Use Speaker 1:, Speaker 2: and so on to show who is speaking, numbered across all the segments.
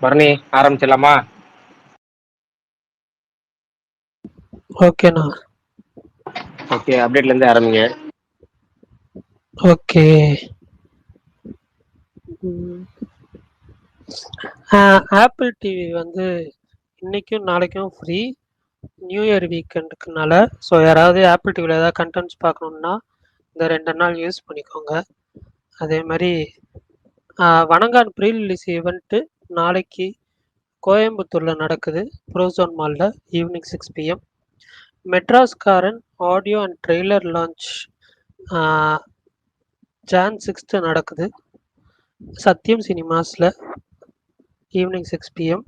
Speaker 1: பரணி ஆரம்பிச்சிடலாமா?
Speaker 2: ஓகேண்ணா.
Speaker 1: ஓகே, அப்டேட்ல இருந்து ஆரம்பிங்க.
Speaker 2: ஓகே. ஆப்பிள் டிவி வந்து இன்னைக்கும் நாளைக்கும் ஃப்ரீ நியூ இயர் வீக்கெண்டுக்குனால. ஸோ யாராவது ஆப்பிள் டிவியில் ஏதாவது கண்டென்ட்ஸ் பார்க்கணுன்னா இந்த 2 நாள் யூஸ் பண்ணிக்கோங்க. அதே மாதிரி வணங்கான் ப்ரீ ரிலீஸ் ஈவெண்ட்டு நாளைக்கு கோயம்புத்தூரில் நடக்குது, ப்ரோசோன் மாலில் evening 6 PM. மெட்ராஸ்காரன் audio and trailer launch Jan 6 நடக்குது சத்யம் சினிமாஸில் ஈவினிங் 6 PM.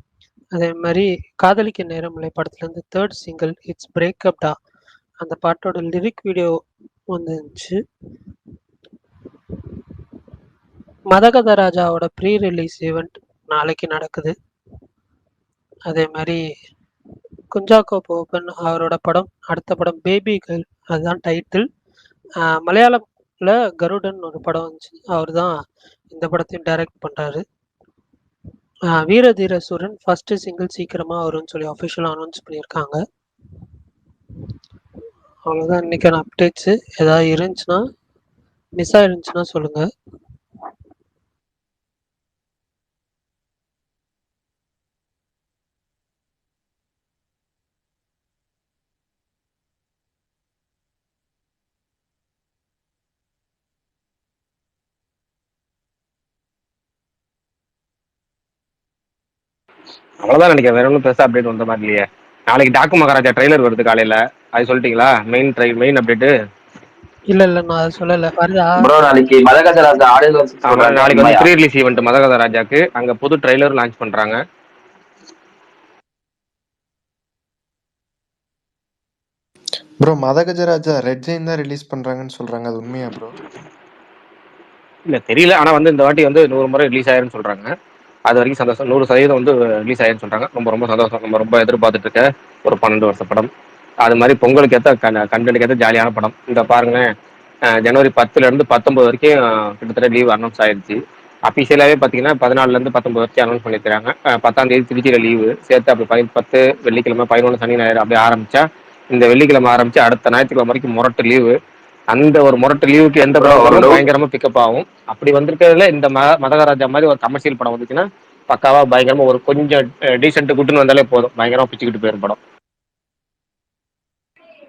Speaker 2: அதே மாதிரி காதலிக்க நேரமில்லை படத்துலேருந்து 3rd சிங்கிள் இட்ஸ் பிரேக்கப் டா அந்த பாட்டோட லிரிக் வீடியோ வந்துருந்துச்சு. மதகத ராஜாவோட ப்ரீ ரிலீஸ் ஈவெண்ட் நாளைக்கு நடக்குது. அதே மாதிரி குஞ்சாக்கோ போபன் அவரோட படம், அடுத்த படம் பேபி கேர்ள், அதுதான் டைட்டில். மலையாளத்தில் கருடன் ஒரு படம் வந்துச்சு, அவர் தான் இந்த படத்தையும் டைரக்ட் பண்ணுறாரு. வீரதீர சூரன் ஃபர்ஸ்ட் சிங்கிள் சீக்கிரமாக வரும்னு சொல்லி அஃபிஷியலாக அனௌன்ஸ் பண்ணியிருக்காங்க. அவ்வளோதான் இன்றைக்கான அப்டேட்ஸு. ஏதாவது இருந்துச்சுன்னா மிஸ் ஆயிருந்துச்சுன்னா சொல்லுங்கள்.
Speaker 1: அவ்வளோதான் நினைக்கிறேன், வேற ஒன்றும் பெருசாக அப்டேட் வந்த மாதிரி இல்லையே. நாளைக்கு டாக்கு மகாராஜா ட்ரெய்லர் வருது காலையில், அது சொல்லிட்டீங்களா? மெயின் அப்டேட்டு
Speaker 2: இல்லை நான் அதை சொல்லலை. வருதா
Speaker 3: ப்ரோ? நாளைக்கு மதகத ராஜா ஆடியோ
Speaker 1: நாளைக்கு வந்து ப்ரீ ரிலீஸ் ஈவெண்ட் மதகத ராஜாக்கு அங்கே புது ட்ரெய்லர் லான்ச் பண்ணுறாங்க.
Speaker 4: ப்ரோ மதகஜராஜா ரெட் ஜெயின் தான் ரிலீஸ் பண்றாங்கன்னு சொல்றாங்க, அது உண்மையா ப்ரோ?
Speaker 1: இல்லை தெரியல, ஆனால் வந்து இந்த வாட்டி வந்து 100 முறை ரிலீஸ் ஆயிருன்னு சொல்கிறாங்க. அது வரைக்கும் சந்தோஷம். 100% வந்து ரிலீஸ் ஆயிருன்னு சொல்கிறாங்க. ரொம்ப சந்தோஷம். நம்ம ரொம்ப எதிர்பார்த்துட்டு இருக்க ஒரு 12 வருஷ படம். அது மாதிரி பொங்கலுக்கு ஏற்ற கண்டென்ட்டுக்கு ஏற்ற ஜாலியான படம். இந்த பாருங்களேன், ஜனவரி 10லேருந்து 19 வரைக்கும் கிட்டத்தட்ட லீவ் அனௌன்ஸ் ஆயிடுச்சு. அஃபிஷியலாகவே பார்த்தீங்கன்னா 14லேருந்து 19 வரைக்கும் அனௌன்ஸ் பண்ணியிருக்காங்க. 10ஆம் தேதி திருச்சியில் லீவு சேர்த்து அப்படி 10 வெள்ளிக்கிழமை 11 சனி ஞாயிறு அப்படியே ஆரம்பிச்சா, இந்த வெள்ளிக்கிழமை ஆரம்பிச்சு அடுத்த ஞாயிற்றுக்கிழமை வரைக்கும் முரட்டு லீவு. அந்த ஒரு முரட்டு லீவுக்கு எந்த படம் பயங்கரமா பிக்கப் ஆகும். அப்படி வந்திருக்கிறதுல இந்த மதகராஜா மாதிரி ஒரு கமர்ஷியல் படம் வந்துச்சுன்னா பக்காவா பயங்கரமா ஒரு கொஞ்சம் டீசென்ட் குட்டுன்னு வந்தாலே போதும், பயங்கரமா பிச்சுக்கிட்டு போயிரும் படம்.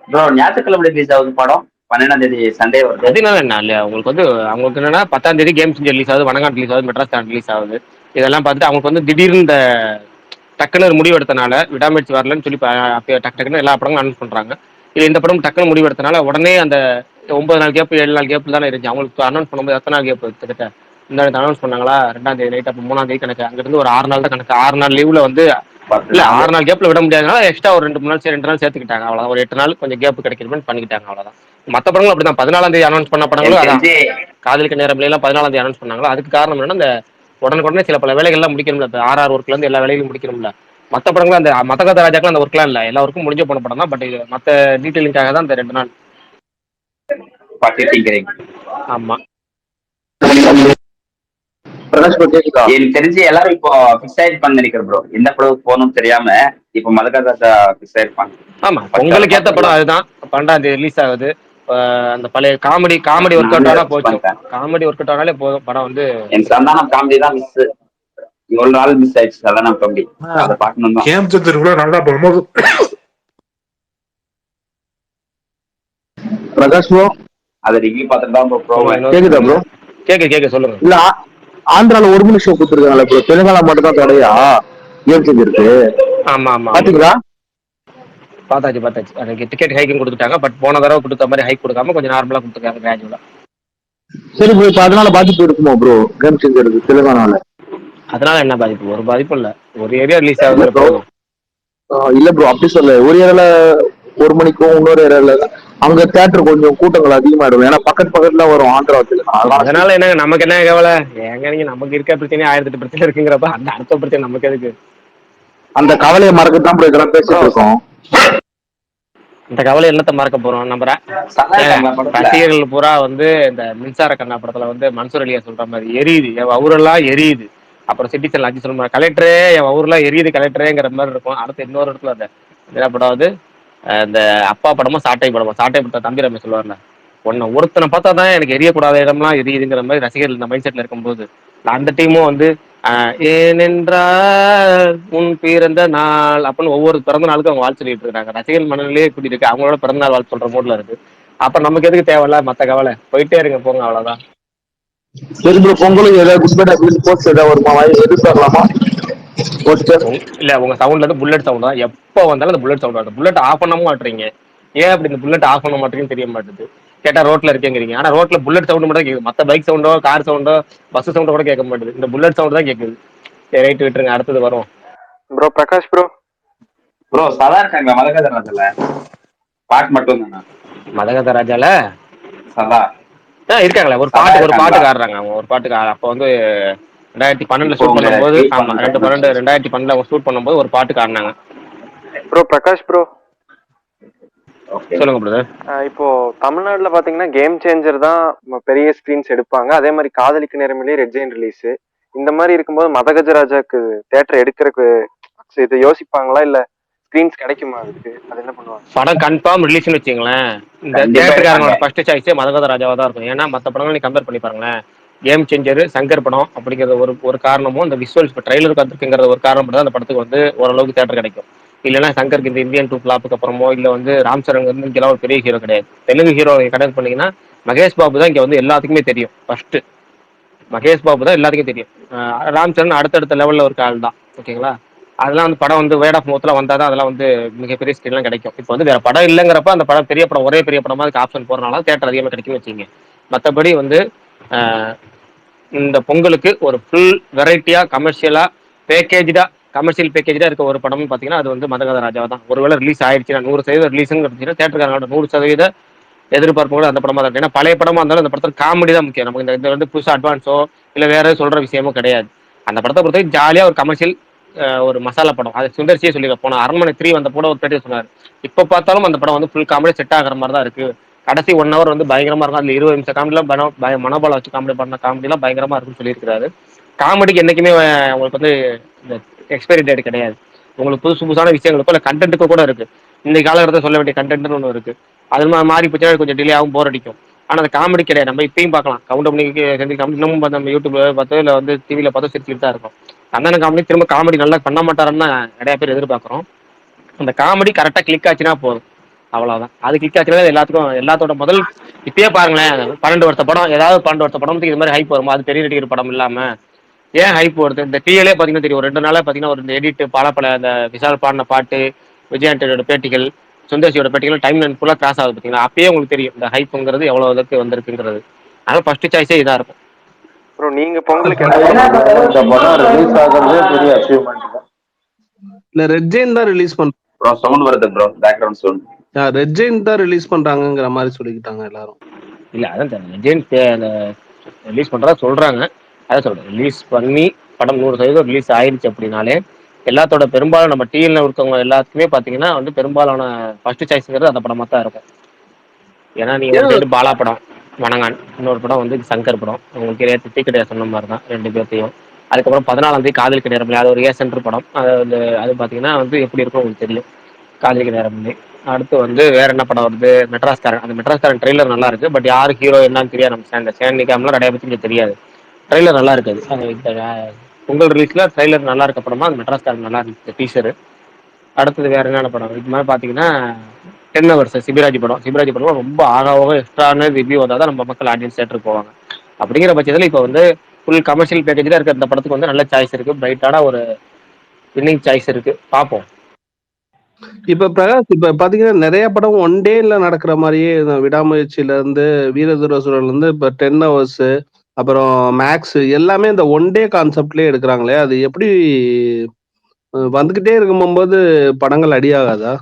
Speaker 3: ப்ரோ ஞாயிற்றுக்கிழமை ரிலீஸ் ஆகுது படம், 12ஆம் தேதி சண்டே வருது.
Speaker 1: அதனால என்ன இல்லையா உங்களுக்கு வந்து அவங்களுக்கு என்னன்னா 10ஆம் தேதி கேம்ஸ் ரிலீஸ் ஆகுது, வணங்கான் ரிலீஸ் ஆகுது, மெட்ராஸ் ரிலீஸ் ஆகுது. இதெல்லாம் பார்த்துட்டு அவங்களுக்கு வந்து திடீர்னு இந்த டக்குன்னு முடிவு எடுத்தனால விடாமுயற்சி வரலன்னு சொல்லி டக்குன்னு எல்லா படங்களும் அனௌன்ஸ் பண்றாங்க. இது இந்த படம் டக்குன்னு முடிவு எடுத்தனால உடனே அந்த 9 நாள் கேப் 7 நாள் கேப் தானே இருந்துச்சு. அவங்களுக்கு அனௌன்ஸ் பண்ணும்போது எத்தனை நாள் கேப் கிட்டத்தட்ட இந்த அனௌன்ஸ் பண்ணாங்களா 2ஆம் தேதி நைட், அப்போ 3ஆம் தேதி கணக்கு. அங்கிருந்து ஒரு 6 நாள் தான் கணக்கு. 6 நாள் லீவ்ல வந்து இல்ல 6 நாள் கேப்ல விட முடியாதனால எக்ஸ்ட்ரா ஒரு 2 நாள் 2 நாள் சேர்த்துக்கிட்டாங்க. அவ்வளவுதான், ஒரு 8 நாள் கொஞ்சம் கேப் கிடைக்கிறதுன்னு பண்ணிக்கிட்டாங்க, அவ்வளவுதான். மற்ற படங்களும் அப்படிதான். 14ஆம் தேதி அனௌன்ஸ் பண்ண படங்களும் அதான். காதலிக்க நேரம் எல்லாம் 14ஆம் தேதி அனௌன்ஸ் பண்ணாங்களா, அதுக்கு காரணம் என்னன்னா இந்த உடனுக்குடனே சில பல வேலைகள்லாம் முடிக்கணும்ல. இப்போ RR ஒர்க்ல இருந்து எல்லா வேலைகளும் முடிக்கணும்ல. மற்ற படங்களும் அந்த மதகத ராஜாக்கள் அந்த ஒர்க்லாம் இல்லை, எல்லா ஒர்க்கும் முடிஞ்ச போன படம் தான். பட் மற்ற டீட்டெயிலுக்காக தான் இந்த 2 நாள். ஆமா,
Speaker 3: எனக்கு தெரிஞ்சு எல்லாரும் இப்போ ஃபிக்ஸ் ஆயிருப்பாங்க நினைக்கிறேன் ப்ரோ. எந்த படம் போகணும்னு தெரியாம இப்போ மதகத ராஜா ஃபிக்ஸ் ஆயிருப்பாங்க.
Speaker 1: ஆமா, உங்களுக்கு ஏத்த படம் அதுதான். 12ஆம் தேதி ரிலீஸ் ஆகுது. அந்த பழைய காமெடி ஒர்க் அவுட் ஆனா போச்சு. காமெடி ஒர்க் அவுட் ஆனாலே போதும், படம் வந்து.
Speaker 3: எனக்கு சந்தானம் காமெடி தான் மிஸ், இவ்வளவு நாள் மிஸ் ஆயிடுச்சு சந்தானம் காமெடி. அதை பார்க்கணும் தான்.
Speaker 5: கேம் சத்துருக்குள்ள நல்லா படம்.
Speaker 6: பிரகாஷ் ப்ரோ,
Speaker 3: அதை ரிவ்யூ பார்த்துட்டு தான் ப்ரோ.
Speaker 6: கேக்குதா ப்ரோ?
Speaker 1: கேக்க சொல்லுங்க.
Speaker 6: இல்ல ஆந்திரால 1 மணி ஷோ கொடுத்துருக்காங்களா ப்ரோ? தெலுங்கானா மட்டும் தான் தடையா கேம் செஞ்சிருக்கு?
Speaker 1: ஆமா ஆமா
Speaker 6: பாத்தீங்களா?
Speaker 1: பார்த்தாச்சு. அதுக்கு டிக்கெட் ஹைக்கும் கொடுத்துட்டாங்க. பட் போன தடவை கொடுத்த மாதிரி ஹைக் கொடுக்காம கொஞ்சம் நார்மலா கொடுத்துருக்காங்க, கிராஜுவலா.
Speaker 6: சரி ப்ரோ, இப்ப அதனால பாதிப்பு இருக்குமா ப்ரோ கேம் செஞ்சருக்கு தெலுங்கானால?
Speaker 1: அதனால என்ன பாதிப்பு? ஒரு பாதிப்பு இல்ல. ஒரு ஏரியா ரிலீஸ் ஆகுது ப்ரோ.
Speaker 6: இல்ல ப்ரோ, அப்படி சொல்ல. ஒரு ஏரியால 1 மணிக்கும் இன்னொரு ஏரியால அங்க தியேட்டர் கொஞ்சம் கூட்டங்கள் அதிகமாயிடும். ஏன்னா பக்கத்துல வரும் ஆந்திரா.
Speaker 1: அதனால என்னங்க, நமக்கு என்ன கவலை? ஏங்க நீங்க நமக்கு இருக்க பிரச்சனை 1008 பிரச்சனை இருக்குங்கிறப்ப அந்த அடுத்த பிரச்சனை நமக்கு எதுக்கு?
Speaker 6: அந்த கவலையை மறக்கத்தான் ப்ரோ இதெல்லாம் பேசிட்டு இருக்கோம்.
Speaker 1: இந்த கவலை என்னத்தை மறக்க போறோம்? நம்ம ரசிகர்கள் பூரா வந்து இந்த மின்சார கண்ணா படத்துல வந்து மன்சூர் அலியா சொல்ற மாதிரி எரியுது, அவரெல்லாம் எரியுது. அப்புறம் சிட்டிசன் அஜி சொல்லுவாங்க கலெக்டரே என் ஊர்ல எரியுது கலெக்டரேங்கிற மாதிரி இருக்கும். அடுத்து இன்னொரு இடத்துல அந்த என்ன படம் இந்த அப்பா படமா சாட்டை படமா சாட்டை பட்ட தம்பி ரமேஷ் சொல்லுவார்ல, உன்னை ஒருத்தனை பார்த்தா தான் எனக்கு எரியக்கூடாத இடம்லாம் எரியுதுங்கிற மாதிரி ரசிகர்கள் இந்த மைண்ட் செட்ல இருக்கும்போது அந்த டீமும் வந்து ஏனென்றால் உன் பிறந்த நாள் அப்படின்னு ஒவ்வொரு பிறந்த நாளுக்கும் அவங்க வாழ்த்து சொல்லிட்டு இருக்காங்க. ரசிகர்கள் மனநிலையே இப்படி இருக்கு, அவங்களோட பிறந்த நாள் வாழ்த்து சொல்ற மூட்ல இருக்கு. அப்ப நமக்கு எதுக்கு தேவையில்ல மத்த கவலை, போயிட்டே இருங்க போங்க, அவ்வளவுதான்.
Speaker 6: சரி ப்ரோ, பொங்கலுக்கு ஏதாவது குட் அப்படின்னு போஸ்ட் ஏதாவது வருமா, எதிர்பார்க்கலாமா போஸ்டர்?
Speaker 1: இல்ல உங்க சவுண்ட்ல இருந்து புல்லட் சவுண்ட் தான் எப்போ வந்தாலும் அந்த புல்லட் சவுண்ட் வருது. புல்லட் ஆஃப் பண்ண மாட்டீங்க, ஏன் அப்படி இந்த புல்லட் ஆஃப் பண்ண மாட்டீங்கன்னு தெரிய மாட்டேது. கேட்டா ரோட்ல இருக்கேங்கிறீங்க, ஆனா ரோட்ல புல்லட் சவுண்ட் மட்டும் கேக்குது, மத்த பைக் சவுண்டோ கார் சவுண்டோ பஸ் சவுண்டோ கூட கேட்க மாட்டேது, இந்த புல்லட் சவுண்ட் தான் கேக்குது. சரி ரைட் விட்டுருங்க, அடுத்தது வரும்.
Speaker 5: Bro Prakash bro.
Speaker 3: ப்ரோ சதா இருக்காங்க மதகஜராஜல பாட்டு மட்டும் தானே?
Speaker 1: மதகஜராஜால
Speaker 3: சதா
Speaker 1: இருக்காங்களே ஒரு பாட்டுக்கு ஆடுறாங்க. அவங்க ஒரு பாட்டுக்கு அப்போ வந்து 2012 ஷூட் பண்ணும்போது, ஆமா 2012 அவங்க ஷூட் பண்ணும்போது ஒரு பாட்டுக்கு ஆடினாங்க.
Speaker 5: ப்ரோ பிரகாஷ் ப்ரோ
Speaker 1: சொல்லுங்க பிரதர்.
Speaker 5: இப்போ தமிழ்நாடுல பாத்தீங்கன்னா கேம் சேஞ்சர் தான் பெரிய ஸ்கிரீன்ஸ் எடுப்பாங்க. அதே மாதிரி காதலிக்கு நேரமில்லையே ரெட் ஜெயின் ரிலீஸ். இந்த மாதிரி இருக்கும்போது மதகஜராஜாக்கு தியேட்டர் எடுக்கிறதுக்கு இதை யோசிப்பாங்களா, இல்ல ஸ்கிரீன்ஸ் கிடைக்குமா அதுக்கு, அது என்ன பண்ணுவாங்க?
Speaker 1: படம் கன்ஃபார்ம் ரிலீஸ்னு வச்சுங்களேன், இந்த தியேட்டருக்காரங்களோட ஃபர்ஸ்ட் சாய்ஸே மதகஜராஜாவா தான் இருக்கும். ஏன்னா மற்ற படங்கள் நீ கம்பேர் பண்ணி பாருங்களேன், கேம் சேஞ்சர் சங்கர் படம் அப்படிங்கிற ஒரு காரணமும், இந்த விஷுவல்ஸ் இப்போ ட்ரெய்லருக்கு வந்துருக்குங்கிற ஒரு காரணம் தான் அந்த படத்துக்கு வந்து ஓரளவுக்கு தியேட்டர் கிடைக்கும். இல்லைன்னா சங்கருக்கு இந்த இந்தியன் 2 ஃபிளாப்புக்கு அப்புறமோ இல்லை வந்து ராம் சரண் வந்து இங்கெல்லாம் ஒரு பெரிய ஹீரோ கிடையாது. தெலுங்கு ஹீரோ கனெக்ட் பண்ணீங்கன்னா மகேஷ் பாபு தான் இங்கே வந்து எல்லாத்துக்குமே தெரியும். ஃபர்ஸ்ட் மகேஷ் பாபு தான் எல்லாத்துக்கும் தெரியும். ராம் சரண் அடுத்தடுத்த லெவலில் ஒரு ஆள் தான். ஓகேங்களா, அதெல்லாம் வந்து படம் வந்து வேர்ட் ஆஃப் மவுத்ல வந்தால் தான் அதெல்லாம் வந்து மிகப்பெரிய ஸ்கிரீன்லாம் கிடைக்கும். இப்போ வந்து வேற படம் இல்லைங்கிறப்ப அந்த படம் பெரிய படம் ஒரே பெரிய படமா அதுக்கு ஆப்ஷன் போறதுனால தேட்டர் அதிகமாக கிடைக்கும்னு வச்சுங்க. மற்றபடி வந்து இந்த பொங்கலுக்கு ஒரு ஃபுல் வெரைட்டியா கமர்ஷியலா பேக்கேஜா கமர்ஷியல் பேக்கேஜா இருக்க ஒரு படம்னு பார்த்தீங்கன்னா அது வந்து மதகஜராஜாவா தான். ஒருவேளை ரிலீஸ் ஆயிடுச்சுன்னா 100% ரிலீஸ்ன்னு தேட்டருக்காரங்களோட 100% எதிர்பார்ப்பு கூட அந்த படமா தான் இருக்கு. ஏன்னா பழைய படமா இருந்தாலும் அந்த படத்துல காமெடி தான் முக்கியம். நமக்கு இந்த வந்து புதுசா அட்வான்ஸோ இல்லை வேற சொல்ற விஷயமோ கிடையாது. அந்த படத்தை பொறுத்தவரைக்கும் ஜாலியா ஒரு கமர்ஷியல் ஒரு மசாலா படம். அது சுந்தர்சியே சொல்லி போன அரண்மனை 3 வந்த கூட ஒரு பேட்டி சொன்னார், இப்ப பார்த்தாலும் அந்த படம் வந்து ஃபுல் காமெடி செட் ஆகிற மாதிரி தான் இருக்கு. கடைசி 1 hour வந்து பயங்கரமா இருக்கும், அதுல 20 நிமிஷம் காமெடிலாம் மனோபால வச்சு காமெடி பண்ண காமெடிலாம் பயங்கரமா இருக்குன்னு சொல்லியிருக்காரு. காமெடிக்கு என்னைக்குமே உங்களுக்கு வந்து இந்த எக்ஸ்பைரி டேட் கிடையாது. உங்களுக்கு புதுசான விஷயங்களுக்கும் இல்லை கண்டென்ட்டுக்கும் கூட இருக்கு. இந்த காலகட்டத்தில் சொல்ல வேண்டிய கண்டென்ட்னு ஒன்று இருக்கு, அது மாறி போச்சுன்னா கொஞ்சம் டிலே ஆகும், போர் அடிக்கும். ஆனால் அந்த காமெடி கிடையாது. நம்ம இப்பயும் பார்க்கலாம், கவுண்டர் மணிக்கு செஞ்சு காமெடி இன்னமும் நம்ம யூடியூப்ல பார்த்தோ இல்லை வந்து டிவியில் பார்த்தோ சிரிச்சுட்டு தான் இருக்கும். சந்தான காமெடி திரும்ப காமெடி நல்லா பண்ண மாட்டாருன்னு நிறைய பேர் எதிர்பார்க்குறோம். அந்த காமெடி கரெக்டாக கிளிக் ஆச்சுன்னா போதும், அவ்வளோதான். அது கிளிக் ஆச்சுன்னா எல்லாத்தோட முதல் இப்பயே பாருங்களேன், 12 வருஷ படம் ஏதாவது 12 வருஷ படத்துக்கு இது மாதிரி ஹைப் வருமா? அது பெரிய நடிகர் படம் இல்லாமல் ஏன் ஹைப் வருது? இந்த டிஎலே பார்த்தீங்கன்னா தெரியும், ஒரு 2 நாளாக பார்த்தீங்கன்னா ஒரு எடிட் பல அந்த விஷால் பாடின பாட்டு, விஜய் ஆண்டனியோட பேட்டிகள், சுந்தர்சியோட பேட்டிகள் டைம் லைன் ஃபுல்லாக கிராஸ் ஆகுது. பார்த்தீங்களா, அப்பயே உங்களுக்கு தெரியும் இந்த ஹைப்புங்கிறது எவ்வளோ இதுக்கு வந்திருக்குங்கிறது. அதனால ஃபர்ஸ்ட் சாய்ஸே இதாக இருக்கும்.
Speaker 5: ப்ரோ நீங்க பொங்கலுக்கு
Speaker 7: இந்த படம் ரிலீஸ் ஆகிறதே பெரிய அச்சீவ்மெண்ட் தான்.
Speaker 8: இல்ல ரெட் ஜெயின் தான் ரிலீஸ்
Speaker 3: ப்ரோ சவுண்ட் வருது bro, background sound.
Speaker 8: Red Jain தான் ரிலீஸ் பண்றாங்கங்கிற மாதிரி சொல்லிக்கிட்டாங்க எல்லாரும்.
Speaker 1: இல்ல அதான் விஜய் ரிலீஸ் பண்றதா சொல்றாங்க. அதான் சொல்றேன், ரிலீஸ் பண்ணி படம் 100% ரிலீஸ் ஆயிடுச்சு அப்படின்னாலே எல்லாத்தோட பெரும்பாலும் நம்ம டிவியில் இருக்கவங்க எல்லாத்துக்குமே பார்த்தீங்கன்னா வந்து பெரும்பாலான ஃபர்ஸ்ட் சாய்ஸ்ங்கிறது அந்த படமாக தான் இருக்கும். ஏன்னா நீங்க ஒரு சைடு பாலா படம் வணங்கான், இன்னொரு படம் வந்து சங்கர் படம், உங்களுக்கு திட்டி கிடையாது சொன்ன மாதிரி தான் 2 பேர்த்தையும். அதுக்கப்புறம் 14ஆம் தேதி காதலுக்கு நேரமில்லை, அது ஒரு சென்டர் படம். அது பார்த்தீங்கன்னா வந்து எப்படி இருக்கும் உங்களுக்கு தெரியும், காதலுக்கு நேரமில்லை. அடுத்து வந்து வேற என்ன படம் வருது, மெட்ராஸ்காரன். அந்த மெட்ராஸ்காரன் ட்ரெய்லர் நல்லா இருக்கு, பட் யாரு ஹீரோ என்னன்னு தெரியாது. நம்ம சேனிகாம்லாம் நிறைய பத்தி இங்கே தெரியாது. ட்ரெய்லர் நல்லா இருக்காது. பொங்கல் ரிலீஸ்ல ட்ரெய்லர் நல்லா இருக்க படமா அந்த மெட்ராஸ்காரன் நல்லா இருந்துச்சு டீசரு. அடுத்தது வேற என்னென்ன படம் இது மாதிரி பார்த்தீங்கன்னா 10 hours சிபிராஜி படம் ரொம்ப ஆகாவாக எக்ஸ்ட்ரான ரிவ்யூ வந்தால் தான் நம்ம மக்கள் ஆடியன்ஸ் தேட்டருக்கு போவாங்க. அப்படிங்கிற பட்சத்தில் இப்போ வந்து ஃபுல் கமர்ஷியல் பேக்கேஜில் இருக்க இந்த படத்துக்கு வந்து நல்ல சாய்ஸ் இருக்கு, பிரைட்டான ஒரு வின்னிங் சாய்ஸ் இருக்கு, பார்ப்போம்.
Speaker 8: இப்ப பிரகாஷ், இப்ப பாத்தீங்கன்னா நிறைய படம் 1 டேல நடக்கிற மாதிரியே விடாமுயற்சியில இருந்து வீரதுரசுரன்ல இருந்து இப்ப 10 hours அப்புறம் மேக்ஸ் எல்லாமே இந்த 1 டே கான்செப்ட்லயே எடுக்கிறாங்களே, அது எப்படி வந்துகிட்டே இருக்கும்போது படங்கள் அடியாகாதா?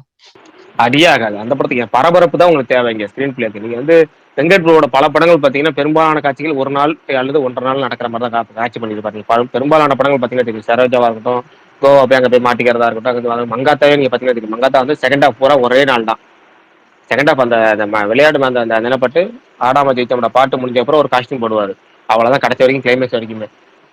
Speaker 1: அடியாகாது. அந்த படத்துக்கு பரபரப்பு தான் உங்களுக்கு தேவை இங்க ஸ்கிரீன் பிளேக்கு. நீங்க வந்து வெங்கட் பிரபுவோட பல படங்கள் பார்த்தீங்கன்னா பெரும்பாலான காட்சிகள் 1 நாள் அல்லது 1.5 நாள் நடக்கிற மாதிரி தான் காட்சி பண்ணிட்டு பாத்தீங்க. பெரும்பாலான படங்கள் பார்த்தீங்கன்னா தெரியும், சரோஜாவா இருக்கட்டும், கோவா போய் அங்கே போய் மாட்டிக்கிறதா இருக்கட்டும், அங்கே மங்காத்தாவே நீங்க பார்த்தீங்கன்னா தெரியும், மங்காத்தா வந்து செகண்ட் ஹாஃப் பூரா ஒரே நாள் தான். செகண்ட் ஹாஃப் அந்த விளையாட்டு அந்த நிலப்பட்டு ஆடாம ஜெயிச்சோட பாட்டு முடிஞ்ச அப்புறம் ஒரு காஸ்டியூம் போடுவாரு, அவ்வளவுதான் கடைசி வரைக்கும் கிளைமேக்ஸ் வரைக்குமே.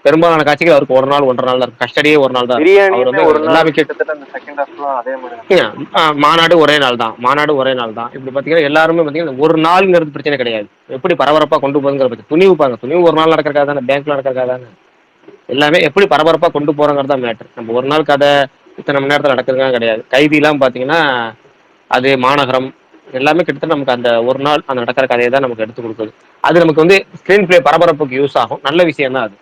Speaker 1: பெரும்பாலான காட்சிகள் அவருக்கு ஒரு நாள் 1.5 நாள் தான் இருக்கும். கஸ்டடியே ஒரு நாள் தான் இருக்கும். அவர்
Speaker 5: பிரியாணியுமே
Speaker 1: வந்து
Speaker 5: ஒரு நாள்
Speaker 1: எல்லாமே
Speaker 5: கிட்டத்தட்ட அந்த செகண்ட் ஹாஃப்லாம் அதே மாதிரி தான்.
Speaker 1: மாநாடு ஒரே நாள் தான். மாநாடு ஒரே நாள் தான். இப்படி பாத்தீங்கன்னா எல்லாருமே பாத்தீங்கன்னா ஒரு நாளுங்கிறது பிரச்சனை கிடையாது. எப்படி பரபரப்பா கொண்டு போகுதுங்கிற பத்தி துணிவு பாருங்க. துணிவு ஒரு நாள் நடக்கிறதா தானே, பேங்க்ல நடக்கிறதா தானே. எல்லாமே எப்படி பரபரப்பா கொண்டு போறோங்கிறது தான் மேட்டர். நம்ம ஒரு நாள் கதை இத்தனை மணி நேரத்தில் நடக்கிறதுலாம் கிடையாது. கைதிலாம் பாத்தீங்கன்னா அது மாநகரம் எல்லாமே கிட்டத்தட்ட நமக்கு அந்த ஒரு நாள் அந்த நடக்கிற கதையை தான் நமக்கு எடுத்து கொடுக்குது. அது நமக்கு வந்து ஸ்கிரீன் பிளே பரபரப்புக்கு யூஸ் ஆகும். நல்ல விஷயம் தான் அது.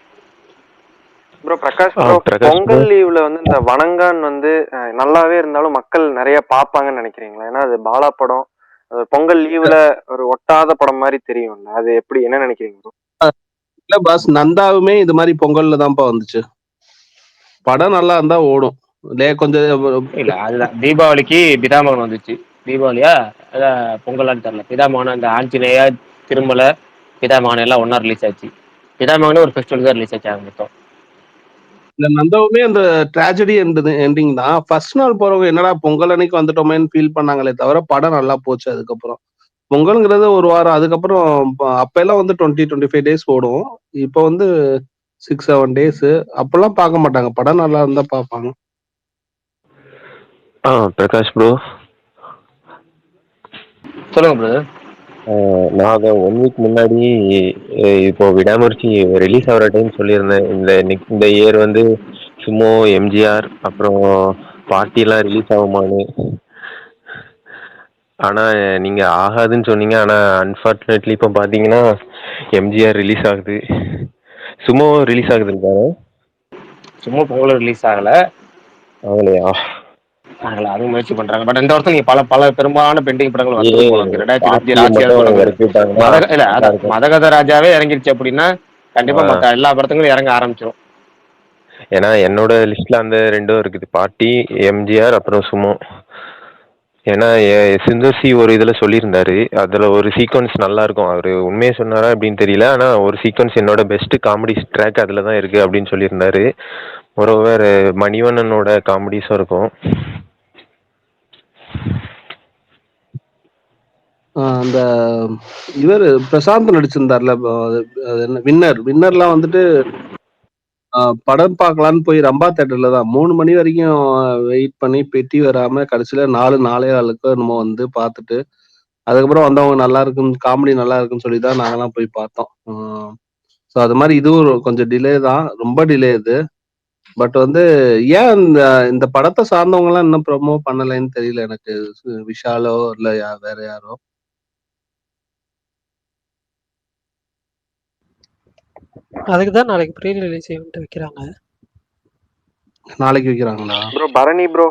Speaker 5: ப்ரோ பிரகாஷ் ப்ரோ, பொங்கல் லீவ்ல வந்து இந்த வணங்கான் வந்து நல்லாவே இருந்தாலும் மக்கள் நிறைய பார்ப்பாங்கன்னு நினைக்கிறீங்களா? ஏன்னா அது பாலா படம், அது பொங்கல் லீவ்ல ஒரு ஒட்டாத படம் மாதிரி தெரியும்ல, அது எப்படி என்ன நினைக்கிறீங்க ப்ரோ?
Speaker 8: இல்ல பாஸ், நந்தாவுமே இது மாதிரி பொங்கல்ல தான்ப்பா வந்துச்சு. படம் நல்லா இருந்தா ஓடும். கொஞ்சம்
Speaker 1: இல்ல அதுதான் தீபாவளிக்கு பிதாமகன் வந்துச்சு. தீபாவளியா அதான் பொங்கலான்னு தெரியல. பிதாமகன் அந்த ஆஞ்சநேயா திருமலை பிதாமகன் எல்லாம் ஒன்னா ரிலீஸ் ஆச்சு. பிதாமகனே ஒரு ஃபெஸ்டிவல் தான் ரிலீஸ் ஆச்சு மொத்தம்.
Speaker 8: இந்த நந்தாவுமே அந்த ட்ராஜடி எண்டிங் தான். ஃபர்ஸ்ட் நாள் போறவங்க என்னடா பொங்கல் அன்னைக்கு வந்துட்டோமேன்னு ஃபீல் பண்ணாங்களே தவிர படம் நல்லா போச்சு. அதுக்கப்புறம் பொங்கல்ங்கிறது ஒரு வாரம், அதுக்கப்புறம் அப்ப எல்லாம் வந்து 20-25 டேஸ் ஓடும். இப்போ வந்து 6-7 டேஸ். அப்பெல்லாம் பார்க்க மாட்டாங்க. படம் நல்லா இருந்தா பார்ப்பாங்க.
Speaker 9: பிரகாஷ் ப்ரோ,
Speaker 1: சொல்லுங்க பிரதர்.
Speaker 9: நான் அதை 1 வீக் முன்னாடி இப்போ விடாமுயற்சி ரிலீஸ் ஆகிற டைம் சொல்லியிருந்தேன். இந்த இயர் வந்து சும்மா எம்ஜிஆர் அப்புறம் பார்ட்டிலாம் ரிலீஸ் ஆகுமான்னு. ஆனால் நீங்கள் ஆகாதுன்னு சொன்னீங்க. ஆனால் அன்ஃபார்ச்சுனேட்லி இப்போ பார்த்தீங்கன்னா எம்ஜிஆர் ரிலீஸ் ஆகுது, சும்மாவும் ரிலீஸ் ஆகுது இருக்காரு.
Speaker 1: சும்மா பொங்கல் ரிலீஸ் ஆகலை.
Speaker 9: ஆகலையா?
Speaker 1: ஆகலை, அதுவும் முயற்சி பண்றாங்க. பட் இந்த வருஷம் நீங்க பல பெரும்பாலான பெண்டிங் படங்கள் வந்து 2025 ராசியா தொடங்குது. மதகத ராஜாவே இறங்கிருச்சு அப்படின்னா கண்டிப்பா மற்ற எல்லா படத்துங்களும் இறங்க ஆரம்பிச்சிடும்.
Speaker 9: ஏன்னா என்னோட லிஸ்ட்ல அந்த 2 இருக்குது, பார்ட்டி, எம்ஜிஆர், அப்புறம் சுமோ. ஏன்னா சிந்தோசி ஒரு இதுல சொல்லியிருந்தாரு, அதுல ஒரு சீக்வன்ஸ் நல்லா இருக்கும். அவரு உண்மையை சொன்னாரா அப்படின்னு தெரியல, ஆனா ஒரு சீக்வன்ஸ் என்னோட பெஸ்ட் காமெடி ட்ராக் அதுல தான் இருக்கு அப்படின்னு சொல்லியிருந்தாரு. ஒருவர் மணிவண்ணனோட காமெடிஸும் இருக்கும்.
Speaker 8: அந்த இவர் பிரசாந்த் நடிச்சிருந்தார்ல, வின்னர்லாம் வந்துட்டு படம் பார்க்கலான்னு போய் ரம்பா தேட்டர்ல தான் 3 மணி வரைக்கும் வெயிட் பண்ணி பெட்டி வராம கடைசியில 4-4:15 நம்ம வந்து பார்த்துட்டு, அதுக்கப்புறம் வந்தவங்க நல்லா இருக்குன்னு, காமெடி நல்லா இருக்குன்னு சொல்லி தான் நாங்கெல்லாம் போய் பார்த்தோம். ஸோ அது மாதிரி இதுவும் கொஞ்சம் டிலே தான், ரொம்ப டிலே இது. பட் வந்து ஏன் இந்த படத்தை சார்ந்தவங்க எல்லாம் இன்னும் ப்ரொமோ பண்ணலைன்னு தெரியல எனக்கு. விஷாலோ இல்ல வேற யாரோ.
Speaker 2: அதுக்கு தான் நாளைக்கு ப்ரீ ரிலீஸ் ஈவென்ட் வைக்கிறாங்க.
Speaker 8: நாளைக்கு வைக்கிறாங்களா
Speaker 5: ப்ரோ? பரணி ப்ரோ,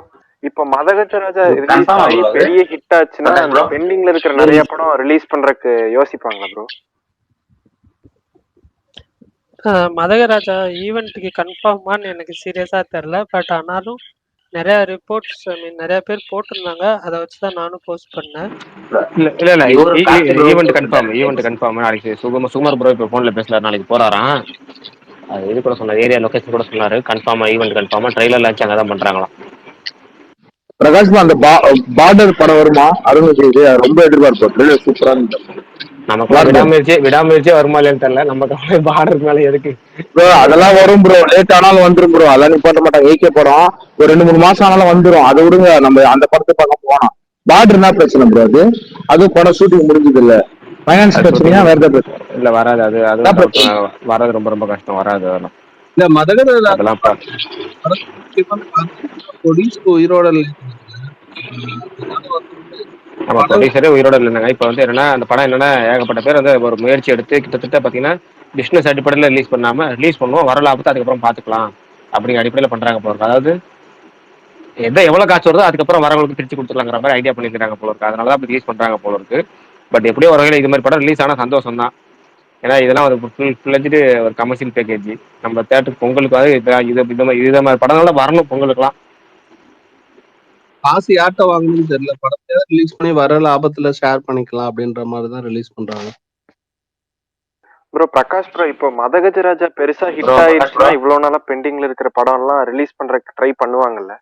Speaker 5: இப்போ மதகஜராஜா ரிலீஸ் ஆகி பெரிய ஹிட் ஆச்சுன்னா அந்த பெண்டிங்ல இருக்கிற நிறைய படம் ரிலீஸ் பண்றதுக்கு யோசிப்பாங்களா ப்ரோ?
Speaker 2: மதகராஜா ஈவெண்ட்டுக்கு கன்ஃபார்மான்னு எனக்கு சீரியஸாக தெரில. பட் ஆனாலும் நிறைய ரிப்போர்ட்ஸ், நிறைய பேர் போட்டிருந்தாங்க. அதை வச்சு தான் நானும் போஸ்ட் பண்ணேன்.
Speaker 1: இல்ல ஈவெண்ட் கன்ஃபார்ம். நாளைக்கு சுகுமார் ப்ரோ இப்போ ஃபோனில் பேசலாரு, நாளைக்கு போறாராம். அது இது கூட சொன்னார், ஏரியா லொகேஷன் கூட சொன்னாரு. கன்ஃபார்மா ஈவெண்ட் கன்ஃபார்மா, ட்ரெய்லர் லான்ச் அங்கே தான் பண்றாங்களாம்.
Speaker 6: பிரகாஷ் அந்த பார்டர் படம் வருமா? அருண் செய்து ரொம்ப எதிர்பார்ப்போம். ட்ரெய்லர் சூப்பரா இருந்துச்சு.
Speaker 1: நமக்கு விடாமுயற்சியே வருமா இல்லைன்னு தெரியல. நம்ம பார்டருக்கு மேல எதுக்கு
Speaker 6: ப்ரோ? அதெல்லாம் வரும் ப்ரோ, லேட் ஆனாலும் வந்துரும் ப்ரோ. அதெல்லாம் நிப்பாட்ட மாட்டாங்க. ஏகே படம் ஒரு 2-3 மாசம் ஆனாலும் வந்துரும். அதை விடுங்க, நம்ம அந்த படத்தை பார்க்க போனோம். பார்டர் என்ன பிரச்சனை ப்ரோ? அது படம் ஷூட்டிங் முடிஞ்சது இல்ல, ஃபைனான்ஸ் பிரச்சனையா வேற ஏதாவது பிரச்சனை?
Speaker 1: இல்ல வராது, அது வராது, ரொம்ப ரொம்ப கஷ்டம், வராது அதெல்லாம்.
Speaker 8: இல்ல மதகஜராஜா
Speaker 1: அதெல்லாம்
Speaker 8: உயிரோட
Speaker 1: நம்ம ப்ரொடியூசரே உயிரோட இல்லைங்க. இப்போ வந்து என்னன்னா அந்த படம் என்னன்னா ஏகப்பட்ட பேர் வந்து ஒரு முயற்சி எடுத்து கிட்டத்தட்ட பார்த்தீங்கன்னா பிஸ்னஸ் அடிப்படையில் ரிலீஸ் பண்ணாம ரிலீஸ் பண்ணுவோம், வர லாபத்தை அதுக்கப்புறம் பார்த்துக்கலாம் அப்படிங்கிற அடிப்படையில் பண்றாங்க போல இருக்கு. அதாவது எவ்வளோ காசு வருதோ அதுக்கப்புறம் வரவங்களுக்கு பிரிச்சு கொடுத்துருலாங்கிற மாதிரி ஐடியா பண்ணிக்கிறாங்க போல இருக்கு. அதனால தான் அப்படி ரிலீஸ் பண்றாங்க போல இருக்கு. பட் எப்படியோ ஒரு வகையில் இது மாதிரி படம் ரிலீஸ் ஆனால் சந்தோஷம் தான். ஏன்னா இதெல்லாம் ஒரு ஃபுல்லஞ்சிட்டு ஒரு கமர்ஷியல் பேக்கேஜ். நம்ம தேட்டருக்கு பொங்கலுக்காக இது மாதிரி படங்கள்லாம் வரணும் பொங்கலுக்குலாம்.
Speaker 8: காசு யார்கிட்ட வாங்கணும்னு தெரியல. படத்தை ரிலீஸ் பண்ணி வர லாபத்துல ஷேர் பண்ணிக்கலாம் அப்படின்ற மாதிரி தான் ரிலீஸ் பண்றாங்க.
Speaker 5: ப்ரோ பிரகாஷ் ப்ரோ, இப்போ மதகஜராஜா பெருசா ஹிட் ஆயிடுச்சுன்னா இவ்வளவு நாளா பெண்டிங்ல இருக்கிற படம் எல்லாம் ரிலீஸ் பண்றதுக்கு ட்ரை பண்ணுவாங்கல்ல?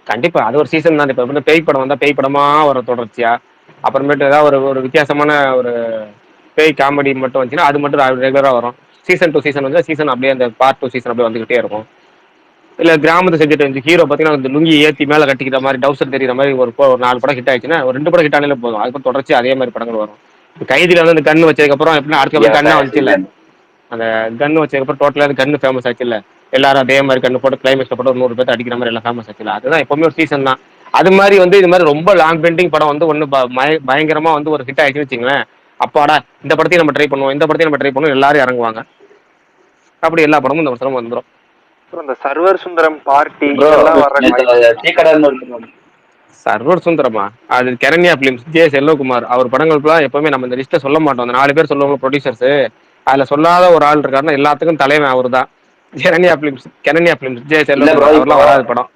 Speaker 1: கண்டிப்பா, அது ஒரு சீசன் தான். இப்ப வந்து பேய் படம் வந்தா பேய் படமா வர தொடர்ச்சியா, அப்புறமேட்டு ஏதாவது ஒரு வித்தியாசமான ஒரு பேய் காமெடி மட்டும் வந்துச்சுன்னா அது மட்டும் ரெகுலரா வரும். சீசன் 2 சீசன் வந்து சீசன் அப்படியே அந்த பார்ட் 2 சீசன் அப்படியே வந்துகிட்டே இருக்கும். இல்ல கிராமத்தை செஞ்சுட்டு வந்து ஹீரோ பாத்தீங்கன்னா அந்த லுங்கி ஏத்தி மேல கட்டிக்கிற மாதிரி டவுசர் தெரியுற மாதிரி ஒரு 4 படம் ஹிட் ஆயிடுச்சுன்னா ஒரு 2 படம் ஹிட் ஆனாலே போதும். அதுக்கப்புறம் தொடர்ச்சி அதே மாதிரி படங்கள் வரும். கைதியில வந்து அந்த கண்ணு வச்சதுக்கு அப்புறம் எப்படின்னா அடுத்த கண்ணா வந்துச்சு இல்ல, அந்த கண்ணு வச்சதுக்கப்புறம் டோட்டலா அந்த கண்ணு ஃபேமஸ் ஆச்சு இல்ல, எல்லாரும் அதே மாதிரி கண்ணு போட்டு கிளைமேக்ஸ்ல போட்டு ஒரு 100 பேர் அடிக்கிற மாதிரி எல்லாம் ஃபேமஸ் ஆச்சு இல்ல. அதுதான் எப்பவுமே ஒரு சீசன் தான். அது மாதிரி வந்து இது மாதிரி ரொம்ப லாங் பெண்டிங் படம் வந்து ஒண்ணு பயங்கரமா வந்து ஒரு ஹிட் ஆயிடுச்சுன்னு வச்சுங்களேன், அப்பாடா இந்த படத்தையும் நம்ம ட்ரை பண்ணுவோம், இந்த படத்தையும் நம்ம ட்ரை பண்ணுவோம், எல்லாரும் இறங்குவாங்க. அப்படி எல்லா படமும் இந்த வருஷம் வந்துடும்.
Speaker 5: இந்த சர்வர் சுந்தரம் பார்ட்டி
Speaker 3: ப்ரோ
Speaker 5: இதெல்லாம் வர
Speaker 1: சர்வர் சுந்தரமா? அது கரண்யா பிலிம்ஸ், ஜே செல்வகுமார் அவர் படங்களுக்குலாம் எப்பவுமே நம்ம இந்த லிஸ்ட்டை சொல்ல மாட்டோம். அந்த 4 பேர் சொல்லுவாங்க ப்ரொடியூசர்ஸ், அதுல சொல்லாத ஒரு ஆள் இருக்காருன்னா எல்லாத்துக்கும் தலைவன் அவர் தான். கரண்யா பிலிம்ஸ் ஜே செல்வகுமார் அவர்லாம் வராது படம்.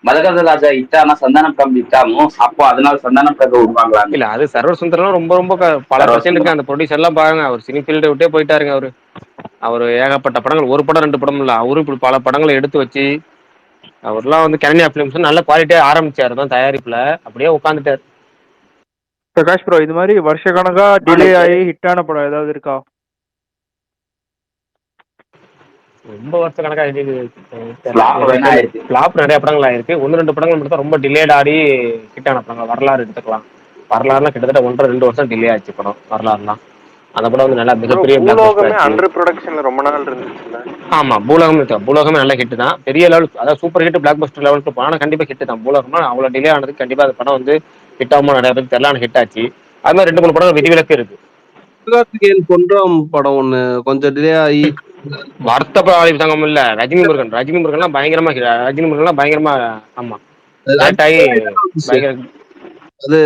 Speaker 3: மதகஜராஜா இட்டானா சந்தானம் பிரபு இட்டாலும் அப்போ அதனால சந்தானம் பிரபு உருவாங்களாங்க.
Speaker 1: இல்ல அது சர்வர் சுந்தரம் ரொம்ப பல பிரச்சனை இருக்கு. அந்த ப்ரொடியூசர் எல்லாம் பாருங்க, அவர் சினி ஃபீல்டு விட்டே போயிட்டாருங்க. அவரு ஏகப்பட்ட படங்கள், ஒரு படம் 2 படம் இல்ல, அவரு இப்படி பல படங்களை எடுத்து வச்சு அவர்லாம் வந்து கரண்யா பிலிம்ஸ் நல்ல குவாலிட்டியா ஆரம்பிச்சாரு தான் தயாரிப்புல, அப்படியே உட்காந்துட்டாரு.
Speaker 10: பிரகாஷ் ப்ரோ, இது மாதிரி வருஷ கணக்கா டிலே ஆகி ஹிட்டான படம் ஏதாவது இருக்கா?
Speaker 1: ரொம்ப வருஷ கணக்கா ஃபிளாப் நிறைய படங்கள் ஆயிருக்கு. 1-2 படங்கள் மட்டும் தான் ரொம்ப டிலேட் ஆடி ஹிட்டான படங்கள். வரலாறு எடுத்துக்கலாம். வரலாறுலாம் கிட்டத்தட்ட 1.5-2 வருஷம் டிலே ஆச்சு படம். வரலாறுலாம் அந்த படம் வந்து நல்லா மிகப்பெரிய
Speaker 5: அண்டர் ப்ரொடக்ஷன்ல ரொம்ப நாள் இருந்துச்சுல்ல.
Speaker 1: ஆமா, பூலோகமே நல்ல ஹிட் தான். பெரிய லெவல், அதாவது சூப்பர் ஹிட் பிளாக் பஸ்டர் லெவலுக்கு போனா கண்டிப்பா ஹிட் தான். பூலோகமா அவ்வளவு டிலே ஆனதுக்கு கண்டிப்பா அந்த படம் வந்து ஹிட் ஆகுமா நிறைய பேருக்கு தெரியல, ஹிட் ஆச்சு. அது மாதிரி 2-3 படம் விதிவிலக்கு இருக்கு.
Speaker 8: சிவகார்த்திகேயன் பொன்றாம் படம் ஒண்ணு கொஞ்சம் டிலே ஆகி
Speaker 1: வருத்தப்பட சங்கம் இல்ல, ரஜினி முருகன்லாம் பயங்கரமா ஆமா லேட் ஆகி பயங்கர.
Speaker 8: அது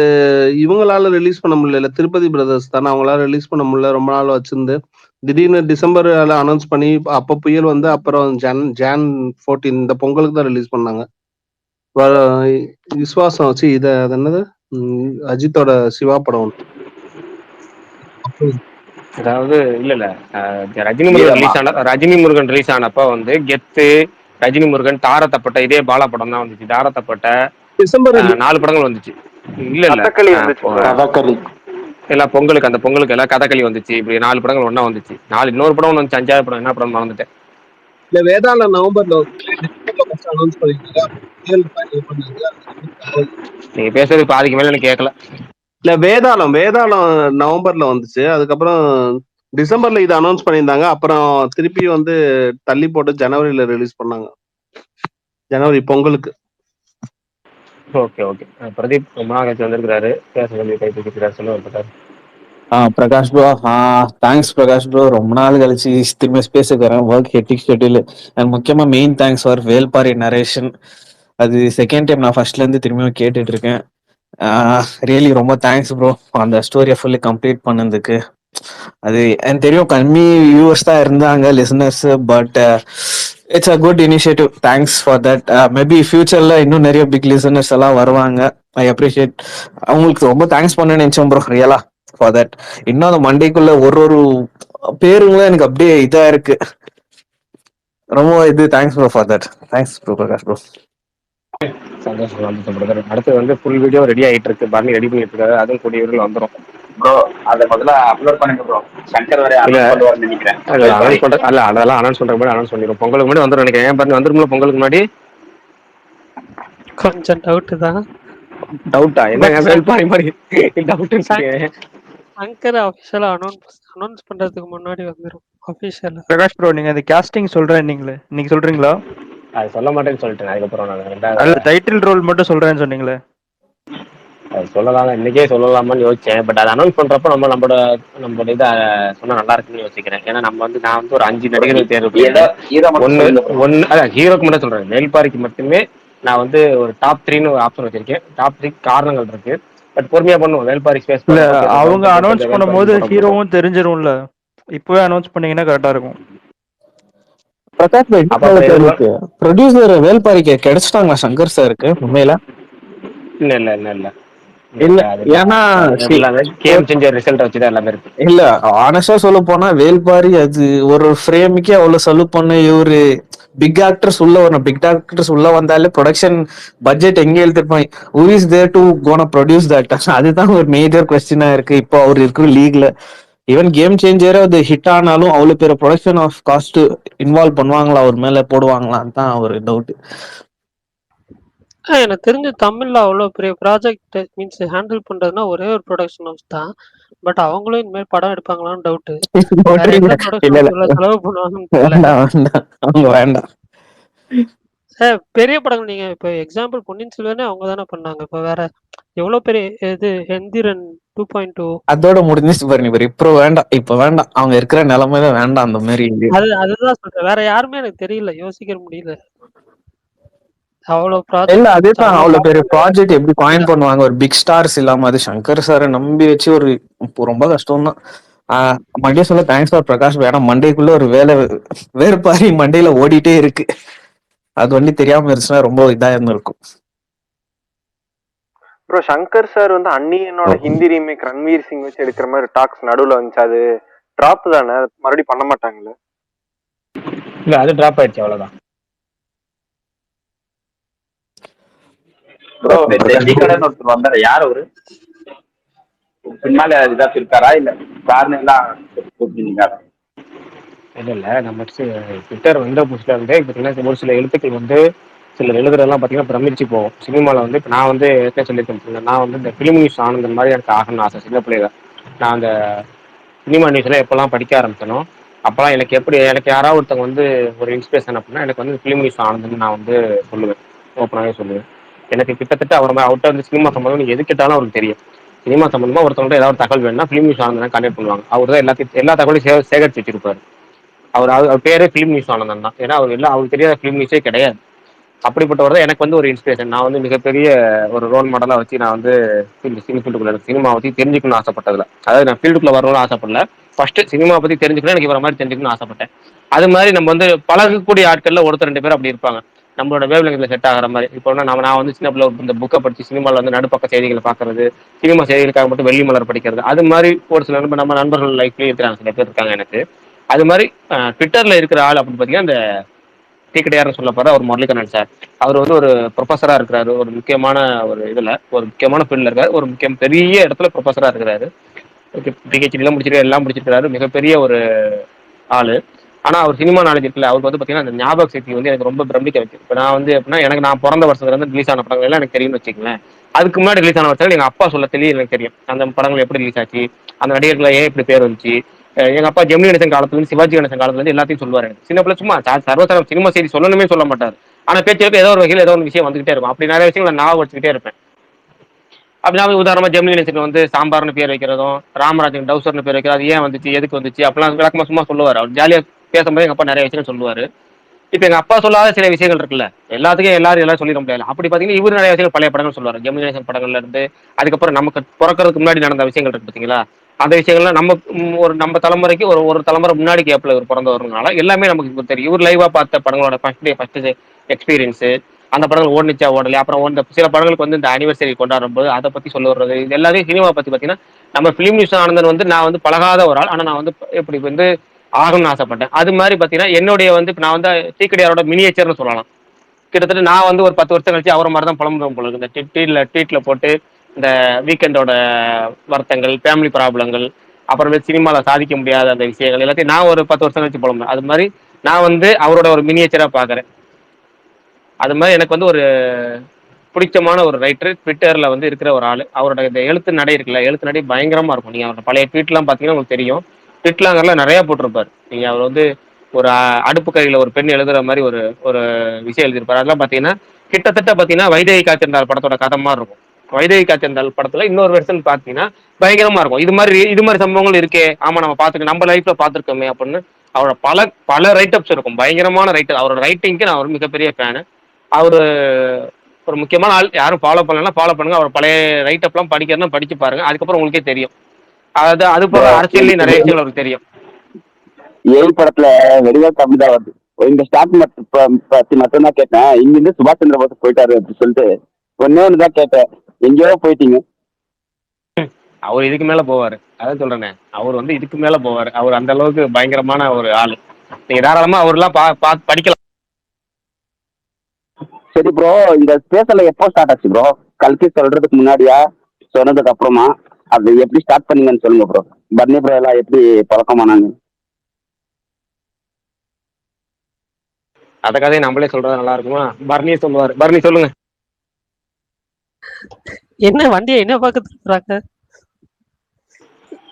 Speaker 8: இவங்களால ரிலீஸ் பண்ண முடியல, திருப்பதி பிரதர்ஸ் தானே, அவங்களால ரிலீஸ் பண்ண முடியல, ரொம்ப நாள் வச்சிருந்து திடீர்னு டிசம்பர் அனௌன்ஸ் பண்ணி அப்ப புயல் வந்து அப்புறம் ஜான் 14 இந்த பொங்கலுக்கு தான் ரிலீஸ் பண்ணாங்க. விஸ்வாசம் வச்சு இத என்னது அஜித்தோட சிவா படம்.
Speaker 1: அதாவது இல்ல ரஜினி முருகன் ரிலீஸ் ஆனப்ப வந்து கெத்து, ரஜினி முருகன், தாரத்தப்பட்ட இதே பாலா படம் தான் வந்துச்சு. தாரத்தப்பட்ட
Speaker 8: டிசம்பர்
Speaker 1: 4 படங்கள் வந்துச்சு. இல்ல எல்லாம் பொங்கலுக்கு, அந்த பொங்கலுக்கு எல்லாம் கதகளி வந்துச்சு. இப்படி 4 படங்கள் ஒன்னா வந்துச்சு. இன்னொரு படம் வந்துச்சு, 5வது படம் என்ன படம் மறந்துட்டேன்.
Speaker 8: இல்ல வேதாள நவம்பர்ல அனௌன்ஸ் பண்ணிருக்காங்க.
Speaker 1: நீங்க பேசுறது பாதிக்கு மேல எனக்கு கேட்கல.
Speaker 8: இல்ல வேதாளம் நவம்பர்ல வந்துச்சு, அதுக்கப்புறம் டிசம்பர்ல இது அனௌன்ஸ் பண்ணியிருந்தாங்க, அப்புறம் திருப்பி வந்து தள்ளி போட்டு ஜனவரியில ரிலீஸ் பண்ணாங்க, ஜனவரி பொங்கலுக்கு.
Speaker 1: ஓகே பிரதீப் ரொம்ப நாள் கழிச்சு வந்திருக்காரு, பேச சொல்லி கை தூக்கிட்டாரு, சொல்ல வந்துட்டாரு.
Speaker 11: Prakash bro, thanks Prakash bro. ரொம்ப நாள் கழிச்சு திரும்ப ஸ்பேஸுக்கு வரேன். ஒர்க் ஹெட்டிக் ஷெட்யூல் அண்ட் முக்கியமா main thanks for Velpari narration. அது செகண்ட் டைம் நான் ஃபர்ஸ்ட்ல இருந்து திரும்பியும் கேட்டுட்டு இருக்கேன். ரியலி ரொம்ப தேங்க்ஸ் ப்ரோ, அந்த ஸ்டோரியை ஃபுல்லி கம்ப்ளீட் பண்ணதுக்கு. அது எனக்கு தெரியும் கம்மி வியூவர்ஸ் தான் இருந்தாங்க, listeners, but it's a good initiative. Thanks for that. Maybe ஃபியூச்சர்ல இன்னும் நிறைய பிக் லிசனர்ஸ் எல்லாம் வருவாங்க. I appreciate. அவங்களுக்கு ரொம்ப தேங்க்ஸ் பண்ண நினைச்சோம் ப்ரோ, ரியலா ஃபார் தட். இன்னும் அந்த மண்டைக்குள்ள ஒரு பேருங்களும் எனக்கு அப்படியே இதா இருக்கு. ரொம்ப thanks bro for that. Thanks bro Prakash bro.
Speaker 1: சந்தோஷம். அடுத்து வந்து ஃபுல் வீடியோ ரெடி ஆயிட்டு இருக்கு, பரணி ரெடி பண்ணிட்டு இருக்காரு, அதுவும் கூடிய விரைவில் வந்துடும்
Speaker 3: ப்ரோ. அதை முதல்ல அப்லோட் பண்ணுங்க ப்ரோ. சங்கர் வரை நினைக்கிறேன்.
Speaker 1: அதெல்லாம் அனௌன்ஸ் பண்ற மாதிரி அனௌன்ஸ் பண்ணிடுவோம். பொங்கலுக்கு முன்னாடி வந்துடும் நினைக்கிறேன். ஏன் பரணி வந்துரும்ல பொங்கலுக்கு முன்னாடி?
Speaker 2: கொஞ்சம்
Speaker 1: டவுட்டா? என்ன வேல்பாரி மாதிரி டவுட்?
Speaker 2: அங்கர் அஃபிஷியலா அனௌன்ஸ் பண்றதுக்கு முன்னாடி வந்துரும் அஃபிஷியலா.
Speaker 10: பிரகாஷ் ப்ரோ, நீங்க அந்த காஸ்டிங் சொல்றேன் நீங்களே, இன்னைக்கு சொல்றீங்களா?
Speaker 1: அது சொல்ல மாட்டேன்னு சொல்லிட்டேன். அதுக்கப்புறம்
Speaker 10: அல்ல டைட்டில் ரோல் மட்டும் சொல்றேன்னு சொன்னீங்களே.
Speaker 1: அது சொல்லலாம், இன்னைக்கே சொல்லலாமான்னு யோசிச்சேன். பட் அதை அனௌன்ஸ் பண்றப்ப நம்மளோட இதை சொன்னா நல்லா இருக்குன்னு யோசிக்கிறேன். ஏன்னா நான் வந்து ஒரு 5 நடிகர்கள் தேர்வு அதான் ஹீரோக்கு மட்டும் சொல்றேன். வேல்பாரிக்கு மட்டுமே நான் வந்து ஒரு டாப் 3ன்னு ஒரு ஆப்ஷன் வச்சிருக்கேன். டாப் 3 காரணங்கள் இருக்கு. பட் பொறுமையா பண்ணுவோம். வேல்பாரி ஸ்பேஸ்
Speaker 10: இல்ல, அவங்க அனௌன்ஸ் பண்ணும்போது ஹீரோவும் தெரிஞ்சிரும்ல. இப்பவே அனௌன்ஸ் பண்ணீங்கன்னா கரெக்டா இருக்கும்.
Speaker 11: பிரகாஷ் ப்ரொடியூசர் வேல்பாரிக்கு கிடைச்சிட்டாங்களா சங்கர் சாருக்கு உண்மையில?
Speaker 1: இல்ல
Speaker 11: ஏன்னா
Speaker 1: ரிசல்ட் வச்சுதான் எல்லாமே இருக்கு.
Speaker 11: இல்ல ஆனஸ்டா சொல்ல போனா வேல்பாரி அது ஒரு ஃப்ரேமுக்கே அவ்வளவு செலவு பண்ண இவரு பிக் ஆக்டர்ஸ் உள்ள வந்தாலே ப்ரொடக்ஷன் பட்ஜெட் எங்க எழுதிருப்பாங்க. who is there to gonna produce that? அதுதான் ஒரு மேஜர் கொஸ்டினா இருக்கு இப்போ அவர் இருக்கிற லீக்ல. ஈவன் கேம் சேஞ்சரே அது ஹிட் ஆனாலும் அவ்வளவு பெரிய ப்ரொடக்ஷன் ஆஃப் காஸ்ட் இன்வால்வ் பண்ணுவாங்களா அவர் மேல போடுவாங்களான்னு தான் ஒரு டவுட்.
Speaker 2: எனக்கு தெரிஞ்சு தமிழ்ல அவ்வளோ பெரிய ப்ராஜெக்ட் மீன்ஸ் ஹேண்டில் பண்றதுன்னா ஒரே ஒரு ப்ரொடக்ஷன் ஹவுஸ் தான். பட் அவங்களும் இனிமேல் படம் எடுப்பாங்களான்னு டவுட். வேற எந்த ப்ரொடக்ஷன்
Speaker 11: இல்ல இல்ல
Speaker 2: ஹவுஸ் செலவு பண்ணுவாங்கன்னு தெரியல.
Speaker 11: வேண்டாம் வேண்டாம் அவங்க வேண்டாம்.
Speaker 2: பெரிய படங்கள் நீங்க இப்போ எக்ஸாம்பிள் பொன்னியின் செல்வனே அவங்க தானே பண்ணாங்க. இப்போ வேற எவ்வளவு பெரிய இது எந்திரன் 2.2
Speaker 11: அதோட முடிஞ்சிச்சு பாருங்க. இப்போ வேண்டாம், இப்ப வேண்டாம், அவங்க இருக்கிற நிலைமையில வேண்டாம் அந்த மாதிரி.
Speaker 2: அதுதான் சொல்றேன். வேற யாருமே எனக்கு தெரியல, யோசிக்க முடியல. அவ்வளவு
Speaker 11: இல்ல
Speaker 2: ப்ராஜெக்ட்
Speaker 11: அதேதான், அவ்வளவு பெரிய ப்ராஜெக்ட் எப்படி காயின் பண்ணுவாங்க ஒரு பிக் ஸ்டார்ஸ் இல்லாம? அது சங்கர் சாரை நம்பி வச்சு ஒரு ரொம்ப கஷ்டம் தான். மண்டே சொல்ல தேங்க்ஸ் ஃபார் பிரகாஷ். ஏன்னா மண்டேக்குள்ள ஒரு வேறுபாரி மண்டேல ஓடிட்டே இருக்கு. அது தெரியாம இருந்துச்சுன்னா ரொம்ப இதா இருந்திருக்கும்.
Speaker 5: ப்ரோ சங்கர் சார் வந்து அன்னியனோட ஹிந்தி ரீமேக் ரன்வீர் சிங் வச்சு எடுக்கிற மாதிரி டாக்ஸ் நடுவுல வந்துச்சு. அது டிராப் தானே, மறுபடியும் பண்ண மாட்டாங்களே?
Speaker 1: இல்ல அது டிராப் ஆயிடுச்சு, அவ்வளவுதான்.
Speaker 3: ப்ரோ ஜெண்டிகடன் ஒருத்தர் வந்தாரு, யார் அவரு? பின்னால இதாக இருக்காரா இல்ல காரணம் எல்லாம் கூப்பிட்டீங்களா?
Speaker 1: இல்ல நம்ம ட்விட்டர் வந்த புதுசுல இருந்தே பார்த்தீங்கன்னா ஒரு சில எழுத்துக்கள் வந்து சிலர் எழுதுறதெல்லாம் பார்த்தீங்கன்னா பிரமிச்சு போகும். சினிமாவில் வந்து இப்போ நான் வந்து ஏற்கனவே சொல்லியிருக்கேன், நான் வந்து இந்த ஃபிலிம் நியூஸ் ஆனந்த மாதிரி எனக்கு ஆகணும்னு ஆசை சின்ன பிள்ளைங்க. நான் அந்த சினிமா நியூஸ்ல எப்போல்லாம் படிக்க ஆரம்பிச்சனோ அப்போல்லாம் எனக்கு யாராவது ஒருத்தவங்க வந்து ஒரு இன்ஸ்பிரேஷன் அப்படின்னா எனக்கு வந்து ஃபிலிம் நியூஸ் ஆனந்தன்னு நான் வந்து சொல்லுவேன், ஓப்பனாகவே சொல்லுவேன். எனக்கு கிட்டத்தட்ட அவர்கிட்ட வந்து சினிமா சம்பந்தம் நீங்கள் எது கேட்டாலும் அவருக்கு தெரியும். சினிமா சம்பந்தமா ஒருத்தவங்க ஏதாவது தகவல் வேணும்னா ஃபிலிம் நியூஸ் ஆனந்தன் கான்டெக்ட் பண்ணுவாங்க. அவர் தான் எல்லா தகவலையும் சேகரிச்சு வச்சிருப்பாரு. அவர் பேரே ஃபிலிம் நியூஸ் ஆனந்தன் தான். ஏன்னா அவருக்கு தெரியாத ஃபிலிம் நியூஸே கிடையாது. அப்படிப்பட்டவர் தான் எனக்கு வந்து ஒரு இன்ஸ்பிரேஷன். நான் வந்து மிகப்பெரிய ஒரு ரோல் மாடலாக வச்சு நான் வந்து ஃபீல்டுக்குள்ள சினிமா பற்றி தெரிஞ்சுக்கணும்னு ஆசைப்பட்டதில்ல. அதாவது நான் ஃபீல்டுக்குள்ள வரணும்னு ஆசைப்படல, ஃபர்ஸ்ட் சினிமா பற்றி தெரிஞ்சுக்கணும், எனக்கு இவர மாதிரி தெரிஞ்சுக்கணும்னு ஆசைப்பட்டேன். அது மாதிரி நம்ம வந்து பழகக்கூடிய ஆட்கள்ல ஒருத்தர் 2 பேர் அப்படி இருப்பாங்க, நம்மளோட வேவ்லெங்க்ல செட் ஆகிற மாதிரி. இப்போ நான் வந்து சின்ன பிள்ளை இந்த புக்கை படிச்சு சினிமாவில் வந்து நடுப்பக்க செய்திகளை பார்க்கறது, சினிமா செய்திகளுக்காக மட்டும் வெள்ளி மலர் படிக்கிறது, அது மாதிரி ஒரு சில நம்ம நண்பர்கள் லைஃப்லேயே இருக்கிறாங்க, சில பேர் இருக்காங்க எனக்கு. அது மாதிரி ட்விட்டர்ல இருக்கிற ஆள் அப்படின்னு பார்த்தீங்கன்னா இந்த டீக்கடையார்னு சொல்ல போற அவர் முரளிகண்ணன் சார். அவர் வந்து ஒரு ப்ரொஃபஸரா இருக்கிறாரு, ஒரு முக்கியமான ஒரு முக்கியமான ஃபீல்ட்ல இருக்காரு, ஒரு பெரிய இடத்துல ப்ரொஃபஸரா இருக்கிறாரு. பிஹெச்டிலாம் முடிச்சிருக்காரு, எல்லாம் முடிச்சிருக்காரு, மிகப்பெரிய ஒரு ஆளு. ஆனா அவர் சினிமா நாலேஜ் இருக்குல்ல, அவருக்கு வந்து பாத்தீங்கன்னா அந்த ஞாபக சக்தி வந்து எனக்கு ரொம்ப பிரமிக்க வைக்கும். இப்போ நான் வந்து எப்படின்னா நான் பிறந்த வருஷத்துல இருந்து ரிலீஸ் ஆன படங்கள் எல்லாம் எனக்கு தெரியும்னு வச்சுக்கங்களேன். அதுக்கு முன்னாடி ரிலீஸ் ஆன வருஷங்கள் எங்க அப்பா சொல்ல தெளிவு எனக்கு தெரியும். அந்த படங்கள் எப்படி ரிலீஸ் ஆச்சு, அந்த நடிகர்கள் ஏன் இப்படி பேர் வந்துச்சு. எங்க அப்பா ஜெமினி கணேசன் காலத்துல இருந்து சிவாஜி கணேசன் காலத்துல இருந்து எல்லாத்தையும் சொல்லுவாரு. சின்ன பிள்ளை சும்மா சர்வசாரம் சினிமா செய்தி சொல்லணுமே சொல்ல மாட்டார். ஆனா பேச்சுக்கு ஏதோ ஒரு வகையில் ஏதோ ஒரு விஷயம் வந்துகிட்டே இருக்கும். அப்படி நிறைய விஷயங்கள் நான் ஞாபகம் வச்சுக்கிட்டே இருப்பேன். அப்படின்னா உதாரணமா ஜெமினி கணேசனுக்கு வந்து சாம்பார்னு பேர் வைக்கிறதும், ராமராஜன் டவுசர்னு பேர் வைக்கிறது, அது ஏன் வந்துச்சு, எதுக்கு வந்துச்சு அப்படிலாம் விளக்கமா சும்மா சொல்லுவார். அவர் ஜாலியா பேசும்போது எங்க அப்பா நிறைய விஷயம் சொல்லுவாரு. இப்ப எங்க அப்பா சொல்லாத சில விஷயங்கள் இருக்குல்ல, எல்லாத்துக்கும் எல்லாரும் சொல்லிட முடியாது. அப்படி பாத்தீங்கன்னா இவர் நிறைய விஷயங்கள் பழைய படங்கள் சொல்லுவாரு. ஜெமினி கணேசன் படங்கள்ல இருந்து அதுக்கப்புறம் நமக்கு பிறக்கிறதுக்கு முன்னாடி நடந்த விஷயங்கள் இருக்கு பாத்தீங்களா, அந்த விஷயங்கள்லாம் நம்ம தலைமுறைக்கு ஒரு தலைமுறை முன்னாடி கேப்ல இவர் பிறந்து வரதுனால எல்லாமே நமக்கு தெரியும். இவர் லைவா பார்த்த படங்களோட ஃபர்ஸ்ட் எக்ஸ்பீரியன்ஸ், அந்த படங்கள் ஓடுனுச்சா ஓடலையா, அப்புறம் சில படங்களுக்கு வந்து இந்த அனிவர்சரி கொண்டாடும் போது அதை பத்தி சொல்ல வர்றது, இது எல்லாத்தையும் சினிமா பத்தி பாத்தீங்கன்னா நம்ம பிலிம் நியூஸ் ஆனந்தன் வந்து நான் வந்து பழகாத ஒரு ஆள். ஆனா நான் வந்து இப்படி வந்து ஆகணும்னு ஆசைப்பட்டேன். அது மாதிரி பாத்தீங்கன்னா என்னுடைய வந்து நான் வந்து டீக்கடையாரோட மினியேச்சர்னு சொல்லலாம். கிட்டத்தட்ட நான் வந்து ஒரு 10 வருஷம் கழிச்சு அவரை மாதிரி தான் புலம்புறோம் போல இருக்கு. இந்த ட்வீட்ல போட்டு இந்த வீக்கெண்டோட வருத்தங்கள், ஃபேமிலி ப்ராப்ளங்கள், அப்புறமே சினிமாவில் சாதிக்க முடியாத அந்த விஷயங்கள் எல்லாத்தையும் நான் ஒரு 10 வருஷம் கழிச்சு புலம்புறேன். அது மாதிரி நான் வந்து அவரோட ஒரு மினியேச்சரா பாக்குறேன். அது மாதிரி எனக்கு வந்து ஒரு பிடிச்சமான ஒரு ரைட்டர் ட்விட்டர்ல வந்து இருக்கிற ஒரு ஆள். அவரோட இந்த எழுத்து நடை இருக்குல்ல, எழுத்து நடை பயங்கரமா இருக்கும். நீங்க அவரோட பழைய ட்வீட்லாம் பாத்தீங்கன்னா உங்களுக்கு தெரியும். ட்விட்லாங்கர்ல நிறைய போட்டிருப்பாரு. நீங்க அவர் வந்து ஒரு அடுப்பு கையில ஒரு பெண் எழுதுற மாதிரி ஒரு ஒரு விஷயம் எழுதியிருப்பாரு. அதெல்லாம் பாத்தீங்கன்னா கிட்டத்தட்ட பாத்தீங்கன்னா வைதேகி காத்திருந்தால் படத்தோட கதை மாதிரி இருக்கும். வைதேகி காத்திருந்தால் படத்துல இன்னொரு வெர்ஷன் பாத்தீங்கன்னா பயங்கரமா இருக்கும். இது மாதிரி சம்பவங்கள் இருக்கே, ஆமா நம்ம பாத்துக்க நம்ம லைஃப்ல பாத்துருக்கோமே அப்படின்னு அவரோட பல ரைட்டப்ஸ் இருக்கும். பயங்கரமான ரைட்டர். அவரோட ரைட்டிங்க்கு நான் ஒரு மிகப்பெரிய ஃபேனு. அவரு ஒரு முக்கியமான ஆள். யாரும் ஃபாலோ பண்ணலாம், ஃபாலோ பண்ணுங்க. அவர் பழைய ரைட்டப்லாம் படிக்கிறதுனா படிச்சு பாருங்க, அதுக்கப்புறம் உங்களுக்கே தெரியும். அது போக அரசியல்லையும் நிறைய விஷயங்கள் அவருக்கு தெரியும்.
Speaker 3: ஏழு படத்துல வெடிவால் அப்படிதான் வருது. இந்த ஸ்டார்ட் பத்தி மட்டும் தான் கேட்டேன். இங்கிருந்து சுபாஷ் சந்திர போஸ் போயிட்டாரு அப்படின்னு சொல்லிட்டு ஒன்னே தான் கேட்டேன். எங்கேயோ போயிட்டீங்க.
Speaker 1: அவர் இதுக்கு மேல போவாரு, அதான் சொல்றேனே. அவர் வந்து இதுக்கு மேல போவாரு. அவர் அந்த அளவுக்கு பயங்கரமான ஒரு ஆளு. நீங்க தாராளமா அவர்லாம் படிக்கலாம்.
Speaker 3: சரி ப்ரோ, இந்த ஸ்பேஸ்ல எப்போ ஸ்டார்ட் ஆச்சு ப்ரோ? கல்கி சொல்றதுக்கு முன்னாடியா சொன்னதுக்கு அப்புறமா அது எப்படி ஸ்டார்ட் பண்ணீங்கன்னு சொல்லுங்க ப்ரோ. பர்னி ப்ரோ எல்லாம் எப்படி பழக்கமானாங்க?
Speaker 1: அத கதையை நம்மளே சொல்றது நல்லா இருக்குமா? பர்னியே சொல்லுவாரு. பர்னி சொல்லுங்க.
Speaker 2: என்ன வண்டியை என்ன பார்க்க திருப்புறாங்க?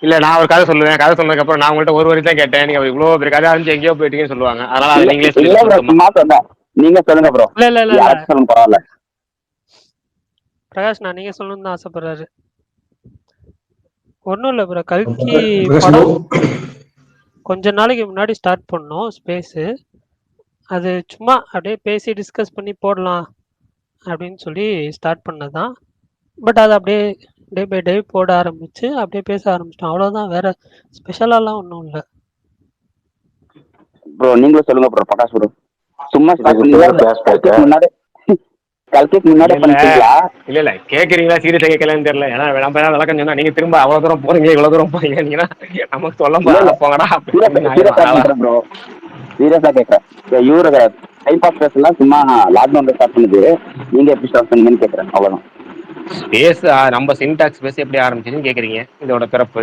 Speaker 1: இல்ல நான் ஒரு கதை சொல்லுவேன். கதை சொன்னதுக்கு அப்புறம் நான் உங்கள்ட்ட ஒரு வரி தான் கேட்டேன். நீங்க இவ்வளவு பெரிய கதை ஆரம்பிச்சு எங்கேயோ போயிட்டீங்கன்னு சொல்லுவாங்க. அதனால அதை நீங்களே
Speaker 3: இல்ல
Speaker 1: சொல்லிடுங்க
Speaker 3: ப்ரோ,
Speaker 1: சுருக்கமா.
Speaker 3: சும்மா சொன்னேன். நீங்க சொல்லுங்க ப்ரோ.
Speaker 2: இல்ல இல்ல இல்ல இல்ல
Speaker 3: யாராச்சும் சொல்லுங்க, பரவாயில்ல.
Speaker 2: பிரகாஷ் நான் நீங்க சொல்லணும்னு தான் ஆசைப்படுறாரு. ஒன்றும் இல்லை ப்ரோ, கல்கி
Speaker 6: பிரகாஷ் ப்ரோ
Speaker 2: படம் கொஞ்ச நாளைக்கு முன்னாடி ஸ்டார்ட் பண்ணோம் ஸ்பேஸு. அது சும்மா அப்படியே பேசி டிஸ்கஸ் பண்ணி போடலாம் அப்படின்னு சொல்லி ஸ்டார்ட் பண்ணது தான். பட் அது அப்படியே டே பை டே போட ஆரம்பிச்சு அப்படியே பேச ஆரம்பிச்சிட்டோம், அவ்வளோதான். வேற ஸ்பெஷலாலாம் ஒன்றும் இல்லை.
Speaker 3: ப்ரோ நீங்களும் சொல்லுங்க ப்ரோ, பிரகாஷ் ப்ரோ. சும்மா ஸ்டார்ட்
Speaker 7: இதுக்கு பேர்
Speaker 3: பண்ணீங்களா?
Speaker 7: flashback-ஆ?
Speaker 3: முன்னாடி கல்கேக்கு முன்னாடி
Speaker 1: இல்ல
Speaker 3: பண்ணிட்டீங்களா?
Speaker 1: இல்ல கேக்குறீங்களா சீரியஸா கேட்கலன்னு தெரியல. ஏன்னா நம்ம ஏதாவது விளக்கம் சொன்னா நீங்க திரும்ப அவ்வளவு தூரம் போறீங்க இவ்வளவு தூரம் போறீங்கன்னா நமக்கு சொல்ல
Speaker 3: இல்ல இல்ல,
Speaker 1: போங்கடா அப்படின்னு ஆயிரும்.
Speaker 3: சீரியஸா
Speaker 1: அதனால
Speaker 3: கேட்கறேன் ப்ரோ, சீரியஸா கேட்கறேன். இவரு டைம் பாஸ் பேசலாம், சும்மா லாக்டவுன்ல ஸ்டார்ட் பண்ணுது. நீங்க எப்படி ஸ்டார்ட் பண்ணீங்கன்னு கேட்கறேன், அவ்வளவுதான்.
Speaker 1: ஸ்பேஸ் நம்ம சின்டாக்ஸ் ஸ்பேஸ் எப்படி ஆரம்பிச்சுன்னு கேக்குறீங்க. இதோட பிறப்பு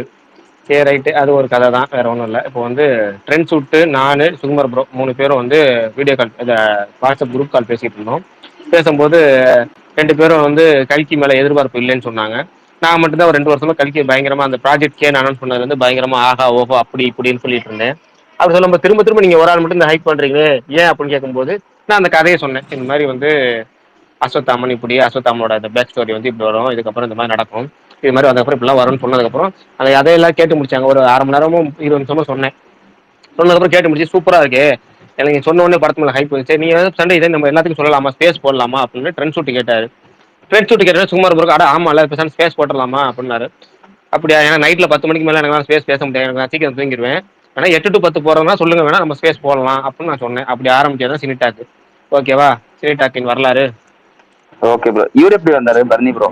Speaker 1: சரி ரைட்டு, அது ஒரு கதை தான், வேற ஒன்றும் இல்லை. இப்போ வந்து ட்ரெண்ட் ஷூட்டு நான் சுகுமார் ப்ரோ 3 பேரும் வந்து வீடியோ கால் இந்த வாட்ஸ்அப் குரூப் கால் பேசிட்டு இருந்தோம். பேசும்போது 2 பேரும் வந்து கல்கி மேலே எதிர்பார்ப்பு இல்லைன்னு சொன்னாங்க. நான் மட்டும்தான் ஒரு 2 வருஷமா கல்கி பயங்கரமா அந்த ப்ராஜெக்ட் கேன் அனௌன்ஸ் பண்ணது வந்து பயங்கரமா ஆஹா ஓஹோ அப்படி இப்படின்னு சொல்லிட்டு இருந்தேன். அப்படி சொல்லும்போது திரும்ப திரும்ப நீங்க ஒரு ஆள் மட்டும் இந்த ஹைப் பண்றீங்க ஏன் அப்படின்னு கேட்கும்போது நான் அந்த கதையை சொன்னேன். இந்த மாதிரி வந்து அஸ்வத்தாமன் இப்படி அஸ்வத்தாமனோட இந்த பேக் ஸ்டோரி வந்து இப்படி வரும், இதுக்கப்புறம் இந்த மாதிரி நடக்கும், இது மாதிரி அதுக்கப்புறம் இப்படிலாம் வரும்னு சொன்னதுக்கப்புறம் அதை அதையெல்லாம் கேட்டு முடிச்சாங்க. ஒரு 1/2 மணி நேரமும் 20 நிமிஷமா சொன்னேன். சொன்னதுக்கப்புறம் கேட்டு முடிச்சு சூப்பரா இருக்கு, எனக்கு சொன்ன உடனே படத்து மேல ஹைப் வந்துச்சு, நீங்க சண்டே இதை நம்ம எல்லாத்துக்கும் சொல்லலாமா, ஸ்பேஸ் போடலாமா அப்படின்னு ட்ரெண்ட் ஷூட் கேட்டாரு. ட்ரெண்ட் ஷூட் கேட்டாரு சுமார் பிறகு அட ஆமா இல்ல பேசாம ஸ்பேஸ் போட்டுடலாமா அப்படின்னாரு. அப்படியா, ஏன்னா நைட்ல 10 மணிக்கு மேல எனக்கு ஸ்பேஸ் பேச முடியாது, எனக்கு நான் சீக்கிரம் தூங்கிடுவேன், ஏன்னா 8 to 10 போறதுனா சொல்லுங்க வேணா நம்ம ஸ்பேஸ் போடலாம் அப்படின்னு நான் சொன்னேன். அப்படி ஆரம்பிச்சதான் சினிடாக். ஓகேவா, சினிடாக்கின் வரலாறு.
Speaker 3: ஓகே ப்ரோ, இவர் எப்படி வந்தாரு பர்னி ப்ரோ?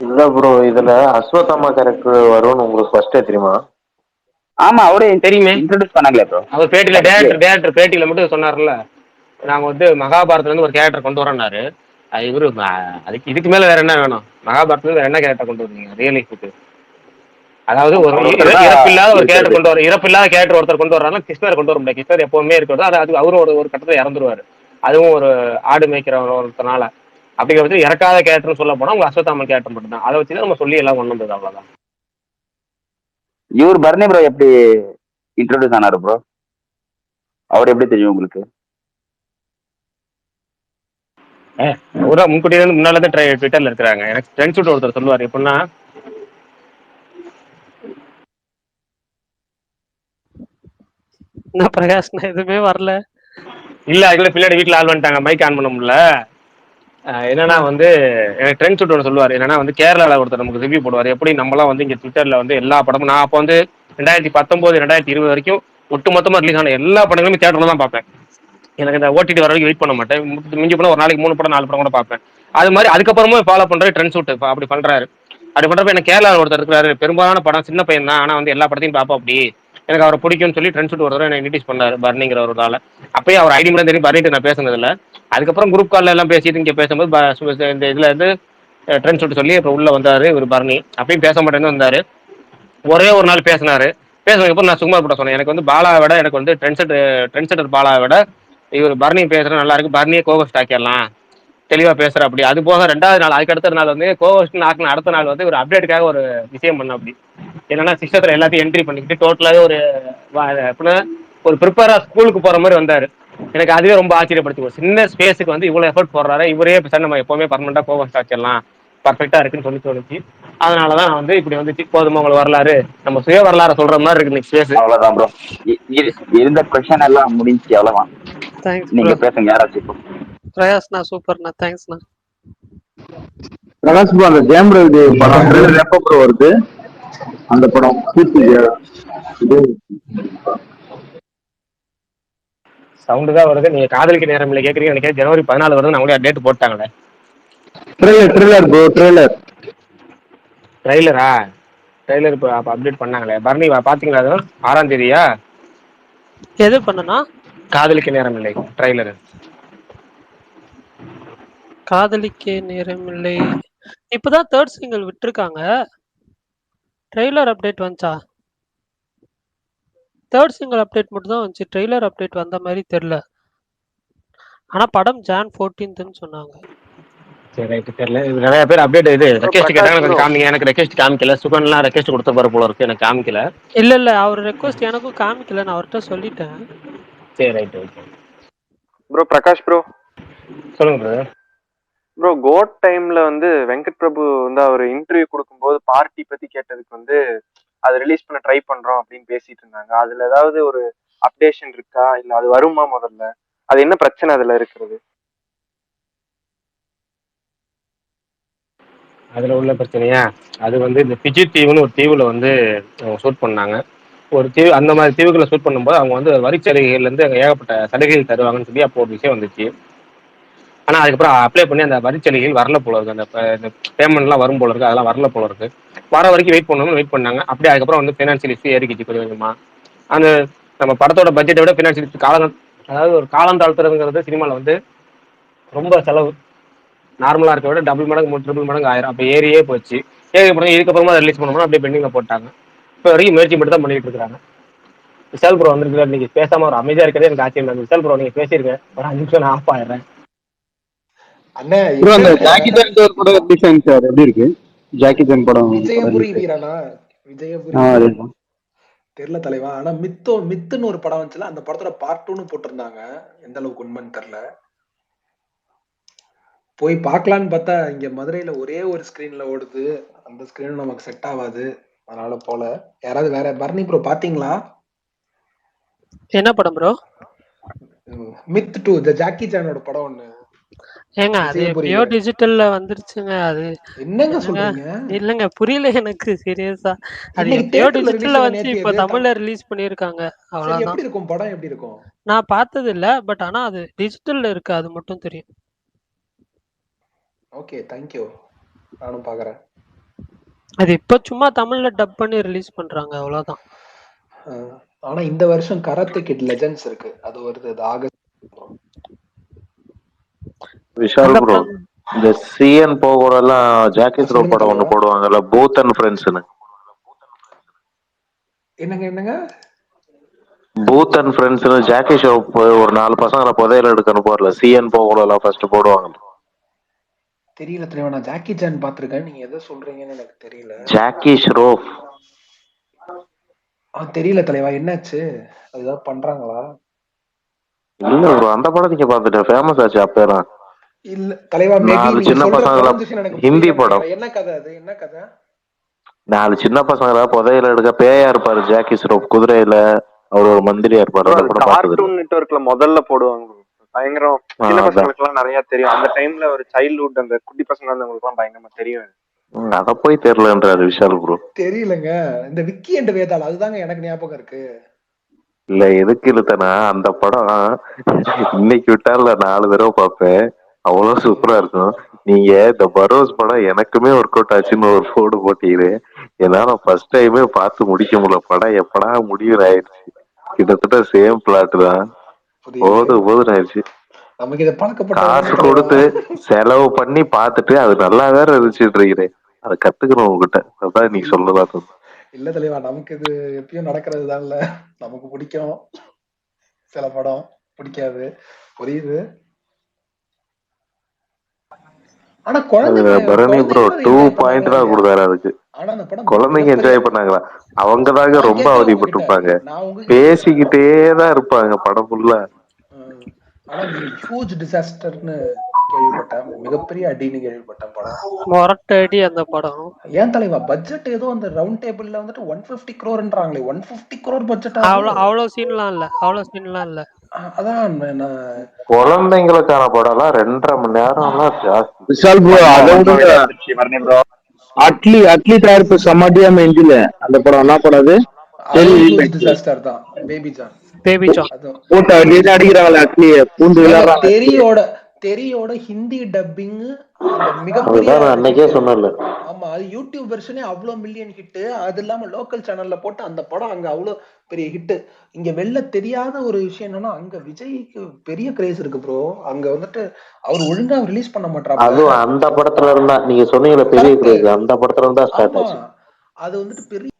Speaker 7: இல்ல ப்ரோ, இதுல அஸ்வத்தாமா கேரக்டர் வரும்னு உங்களுக்கு ஃபர்ஸ்டே தெரியுமா?
Speaker 3: ஆமா, அவரே
Speaker 1: தெரியுமே,
Speaker 3: இன்ட்ரோடியூஸ் பண்ணாங்களே ப்ரோ.
Speaker 1: அவர் பேட்டியில டேரக்டர் பேட்டியில மட்டும் சொன்னார்ல, நாங்க வந்து மகாபாரத்ல இருந்து ஒரு கேரக்டர் கொண்டு வரோம்னாரு. அது இவரு அதுக்கு இதுக்கு மேல வேற என்ன வேணும்? மகாபாரத்ல வேற என்ன கேரக்டர் கொண்டு வருவீங்க ரியலிஸ்டிக்கு? அதாவது ஒரு இறப்பில்லாத ஒரு கேரக்டர் கொண்டு வர, இறப்பில்லாத கேரக்டர் ஒருத்தர் கொண்டு வர்றாங்க, கிருஷ்ணர் கொண்டு வர முடியாது. கிருஷ்ணர் எப்பவுமே இருக்கிறது, அது அவரும் ஒரு கட்டத்தில் இறந்துருவாரு. அதுவும் ஒரு ஆடு மேய்க்கிற ஒருத்தனால. அப்படிங்கிற பட்சம் இறக்காத கேரக்டர்னு சொல்ல போனா உங்க அஸ்வத்தாமன் கேரக்டர் மட்டும் தான். அதை வச்சு நம்ம சொல்லி எல்லாம் கொண்டு வந்தது, அவ்வளவுதான்.
Speaker 3: இவர் பர்னி ப்ரோ எப்படி இன்ட்ரோடியூஸ் ஆனாரு ப்ரோ? அவர் எப்படி தெரியும் உங்களுக்கு?
Speaker 1: ஒரு முன்கூட்டியே இருந்து முன்னால இருந்து ட்விட்டர்ல இருக்கிறாங்க. எனக்கு ஃப்ரெண்ட்ஸ் ஒருத்தர் சொல்லுவார் எப்படின்னா,
Speaker 2: என்ன பிரகாஷ், நான் எதுவுமே வரல.
Speaker 1: இல்ல அதுக்குள்ள பின்னாடி வீட்டுல ஆள் வந்துட்டாங்க, மைக் ஆன் பண்ண முடியல. என்னன்னா வந்து எனக்கு ட்ரெண்ட் ஷூட் ஒன்று சொல்லுவார். என்னன்னா வந்து கேரளாவில் ஒருத்தர் நமக்கு ரிவ்யூ போடுவார். எப்படி நம்மளாம் வந்து இங்கே ட்விட்டர்ல வந்து எல்லா படமும், நான் அப்போ வந்து 2019 2020 வரைக்கும் ஒட்டுமொத்தமாக ரிலீஸ் ஆன எல்லா படங்களுமே தேட்டரில் தான் பார்ப்பேன். எனக்கு இந்த ஓடிடி வர வரைக்கும் வெயிட் பண்ண மாட்டேன். மிஞ்சி போனால் ஒரு நாளைக்கு 3 படம் 4 படம் கூட பார்ப்பேன். அது மாதிரி அதுக்கப்புறமும் ஃபாலோ பண்றாரு ட்ரெண்ட் ஷூட். அப்படி பண்றாரு. அப்படி பண்றப்ப எனக்கு கேரளாவில் ஒருத்தர் இருக்கிறாரு, பெரும்பாலான படம் சின்ன பையன் தான், ஆனால் வந்து எல்லா படத்தையும் பார்ப்போம். அப்படி எனக்கு அவரை பிடிக்கும்னு சொல்லி ட்ரெண்ட் ஷூட் ஒரு தடவை எனக்கு இன்ட்ரடியூஸ் பண்ணாரு, பர்னிங்கிற ஒரு ஆளை. அப்பயே அவர் ஐடி மட்டும் தெரியும், பர்னிட்டு நான் பேசுனது இல்லை. அதுக்கப்புறம் குரூப் காலில் எல்லாம் பேசிட்டு இங்கே பேசும்போது இந்த இதில் இருந்து ட்ரெண்ட் ஷூட் சொல்லி இப்போ உள்ள வந்தாரு இவர் பர்னி. அப்பயும் பேச மாட்டேன்னு வந்தாரு. ஒரே ஒரு நாள் பேசினாரு. பேசுனதுக்கப்புறம் நான் சுகுமார் கூட சொன்னேன், எனக்கு வந்து பாலாவை விட, எனக்கு வந்து ட்ரெண்ட் செட்டர் பாலாவை விட இவர் பர்னி பேசுறது நல்லா இருக்கு, பர்னியே கோவஸ்ட் ஆக்கிடலாம், தெளிவா பேசுற. அப்படி அது போக 2வது நாள், அதுக்கு அடுத்த நாள் வந்து கோவஸ்ட் ஆக்கின அடுத்த நாள் வந்து ஒரு அப்டேட்டுக்காக ஒரு விஷயம் பண்ண. அப்படி என்னன்னா சிஸ்டத்துல எல்லாத்தையும் என்ட்ரி பண்ணிக்கிட்டு டோட்டலாவே ஒரு எப்படின்னா ஒரு ப்ரிப்பேரா ஸ்கூலுக்கு போற மாதிரி வந்தாரு. எனக்கு அதுவே ரொம்ப ஆச்சரியப்படுத்தி, ஒரு சின்ன ஸ்பேஸுக்கு வந்து இவ்வளவு எஃபர்ட் போடுறாரு, இவரே சார் நம்ம எப்பவுமே பர்மனண்டா கோவஸ்ட் ஆக்கிடலாம், பர்ஃபெக்டா இருக்குன்னு சொல்லி தோணுச்சு. அதனாலதான் நான் வந்து இப்படி வந்து போதுமா உங்களுக்கு வரலாறு, நம்ம சுய வரலாறு சொல்ற மாதிரி இருக்கு இன்னைக்கு ஸ்பேஸ்.
Speaker 3: அவ்வளவுதான் ப்ரோ, இருந்த கொஸ்டின் எல்லாம் முடிஞ்சு, அவ்வளவுதான்.
Speaker 2: தேங்க்ஸ்
Speaker 3: நீங்க
Speaker 2: ப்ரோ.
Speaker 3: பேசுங்க யாராச்சும்.
Speaker 2: பிரகாஷ்ண்ணா சூப்பர்ண்ணா, தேங்க்ஸ்ண்ணா.
Speaker 6: பிரகாஷ் ப்ரோ, அந்த ஜெயம் ரவி படம் ட்ரெய்லர் எப்போ ப்ரோ வருது? அந்த படம்
Speaker 1: சவுண்டு தான் வருது. நீங்க காதலிக்க நேரம் இல்லை கேட்குறீங்க, எனக்கு ஜனவரி 14 வருது. நான் கூட டேட் போட்டாங்களே.
Speaker 6: ட்ரெய்லர் ப்ரோ,
Speaker 1: ட்ரெய்லரா? ட்ரெய்லர் இப்போ அப்டேட் பண்ணாங்களே. பர்னி பாத்தீங்களா? அது 6ஆம் தேதியா?
Speaker 2: எது பண்ணனா?
Speaker 1: காதலிக்க நேரம் இல்லை ட்ரெய்லர்.
Speaker 2: காதலிக்க நேரமில்லை இப்பதான் 3rd சிங்கிள் விட்டுருக்காங்க. ட்ரெய்லர் அப்டேட் வந்துச்சா? தேர்ட் சிங்கிள் அப்டேட் மட்டும் தான் வந்துச்சு. ட்ரெய்லர் அப்டேட் வந்த மாதிரி தெரியல. ஆனா படம் Jan 14th சொன்னாங்க.
Speaker 1: சரி ரைட்டு தெரியல. இது நிறைய பேர் அப்டேட் இது ரெக்வெஸ்ட் கேட்டாங்க, எனக்கு காமிங்க. எனக்கு ரெக்வெஸ்ட் காமிக்கல. சுகன்லாம் ரெக்வெஸ்ட் கொடுத்த போற போல இருக்கு, எனக்கு காமிக்கல.
Speaker 2: இல்ல அவர் ரெக்வெஸ்ட் எனக்கும் காமிக்கல, நான் அவர்கிட்ட சொல்லிட்டேன்.
Speaker 1: சரி right okay.
Speaker 5: Bro Prakash bro
Speaker 1: சொல்லுங்க பிரதர்.
Speaker 5: ப்ரோ கோட் டைம்ல வந்து வெங்கட் பிரபு வந்து அவர் இன்டர்வியூ கொடுக்கும்போது பார்ட்டி பத்தி கேட்டதுக்கு வந்து அது ரிலீஸ் பண்ண ட்ரை பண்றோம் அப்படின்னு பேசிட்டு இருந்தாங்க. அதுல ஏதாவது ஒரு அப்டேஷன் இருக்கா, இல்ல அது வருமா, முதல்ல அது என்ன பிரச்சனை அதுல இருக்கிறது?
Speaker 1: அதுல உள்ள பிரச்சனையா, அது வந்து இந்த பிஜி தீவுன்னு ஒரு தீவுல வந்து ஷூட் பண்ணாங்க. ஒரு தீவு, அந்த மாதிரி தீவுகளை ஷூட் பண்ணும்போது அவங்க வந்து வரிச்சலுகைகள்ல இருந்து ஏகப்பட்ட சலுகைகள் தருவாங்கன்னு சொல்லி அப்போ ஒரு விஷயம் வந்துச்சு. ஆனா அதுக்கப்புறம் அப்ளை பண்ணி அந்த வரிச்சலுகைகள் வரல போல இருக்கு. அந்த பேமெண்ட்லாம் வரும் போல இருக்கு, அதெல்லாம் வரல போல இருக்கு. வர வரைக்கும் வெயிட் பண்ணாங்க. அப்படியே அதுக்கப்புறம் வந்து ஃபினான்ஷியல் இஷ்யூ ஏறிக்கிச்சு கொஞ்சம் கொஞ்சமா. அந்த நம்ம படத்தோட பட்ஜெட்டை விட ஃபினான்ஷியல் இஷ்யூ அதாவது ஒரு காலம் தாழ்த்துறதுங்கிறது சினிமாவில் வந்து ரொம்ப செலவு. நார்மலா இருக்க விட டபுள் மடங்கு ட்ரிபிள் மடங்கு ஆயிரம். அப்போ ஏரியே போச்சு. இதுக்கப்புறமா அதை ரிலீஸ் பண்ணோம்னா அப்படியே பெண்டிங்ல போட்டாங்க. இப்போ வரைக்கும் முயற்சி மட்டும் தான் பண்ணிட்டு இருக்காங்க. விஷால் ப்ரோ வந்திருக்காரு, நீங்க பேசாம ஒரு அமைதியா இருக்கிறதே எனக்கு ஆச்சரியம் தான். விஷால் ப்ரோ நீங்க பேசிருங்க, ஒரு 5 நிமிஷம் நான் ஆஃப் ஆயிடுறேன்.
Speaker 12: அண்ணே
Speaker 6: ப்ரோ அந்த ஜாக்கி சான் ஒரு படம் ரிலீஸ் ஆனிச்சு, அது எப்படி இருக்கு? ஜாக்கி சான் படம்
Speaker 12: விஜயபுரி வீரனா? விஜயபுரி தெரியல தலைவா. ஆனா மித்துன்னு ஒரு படம் வந்துச்சுல, அந்த படத்தோட பார்ட் 2ன்னு போட்டிருந்தாங்க. எந்த அளவுக்கு உண்மைன்னு தெரியல. போய் பார்க்கலான்னு பார்த்தா இங்க மதுரையில ஒரே ஒரு ஸ்கிரீன்ல ஓடுது. அந்த ஸ்கிரீன் நமக்கு செட் ஆகாது, அதனால போல. யாராவது வேற பர்னி ப்ரோ பாத்தீங்களா?
Speaker 2: என்ன படம் ப்ரோ?
Speaker 12: மித் 2, இந்த ஜாக்கி சானோட படம் ஒண்ணு.
Speaker 2: ஏங்க அது எப்பயோ டிஜிட்டல்ல வந்துருச்சுங்க. அது
Speaker 12: என்னங்க சொல்றீங்க?
Speaker 2: இல்லங்க புரியல எனக்கு சீரியஸா. அது எப்பயோ டிஜிட்டல்ல வந்து இப்ப தமிழ்ல ரிலீஸ் பண்ணிருக்காங்க, அவ்வளவுதான்.
Speaker 12: எப்படி இருக்கும் படம்? எப்படி இருக்கும்?
Speaker 2: நான் பார்த்தது இல்ல, பட் ஆனா அது டிஜிட்டல்ல இருக்கு, அது மட்டும் தெரியும்.
Speaker 12: Okay, thank you. நானும் பார்க்கறேன்.
Speaker 2: அது இப்ப சும்மா தமிழ்ல டப் பண்ணி ரிலீஸ் பண்றாங்க, அவ்வளவுதான்.
Speaker 12: ஆனா இந்த வருஷம் கராத்தே கிட் லெஜெண்ட்ஸ் இருக்கு, அது வருது. அது ஆகஸ்ட்.
Speaker 7: விஷால் ப்ரோ, இந்த சிஎன் போகோட எல்லாம் ஜாக்கி த்ரோ படம் ஒண்ணு போடுவாங்கல்ல, பூத் அண்ட் ஃப்ரெண்ட்ஸ்னு.
Speaker 12: என்னங்க?
Speaker 7: பூத் அண்ட் ஃப்ரெண்ட்ஸ்னு ஜாக்கி ஷோ ஒரு 4 பசங்களை புதையல எடுக்கணும் போறல, சிஎன் போகோட எல்லாம் ஃபர்ஸ்ட் போடுவாங்க.
Speaker 12: தெரியல தெரியும், நான் ஜாக்கி சான் பாத்திருக்கேன். நீங்க எதை சொல்றீங்கன்னு எனக்கு தெரியல.
Speaker 7: ஜாக்கி ஷ்ரோஃப்
Speaker 12: தெரியல தலைவா, என்னாச்சு? அதுதான் பண்றாங்களா?
Speaker 7: இல்ல ப்ரோ, அந்த படம் நீங்க பாத்துட்டேன், ஃபேமஸ் ஆச்சு அப்பதான்.
Speaker 12: இல்ல தலைவா, மேபி நீங்க
Speaker 7: சின்ன
Speaker 12: சொல்ற
Speaker 7: பசங்கள
Speaker 12: ப்ரொனன்சியேஷன் எனக்கு
Speaker 7: ஹிந்தி
Speaker 12: புரியல.
Speaker 7: படம்.
Speaker 12: என்ன கதை அது? என்ன கதை?
Speaker 7: 4 சின்ன பசங்கள புதையல எடுக்க பேயா இருப்பாரு ஜாக்கி ஷ்ரோஃப், குதிரையில அவர் ஒரு மந்திரியா இருப்பாரு. அந்த படம் பார்த்தது
Speaker 5: கார்ட்டூன் நெட்வொர்க்ல முதல்ல போடுவாங்க. பயங்கரம். சின்ன பசங்களுக்கு எல்லாம் நிறைய தெரியும். அந்த டைம்ல ஒரு சைல்ட்ஹுட், அந்த குட்டி பசங்க இருந்தவங்களுக்கு எல்லாம் பயங்கரமா தெரியும்.
Speaker 7: அத போய் தெரியலன்றாரு விஷால் ப்ரோ.
Speaker 12: தெரியலங்க. இந்த விக்கி அண்ட் வேதாள் அதுதாங்க எனக்கு ஞாபகம் இருக்கு.
Speaker 7: இல்ல எதுக்கு இழுத்தனா, அந்த படம் இன்னைக்கு விட்டால 4 தடவை பார்ப்பேன், அவ்வளவு சூப்பரா இருக்கும். நீங்க இந்த பரோஸ் படம் எனக்குமே ஒர்க் அவுட் ஆச்சுன்னு ஒரு போடு போட்டீங்க. என்னால ஃபர்ஸ்ட் டைமே பார்த்து முடிக்க முடியல. படம் எப்படா முடிவு ஆயிடுச்சு. கிட்டத்தட்ட சேம் பிளாட் தான், போதும் ஆயிடுச்சு.
Speaker 12: நமக்கு இதை பழக்கப்பட்ட
Speaker 7: காசு கொடுத்து செலவு பண்ணி பார்த்துட்டு அது நல்லா வேற இருந்துச்சுட்டு இருக்கிறேன். அதை கத்துக்கணும் உங்ககிட்ட, அதான் நீ சொல்லலாம்.
Speaker 12: இல்ல தலைவா, நமக்கு இது எப்பயும் நடக்கிறது தான். இல்ல நமக்கு பிடிக்கும் சில படம், பிடிக்காது, புரியுது. ஆனா
Speaker 7: பரணி ப்ரோ 2 பாயிண்ட் தான் கொடுத்தாரு அதுக்கு. குழந்தைங்க என்ஜாய் பண்ணாங்களா? அவங்கதாங்க ரொம்ப அவதிப்பட்டு இருப்பாங்க, பேசிக்கிட்டே தான் இருப்பாங்க படம் ஃபுல்லா.
Speaker 12: ஆனா ஹியூஜ் டிசாஸ்டர்னு கேள்விப்பட்டேன், மிகப்பெரிய அடின்னு கேள்விப்பட்டேன். படம்
Speaker 2: மொரட்ட அடி அந்த படம்.
Speaker 12: ஏன் தலைவா, பட்ஜெட் ஏதோ அந்த ரவுண்ட் டேபிள்ல வந்துட்டு 150 crore-ன்றாங்களே. 150 crore பட்ஜெட்?
Speaker 2: அவ்வளவு சீன்லாம் இல்ல.
Speaker 12: அதான்
Speaker 7: குழந்தைங்களுக்கான படம்லாம் 2.5 மணி நேரம்லாம் ஜாஸ்தி.
Speaker 6: விஷால் ப்ரோ, அதோட அட்லி தயாரிப்பு சமாடியா மெஞ்சில அந்த படம் என்ன படம்? அது
Speaker 12: டிசாஸ்டர் தான். பேபி ஜான்
Speaker 6: போட்டு அடிக்கிறாங்களே அட்லிய, பூண்டு விளையாடுறாங்க.
Speaker 12: தெரியோட ஹிந்தி டப்பிங் அந்த மிகப்பெரிய
Speaker 7: அன்னைக்கே சொன்னல.
Speaker 12: ஆமா, அது யூடியூப் வெர்ஷனே அவ்வளவு மில்லியன் ஹிட். அது இல்லாம லோக்கல் சேனல்ல போட்டு அந்த படம் அங்க அவ்வளவு பெரிய ஹிட். இங்க வெளில தெரியாத ஒரு விஷயம் என்னன்னா, அங்க விஜய்க்கு பெரிய கிரேஸ் இருக்கு ப்ரோ. அங்க வந்துட்டு அவர் ஒழுங்கா ரிலீஸ் பண்ண மாட்டாரு.
Speaker 7: அதுவும் அந்த படத்துல இருந்தா, நீங்க சொன்னீங்களே பெரிய கிரேஸ், அந்த படத்துல இருந்தா ஸ்டார்ட் ஆச்சு.
Speaker 12: அது வந்துட்டு பெரிய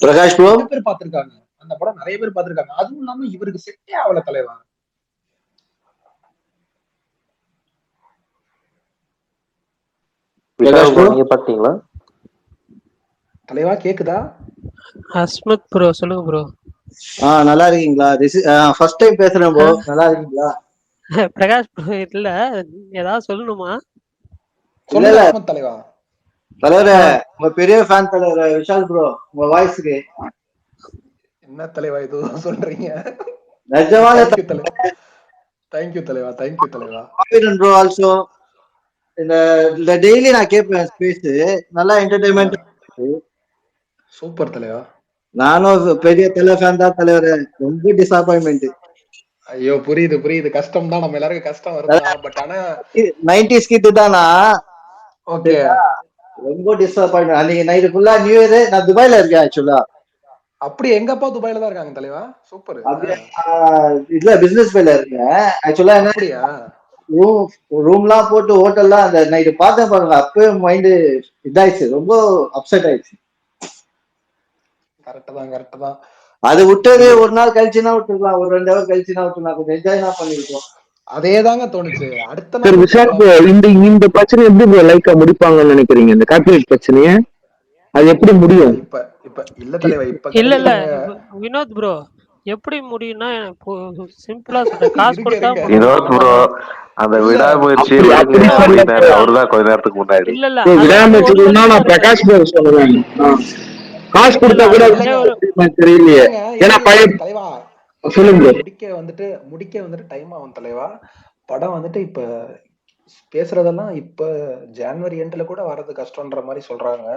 Speaker 13: பிரகாஷ் ப்ரோ
Speaker 12: நிறைய பேர் பார்த்திருக்காங்க அந்த படம், நிறைய பேர் பார்த்திருக்காங்க. அதுவும் இல்லாம இவருக்கு செட்டே ஆகல தலைவா.
Speaker 13: பிரகாஷ் ப்ரோ
Speaker 7: நீங்க பாத்தீங்களா?
Speaker 12: தலைவா கேக்குதா?
Speaker 2: அஸ்மத் ப்ரோ சொல்லுங்க ப்ரோ.
Speaker 13: நல்லா இருக்கீங்களா? ஃபர்ஸ்ட் டைம் பேசுறேன் ப்ரோ. நல்லா இருக்கீங்களா?
Speaker 2: பிரகாஷ் ப்ரோ இல்ல, ஏதாவது சொல்லணுமா?
Speaker 13: இல்ல
Speaker 12: சொல்லுங்க
Speaker 13: இல்ல
Speaker 12: அஸ்மத் தலைவா.
Speaker 13: தலைவரே, உங்க பெரிய ஃபேன் தலைவர் விஷால் ப்ரோ. உங்க வாய்ஸ்க்கு
Speaker 12: என்ன தலைவா இதுதான் சொல்றீங்க?
Speaker 13: நிஜமான
Speaker 12: தேங்க்யூ தலைவா, தேங்க்யூ தலைவா, தேங்க்யூ தலைவா.
Speaker 13: ப்ரோ ஆல்சோ இந்த டெய்லி நான் கேட்பேன் ஸ்பேஸ். நல்லா என்டர்டைன்மெண்ட்.
Speaker 12: சூப்பர் தலைவா.
Speaker 13: நானும் பெரிய தலை ஃபேன் தான் தலைவரே. ரொம்ப டிசப்பாயின்மெண்ட்.
Speaker 12: ஐயோ புரியுது புரியுது, கஷ்டம் தான், நம்ம எல்லாருக்கும் கஷ்டம் வருதா. பட் ஆனா
Speaker 13: 90s கிட் தானா.
Speaker 12: ஓகே.
Speaker 13: ரொம்ப டிசப்பாயின்மெண்ட். அன்னைக்கு நைட்டு ஃபுல்லா நியூ இயர் நான் துபாயில இருக்கேன் ஆக்சுவலா.
Speaker 12: அப்படி எங்க அப்பா துபாயில தான் இருக்காங்க தலைவா. சூப்பர்.
Speaker 13: இல்ல பிசினஸ் வேல இருக்கேன் ஆக்சுவலா.
Speaker 12: அப்படியா?
Speaker 13: ரூம்லாம் போட்டு ஹோட்டல்லாம் அந்த நைட்டு பார்த்தேன் பாருங்க, அப்பவே மைண்ட் இதாயிடுச்சு, ரொம்ப அப்செட் ஆயிடுச்சு.
Speaker 12: கரெக்ட் தான், கரெக்ட் தான்.
Speaker 13: அது விட்டது ஒரு நாள் கழிச்சுனா விட்டுருக்கலாம், ஒரு 2 ஹவர் கழிச்சுனா விட்டுருக்கலாம், கொஞ்சம் என்ஜாய் தான் பண்ணிருக்கோம்.
Speaker 12: அதேதாங்க தோணுச்சு. அடுத்த
Speaker 6: சரி
Speaker 12: நாள்
Speaker 6: விஷால் ப்ரோ, இந்த பிரச்சனை எப்படி ப்ரோ லைக்கா முடிப்பாங்கன்னு நினைக்கிறீங்க? இந்த கார்பரேட் பிரச்சனைய அது எப்படி முடியும்?
Speaker 12: இப்ப இப்ப இல்ல தலைவா, இப்ப
Speaker 2: இல்ல இல்ல வினோத் ப்ரோ, எப்படி முடியும்னா சிம்பிளா சொல்றேன், காசு கொடுத்தா
Speaker 7: வினோத் ப்ரோ அந்த விடாமுயற்சி அப்படின்னாரு அவருதான் கொஞ்ச நேரத்துக்கு முன்னாடி.
Speaker 2: இல்ல இல்ல
Speaker 6: விடாமுயற்சி நான் பிரகாஷ் ப்ரோ சொல்லுவேன். காசு கொடுத்தா கூட தெரியலையே. ஏன்னா
Speaker 12: தலைவா
Speaker 6: சொல்லுங்க.
Speaker 12: முடிக்க வந்துட்டு டைம் ஆகும் தலைவா. படம் வந்துட்டு இப்ப பேசுறதெல்லாம் இப்ப ஜனவரி எண்ட்ல கூட வர்றது கஷ்டம்ன்ற மாதிரி சொல்றாங்க.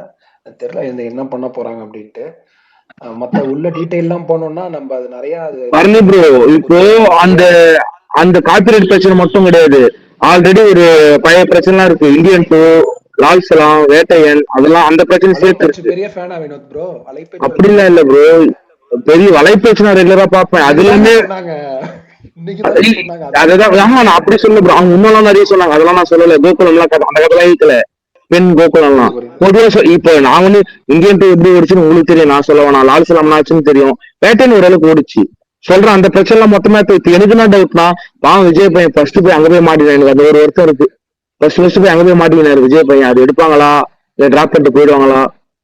Speaker 12: தெரியல என்ன பண்ண போறாங்க அப்படின்ட்டு. மத்த உள்ள டீடைல் எல்லாம் போனோம்னா நம்ம அது நிறைய
Speaker 6: பரணி ப்ரோ, இப்போ அந்த கார்பரேட் பிரச்சனை மட்டும் கிடையாது, ஆல்ரெடி ஒரு பழைய பிரச்சனை இருக்கு. இந்தியன் டூ, லால்சலாம், வேட்டையன், அதெல்லாம் அந்த பிரச்சனை சேர்த்து.
Speaker 12: பெரிய ஃபேனா வினோத் ப்ரோ?
Speaker 6: அப்படிலாம் இல்ல ப்ரோ, பெரிய வலைப்பேச்சு நான் ரெகுலரா பார்ப்பேன். அதுலயுமே அதுதான் நான் அப்படி சொல்ல ப்ரோ. அவங்க இன்னும் நிறைய சொன்னாங்க, அதெல்லாம் நான் சொல்லல. கோகுலம்லாம் அந்த கதைலாம் இருக்கல, பெண் கோகுலம்லாம் பொதுவாக. இப்போ நான் வந்து இந்தியன் டூ எப்படி ஓடிச்சுன்னு உங்களுக்கு தெரியும், நான் சொல்ல வேணாம். லால்சலாம் ஆச்சுன்னு தெரியும், வேட்டையன் ஓரளவுக்கு ஓடிச்சு. சொல்றேன் அந்த பிரச்சனை எல்லாம் மொத்தமா எனக்கு என்ன டவுட்னா, விஜய் பையன் ஃபர்ஸ்ட் போய் அங்க போய் மாட்டினா, எனக்கு அது ஒரு வருத்தம் இருக்கு. ஃபர்ஸ்ட் போய் அங்க போய் மாட்டினாரு விஜய் பையன். அது எடுப்பாங்களா இல்ல டிராப் பண்ணிட்டு போயிடுவாங்களா,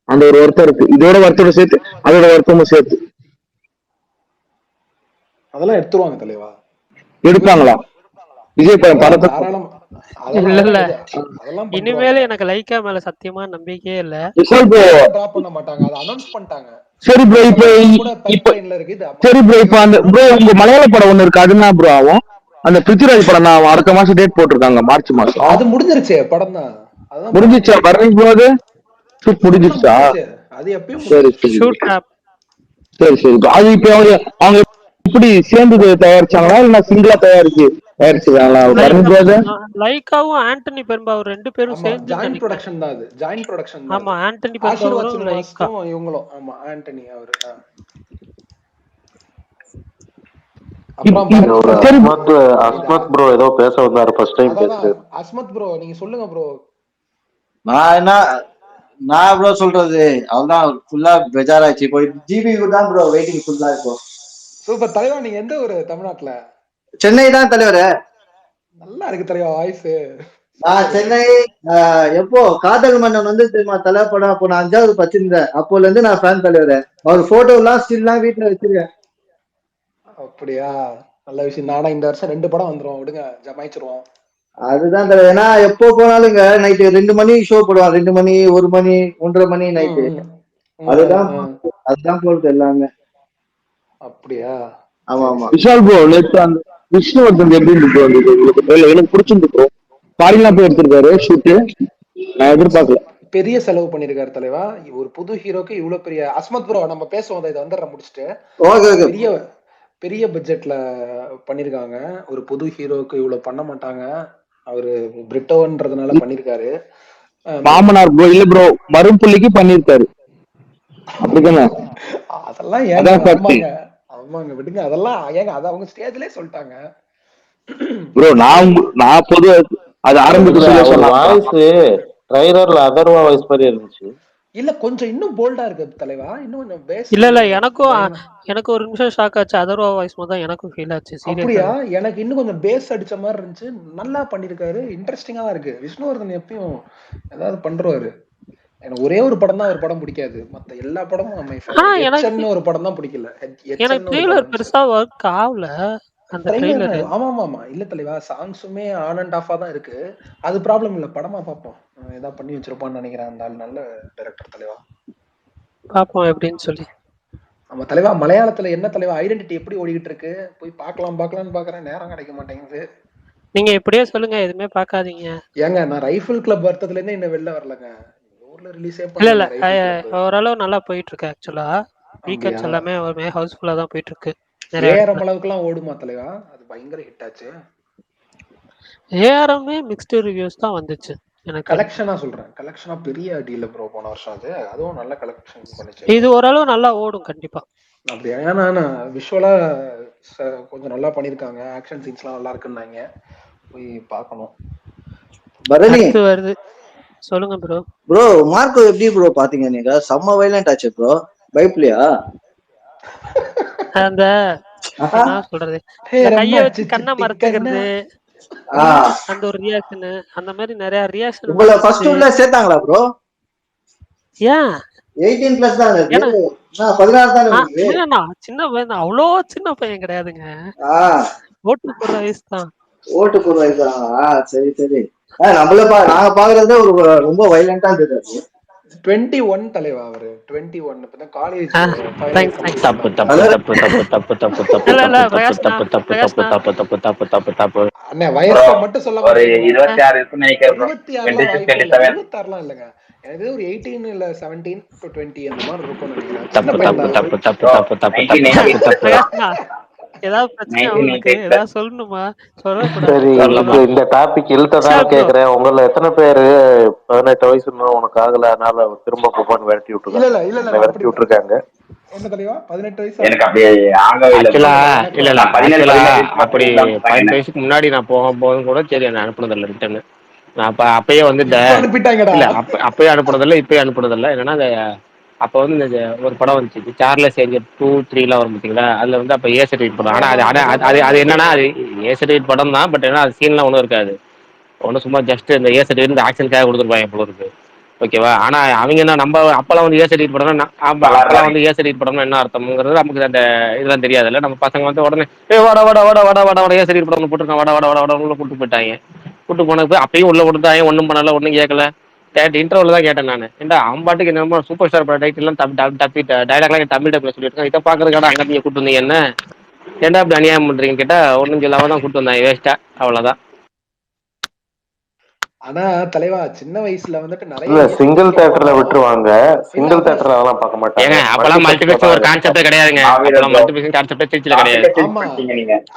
Speaker 6: அந்த ஒரு வருத்தம் இருக்கு. இதோட வருத்தோட சேர்த்து அதோட வருத்தமும் சேர்த்து.
Speaker 12: அதெல்லாம் எடுத்துருவாங்க தலைவா.
Speaker 6: எடுப்பாங்களா விஜய் பையன் படத்தை?
Speaker 2: இனிமேல எனக்கு லைக்கா மேல சத்தியமா நம்பிக்கையே இல்ல.
Speaker 12: டிராப் பண்ண மாட்டாங்க, அதை அனௌன்ஸ் பண்ணிட்டாங்க.
Speaker 6: சரி ப்ரோ, சரி ப்ரோ, இப்போ அந்த ப்ரோ உங்க மலையாள படம் ஒண்ணு இருக்கு, அது என்ன ப்ரோ ஆகும்? அந்த பிருத்திவிராஜ் படம் தான் அடுத்த மாசம் டேட் போட்டிருக்காங்க, மார்ச் மாசம்.
Speaker 12: அது முடிஞ்சிருச்சு படம் தான்.
Speaker 6: முடிஞ்சிச்சா? வர்றீங்க ப்ரோ? அது ஷூட் முடிஞ்சிருச்சா?
Speaker 12: அது எப்பயும்
Speaker 6: சரி சரி சரி சரி. அது இப்போ அவங்க இப்படி சேர்ந்து தயாரிச்சாங்களா இல்ல சிங்கிளா தயாரிச்சுக்காங்களா?
Speaker 2: லைக்காவும் ஆண்டனி பெரும்பாவூர் ரெண்டு பேரும் சேர்ந்து
Speaker 12: ஜாயிண்ட் ப்ரொடக்ஷன் தான். அது ஜாயிண்ட் ப்ரொடக்ஷன் தான்.
Speaker 2: ஆமா, ஆண்டனி பெரும்பாவூரும் லைக்கா
Speaker 12: இவங்களும். ஆமா, ஆண்டனி அவரு.
Speaker 7: அஸ்மத் ப்ரோ ஏதோ பேச வந்தாரு, ஃபர்ஸ்ட் டைம் பேசுறாரு.
Speaker 12: அஸ்மத் ப்ரோ நீங்க சொல்லுங்க ப்ரோ.
Speaker 13: நான் ப்ரோ சொல்றது அவதான் ஃபுல்லா பெஜாராச்சு. இப்போ ஜிபி தான் ப்ரோ வெயிட்டிங் ஃபுல்லா இருக்கும்.
Speaker 12: சூப்பர் தலைவா. நீங்க எந்த ஊரு தமிழ்நாட்டுல?
Speaker 13: சென்னை தான் தலைவரே.
Speaker 12: நல்லா இருக்கு தலைவா வாய்ஸ்.
Speaker 13: நான் சென்னை. எப்போ காதல் மன்னன் வந்து தெரியுமா தலை படம்? அப்போ நான் 5வது படிச்சிருந்தேன். அப்போல இருந்து நான் ஃபேன் தலைவரே. அவர் போட்டோ எல்லாம் ஸ்டில்லாம் வீட்டுல வச்சிருக்கேன்.
Speaker 12: அப்படியா? நல்ல விஷயம். நானா இந்த வருஷம் 2 படம் வந்துரும், விடுங்க ஜமாயிச்சிருவோம்.
Speaker 13: அதுதான் தலைவர். ஏன்னா எப்போ போனாலுங்க நைட்டு 2 மணி ஷோ போடுவான். 2 மணி, 1 மணி, 1:30 மணி நைட்டு. அதுதான் போடுது எல்லாமே.
Speaker 12: அப்படியா?
Speaker 13: ஆமா ஆமா.
Speaker 6: விஷால் ப்ரோ, நேற்று அந்த விஷ்ணுவர்தன் எப்படி இருக்கு? எனக்கு பிடிச்சிருக்கு. ஃபாரின்லாம் போய் எடுத்திருக்காரு ஷூட்டு, நான் எதிர்பார்க்கல.
Speaker 12: பெரிய செலவு பண்ணிருக்காரு தலைவா. ஒரு புது ஹீரோக்கு இவ்வளவு பெரிய. அஸ்மத் ப்ரோ நம்ம பேசுவோம், இதை வந்துடுற முடிச்சுட்டு. பெரிய பட்ஜெட்ல பண்ணிருக்காங்க. ஒரு புது ஹீரோக்கு இவ்வளவு பண்ண மாட்டாங்க. அவரு பிரிட்டோன்றதுனால பண்ணிருக்காரு.
Speaker 6: மாமனார் ப்ரோ இல்ல ப்ரோ, மறுபுள்ளிக்கு பண்ணிருக்காரு. அப்படிதானே?
Speaker 12: அதெல்லாம் ஏங்க ஆமாங்க விடுங்க. அதெல்லாம் ஏங்க அது அவங்க ஸ்டேஜ்லயே சொல்லிட்டாங்க
Speaker 6: ப்ரோ. நான் பொதுவா அது ஆரம்பிக்க
Speaker 7: வாய்ஸ் ட்ரைலர்ல அதர்வா வாய்ஸ் மாதிரி இருந்துச்சு.
Speaker 12: இல்ல கொஞ்சம் இன்னும் போல்டா இருக்கு தலைவா, இன்னும் கொஞ்சம் பேஸ்
Speaker 2: இல்ல எனக்கு ஒரு நிமிஷம் ஷாக் ஆச்சு. அதர்வா வாய்ஸ் தான் எனக்கும் ஃபீல் ஆச்சு.
Speaker 12: அப்படியா?
Speaker 2: சீரியஸாவே.
Speaker 12: எனக்கு இன்னும் கொஞ்சம் பேஸ் அடிச்ச மாதிரி இருந்துச்சு. நல்லா பண்ணிருக்காரு, இன்ட்ரெஸ்டிங்கா தான் இருக்கு. விஷ்ணுவர்தன் எப்பயும் ஏதாவது பண்றாரு. எனக்கு ஒரே ஒரு படம் தான் ஒரு படம் பிடிக்காது, மத்த எல்லா படமும் மை ஃபேவரட். எச்என் ஒரு படம் தான் பிடிக்கல.
Speaker 2: எனக்கு ட்ரெய்லர் பெருசா ஒர்க் ஆகல அந்த ட்ரெய்லர்.
Speaker 12: ஆமா ஆமா ஆமா. இல்ல தலைவா, சாங்ஸுமே ஆன் அண்ட் ஆஃபா தான் இருக்கு. அது ப்ராப்ளம் இல்ல, படமா பார்ப்போம். ஏதாவது பண்ணி வச்சிருப்பான்னு நினைக்கிறேன் அந்த ஆள். நல்ல டைரக்டர் தலைவா,
Speaker 2: பாப்போம் எப்படின்னு சொல்லி.
Speaker 12: ஆமா தலைவா. மலையாளத்துல என்ன தலைவா ஐடென்டிட்டி எப்படி ஓடிக்கிட்டு இருக்கு? போய் பார்க்கலாம்னு பாக்குறேன், நேரம் கிடைக்க மாட்டேங்குது.
Speaker 2: நீங்க இப்படியே சொல்லுங்க, எதுவுமே பார்க்காதீங்க.
Speaker 12: ஏங்க நான் ரைஃபிள் கிளப் வருத்தத்துல இருந்தே இன்னும் வெளில வரலங்க. ஊர்ல ரிலீஸே
Speaker 2: இல்ல ஓரளவு நல்லா போயிட்டு இருக்கு ஆக்சுவலா. வீக்கெண்ட்ஸ் எல்லாமே ஒரு ஹவுஸ்ஃபுல்லா தான் போயிட்டு இருக்கு.
Speaker 12: ஏஆர்எம் அளவுக்குலாம் ஓடுமா தலைவா? அது பயங்கர ஹிட் ஆச்சு.
Speaker 2: ஏஆர்எம்மே மிக்ஸ்டு ரிவ்யூஸ் தான் வந்துச்சு. எனக்கு
Speaker 12: கலெக்ஷனா சொல்றேன், கலெக்ஷனா பெரிய டீல் ப்ரோ போன வருஷம். அதுவும் நல்ல கலெக்ஷன் பண்ணுச்சு.
Speaker 2: இது ஓரளவு நல்லா ஓடும் கண்டிப்பா.
Speaker 12: அப்படியா? ஏன்னா விஷுவலா கொஞ்சம் நல்லா பண்ணிருக்காங்க, ஆக்ஷன் சீன்ஸ்லாம் நல்லா இருக்குன்னாங்க. போய் பார்க்கணும்.
Speaker 13: பரணி
Speaker 2: வருது, சொல்லுங்க ப்ரோ.
Speaker 13: ப்ரோ மார்க்கோ எப்படி ப்ரோ பாத்தீங்க நீங்க? செம்ம வைலண்ட் ஆச்சு ப்ரோ, பயப்பலையா?
Speaker 2: அந்த என்ன சொல்றது, கைய வச்சு கண்ணை மறைச்சுக்கிறது, அந்த ஒரு ரியாக்ஷன், அந்த மாதிரி நிறைய ரியாக்ஷன்.
Speaker 13: உங்களை ஃபர்ஸ்ட் உள்ள சேர்த்தாங்களா ப்ரோ?
Speaker 2: ஏன்
Speaker 13: 18 பிளஸ் தான் இருக்கு. நான் 16 தான் இருக்கு.
Speaker 2: இல்லண்ணா, சின்ன பையன், அவ்வளோ சின்ன பையன் கிடையாதுங்க. ஓட்டு போடுற வயசு தான்.
Speaker 13: ஓட்டு போடுற வயசு தான். சரி சரி. நம்மள நாங்க பாக்குறது ஒரு ரொம்ப வைலண்டா இருந்தது.
Speaker 12: 21 தலைவா அவரு. 21 இப்பதான் காலேஜ்.
Speaker 1: தப்பு தப்பு தப்பு தப்பு தப்பு தப்பு தப்பு தப்பு தப்பு தப்பு தப்பு தப்பு தப்பு.
Speaker 12: அண்ணே வயசை மட்டும் சொல்ல
Speaker 3: ஒரு 26 இருக்குன்னு நினைக்கிறேன்.
Speaker 12: 26லாம் இல்லங்க. எனக்கு ஒரு 18 இல்ல 17 to 20 அந்த மாதிரி இருக்கும்னு நினைக்கிறேன்.
Speaker 1: தப்பு தப்பு தப்பு தப்பு தப்பு தப்பு தப்பு.
Speaker 2: ஏதாவது பிரச்சனை உங்களுக்கு ஏதாவது சொல்லணுமா?
Speaker 7: சரி, இந்த டாபிக் இழுத்ததால கேக்குறேன். உங்கள எத்தனை பேரு 18 வயசு உனக்கு ஆகல, அதனால திரும்ப கூப்பான்னு விரட்டி விட்டுருக்காங்க?
Speaker 12: என்ன தலைவா 18 வயசு
Speaker 3: எனக்கு அப்படியே ஆகவே
Speaker 1: இல்ல. அப்படி 18 வயசுக்கு முன்னாடி நான் போகும்போதும் கூட சரி என்ன அனுப்புனதில்லை ரிட்டர்னு. நான் அப்பயே வந்து இல்ல அப்பயே அனுப்புனதில்லை, இப்பயே அனுப்புனதில்லை. என்னன்னா அப்போ வந்து இந்த ஒரு படம் வந்துச்சு, சார்லஸ் ஏஞ்சல் 2, 3 வரும் பார்த்தீங்களா? அதில் வந்து அப்போ ஏ சர்டிஃபிகேட் படம். ஆனால் அது என்னன்னா, அது ஏ சர்டிஃபிகேட் படம் தான். பட் ஏன்னா அது சீன்லாம் ஒன்றும் இருக்காது. ஒன்றும் சும்மா ஜஸ்ட் இந்த ஏ சர்டிஃபிகேட் இந்த ஆக்ஷனுக்காக கொடுத்துருப்பாங்க போல இருக்கு. ஓகேவா? ஆனால் அவங்க என்ன, நம்ம அப்போலாம் வந்து ஏ சர்டிஃபிகேட் படம்னா அப்போலாம் வந்து ஏ சர்டிஃபிகேட் படம்னா என்ன அர்த்தம்ங்கிறது நமக்கு அந்த இதெல்லாம் தெரியாதுல்ல. நம்ம பசங்க வந்து உடனே வட ஏ சர்டிஃபிகேட் படம் போட்டுருக்கான், வட உள்ள கூட்டு போயிட்டாங்க. கூட்டு போனது அப்பயும் உள்ள கொடுத்தாங்க, ஒன்றும் பண்ணல, ஒன்றும் கேட்கல. இன்டர்வல் தான் கேட்டேன் நான். ஏன்டா அம்பாட்டுக்கு என்னமோ சூப்பர் ஸ்டார் படம் டைட்டில் எல்லாம் டைலாக்லாம் தமிழ் டைப்ல சொல்லியிருக்கேன். இதை பாக்குறதுக்காக அங்க நீங்க கூட்டு வந்தீங்க என்ன? ஏன்டா அப்படி அநியாயம் பண்றீங்க கேட்டா ஒன்றும் சொல்லாம தான் கூட்டு வந்தாங்க, வேஸ்டா. அவ்வளவுதான்.
Speaker 12: ஆனா தலைவா சின்ன வயசுல வந்துட்டு நிறைய
Speaker 7: சிங்கிள் தியேட்டர்ல விட்டுருவாங்க. சிங்கிள் தியேட்டர்ல அதெல்லாம் பார்க்க மாட்டாங்க.
Speaker 1: அப்பெல்லாம் மல்டிபிளெக்ஸ் ஒரு கான்செப்டே கிடையாதுங்க. அப்பெல்லாம் மல்டிபிளெக்ஸ் கான்செப்டே திருச்சில கிடையாது.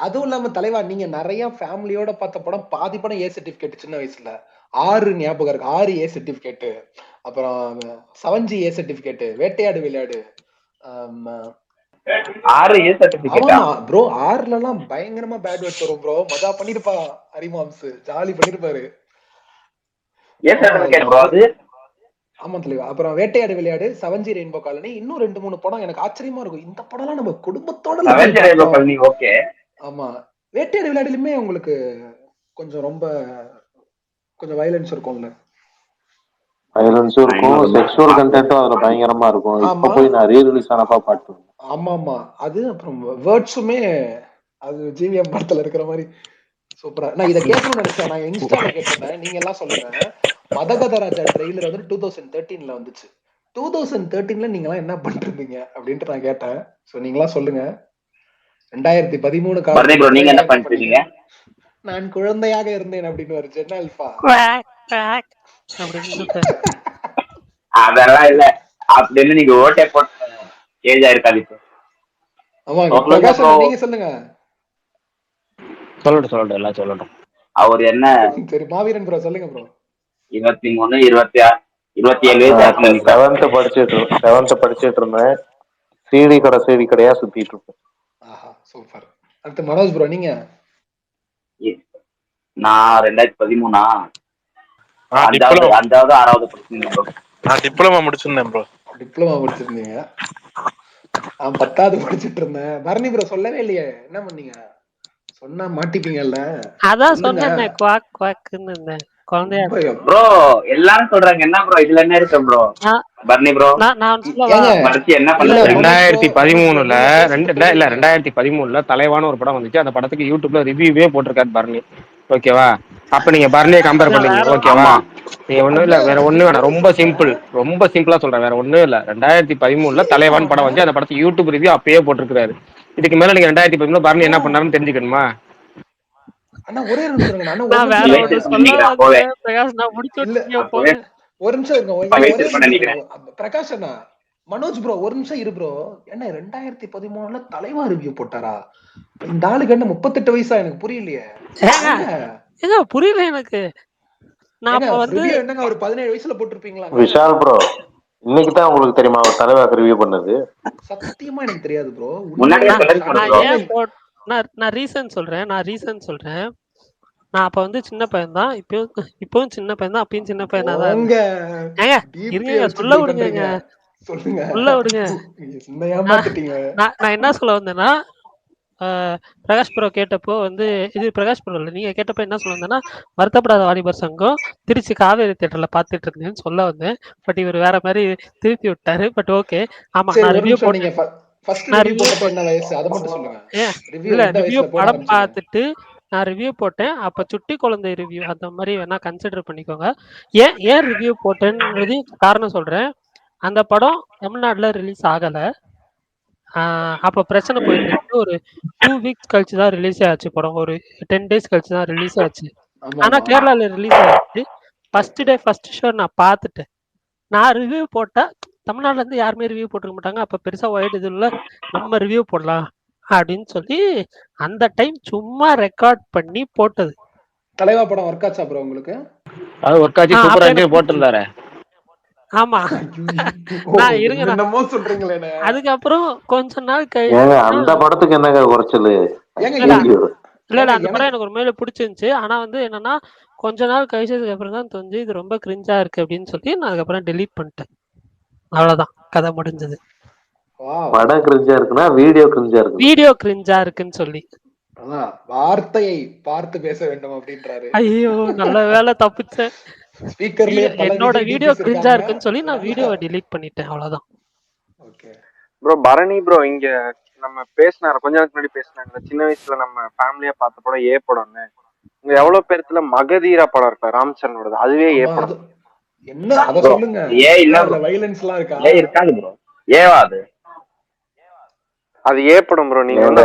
Speaker 12: அதுவும் இல்லாம தலைவா நீங்க நிறைய ஃபேமிலியோட பார்த்த படம் பாதி படம் ஏ சர்டிபிகேட். சின்ன வயசுல 6 ஞாபகம் இருக்கு. 6 ஏ சர்டிபிகேட், அப்புறம் 7G ஏ சர்டிபிகேட், வேட்டையாடு விளையாடு.
Speaker 3: 6 ஏ சர்டிபிகேட்
Speaker 12: ப்ரோ. 6ல எல்லாம் பயங்கரமா பேட் வேர்ட்ஸ் வரும் ப்ரோ. மஜா பண்ணிருப்பா ஹரிமாம்ஸ், ஜாலி பண்ணிருப்பாரு. ஆமா தலைவா. அப்புறம் வேட்டையாடு விளையாடு, 7G ரெயின்போ காலனி, இன்னும் 2-3 படம் எனக்கு ஆச்சரியமா இருக்கும். இந்த படம் எல்லாம் நம்ம குடும்பத்தோட. ஆமா, வேட்டையாடு விளையாடுலயுமே உங்களுக்கு கொஞ்சம் ரொம்ப கொஞ்சம் வயலன்ஸ் இருக்கும்ல.
Speaker 7: வயலன்ஸும் இருக்கும், செக்ஷுவல் கண்டென்ட்டும் அதுல பயங்கரமா இருக்கும். இப்ப போய் நான் ரீ ரிலீஸ் ஆனப்பா பாட்டு.
Speaker 12: ஆமா அது. அப்புறம் வேர்ட்ஸுமே அது ஜிவிஎம் படத்துல இருக்கிற மாதிரி சூப்பரா. நான் இதை கேட்கணும்னு நினைச்சேன், நான் இன்ஸ்டால கேட்டிருந்தேன். நீங்க எல்லாம் சொல்லுங்க. மதகதராஜா ட்ரெய்லர் வந்து 2013ல வந்துச்சு. 2013ல நீங்க எல்லாம் என்ன பண்ணிருந்தீங்க அப்படின்ட்டு நான் கேட்டேன். சோ நீங்களா சொல்லுங்க. 2013
Speaker 3: காலம் நீங்க என்ன பண்ணிருந்தீங்க?
Speaker 12: நான் குழந்தையாக இருந்தேன் அப்படின்னு ஒரு ஜென் அல்பா.
Speaker 3: அதெல்லாம் இல்ல அப்படின்னு நீங்க ஓட்டே போட்டு ஏஜ் ஆயிருக்காது இப்போ.
Speaker 12: ஆமா நீங்க சொல்லுங்க.
Speaker 1: சொல்லட்டும் எல்லாம் சொல்லட்டும்.
Speaker 3: அவர் என்ன
Speaker 12: சரி மாவீரன் ப்ரோ சொல்லுங்க ப்ரோ.
Speaker 3: 23, 26, 27 வயசு.
Speaker 7: 7th படிச்சிட்டு இருந்தேன். சிடி கடையா சுத்திட்டு இருப்பேன்.
Speaker 12: ஆஹா சூப்பர். அடுத்து மனோஜ் ப்ரோ நீங்க.
Speaker 3: நான் 2013 5வது 6வது படிச்சிருந்தேன் ப்ரோ.
Speaker 14: நான் டிப்ளமா முடிச்சிருந்தேன் ப்ரோ.
Speaker 12: டிப்ளமா முடிச்சிருந்தீங்க? 10வது படிச்சிட்டு இருந்தேன். பரணி ப்ரோ சொல்லவே இல்லையே, என்ன பண்ணீங்க? சொன்னா மாட்டிப்பீங்கல்ல,
Speaker 2: அதான்
Speaker 12: சொல்லுங்க.
Speaker 2: சொன்னேனே குவாக் குவாக்குன்னு இருந்தேன் குழந்தையா.
Speaker 3: ப்ரோ எல்லாரும் சொல்றாங்க, என்ன ப்ரோ இதுல என்ன இருக்கு ப்ரோ? பர்னி ப்ரோ
Speaker 2: நான் சொல்லவா?
Speaker 3: மறுச்சு என்ன பண்ணல?
Speaker 1: 2013ல 2013ல தலைவான ஒரு படம் வந்துச்சு. அந்த படத்துக்கு யூடியூப்ல ரிவ்யூவே போட்டிருக்காரு பர்னி. ஓகேவா? அப்ப நீங்க பர்னியை கம்பேர் பண்ணீங்க. ஓகேவா? நீங்க ஒண்ணும் இல்ல, வேற ஒண்ணும் வேணாம். ரொம்ப சிம்பிளா சொல்றேன், வேற ஒண்ணும் இல்ல. 2013ல தலைவான் படம் வந்து அந்த படத்துக்கு யூடியூப் ரிவ்யூ அப்பயே போட்டிருக்காரு. இதுக்கு மேல நீங்க 2013ல பர்னி என்ன பண்ணாருன்னு தெரிஞ்சுக்கணுமா?
Speaker 12: அண்ணா ஒரே நிமிஷம் இருங்க. அண்ணா
Speaker 2: நான் வேற ஒண்ணு சொல்ல வந்தேன் பிரகாஷ், நான் முடிச்சு போங்க.
Speaker 12: ஒரு நிமிஷம் இருங்க. ஒரே நிமிஷம் பிரகாஷ் அண்ணா. மனோஜ் ப்ரோ ஒரு நிமிஷம் இரு ப்ரோ. என்ன 2013ல தலைவா ரிவ்யூ போட்டாரா? இந்த ஆளுக்கு என்ன 38 வயசா? எனக்கு புரியலையே.
Speaker 2: புரியல எனக்கு. நான் அப்ப வந்து
Speaker 12: என்னங்க ஒரு 17 வயசுல போட்டிருப்பீங்களா?
Speaker 7: விஷால் ப்ரோ, இன்னைக்கு தான் உங்களுக்கு தெரியுமா அவர் தலைவாக்கு ரிவ்யூ பண்ணது?
Speaker 12: சத்தியமா எனக்கு தெரியாது ப்ரோ.
Speaker 2: நான் ரீசன் சொல்றேன். நான் அப்ப வந்து சின்ன பையன் தான். இப்பவும் சின்ன பையன் தான். அப்பயும் சின்ன பையனா தான். இருங்க சொல்ல விடுங்க. நான் என்ன சொல்ல வந்தேன்னா, பிரகாஷ் ப்ரோ கேட்டப்போ வந்து, இது பிரகாஷ் ப்ரோ இல்லை, நீங்க கேட்டப்போ என்ன சொல்ல வந்தேன்னா, வருத்தப்படாத வாலிபர் சங்கம் திருச்சி காவேரி தியேட்டர்ல பாத்துட்டு இருந்தேன்னு சொல்ல வந்தேன். பட் இவர் வேற மாதிரி திருப்பி விட்டாரு. But okay. ஆமா, நான் ரிவ்யூ போட்டேன். ரிவ்யூ படம் பார்த்துட்டு நான் ரிவ்யூ போட்டேன். அப்ப சுட்டி குழந்தை ரிவ்யூ அந்த மாதிரி வேணா கன்சிடர் பண்ணிக்கோங்க. ஏன் ரிவ்யூ போட்டேன்றது காரணம் சொல்றேன். அந்த படம் தமிழ்நாட்டுல ரிலீஸ் ஆகல. அப்ப பிரச்சனை போயிட்டு இருக்கு. ஒரு 2 வீக்ஸ் கழிச்சு தான் ரிலீஸ் ஆச்சு படம். ஒரு 10 days கழிச்சு தான் ரிலீஸ் ஆச்சு. ஆனா கேரளால ரிலீஸ் ஆச்சு. ஃபர்ஸ்ட் டே ஃபர்ஸ்ட் ஷோ நான் பார்த்துட்டேன். நான் ரிவ்யூ போட்டா தமிழ்நாட்டுல இருந்து யாருமே ரிவ்யூ போட்டுக்க மாட்டாங்க. அப்ப பெருசா ஒயிட் இது இல்ல, நம்ம ரிவ்யூ போடலாம் அப்படின்னு சொல்லி அந்த டைம் சும்மா ரெக்கார்ட் பண்ணி போட்டது.
Speaker 12: தலைவா படம் ஒர்க் ஆச்சா ப்ரோ உங்களுக்கு?
Speaker 1: அது ஒர்க் ஆச்சு, சூப்பரா இருந்துச்சு, போட்டுருந்தாரு.
Speaker 2: ஆமா. நான் இருங்க,
Speaker 12: என்னமோ சொல்றீங்களே.
Speaker 2: அதுக்கப்புறம் கொஞ்ச நாள்
Speaker 7: கழிச்சு அந்த படத்துக்கு என்னங்க குறைச்சல்?
Speaker 2: இல்ல அந்த படம் எனக்கு ஒரு மேல பிடிச்சிருந்துச்சு. ஆனா வந்து என்னன்னா, கொஞ்ச நாள் கழிச்சதுக்கு அப்புறம் தான் தெரிஞ்சு இது ரொம்ப கிரிஞ்சா இருக்கு அப்படின்னு சொல்லி நான் அதுக்கப்புறம் டெலீட் பண்ணிட்டேன். அவ்வளவுதான், கதை முடிஞ்சது.
Speaker 7: படம் கிரிஞ்சா இருக்குன்னா வீடியோ கிரிஞ்சா இருக்கு.
Speaker 2: வீடியோ கிரிஞ்சா இருக்குன்னு சொல்லி
Speaker 12: வார்த்தையை பார்த்து பேச வேண்டும் அப்படின்றாரு.
Speaker 2: ஐயோ நல்ல வேலை தப்பிச்சேன்.
Speaker 12: ஸ்பீக்கர்லயே
Speaker 2: என்னோட வீடியோ கிரிஞ்சா இருக்குன்னு சொல்லி நான் வீடியோவை டெலீட் பண்ணிட்டேன். அவ்வளவுதான்.
Speaker 12: Okay
Speaker 5: bro. பரணி ப்ரோ இங்க நம்ம பேசினாரு, கொஞ்ச நாளுக்கு முன்னாடி பேசினாங்க, சின்ன வயசுல நம்ம ஃபேமிலியா பார்த்த படம் ஏ படம்னு. இங்க எவ்வளவு பேர்த்துல மகதீரா படம் இருக்கா ராம்சரனோடது, அதுவே ஏ படம்.
Speaker 12: என்ன அத சொல்லுங்க. ஏ இல்ல வயலன்ஸ்லாம் இருக்கா?
Speaker 3: ஏ இருக்காது ப்ரோ. ஏவா
Speaker 5: அது ஏ படம் ப்ரோ. நீங்க வந்து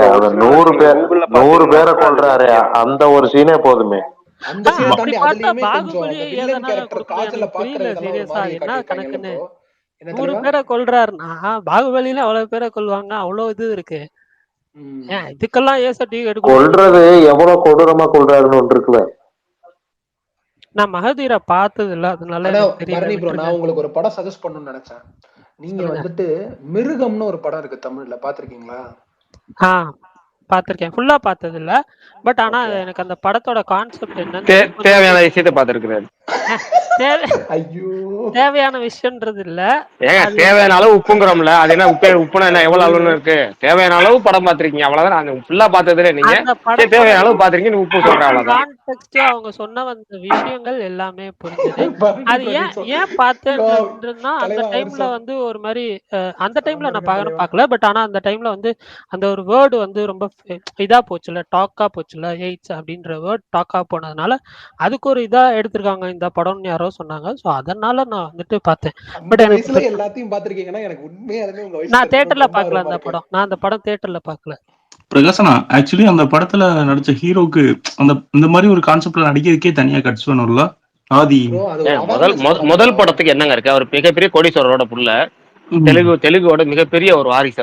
Speaker 7: 100 பேரை கொல்றாரு, அந்த ஒரு சீனே போதுமே.
Speaker 12: அந்த சீனை தாண்டி அதுலயுமே கொஞ்சம் அந்த வில்லன் கேரக்டர் காஜல பாக்குறதெல்லாம் ஒரு மாதிரி காட்டிருக்காங்க ப்ரோ.
Speaker 2: 100 பேரை கொல்றாருன்னா பாகுபலியில அவ்வளவு பேரை கொல்வாங்க, அவ்வளவு இது இருக்கு. இதுக்கெல்லாம் ஏ சர்டிபிகேட்
Speaker 7: கொல்றது எவ்வளவு கொடூரமா கொல்றாருன்னு ஒன்று இருக்குல்ல.
Speaker 2: நான் மகதீரா பார்த்தது இல்ல, அதனால
Speaker 12: பரணி ப்ரோ நான் உங்களுக்கு ஒரு படம் சஜஸ்ட் பண்ணணும்னு நினைச்சேன். நீங்க வந்துட்டு மிருகம்னு ஒரு படம் இருக்கு தமிழ்ல, பாத்திருக்கீங்களா?
Speaker 2: பாத்திருக்கேன், ஃபுல்லா பார்த்தது இல்ல. பட் ஆனா எனக்கு அந்த படத்தோட கான்செப்ட் என்னன்னு
Speaker 1: தேவையான விஷயத்தை பார்த்திருக்கிறாரு.
Speaker 2: தேவையான விஷயம்ன்றது இல்ல,
Speaker 1: தேவையான அளவு உப்புங்கிறோம்ல, அது என்ன உப்புனா என்ன எவ்வளவு அளவுன்னு இருக்கு? தேவையான அளவு படம் பாத்திருக்கீங்க, அவ்வளவுதான். நான் ஃபுல்லா பார்த்ததுல நீங்க தேவையான அளவு பாத்திருக்கீங்க, நீ உப்பு சொல்ற அவ்வளவுதான்.
Speaker 2: கான்டெக்ஸ்ட் அவங்க சொன்ன அந்த விஷயங்கள் எல்லாமே புரிஞ்சது. அது ஏன் பார்த்தேன்னா அந்த டைம்ல வந்து ஒரு மாதிரி அந்த டைம்ல நான் பார்க்கல. பட் ஆனா அந்த டைம்ல வந்து அந்த ஒரு வேர்டு வந்து ரொம்ப இதா போச்சுல, டாக்கா போச்சுல, எய்ட்ஸ் அப்படின்ற வேர்ட் டாக்கா போனதுனால அதுக்கு ஒரு இதா எடுத்திருக்காங்க இந்த படம்னு யாரோ சொன்னாங்க. சோ அதனால நான் வந்துட்டு பார்த்தேன். பட்
Speaker 12: வயசுல எல்லாத்தையும் பாத்திருக்கீங்கன்னா எனக்கு உண்மையாலுமே உங்க வயசு
Speaker 2: நான் தியேட்டர்ல பார்க்கல அந்த படம். நான் அந்த படம் தியேட்டர்ல பார்க்கல.
Speaker 15: பிரகாசனா ஆக்சுவலி அந்த படத்துல நடிச்ச ஹீரோக்கு அந்த இந்த மாதிரி ஒரு கான்செப்ட்ல நடிக்கிறதுக்கே தனியா கட்ஸ் வேணும்ல. ஆதி
Speaker 1: முதல் படத்துக்கு என்னங்க இருக்கு? அவர் மிகப்பெரிய கோடீஸ்வரரோட புள்ள, தெலுங்கோட மிகப்பெரிய ஒரு வாரிசு.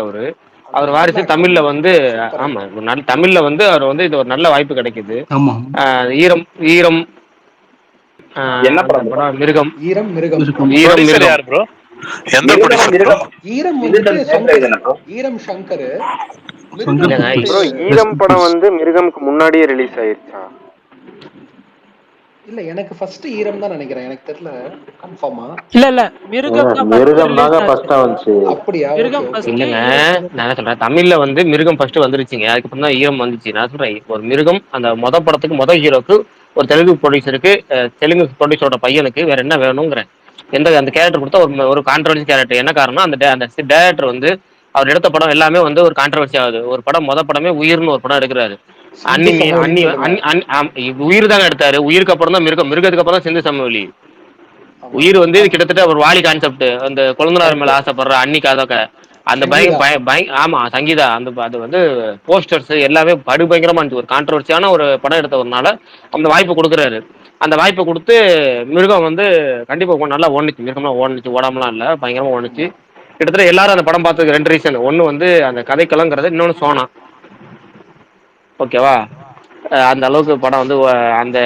Speaker 1: அவர் வாரிசு தமிழ்ல வந்து ஆமா தமிழ்ல வந்து அவர் வந்து இது ஒரு நல்ல வாய்ப்பு கிடைக்குது. ஈரம் ஈரம்
Speaker 3: என்ன படம்?
Speaker 1: மிருகம்.
Speaker 12: ஈரம் மிருகம்.
Speaker 14: யார் ப்ரோ? எந்த ப்ரொடியூசர்?
Speaker 12: ஈரம் வந்து ஈரம் சங்கர்.
Speaker 5: ப்ரோ ஈரம் படம் வந்து மிருகம்க்கு முன்னாடியே ரிலீஸ் ஆயிருச்சா?
Speaker 12: இல்ல எனக்கு ஃபர்ஸ்ட் ஈரம் தான் நினைக்கிறேன், எனக்கு தெரியல கன்ஃபார்மா.
Speaker 2: இல்ல மிருகம் தான் ஃபர்ஸ்ட்
Speaker 7: மிருகம்
Speaker 2: ரிலீஸ்
Speaker 7: தாங்க
Speaker 2: ஆச்சு.
Speaker 7: ஃபர்ஸ்டா வந்துச்சு.
Speaker 12: அப்படியா? ஓகே
Speaker 2: மிருகம்
Speaker 12: ஓகே
Speaker 2: ஃபர்ஸ்ட்
Speaker 12: ஓகே.
Speaker 1: இல்லைங்க,
Speaker 2: ஈரம்
Speaker 1: நான் என்ன சொல்றேன், தமிழ்ல வந்து மிருகம் ஃபர்ஸ்ட் வந்துருச்சுங்க, அதுக்கப்புறம் தான் ஈரம் வந்துச்சு. நான் சொல்றேன் ஒரு மிருகம் அந்த படத்துக்கு ஹீரோக்கு ஒரு தெலுங்கு ப்ரொடியூசருக்கு, தெலுங்கு ப்ரொடியூசரோட பையனுக்கு வேற என்ன வேணுங்கிறேன். அந்த கேரக்டர் கொடுத்தா ஒரு கான்ட்ரவர்சி கேரக்டர். என்ன காரணம், அந்த டேரக்டர் வந்து அவர் எடுத்த படம் எல்லாமே வந்து ஒரு கான்ட்ரவர்சி ஆகுது. ஒரு படம் படமே உயிர்னு ஒரு படம் எடுக்கிறாரு. அன்னி
Speaker 12: சிந்து
Speaker 1: அன்னி
Speaker 12: சமவெளின்னு சொல்லுங்க.
Speaker 1: உயிர் தாங்க எடுத்தாரு. உயிருக்கு அப்புறம் தான் மிருகத்துக்கு அப்புறம் தான் சிந்து சமவெளி.
Speaker 12: ஆமா
Speaker 1: உயிர் வந்து கிட்டத்தட்ட ஒரு வாலி கான்செப்ட், அந்த குழந்தைனார் மேல
Speaker 12: கரெக்ட்.
Speaker 1: ஆசைப்படுற அன்னிக்காக அந்த
Speaker 12: சங்கீதா.
Speaker 1: ஆமா சங்கீதா, அது வந்து போஸ்டர்ஸ் எல்லாமே படுபயங்கரமா இருந்துச்சு. ஒரு கான்ட்ரவர்சியான ஒரு படம் எடுத்தவர்னால அந்த வாய்ப்பு கொடுக்குறாரு. அந்த வாய்ப்பை கொடுத்து மிருகம் வந்து கண்டிப்பா நல்லா ஓடுச்சு. மிருகம்லாம் ஓடுச்சு, ஓடாமலாம் இல்ல, பயங்கரமா ஓடுச்சு.
Speaker 12: ஆமா.
Speaker 1: கிட்டத்தட்ட எல்லாரும் அந்த படம் பார்த்ததுக்கு 2 ரீசன். ஒன்னு வந்து அந்த கதைக்களங்கிறது, இன்னொன்னு சோனா. ஓகேவா? அந்த அளவுக்கு படம் வந்து அந்த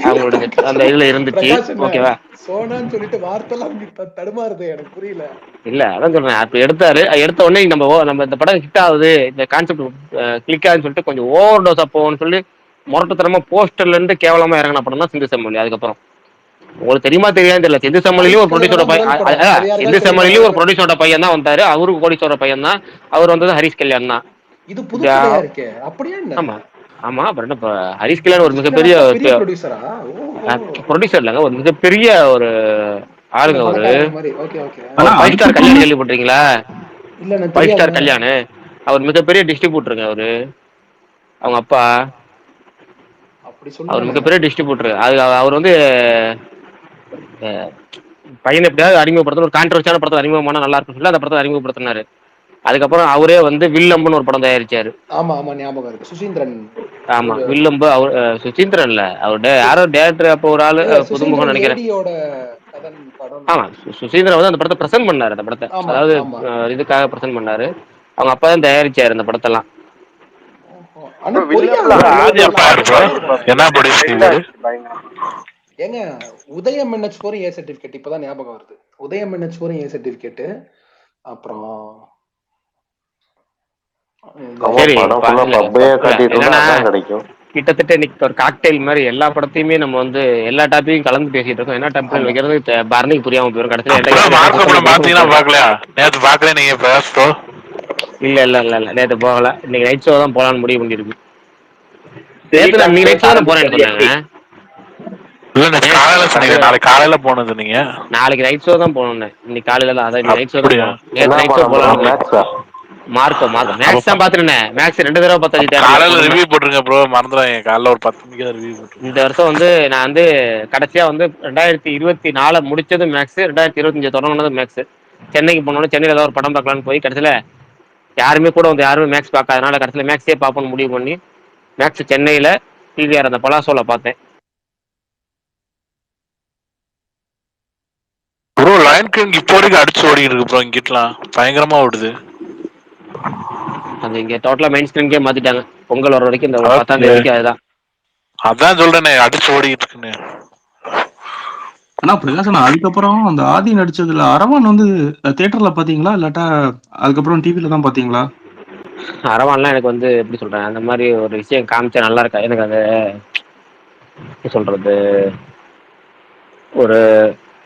Speaker 1: அவங்களோட
Speaker 12: பிரகாஷ்
Speaker 1: அந்த இதுல இருந்துச்சு.
Speaker 12: பிரகாஷ் என்ன
Speaker 1: ஓகேவா?
Speaker 12: சோனான்னு சொல்லிட்டு வார்த்தைலாம் தடுமாறுது, எனக்கு புரியல.
Speaker 1: இல்ல அதான் சொல்றேன், அப்ப எடுத்த உடனே நம்ம இந்த படம் ஹிட் ஆகுது, இந்த கான்செப்ட் கிளிக் ஆகுதுன்னு சொல்லிட்டு கொஞ்சம் ஓவர் டோஸா போகும்னு சொல்லி முரட்டுத்தனமா போஸ்டர்ல இருந்து கேவலமா இறங்கின படம் தான் சிந்து செம்மொழி. அதுக்கப்புறம் உங்களுக்கு தெரியுமா தெரியாது தெரியல, சிந்து செம்மொழியிலும் ஒரு
Speaker 12: ஹரிஸ்
Speaker 1: ப்ரொடியூசரோட
Speaker 12: கல்யாணம் முதல் படம், அது
Speaker 1: சிந்து
Speaker 12: யாருக்காவது தெரியுமா
Speaker 1: செம்மொழியிலும் ஒரு
Speaker 12: சொல்லுங்க.
Speaker 1: ப்ரொடியூசரோட பையன் தான் வந்தாரு. அவருக்கு கோடீஸ்வர பையன் தான். அவர் வந்தது ஹரிஸ் கல்யாண் தான்.
Speaker 12: இது புதுக்கதையா இருக்கே, அப்படியா என்ன?
Speaker 1: ஆமா ஆமா, அப்புறம் என்ன, ஹரிஸ் கல்யாண் ஒரு
Speaker 12: ஹரிஸ் கல்யாண்
Speaker 1: மிகப்பெரிய
Speaker 12: அப்பா பெரிய ப்ரொடியூசரா?
Speaker 1: ப்ரொடியூசர் இல்லைங்க, ஒரு மிகப்பெரிய ஒரு
Speaker 12: இல்ல
Speaker 1: ஆளுங்க. ஒரு
Speaker 12: பணக்காரங்க மாதிரி. Okay okay.
Speaker 15: ஆனா
Speaker 1: 5 ஸ்டார் கல்யாணம்
Speaker 15: அதுக்கப்புறமா
Speaker 1: கேள்விப்பட்டிருக்கீங்களா?
Speaker 12: இல்ல எனக்கு
Speaker 1: 5 ஸ்டார்
Speaker 12: தெரியாதுங்க.
Speaker 1: கல்யாண் அவர் மிகப்பெரிய டிஸ்ட்ரிபியூட்டருங்க. அவங்க அப்பா
Speaker 12: அப்படி
Speaker 1: அவர்
Speaker 12: சொல்லுங்க.
Speaker 1: மிகப்பெரிய டிஸ்ட்ரிபியூட்டர். அவர் வந்து பையனை எப்படியாவது அறிமுகப்படுத்தணும், ஒரு கான்ட்ரவர்சியான படத்தை அறிமுகமான நல்லா இருக்குன்னு சொல்லி அந்த படத்தை அறிமுகப்படுத்தினாரு. அதுக்கப்புறம் அவரே வந்து வில்லம்புன்னு ஒரு படம் தயாரிச்சாரு.
Speaker 12: ஆமா ஆமா ஞாபகம் இருக்கு. சுசீந்திரன்.
Speaker 1: ஆமா வில்லம்பு. அவர் சுசீந்திரன் இல்ல, அவர் யாரோ டேரக்டர், அப்போ ஒரு ஆளு
Speaker 12: இல்ல
Speaker 1: புதுமுகம்
Speaker 12: சுசீந்திரன்
Speaker 1: நினைக்கிறேன்.
Speaker 12: ஏடியோட கதன் படம்.
Speaker 1: ஆமா சுசீந்திரன் வந்து அந்த படத்தை பிரசன்ட் பண்ணாரு. அந்த படத்தை
Speaker 12: ஆமா
Speaker 1: அதாவது
Speaker 12: ஆமா.
Speaker 1: இதுக்காக பிரசன்ட் பண்ணாரு. அவங்க அப்பா தான் தயாரிச்சாரு அந்த படத்தெல்லாம்.
Speaker 12: ஆனா
Speaker 7: வில்லம்ல
Speaker 14: ஆதி அப்பா யாரு bro? என்ன ப்ரொடியூசர்?
Speaker 12: ஏங்க உதயம் NH4 ஏ சர்டிபிகேட் இப்பதான் ஞாபகம் வருது. உதயம் NH4 ஏ சர்டிபிகேட். அப்புறம்
Speaker 1: சரி,
Speaker 7: படம் ஃபுல்லா பப்பையா காட்டிட்டு இருந்தா
Speaker 1: என்னன்னா
Speaker 7: அதான் கிடைக்கும்.
Speaker 1: கிட்டத்தட்ட இன்னைக்கு ஒரு காக்டெயில் மாதிரி எல்லா படத்தையுமே நம்ம வந்து எல்லா டாப்பிக்கும் கலந்து பேசிட்டு இருக்கோம். என்ன டாபிக் வைக்கிறது பரணிக்கு புரியாம போயிடும் கடைசியில்.
Speaker 14: மார்க்கோ படம் பாத்தீங்கன்னா பாக்கலையா? நேத்து பாக்கல நீங்க பேசோ?
Speaker 1: இல்ல நேத்து போகல. இன்னைக்கு நைட் ஷோ தான் போலான்னு முடிவு பண்ணிருக்கு. நேத்து நான் இன்னைக்கு நைட் ஷோ தான் போறேன்னு சொன்னாங்க.
Speaker 14: இல்ல நேத்து காலையில சொன்னீங்க, நாளைக்கு காலையில போனது நீங்க.
Speaker 1: நாளைக்கு நைட் ஷோ தான் போகணும்னு. இன்னைக்கு காலையில தான், அதான் நைட் ஷோ தான் போகணும். நேத்து
Speaker 7: என்ன
Speaker 1: நைட் ஷோ
Speaker 7: படம்
Speaker 1: போலாம்.
Speaker 7: மேக்ஸா?
Speaker 1: மார்க்கோ மேக்ஸ் தான் பாத்துருந்தேன். மேக்ஸ் 2 தடவை பார்த்தாச்சு.
Speaker 14: காலையில ரிவ்யூ போட்டுருங்க ப்ரோ, மறந்துடாதீங்க. காலைல ஒரு 10 மணிக்கு தான் ரிவ்யூ போட்டுருங்க.
Speaker 1: இந்த வருஷம் வந்து நான் வந்து கடைசியா வந்து 2024 முடிச்சது மேக்ஸ், 2025 தொடங்கினது மேக்ஸ். சென்னைக்கு போனோன்னு சென்னையில ஏதாவது ஒரு படம் பார்க்கலான்னு போய் கடைசியில யாருமே கூட வந்து யாருமே மேக்ஸ் பார்க்காதனால கடைசியில மேக்ஸே பார்ப்போம்னு முடிவு பண்ணி மேக்ஸ் சென்னையில டிவிஆர் அந்த பலாசோல பார்த்தேன்.
Speaker 14: ப்ரோ லயன் கிங் இப்போ வரைக்கும் அடிச்சு ஓடிட்டு இருக்கு ப்ரோ. இங்கிட்டலாம் பயங்கரமா ஓடுது.
Speaker 1: அது இங்க டோட்டலா மெயின் ஸ்ட்ரீம்கே மாத்திட்டாங்க. பொங்கல் வர வரைக்கும் இந்த 10ஆம் தேதிக்கு அதுதான்.
Speaker 14: அதான் சொல்றேனே, அடிச்சு ஓடிட்டு இருக்குன்னு.
Speaker 15: ஆனா பிரகாஷ் அதுக்கப்புறம் அந்த ஆதி நடிச்சதுல அரவான் வந்து தியேட்டர்ல பாத்தீங்களா இல்லாட்டா அதுக்கப்புறம் டிவில தான் பாத்தீங்களா?
Speaker 1: அரவான்லாம் எனக்கு வந்து எப்படி சொல்றேன், அந்த மாதிரி ஒரு விஷயம் காமிச்சா நல்லா இருக்கா எனக்கு. அது எப்படி சொல்றது, ஒரு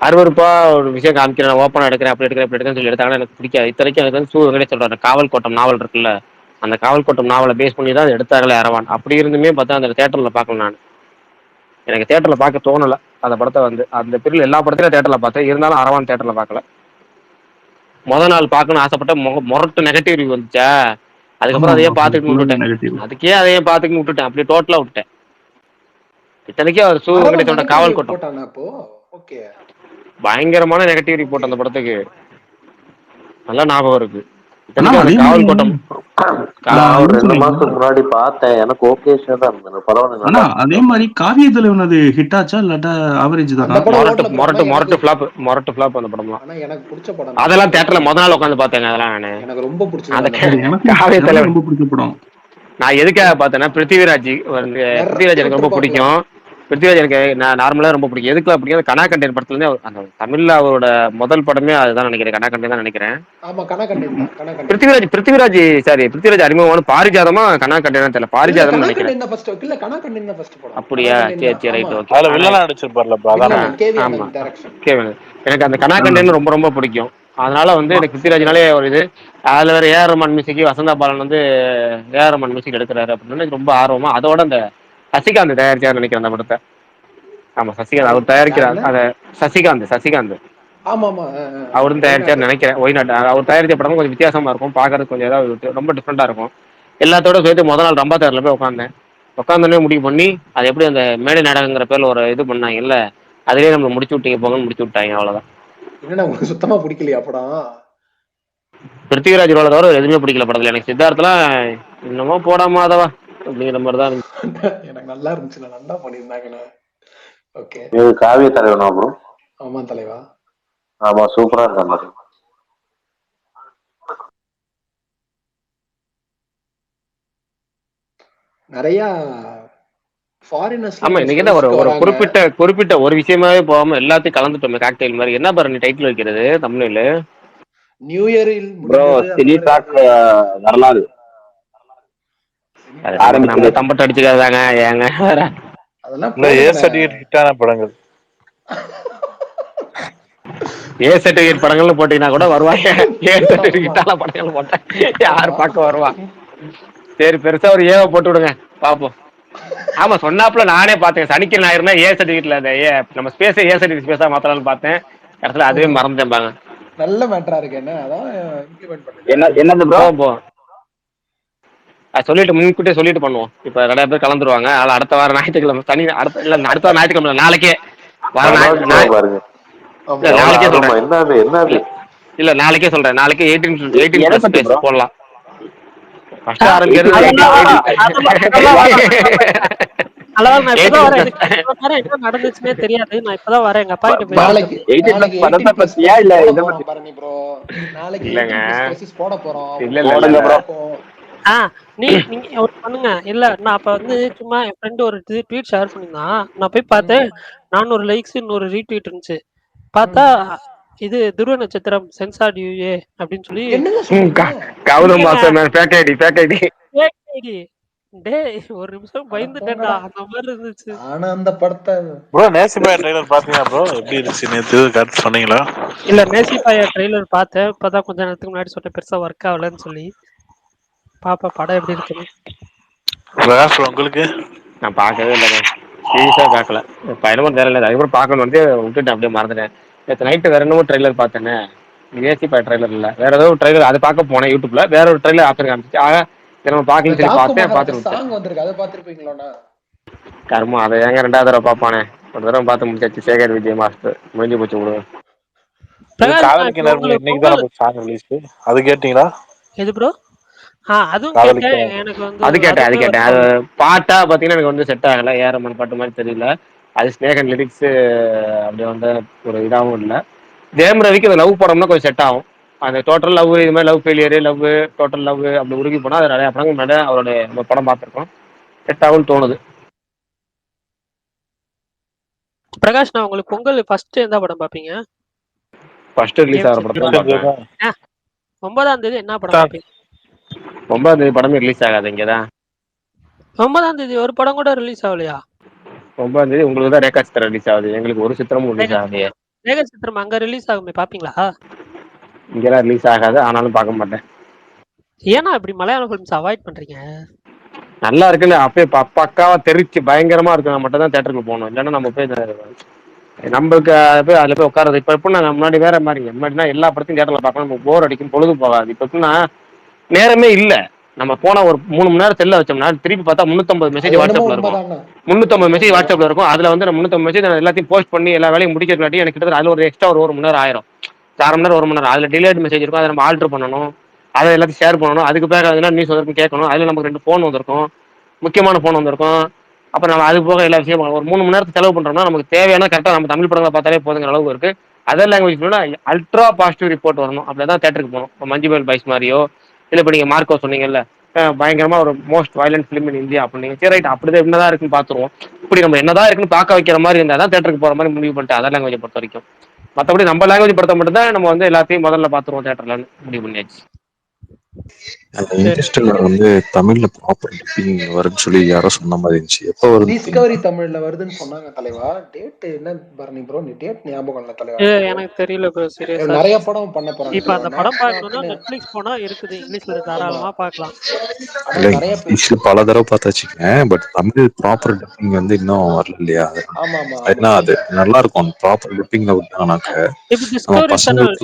Speaker 1: அருவருப்பா ஒரு விஷயம் காமிக்கிறேன், ஓப்பனா எடுக்கிறேன், அப்படி எடுக்கிறேன் சொல்லி எடுத்தாங்கன்னா எனக்கு பிடிக்காது. இத்தனைக்கும் எனக்கு வந்து வெங்கடேஷ் சொல்றாரு காவல் கோட்டம் நாவல் இருக்குல்ல, அந்த காவல் கோட்டம் நாவலை பேஸ் பண்ணி தான் எடுத்தாங்களே அரவான். அப்படி இருந்துமே பார்த்தா அந்த தேட்டர்ல பார்க்கல. நான் எனக்கு தேட்டர்ல பார்க்க தோணலை அந்த படத்தை. வந்து அந்த பீரியட் எல்லா படத்தையும் தேட்டர்ல பார்த்தேன். இருந்தாலும் அரவான் தேட்டர்ல பார்க்கல. நாள் பார்க்கணும்னு ஆசைப்பட்ட முரட்டு நெகட்டிவ் ரிவ்யூ வந்துச்சா, அதுக்கப்புறம் அதையே பார்த்துட்டு விட்டுட்டேன். அதுக்கே அதையே பார்த்துட்டு விட்டுட்டேன். அப்படியே டோட்டலா விட்டேன். இத்தனைக்கும் அவர் வெங்கடேஷோட காவல் கோட்டம் பயங்கரமான நெகட்டிவ் ரிப்போர்ட் அந்த படத்துக்கு. நல்லா ஞாபகம் இருக்கு. காவல் கோட்டம்
Speaker 7: 2 மாசத்துக்கு முன்னாடி பார்த்தேன். எனக்கு ஓகேஷா தான் இருந்தது. பரவாயில்ல.
Speaker 15: அதே மாதிரி காவிய தலைவனது ஹிட் ஆச்சா இல்லாட்டா ஆவரேஜ் தானா?
Speaker 1: மொரட்டு ஃபிளாப் அந்த படம்லாம்.
Speaker 12: ஆனா எனக்கு பிடிச்ச படம்.
Speaker 1: அதெல்லாம் தியேட்டர்ல நாள் உட்கார்ந்து பார்த்தேங்க. அதெல்லாம்
Speaker 12: எனக்கு ரொம்ப பிடிச்சது.
Speaker 1: அந்த காவிய தலைவன்
Speaker 15: ரொம்ப பிடிச்ச படம்.
Speaker 1: நான் எதுக்காக பார்த்தேன்னா பிருத்திவிராஜ் எனக்கு ரொம்ப பிடிக்கும். பிருத்திவிராஜ் எனக்கு நான் நார்மலா ரொம்ப பிடிக்கும். எதுக்குலாம் பிடிக்கும், கனா கண்டேன் படத்துலேருந்து அந்த தமிழ்ல அவரோட முதல் படமே அதுதான் நினைக்கிறேன், கனா கண்டேன் தான் நினைக்கிறேன்.
Speaker 12: ஆமா கனா கண்டேன் தான், கனா கண்டேன்.
Speaker 1: பிருத்திவிராஜ் அறிமுகமான பாரிஜாதமா கனா கண்டேன் தெரியல, பாரிஜாதம்
Speaker 12: கனா
Speaker 1: நினைக்கிறேன்.
Speaker 12: கண்டேன் தான் ஃபர்ஸ்ட், இல்ல கனா கண்டேன் தான் ஃபர்ஸ்ட் படம்.
Speaker 1: அப்படியா? சரி ரைட், ஓகே.
Speaker 14: அதுல வில்லனா நடிச்சிருப்பார்ல
Speaker 12: கேவி
Speaker 1: ஆமா
Speaker 12: ஆனந்த் டைரக்ஷன்.
Speaker 1: எனக்கு அந்த கனா கண்டேன் ரொம்ப ரொம்ப பிடிக்கும். அதனால வந்து எனக்கு பிருத்திவிராஜ்னாலே ஒரு இது. அதுல வேற ஏஆர் ரஹ்மான் மியூசிக், வசந்தா பாலன் வந்து ஏஆர் ரஹ்மான் மியூசிக் எடுக்கிறாரு அப்படின்னு எனக்கு ரொம்ப ஆர்வமா. அதோட அந்த சசிகாந்த் தயாரிச்சாரு நினைக்கிறேன் அந்த படத்தை. ஆமா சசிகாந்த் அவர் தயாரிக்கிறார் அத. சசிகாந்த்
Speaker 12: ஆமா ஆமா
Speaker 1: அவரும் தயாரிச்சாரு நினைக்கிறேன். ஒய்நாட் அவர் தயாரிச்ச படம் கொஞ்சம் வித்தியாசமா இருக்கும், பாக்குறதுக்கு கொஞ்சம் ஏதாவது ரொம்ப டிஃப்ரெண்டா இருக்கும். எல்லாத்தோட சேர்த்து முதல் நாள் ரம்பா தேர்ல போய் உட்காந்தோடனே முடிவு பண்ணி அது எப்படி அந்த மேடை நாடகங்கிற பேர்ல ஒரு இது பண்ணாங்க இல்ல, அதுலயே நம்ம முடிச்சு விட்டீங்க போங்கன்னு முடிச்சு விட்டாங்க. அவ்வளவுதான்.
Speaker 12: என்னன்னா உங்களுக்கு சுத்தமா பிடிக்கலையா படம்?
Speaker 1: பிருத்திவிராஜ் ரோல தவிர எதுவுமே பிடிக்கல படத்துல எனக்கு. சித்தார்த்தெல்லாம் இன்னமும் போடாமாதவா அப்படிங்கிற மாதிரி தான்
Speaker 12: எனக்கு நல்லா இருந்துச்சு, நல்லா பண்ணியிருந்தாங்கண்ணே. ஓகே,
Speaker 7: இது காவிய தலைவனா ப்ரோ?
Speaker 12: ஆமா தலைவா.
Speaker 7: ஆமா சூப்பரா இருக்க மாதிரி.
Speaker 12: நிறைய ஃபாரினர்ஸ்.
Speaker 1: ஆமா இன்னைக்கு என்ன ஒரு குறிப்பிட்ட ஒரு விஷயமாவே போகாம எல்லாத்தையும் கலந்துட்டோமே காக்டெயில் மாதிரி. என்ன பாரு நீ டைட்டில் வைக்கிறது தமிழ்ல?
Speaker 12: நியூ இயரில்
Speaker 3: ப்ரோ சினி டாக் வரலாறு
Speaker 1: நம்ம தம்பட்ட அடிச்சுக்காதாங்க ஏங்க.
Speaker 12: அதெல்லாம்
Speaker 14: ஏ சர்டிஃபிகேட் ஹிட்டான படங்கள்,
Speaker 1: ஏ சர்டிஃபிகேட் படங்கள்னு போட்டீங்கன்னா கூட வருவாங்க. ஏ சர்டிஃபிகேட் ஹிட்டான படங்கள் போட்டேன் யார் பார்க்க வருவா? சரி பெருசா ஒரு ஏவை போட்டு விடுங்க பாப்போம். ஆமா சொன்னாப்புல நானே பார்த்தேன், சனிக்கு ஞாயிறுனா ஏ சர்டிஃபிகேட்ல அந்த நம்ம ஸ்பேஸை ஏ சர்டிஃபிகேட் ஸ்பேஸா மாத்தலாம்னு பார்த்தேன். இடத்துல அதுவே மறந்துட்டேன்.
Speaker 12: நல்ல மேட்டரா இருக்கு. என்ன அதான் இம்ப்ளிமென்ட் பண்ணுங்க.
Speaker 3: என்னது ப்ரோ?
Speaker 1: சொல்லிட்டு முன்கூட்டியே சொல்லிட்டு பண்ணுவோம். இப்ப நிறைய பேர் கலந்துருவாங்க. அதனால அடுத்த வாரம் ஞாயிற்றுக்கிழமை அடுத்த வாரம் ஞாயிற்றுக்கிழமை நாளைக்கே நாளைக்கே சொல்றேன். இல்ல நாளைக்கே சொல்றேன். நாளைக்கு 18+ போடலாம்.
Speaker 2: நடந்துச்சுன்னே தெரியாது. நான் இப்பதான் வரேன், எங்க அப்பா கிட்ட
Speaker 12: போட போறோம்.
Speaker 2: நீங்க பண்ணுங்க. இல்ல நான் அப்ப வந்து சும்மா என் ஃப்ரெண்ட் ஒரு ட்வீட் ஷேர் பண்ணிருந்தான். நான் போய் பார்த்தேன் 400 லைக்ஸ் 100 ரீட்வீட் இருந்துச்சு. பார்த்தா இது துருவ நட்சத்திரம் சென்சார்ட் யூஏ அப்படின்னு சொல்லி டேய் ஒரு நிமிஷம் பயந்துட்டேன்டா. அந்த மாதிரி இருந்துச்சு.
Speaker 12: ஆனா அந்த படத்தை
Speaker 14: ப்ரோ நேசிபாயா ட்ரைலர் பாத்தீங்களா ப்ரோ? எப்படி இருந்துச்சு நேத்து கரெக்ட் சொன்னீங்களா?
Speaker 2: இல்ல நேசிபாயா ட்ரைலர் பார்த்தேன். இப்பதான் கொஞ்ச நேரத்துக்கு முன்னாடி சொன்ன பெருசா ஒர்க் ஆகலன்னு சொல்லி. பாப்பா படம் எப்படி இருக்குன்னு.
Speaker 14: உங்களுக்கு
Speaker 1: நான் பார்க்கவே இல்லைங்க, சீரியஸா பார்க்கல. பயணமும் தெரியல, அதுக்கப்புறம் பார்க்கணும் வந்து விட்டுட்டேன், அப்படியே மறந்துட்டேன். நேற்று நைட்டு வேற என்னமோ ட்ரைலர் பார்த்தேனே, நேசிபாயா ட்ரைலர் இல்ல வேற ஏதோ ட்ரைலர், அது பார்க்க போனேன் யூடியூப்ல. வேற ஒரு ட்ரைலர் ஆப்ஷன் காமிச்சு நம்ம பார்க்கலன்னு சொல்லி பார்த்தேன்.
Speaker 12: பார்த்துருப்பீங்களா?
Speaker 1: கர்மம் அதை ஏங்க 2வது தடவை பார்ப்பானே. ஒரு தடவை பார்த்து முடிச்சாச்சு. சேகர் விஜய் மாஸ்டர் முடிஞ்சு போச்சு விடுவேன்.
Speaker 14: அது கேட்டீங்களா?
Speaker 2: எது ப்ரோ? அதுவும் கேட்டேன். எனக்கு வந்து
Speaker 1: அது கேட்டேன். அது பாட்டா பாத்தீங்கன்னா எனக்கு வந்து செட் ஆகல. ஏஆர்எம்என் பாட்டு மாதிரி தெரியல. அது ஸ்னேகன் லிரிக்ஸ் அப்படியே வந்து ஒரு இதாகவும் இல்லை. ஜெயம் ரவிக்கு அந்த லவ் படம்னா கொஞ்சம் செட் ஆகும். அந்த டோட்டல் லவ், இது மாதிரி love failure, love total love அப்படி உருகி போனா அது நிறைய படங்கள் முன்னாடி அவருடைய படம் பார்த்துருக்கோம். செட் ஆகும்னு தோணுது.
Speaker 2: பிரகாஷ், நான் உங்களுக்கு பொங்கல் ஃபர்ஸ்ட் எந்த படம் பாப்பீங்க?
Speaker 1: ஃபர்ஸ்ட் ரிலீஸ் ஆகிற படம் தான் பார்ப்பேன்.
Speaker 2: 9ஆம் தேதி என்ன படம் பாப்பீங்க?
Speaker 1: 9ஆம் தேதி படமே ரிலீஸ் ஆகாது இங்கதான்.
Speaker 2: 9ஆம் தேதி ஒரு படம் கூட ரிலீஸ் ஆகலையா?
Speaker 1: 9ஆம் தேதி உங்களுக்கு தான் ரேகா சித்திரம் ரிலீஸ் ஆகுது, எங்களுக்கு ஒரு சித்திரமும் ரிலீஸ் ஆகலையே.
Speaker 2: ரேகா சித்திரம் அங்க ரிலீஸ் ஆகுமே, பாப்பீங்களா?
Speaker 1: இங்கெல்லாம் ரிலீஸ் ஆகாது, ஆனாலும் பார்க்க மாட்டேன்.
Speaker 2: ஏன்னா இப்படி மலையாள ஃபிலிம்ஸ் அவாய்ட் பண்றீங்க?
Speaker 1: நல்லா இருக்குன்னு அப்பயே பக்காவா தெரிச்சு பயங்கரமா இருக்கு, நான் மட்டும் தான் தேட்டருக்கு போகணும். இல்லைன்னா நம்ம போய் நம்மளுக்கு போய் அதில் போய் உட்காரது. இப்போ எப்படின்னா முன்னாடி வேற மாதிரிங்க. முன்னாடினா எல்லா படத்தையும் தேட்டரில் பார்க்கணும், நம்ம போர் அடிக்கும், பொழுது போகாது. இப்போ எப்படின்னா நேரமே இல்லை. நம்ம போனா ஒரு 3 மணி நேரம் செல்ல வச்சோம்னா திருப்பி பார்த்தா 350 மெசேஜ் வாட்ஸ்அப்ல இருக்கும். 350 மெசேஜ் வாட்ஸ்அப்ல இருக்கும். அதுல வந்து 350 மெசேஜ் எல்லாத்தையும் போஸ்ட் பண்ணி எல்லா வேலையும் முடிக்கிறதுக்காட்டி எனக்கு கிட்டத்தட்ட அதுல ஒரு எக்ஸ்ட்ரா ஒரு மணி நேரம் ஆயிரும். 1/2 மணி நேரம் 1 மணி நேரம். அதுல டிலேட் மெசேஜ் இருக்கும், அதை நம்ம ஆல்டர் பண்ணணும், அதை எல்லாத்தையும் ஷேர் பண்ணணும். அதுக்கு பேர் நியூஸ் வந்திருக்கும் கேட்கணும். அதுல நமக்கு 2 ஃபோன் வந்திருக்கும், முக்கியமான ஃபோன் வந்திருக்கும். அப்புறம் நம்ம அது போக எல்லா விஷயம் ஒரு 3 மணி நேரத்துக்கு செலவு பண்றோம்னா நமக்கு தேவையான கரெக்டாக நம்ம தமிழ் படங்களை பார்த்தாலே போதுங்கிற அளவுக்கு இருக்கு. Other language ultra positive report வரணும். அப்படிதான் தேட்டருக்கு போகணும். இப்போ மஞ்சுவேல் பாய்ஸ் மாதிரியோ இல்லை இப்போ நீங்கள் மார்க்கோ சொன்னீங்கல்ல, பயங்கரமா ஒரு most violent film in India அப்படின்னு. சரி ரைட், அப்படிதான் என்னதான் இருக்குன்னு பாத்துருவோம். இப்படி நம்ம என்னதான் இருக்குன்னு பார்க்க வைக்கிற மாதிரி இருந்தால் தான் தேட்டருக்கு போற மாதிரி முடிவு பண்ணிட்டு அதர் லாங்குவேஜ் பொறுத்த வரைக்கும். மற்றபடி நம்ம லாங்குவேஜ் பொறுத்த மட்டும் தான் நம்ம வந்து எல்லாத்தையும் முதல்ல பாத்துருவோம் தேட்டர்ல முடிவு பண்ணியாச்சு.
Speaker 7: அந்த இன்டர்ஸ்டெல்லர் வந்து தமிழ்ல ப்ராப்பர் டப்பிங் வரும்னு சொல்லி யாரோ சொன்ன மாதிரி இருந்துச்சு. எப்போ வருது?
Speaker 12: டிஸ்கவரி தமிழ்ல வருதுன்னு சொன்னாங்க தலைவா. டேட் என்ன பரணி ப்ரோ, நீ டேட் ஞாபகம் இல்ல தலைவா.
Speaker 2: எனக்கு தெரியல ப்ரோ, சீரியஸா.
Speaker 12: நிறைய படம் பண்ண போறாங்க.
Speaker 2: இப்ப அந்த படம் பார்க்கணும்னா நெட்ஃபிளிக்ஸ் போனா இருக்குது, இங்கிலீஷ்ல தாராளமா பார்க்கலாம்.
Speaker 7: இங்கிலீஷ்ல பல தடவை பார்த்தாச்சுங்க, பட் தமிழ் ப்ராப்பர் டப்பிங் வந்து இன்னும் வரல இல்லையா? ஏன்னா அது நல்லா இருக்கும் ப்ராப்பர் டப்பிங்ல விட்டானாக்க.
Speaker 2: இப்ப டிஸ்கவரி சேனல்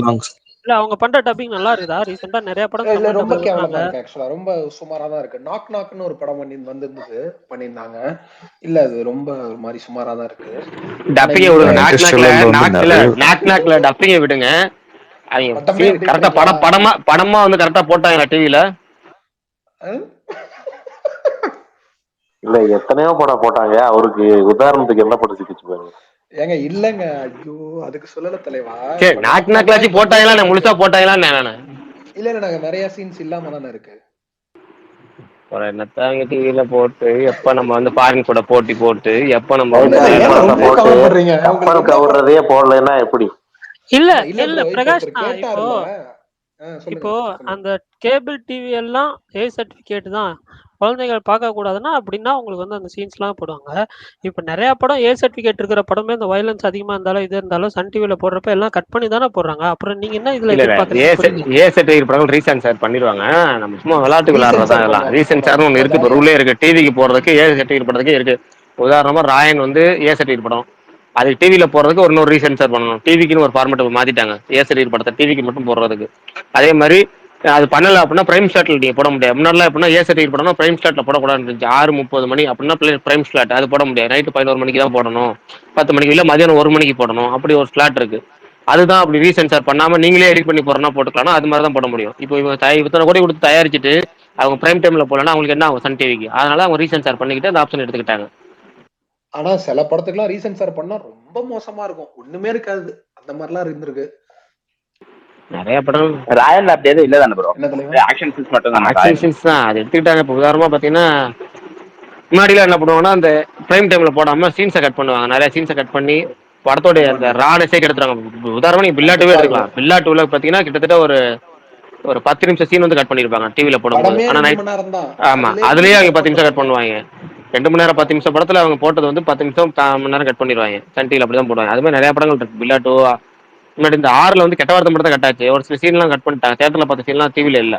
Speaker 2: இல்ல அவங்க பண்ற டப்பிங் நல்லா இருக்குதா? ரீசெண்டா நிறைய படம்
Speaker 12: இல்ல, ரொம்ப கேவலமா இருக்கு ஆக்சுவலா. ரொம்ப சுமாரா தான் இருக்கு. நாக் நாக்னு ஒரு படம் பண்ணிருந்தாங்க. இல்ல அது ரொம்ப ஒரு மாதிரி சுமாரா தான் இருக்கு.
Speaker 1: டப்பிங் விடுங்க, நாக்ல டப்பிங் விடுங்க. அவங்க கரெக்டா படமா வந்து கரெக்டா போட்டாங்க டிவில.
Speaker 7: இல்ல எத்தனையோ படம் போட்டாங்க. அவருக்கு உதாரணத்துக்கு என்ன படம் சிக்கிச்சு பாருங்க.
Speaker 12: ஏங்க இல்லங்க, ஐயோ அதுக்கு சொல்லல தலைவா.
Speaker 1: சரி, நாக்லாச்சி போட்டாங்களா முழுசா போட்டாங்களா?
Speaker 12: இல்ல நாங்க நிறைய சீன்ஸ் இல்லாம தானே இருக்கு.
Speaker 1: ஒரு என்னத்தாங்க டிவில போட்டு எப்ப நம்ம வந்து ஃபாரின் கூட போட்டி போட்டு எப்ப நம்ம
Speaker 7: கவர்றதே போடலன்னா எப்படி?
Speaker 2: இல்ல பிரகாஷ், இப்போ அந்த கேபிள் டிவி எல்லாம் ஏ சர்டிபிகேட் தான், குழந்தைகள் பார்க்க கூடாதுன்னா அப்படின்னா உங்களுக்கு வந்து அந்த சீன்ஸ் எல்லாம் போடுவாங்க. இப்ப நிறைய படம் ஏ சர்டிபிகேட் இருக்கிற படமே இந்த வயலன்ஸ் அதிகமா இருந்தாலும் இது இருந்தாலும் சன் டிவில போடுறப்ப எல்லாம் கட் பண்ணி தானே போடுறாங்க. அப்புறம் நீங்க என்ன இதுல
Speaker 1: ஏ சர்டிபிகேட் படம் ரீசென்சார் பண்ணிடுவாங்க. நம்ம சும்மா விளையாட்டு விளையாடுறதா எல்லாம். ரீசென்சார்னு ஒன்று இருக்கு, இப்போ ரூலே இருக்கு. டிவிக்கு போறதுக்கு ஏ சர்டிபிகேட் படத்துக்கு இருக்கு. உதாரணமா ராயன் வந்து ஏ சர்டிபிகேட் படம், அது டிவில போறதுக்கு ஒரு ரீசென்சார் பண்ணணும். டிவிக்குன்னு ஒரு ஃபார்மேட் மாத்திட்டாங்க ஏ சர்டிபிகேட் படத்தை டிவிக்கு மட்டும் போடுறதுக்கு. அதே மாதிரி அது பண்ணல அப்படின்னா பிரைம் ஸ்லாட்ல நீங்க போட முடியாது. முன்னாடி எப்படின்னா ஏ சர்டிபிகேட் படம்னா பிரைம் ஸ்லாட்ல போடக்கூடாதுன்னு இருந்துச்சு. 6:30 மணி அப்படின்னா பிரைம் ஸ்லாட் அது போட முடியாது. நைட்டு 11 மணிக்கு தான் போடணும், 10 மணிக்கு இல்ல மதியானம் 1 மணிக்கு போடணும். அப்படி ஒரு ஸ்லாட் இருக்கு. அதுதான் அப்படி ரீசென்சார் பண்ணாம நீங்களே எடிட் பண்ணி போறோம்னா போட்டுக்கலாம். அது மாதிரி தான் போட முடியும். இப்போ இத்தனை கோடி கொடுத்து தயாரிச்சுட்டு அவங்க பிரைம் டைம்ல போடலன்னா அவங்களுக்கு என்ன ஆகும்? சன் டிவிக்கு. அதனால அவங்க ரீசென்சார் பண்ணிக்கிட்டு அந்த ஆப்ஷன் எடுத்துக்கிட்டாங்க.
Speaker 12: ஆனா சில படத்துக்குலாம் ரீசென்சார் பண்ணா ரொம்ப மோசமா இருக்கும், ஒண்ணுமே இருக்காது. அந்த மாதிரிலாம் இருந்திருக்கு
Speaker 1: நிறைய படம்.
Speaker 3: ராயல் அப்படி எதுவும் இல்ல தானே ப்ரோ? ஆக்ஷன் சீன்ஸ் மட்டும் தான்.
Speaker 1: ஆக்ஷன் சீன்ஸ் தான் அது எடுத்துக்கிட்டாங்க. இப்போ உதாரணமா பாத்தீங்கன்னா முன்னாடிலாம் என்ன பண்ணுவாங்கன்னா அந்த பிரைம் டைம்ல போடாம சீன்ஸை கட் பண்ணுவாங்க. நிறைய சீன்ஸை கட் பண்ணி படத்தோடைய அந்த ரானஸே கெடுத்துறாங்க. உதாரணமா நீங்க பில்லாட்டுவே எடுக்கலாம். பில்லாட்டுல பாத்தீங்கன்னா கிட்டத்தட்ட ஒரு 10 நிமிஷம் சீன் வந்து கட் பண்ணிருப்பாங்க டிவில போடும்போது. ஆனா ஆமா, அதுலயே அவங்க 10 நிமிஷம் கட் பண்ணுவாங்க. 2 மணி நேரம் 10 நிமிஷம் படத்துல அவங்க போட்டது வந்து 10 நிமிஷம் மணி நேரம் கட் பண்ணிடுவாங்க. சன் டிவில அப்படிதான் போடுவாங்க. அது மாதிரி நிறைய படங்கள் இருக்கு. பில்லாட்டோ முன்னாடி இந்த 6ல வந்து கெட்ட வார்த்தை மட்டும் தான் கட் ஆச்சு. ஒரு சில சீன்லாம் கட் பண்ணிட்டாங்க. தியேட்டர்ல பார்த்த சீன்லாம் டிவில இல்ல,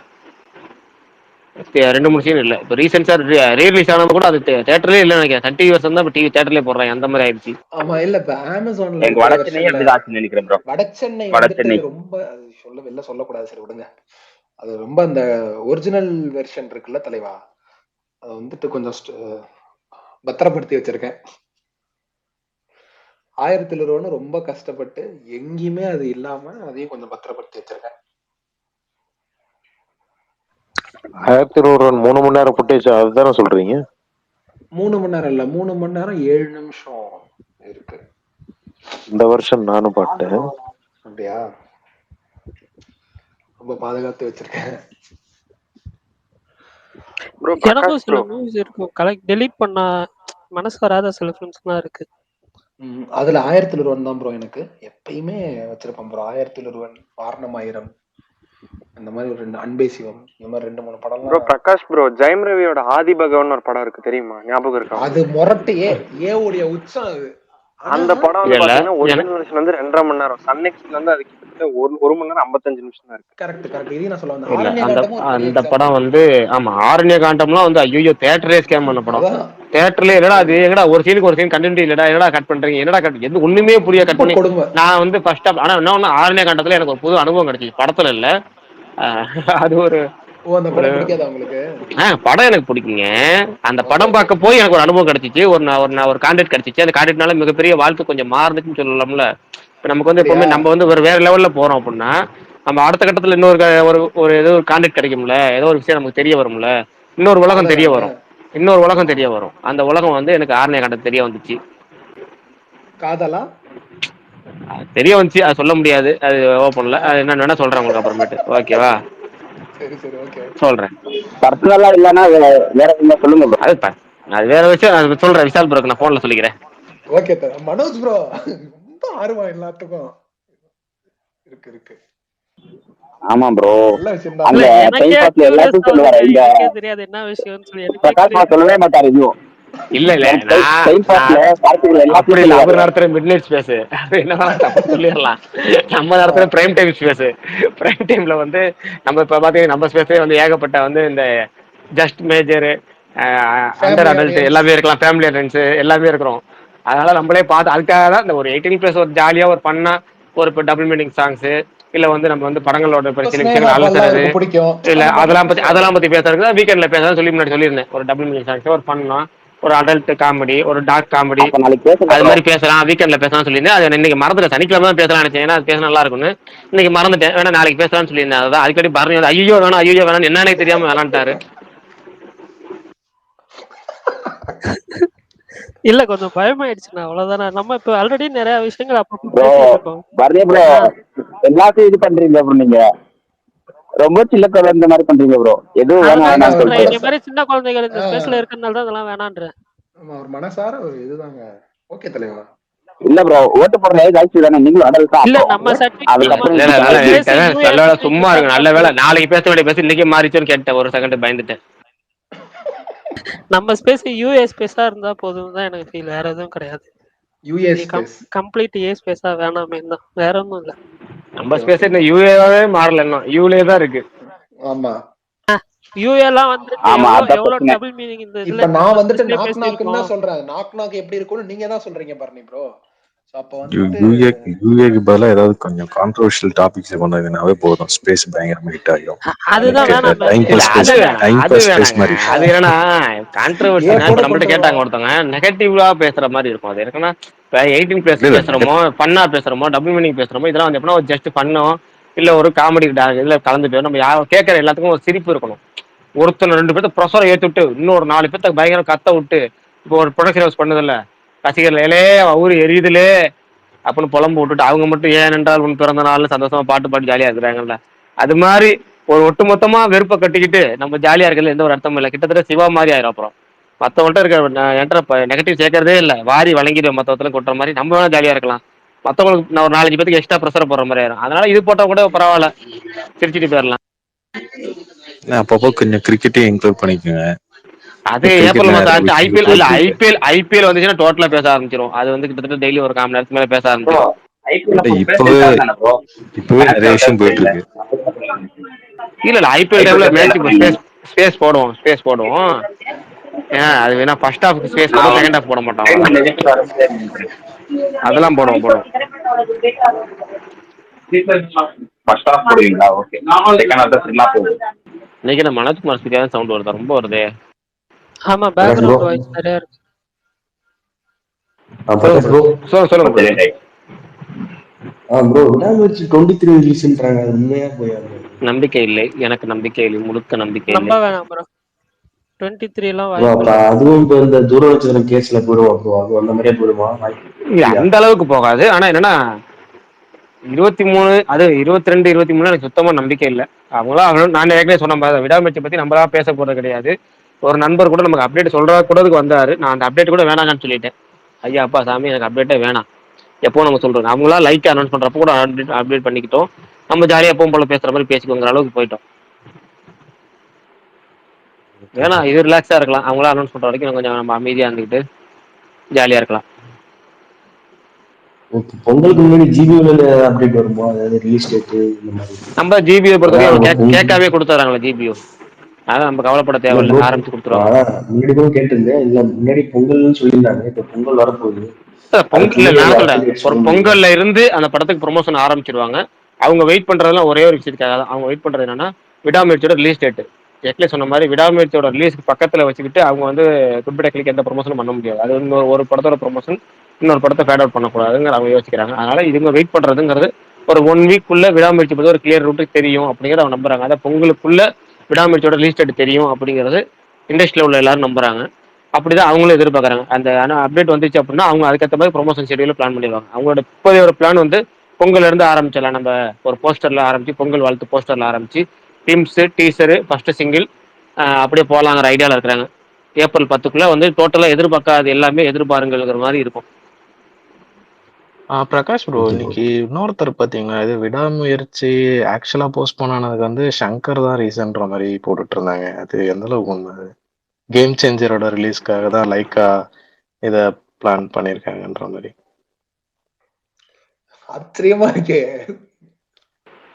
Speaker 1: 2-3 சீன் இல்ல. இப்போ ரீசென்ஸா ரீரிலீஸ் ஆனது கூட அது தியேட்டர்லயே இல்ல நினைக்கிறேன். சன் டிவி வருஷம் தான் இப்போ டிவி தியேட்டர்லயே போடுறாங்க. அந்த மாதிரி ஆயிடுச்சு.
Speaker 12: ஆமா, இல்ல இப்ப அமேசான்ல
Speaker 3: வடச்சென்னை அப்படிதான் ஆச்சுன்னு நினைக்கிறேன் ப்ரோ.
Speaker 12: வடச்சென்னை ரொம்ப சொல்லக்கூடாது, சரி விடுங்க. அது ரொம்ப அந்த ஒரிஜினல் வெர்ஷன் இருக்குல்ல தலைவா, அதை வந்துட்டு கொஞ்சம் பத்திரப்படுத்தி வச்சிருக்கேன். 1000 ரொம்ப கஷ்டப்பட்டு எங்கேயுமே அது இல்லாம அதையும் கொஞ்சம் பத்திரப்படுத்தி வச்சிருக்கேன்.
Speaker 7: 1001 3 மணி நேரம் ஃபுட்டேஜ் அதுதானே சொல்றீங்க?
Speaker 12: 3 மணி நேரம் இல்ல, 3 மணி நேரம் 7 நிமிஷம் இருக்கு.
Speaker 7: இந்த வருஷம் நானும் பார்த்தேன்.
Speaker 12: அப்படியா? ரொம்ப பாதுகாத்து வச்சிருக்கேன்.
Speaker 2: எனக்கும் சில மூவிஸ் இருக்கும் கலெக்ட் டெலீட் பண்ண மனசு வராத சில ஃபிலிம்ஸ்லாம் இருக்கு.
Speaker 12: அதுல 1001 தான் ப்ரோ. எனக்கு எப்பயுமே வச்சிருப்பேன் ப்ரோ 1001, வாரணமாயிரம், அந்த மாதிரி ஒரு 2 அன்பே சிவம், இந்த மாதிரி 2-3 படம்.
Speaker 5: ப்ரோ பிரகாஷ் ப்ரோ, ஜெயம் ரவியோட ஆதி பகவான் ஒரு படம் இருக்கு தெரியுமா? ஞாபகம் இருக்கா?
Speaker 12: அது மொரட்டு ஏவுடைய உச்சம் அது.
Speaker 5: அந்த படம் வந்து பாத்தீங்கன்னா ஒரிஜினல் வெர்ஷன் வந்து 2.5 மணி நேரம். சன் நெக்ஸ்ட்ல வந்து அது கிட்டத்தட்ட 1 மணி நேரம் 55 நிமிஷம் தான் இருக்கு.
Speaker 12: கரெக்ட். இது நான் சொல்ல
Speaker 1: வந்தேன். அந்த படம் வந்து ஆமா, ஆரண்ய காண்டம்லாம் வந்து ஐயோ தியேட்டரே ஸ்கேம் பண்ண படம். தியேட்டர்ல என்னடா அது, எங்கடா ஒரு சீனுக்கு ஒரு சீன் கண்டென்ட் இல்லடா, என்னடா கட் பண்றீங்க, என்னடா கட், எது ஒண்ணுமே புரிய கட் பண்ணி. நான் வந்து ஃபர்ஸ்ட் ஆனா என்ன ஆரண்ய காண்டத்துல எனக்கு ஒரு புது அனுபவம் கிடைச்சிச்சு. படத்துல இல்ல, அது ஒரு படம் எனக்கு பிடிக்குங்க. அந்த படம் பார்க்க போய் எனக்கு ஒரு அனுபவம் கிடைச்சிச்சு. ஒரு கான்டெக்ட் கிடைச்சிச்சு. அந்த கான்டெக்ட்னால மிகப்பெரிய வாழ்க்கை கொஞ்சம் மாறுதுன்னு சொல்லலாம்ல. இப்போ நமக்கு வந்து எப்பவுமே நம்ம வந்து வேற லெவல்ல போறோம் அப்படின்னா நம்ம அடுத்த கட்டத்துல இன்னொரு ஏதோ ஒரு கான்டெக்ட் கிடைக்கும்ல, ஏதோ ஒரு விஷயம் நமக்கு தெரிய வரும்ல, இன்னொரு உலகம் தெரிய வரும். அந்த உலகம் வந்து எனக்கு ஆரண்ய காண்டம் தெரிய வந்துச்சு.
Speaker 12: காதலா
Speaker 1: தெரிய வந்துச்சு, அது சொல்ல முடியாது, அது ஓப்பன்ல. அது என்ன சொல்றேன் உங்களுக்கு அப்புறமேட்டு. ஓகேவா?
Speaker 12: சரி சரி ஓகே.
Speaker 1: சொல்றேன்.
Speaker 3: பர்சனலா இல்லன்னா வேற என்ன சொல்லுங்க bro.
Speaker 1: அது வேற விஷயம். அது சொல்றேன் விஷால் ப்ரோக்கு நான் போன்ல சொல்லிக்கிறேன்.
Speaker 12: ஓகே மனோஜ் ப்ரோ ரொம்ப ஆர்வம் எல்லாத்துக்கும் இருக்கு இருக்கு.
Speaker 3: ஆமா ப்ரோ,
Speaker 12: நல்ல விஷயம் தான்.
Speaker 3: அந்த
Speaker 2: இல்ல
Speaker 3: டைம்
Speaker 2: எனக்கே
Speaker 3: பாஸ்ல
Speaker 2: கியூரியஸ்
Speaker 3: எல்லாத்தையும் சொல்லுவாரு.
Speaker 2: ஆகுதுங்க.
Speaker 3: இந்த
Speaker 2: எனக்கே தெரியாது என்ன விஷயம்னு சொல்லி எனக்கே
Speaker 3: பிரகாஷ்
Speaker 2: கியூரியஸ்.
Speaker 3: சொல்லவே மாட்டாரு எதுவும்.
Speaker 1: இல்ல
Speaker 3: டைம் பாஸ்ல பார்ட்டிகள்
Speaker 1: அப்படி
Speaker 3: எல்லாத்தையும்
Speaker 1: இல்ல. அவர்
Speaker 3: சொல்லுவாரு.
Speaker 1: நடத்துற மிட் நைட் ஸ்பேஸ் என்ன தப்பு சொல்லிடலாம். நம்ம நடத்துற பிரைம் டைம் ஸ்பேஸ். பிரைம் டைம்ல வந்து நம்ம இப்ப பாத்தீங்கன்னா நம்ம ஸ்பேஸே வந்து ஏகப்பட்ட வந்து இந்த just major, under
Speaker 12: family
Speaker 1: adult
Speaker 12: audience.
Speaker 1: எல்லாமே இருக்கலாம், ஃபேமிலி ஆடியன்ஸ் எல்லாமே இருக்கிறோம். அதனால நம்மளே பார்த்து அதுக்காக தான் இந்த ஒரு 18+ ஒரு ஜாலியா ஒரு பண்ணா ஒரு இப்போ டபுள் மீனிங் சாங்ஸ் இல்ல வந்து நம்ம வந்து படங்களோட
Speaker 12: இப்ப
Speaker 1: சில
Speaker 12: ஸ்னேகா
Speaker 1: விஷயங்கள்
Speaker 12: பால்லாம்
Speaker 1: அலசுறது
Speaker 12: அவருக்கு பிடிக்கும்,
Speaker 1: இல்ல
Speaker 12: அந்த மாதிரிலாம் பேசுவாரு.
Speaker 1: அதெல்லாம் பத்தி பேசுறதுக்கு வீக்கெண்ட்ல பேசுறது சொல்லி முன்னாடி சொல்லியிருந்தேன். ஒரு டபுள் மீனிங் சாங்ஸ் ஒரு பண்ணலாம், ஒரு அடல்ட் காமெடி, ஒரு டார்க் காமெடி,
Speaker 3: அப்ப நாளைக்கு பேசுங்க
Speaker 1: அது
Speaker 3: ப்ரோ.
Speaker 1: மாதிரி பேசலாம். வீக்கெண்ட்ல பேசலாம் சொல்லியிருந்தேன். அது இன்னைக்கு மறந்துட்டேன். சனிக்கிழமை தான் பேசலாம் நினைச்சேன். ஏன்னா அது பேச நல்லா இருக்கும்னு. இன்னைக்கு மறந்துட்டேன். வேணா நாளைக்கு பேசலாம்னு சொல்லியிருந்தேன். அதான் அடிக்கடி பரணி வந்து ஐயோ வேணாம் என்னன்னே தெரியாம வேணான்ட்டாரு.
Speaker 2: இல்ல கொஞ்சம் பயமாயிடுச்சுண்ணா, அவ்வளவுதானே. நம்ம இப்ப ஆல்ரெடி நிறைய விஷயங்கள் அப்பப்போ
Speaker 3: ப்ரோ
Speaker 2: பேசிட்டு இருக்கோம்.
Speaker 3: பர்னி ப்ரோ,
Speaker 2: ஆ,
Speaker 3: எல்லாத்தையும் இது பண்றீங்க ப்ரோ. நீங்க ரொம்ப சின்ன குழந்தை மாதிரி பண்றீங்க ப்ரோ. எதுவும் வேணாம்
Speaker 2: அததாங்க
Speaker 3: வேணாம்னு
Speaker 12: அவர்
Speaker 2: சொல்றேன்.
Speaker 3: சொல்லிட்டு.
Speaker 2: என்னை மாதிரி சின்ன குழந்தைகள் இந்த
Speaker 12: ஆஹ்
Speaker 2: ஸ்பேஸ்ல இருக்கறதுனால தான் இதெல்லாம் வேணான்றேன்.
Speaker 12: ஆமா, ஒரு மனசார ஒரு இதுதாங்க. ஓகே தலைவா.
Speaker 3: இல்ல ப்ரோ, ஓட்டு போடுற ஏஜ் ஆயிடுச்சு தானே, நீங்களும் அடல்ட் தான்.
Speaker 2: இல்ல
Speaker 3: அப்புறம்
Speaker 2: நம்ம
Speaker 3: அதுக்கப்புறம்
Speaker 1: இல்ல
Speaker 3: இப்படி
Speaker 2: நம்ம
Speaker 3: கலாய்ச்சி
Speaker 2: ஸ்பேஸ்
Speaker 1: நல்ல வேலை
Speaker 2: யூஎஸ்பி
Speaker 1: சும்மா இருக்கு.
Speaker 2: ஸ்பேஸா
Speaker 1: நல்ல
Speaker 2: இருந்தா
Speaker 1: வேலை
Speaker 2: போதும்.
Speaker 1: நாளைக்கு பேச வேண்டிய பேச இன்னைக்கு மாறிச்சோன்னு கேட்டேன். ஒரு செகண்ட் பயந்துட்டேன்.
Speaker 2: நம்ம ஸ்பேஸ் யூஎஸ் ஸ்பேஸா இருந்தா போதும் தான் எனக்கு ஃபீல். வேற எதுவும் கிடையாது.
Speaker 12: யூஎஸ்
Speaker 2: நீ
Speaker 12: ஸ்பேஸ்.
Speaker 2: கம்ப்ளீட் ஏ ஸ்பேஸா வேணாமே தான், வேற ஒன்றும் இல்லை.
Speaker 1: நம்ம
Speaker 12: ஓகே
Speaker 1: ஸ்பேஸ்
Speaker 12: ஓகே.
Speaker 1: இந்த யூஏவே மாறல, இன்னும் யூலே தான் இருக்கு.
Speaker 12: ஆமா.
Speaker 2: யூஏலாம் வந்துட்டு
Speaker 3: ஆமா,
Speaker 2: எவ்வளோ
Speaker 3: அதான்
Speaker 2: எவ்வளோ
Speaker 3: பிரச்சனை.
Speaker 2: டபுள் மீனிங் இந்த இதுல
Speaker 12: இப்ப நான்
Speaker 2: நம்ம
Speaker 12: வந்துட்டு
Speaker 2: ஸ்பேஸ்லயே
Speaker 12: நாக் நாக்குன்னு
Speaker 2: பேசியிருக்கோம்.
Speaker 12: தான் சொல்றேன். நாக் நாக் எப்படி இருக்கும்னு நீங்க தான் சொல்றீங்க பரணி ப்ரோ. அப்ப வந்துட்டு
Speaker 16: யூஏக்கு பதிலாக ஏதாவது கொஞ்சம் கான்ட்ரவர்ஷியல் டாபிக்ஸ் கொண்டு வந்தீங்கன்னாவே போதும், ஸ்பேஸ் பயங்கரமா ஹிட் ஆகும்.
Speaker 2: அதுதான்
Speaker 16: லைக்
Speaker 2: வேணாமே.
Speaker 16: டைம்
Speaker 1: இல்ல
Speaker 16: பாஸ்
Speaker 1: அது
Speaker 16: ஸ்பேஸ்,
Speaker 1: வேணாம்,
Speaker 16: டைம்
Speaker 1: அது
Speaker 16: பாஸ் ஸ்பேஸ்
Speaker 1: வேணாங்க.
Speaker 16: மாதிரி.
Speaker 1: அது என்னன்னா
Speaker 12: ஏ
Speaker 1: கான்ட்ரவர்சினா
Speaker 12: கூட
Speaker 1: இப்ப நம்மள்ட்ட கேட்டாங்க
Speaker 12: கொண்டுருவான்.
Speaker 1: ஒருத்தவங்க நெகட்டிவா பேசுற மாதிரி இருக்கும். அது இருக்குன்னா இப்போ 18+
Speaker 16: இல்ல
Speaker 1: பேசுறோமோ, ஃபன்னா பேசுறோமோ, டபுள் மீனிங் பேசுறோமோ, இதெல்லாம் வந்து எப்படின்னா ஒரு ஜஸ்ட் ஃபன்னோ இல்ல ஒரு காமெடி இதுல கலந்துட்டு நம்ம யாரும் கேட்கற எல்லாத்துக்கும் ஒரு சிரிப்பு இருக்கணும். ஒருத்தர் 2 பேர்த்த ப்ரெஷரை ஏற்றி விட்டு இன்னொரு 4 பேர்த்த பயங்கர கத்த விட்டு இப்போ ஒரு ப்ரொடக்ஷன் ஹவுஸ் பண்ணதில்ல ரசிகர்களே ஊர் எரியுதுலே அப்படின்னு புலம்பு விட்டுட்டு அவங்க மட்டும் ஏன் என்றால் உன் பிறந்த நாள்னு சந்தோஷமா பாட்டு பாட்டு ஜாலியா இருக்கிறாங்கல்ல. அது மாதிரி ஒரு ஒட்டுமொத்தமா வெறுப்பை கட்டிக்கிட்டு நம்ம ஜாலியா இருக்கிறதுல எந்த ஒரு அர்த்தமும் இல்லை. கிட்டத்தட்ட சிவா மாதிரி ஆயிரும். அப்புறம் மற்றவங்கள்ட்ட இருக்க என்கிட்ட நெகட்டிவ் சேர்க்கறதே இல்லை, வாரி வழங்கிடுவேன் மற்றவத்துல கொட்டுற மாதிரி. நம்ம வேணா ஜாலியா இருக்கலாம், மற்றவங்களுக்கு நான் ஒரு 4-5 பேருக்கு எக்ஸ்ட்ரா ப்ரெஷர் போடுற மாதிரி ஆயிரும். அதனால இது போட்டா கூட பரவாயில்ல, சிரிச்சிட்டு போயிடலாம்.
Speaker 16: அப்பப்போ கொஞ்சம் கிரிக்கெட்டையும் இன்க்ளூட் பண்ணிக்கோங்க.
Speaker 1: அது
Speaker 16: கிரிக்கெட்
Speaker 1: ஏப்ரல் மாசம் ஆச்சு.
Speaker 16: விஷயங்கள்
Speaker 1: ஐபிஎல் இல்ல,
Speaker 16: போயிட்டு இருக்கு.
Speaker 1: ஐபிஎல் வந்துச்சுன்னா டோட்டலா பேச ஆரம்பிச்சிடும். அது வந்து கிட்டத்தட்ட டெய்லி ஒரு 1/4 மணி நேரத்துக்கு மேல பேச ஆரம்பிச்சிடும்.
Speaker 16: இப்பவே நிறைய விஷயம் போயிட்டு இருக்கு.
Speaker 1: இல்ல ஐபிஎல் டைம்ல மேட்ச் ஸ்பேஸ் போடுவோம். அது வேணா ஃபர்ஸ்ட் ஹாஃப்க்கு ஸ்பேஸ் போடுவோம், செகண்ட் ஹாஃப் போட மாட்டோம். அதெல்லாம் போடுவோம். இன்னைக்கு நம்ம மனோஜ்குமார் ஸ்பீக்கர் சவுண்ட் வருதா? ரொம்ப வருதே.
Speaker 2: ஆமா, பேக்ரவுண்ட் வாய்ஸ் நிறைய இருக்கு.
Speaker 1: சொல்லுங்க. நம்பிக்கை இல்லை, எனக்கு நம்பிக்கை இல்லை, முழுக்க நம்பிக்கை இல்லை.
Speaker 2: நம்ப வேணாம் ப்ரோ. 23 எல்லாம்
Speaker 17: ப்ரோ
Speaker 2: வாய்ப்பு
Speaker 17: அப்ப
Speaker 2: இல்லை.
Speaker 17: அதுவும் இப்ப இந்த தூர வச்சுக்கிற கேஸ்ல போயிடுவா ப்ரோ, அது அந்த மாதிரியே போயிடுமா?
Speaker 1: அந்த அளவுக்கு போகாது. ஆனா என்னன்னா 23 அது 22 23 எனக்கு சுத்தமா நம்பிக்கை இல்லை. அவங்களாம் நான் ஏற்கனவே சொன்ன விடாமுயற்சி பத்தி நம்மளா பேச போறது கிடையாது. ஒரு நண்பர் கூட நமக்கு அப்டேட் சொல்ற கூடதுக்கு வந்தாரு. நான் அந்த அப்டேட் கூட வேணாங்கன்னு சொல்லிட்டேன். ஐயா அப்பா சாமி எனக்கு அப்டேட்டே வேணாம், எப்போ நம்ம சொல்றோம் அவங்களா லைக் அனௌன்ஸ் பண்றப்போ கூட அப்டேட் பண்ணிக்கிட்டோம். நம்ம ஜாலியா எப்பவும் போல பேசுற மாதிரி பேசிக்கோங்கிற அளவுக்கு போயிட்டோம். ஏன்னா இது ரிலாக்ஸா இருக்கலாம். அவங்களா அனௌன்ஸ் பண்ற வரைக்கும் கொஞ்சம் நம்ம அமைதியா இருந்துக்கிட்டு ஜாலியா இருக்கலாம்.
Speaker 17: பொங்கலுக்கு முன்னாடி ஜிபியூல அப்டேட் வருமா, அதாவது ரிலீஸ் டேட் இந்த மாதிரி?
Speaker 1: நம்ம ஜிபியை பொறுத்தவரைக்கும் கேட்காவே கொடுத்துறாங்களே ஜிபியூ, அதான் நம்ம கவலைப்பட
Speaker 17: இல்ல
Speaker 1: தேவையில்லை,
Speaker 17: ப்ரோ,
Speaker 1: ஆரம்பிச்சு கொடுத்துருவாங்க.
Speaker 17: முன்னாடி கூட கேட்டிருந்தேன். இல்ல முன்னாடி பொங்கல்னு சொல்லியிருந்தாங்க, இப்ப பொங்கல் வரப்போகுது.
Speaker 1: இல்ல நான் சொல்றேன், ஒரு பொங்கல்ல இருந்து அந்த படத்துக்கு ப்ரொமோஷன் ஆரம்பிச்சிருவாங்க. அவங்க வெயிட் பண்றதுலாம் ஒரே ஒரு விஷயத்துக்காக தான். அவங்க வெயிட் பண்றது என்னன்னா விடாமுயற்சியோட ரிலீஸ் டேட். ஏற்கனவே சொன்ன மாதிரி விடாமுயற்சியோட ரிலீஸ்க்கு பக்கத்துல வச்சுக்கிட்டு அவங்க வந்து குட் கிளிக் எந்த ப்ரொமோஷனும் பண்ண முடியாது. அது ஒரு படத்தோட ப்ரொமோஷன் இன்னொரு படத்தை ஃபேட் அவுட் பண்ணக்கூடாதுங்கிற அவங்க யோசிக்கிறாங்க. அதனால இதுங்க வெயிட் பண்றதுங்கிறது ஒரு 1 வீக்குள்ள விடாமுயற்சி பத்தி ஒரு கிளியர் ரூட் தெரியும் அப்படிங்கிறத அவங்க நம்புறாங்க. அதாவது பொங்கலுக்குள்ள விடாமுயற்சியோட ரிலீஸ் டேட் தெரியும் அப்படிங்கிறது இண்டஸ்ட்ரியில் உள்ள எல்லாரும் நம்புறாங்க. அப்படிதான் அவங்களும் எதிர்பார்க்குறாங்க. அந்த அப்டேட் வந்துச்சு அப்படின்னா அவங்க அதுக்கேற்ற மாதிரி ப்ரொமோஷன் ஷெடியூல் பிளான் பண்ணிடுவாங்க. அவங்களோட இப்போதைய ஒரு பிளான் வந்து பொங்கல்ல இருந்து ஆரம்பிச்சிடலாம். நம்ம ஒரு போஸ்டர்ல ஆரம்பிச்சு, பொங்கல் வாழ்த்து போஸ்டர்ல ஆரம்பிச்சு டீம்ஸ் டீசரு ஃபர்ஸ்ட் சிங்கிள் அப்படியே போகலாங்கிற ஐடியாவில் இருக்கிறாங்க. ஏப்ரல் 10க்குள்ள வந்து டோட்டலாக எதிர்பார்க்காது எல்லாமே எதிர்பாருங்கிற மாதிரி இருக்கும்.
Speaker 18: பிரகாஷ் ப்ரோ, இன்னைக்கு இன்னொருத்தர் பாத்தீங்கன்னா இது விடாமுயற்சி ஆக்சுவலா போஸ்ட் பண்ணானதுக்கு வந்து சங்கர் தான் ரீசன்ற மாதிரி போட்டுட்டு இருந்தாங்க. அது எந்த அளவுக்கு உண்மை? கேம் சேஞ்சரோட ரிலீஸ்க்காக தான் லைக்கா இத பிளான் பண்ணிருக்காங்கன்ற மாதிரி.
Speaker 12: ஆச்சரியமா இருக்கு.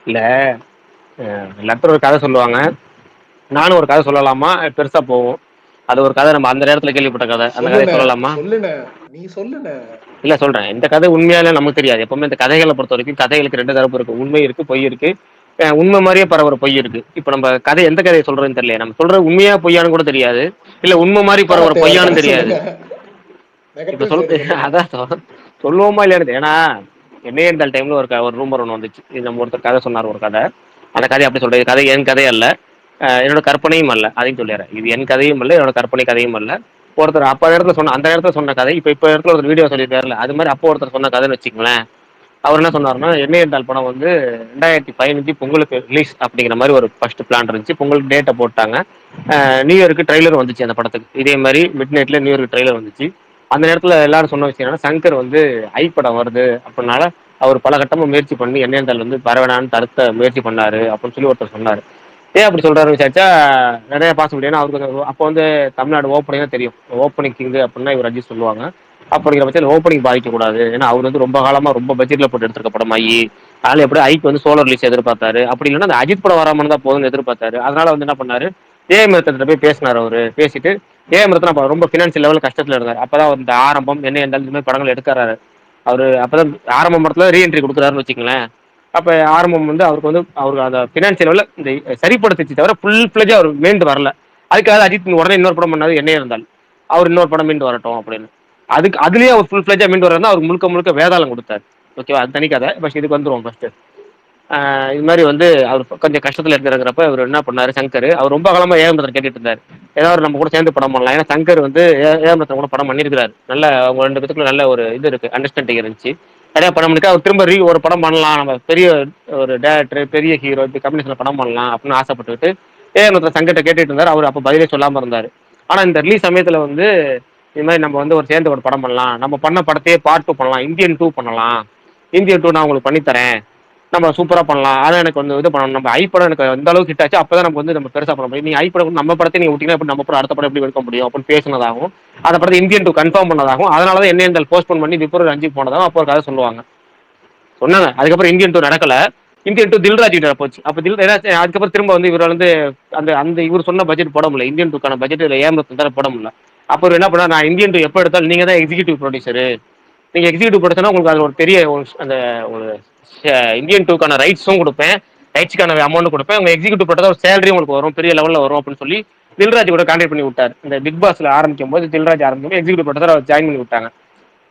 Speaker 1: இல்ல எல்லாத்தையும் ஒரு கதை சொல்லுவாங்க, நானும் ஒரு கதை சொல்லலாமா? பெருசா போகும். அது ஒரு கதை நம்ம அந்த நேரத்துல கேள்விப்பட்ட கதை, அந்த கதையை சொல்லலாமா?
Speaker 12: சொல்லுண்ணே, நீ சொல்லுண்ணே.
Speaker 1: இல்ல சொல்றேன், இந்த கதை உண்மையாலே நமக்கு தெரியாது. எப்பவுமே இந்த கதைகளை பொறுத்த வரைக்கும் கதைகளுக்கு 2 தரப்பு இருக்கு, உண்மை இருக்கு, பொய் இருக்கு. உண்மை மாதிரியே பரவுற பொய் இருக்கு. இப்ப நம்ம கதை எந்த கதையை சொல்றதுன்னு தெரியல, நம்ம சொல்றது உண்மையா பொய்யானு கூட தெரியாது, இல்ல உண்மை மாதிரி பரவுற பொய்யானு தெரியாது. இப்ப அதான் சொல்லுவோமா இல்லையானது. ஏன்னா என்னையே இந்த டைம்ல ஒரு ரூமர் ஒன்று வந்துச்சு. இது நம்ம ஒருத்தர் கதை சொன்னார், ஒரு கதை. அந்த கதையை அப்படி சொல்றது, கதை என் கதை அல்ல, என்னோட கற்பனையும் அல்ல, அதையும் சொல்லிடுறேன். இது என் கதையும் அல்ல, என்னோட கற்பனை கதையும் அல்ல. ஒருத்தர் அப்ப இடத்துல சொன்ன, அந்த இடத்துல சொன்ன கதை இப்ப இடத்துல ஒரு வீடியோ சொல்லியிருக்காருல, அது மாதிரி அப்போ ஒருத்தர் சொன்ன கதைன்னு வச்சுக்கங்களேன். அவர் என்ன சொன்னாருன்னா, என்ன என்றால் படம் வந்து 2015 பொங்கலுக்கு ரிலீஸ் அப்படிங்கிற மாதிரி ஒரு ஃபர்ஸ்ட் பிளான் இருந்துச்சு. பொங்கலுக்கு டேட்டை போட்டாங்க, நியூ இயருக்கு ட்ரெய்லர் வந்துச்சு அந்த படத்துக்கு. இதே மாதிரி மிட் நைட்ல நியூ இயருக்கு ட்ரெய்லர் வந்துச்சு. அந்த நேரத்துல எல்லாரும் சொன்ன விஷயம் என்னன்னா, சங்கர் வந்து படம் வருது அப்படின்னால அவர் பல கட்டமும் முயற்சி பண்ணி என்ன என்றால் வந்து பரவனான்னு தடுத்த முயற்சி பண்ணாரு அப்படின்னு சொல்லி ஒருத்தர் சொன்னாரு. ஏன் அப்படி சொல்றாரு விசாரிச்சா நிறைய பாச முடியும். அவருக்கு அப்போ வந்து தமிழ்நாடு ஓப்பனிங் தான் தெரியும், ஓப்பனிங் கிங்கு அப்படின்னா இவர் அஜித் சொல்லுவாங்க. அப்படிங்கிற பட்சத்தில் ஓப்பனிங் பாதிக்கக்கூடாது, ஏன்னா அவர் வந்து ரொம்ப காலமா ரொம்ப பட்ஜெட்ல போட்டு எடுத்திருக்க படம் அதனால எப்படி ஐக்கு வந்து சோலோ ரிலீஸ் எதிர்பார்த்தாரு. அப்படி இல்லைன்னா அந்த அஜித் படம் வராமல் தான் போதும்னு எதிர்பார்த்தாரு. அதனால வந்து என்ன பண்ணாரு, ஏஎம் ரத்தன் போய் பேசினார். அவரு பேசிட்டு ஏஎம் ரத்தன் ரொம்ப ஃபினான்ஷியல் லெவலில் கஷ்டத்துல இருந்தார். அப்பதான் இந்த ஆரம்பம் என்ன இருந்தாலும் இந்த மாதிரி படங்கள் எடுக்கிறாரு அவரு. அப்பதான் ஆரம்பம் படத்துல ரீஎன்ட்ரி கொடுக்குறாருன்னு வச்சுங்களேன். அப்ப ஆரம்பம் வந்து அவருக்கு அந்த பினான்சியல் லெவலில் இந்த சரிப்படுத்திச்சு தவிர ஃபுல் ஃபிளஜா அவர் மீண்டு வரல. அதுக்காக அஜித் உடனே இன்னொரு படம் பண்ணாது என்ன இருந்தால் அவர் இன்னொரு படம் மீண்டு வரட்டும் அப்படின்னு. அதுலயே அவர் ஃபுல் ஃபிளஜா மீண்டு வரா அவர் முழுக்க வேதாளம் கொடுத்தாரு. ஓகேவா, அது தனி கதை. பட் இதுக்கு வந்துருவோம் ஃபர்ஸ்ட். இது மாதிரி வந்து அவர் கொஞ்சம் கஷ்டத்துல இருக்கிறப்ப அவர் என்ன பண்ணாரு, சங்கர் அவர் ரொம்ப காலமா ஏஎம் ரத்தன் கேட்டுட்டு இருந்தாரு, ஏதாவது நம்ம கூட சேர்ந்து படம் பண்ணலாம். ஏன்னா சங்கர் வந்து ஏஎம் ரத்தன் கூட படம் பண்ணியிருக்கிறாரு. நல்ல அவங்க 2 பேத்துக்குள்ள நல்ல ஒரு இது இருக்கு, அண்டர்ஸ்டாண்டிங் இருந்துச்சு. நிறைய படம் பண்ணிட்டு அவர் திரும்ப ஒரு படம் பண்ணலாம், நம்ம பெரிய ஒரு டேரக்டர் பெரிய ஹீரோ இப்படி கம்பெனிஸ்ல படம் பண்ணலாம் அப்படின்னு ஆசைப்பட்டுக்கிட்டு ஏஎம் ரத்தன் சங்கர்ட்ட கேட்டுட்டு இருந்தாரு. அவர் அப்போ பதிலே சொல்லாம இருந்தாரு. ஆனா இந்த ரிலீஸ் சமயத்துல வந்து இது மாதிரி நம்ம வந்து சேர்ந்து ஒரு படம் பண்ணலாம், நம்ம பண்ண படத்தையே பார்ட் 2 பண்ணலாம், இந்தியன் 2 பண்ணலாம், இந்தியன் 2 நான் உங்களுக்கு பண்ணித்தரேன், நம்ம சூப்பரா பண்ணலாம். ஆனா எனக்கு வந்து இது பண்ணணும், நம்ம படம் எனக்கு எந்த அளவுக்கு ஹிட் ஆச்சு அப்பதான் நம்ம வந்து நம்ம பெருசா பண்ண முடியும். நீங்க படம் நம்ம படத்தை நீங்க விட்டீங்கன்னா எப்படி நம்ம படம் அடுத்த படம் எப்படி எடுக்க முடியும் அப்படின்னு பேசினதாகவும் அந்த படத்தை இந்தியன் 2 கன்ஃபார்ம் பண்ணதாகவும் அதனாலதான் என்ன இந்த போஸ்ட்போன் பண்ணி பிப்ரவரி 5 போனதாகவும் அப்போ ஒரு கதை சொல்லுவாங்க சொன்னாங்க. அதுக்கப்புறம் இந்தியன் 2 நடக்கல, இந்தியன் 2 தில்ராஜ் கிட்ட போச்சு. அப்ப அதுக்கப்புறம் திரும்ப வந்து இவர் வந்து அந்த இவர் சொன்ன பட்ஜெட் போட முடியல, இந்தியன் 2க்கான பட்ஜெட் ஏஎம் போட முடியல. அப்போ என்ன பண்ணா, நான் இந்தியன் 2 எப்போ எடுத்தாலும் நீங்க தான் எக்ஸிகியூட்டிவ் ப்ரொடியூசரு, நீங்க எக்ஸிகியூட்டிவ் ப்ரொடியூசர்னா உங்களுக்கு அது ஒரு பெரிய அந்த ஒரு இந்தியன் 2க்கான ரைட்ஸும் கொடுப்பேன், ரைட்ஸ்க்கான அமௌண்ட் கொடுப்பேன், உங்க எக்ஸிகியூட்டிவ் ப்ரொடியூசர் ஒரு சேலரி உங்களுக்கு வரும், பெரிய லெவலில் வரும் அப்படின்னு சொல்லி தில்ராஜ் கூட கான்டாக்ட் பண்ணி விட்டார். இந்த பிக் பாஸ்ல ஆரம்பிக்கும் போது தில்ராஜ் ஆரம்பிக்கும் போது எக்ஸிகியூட்டிவ் ப்ரொடியூசர் அவர் ஜாயின் பண்ணி விட்டாங்க.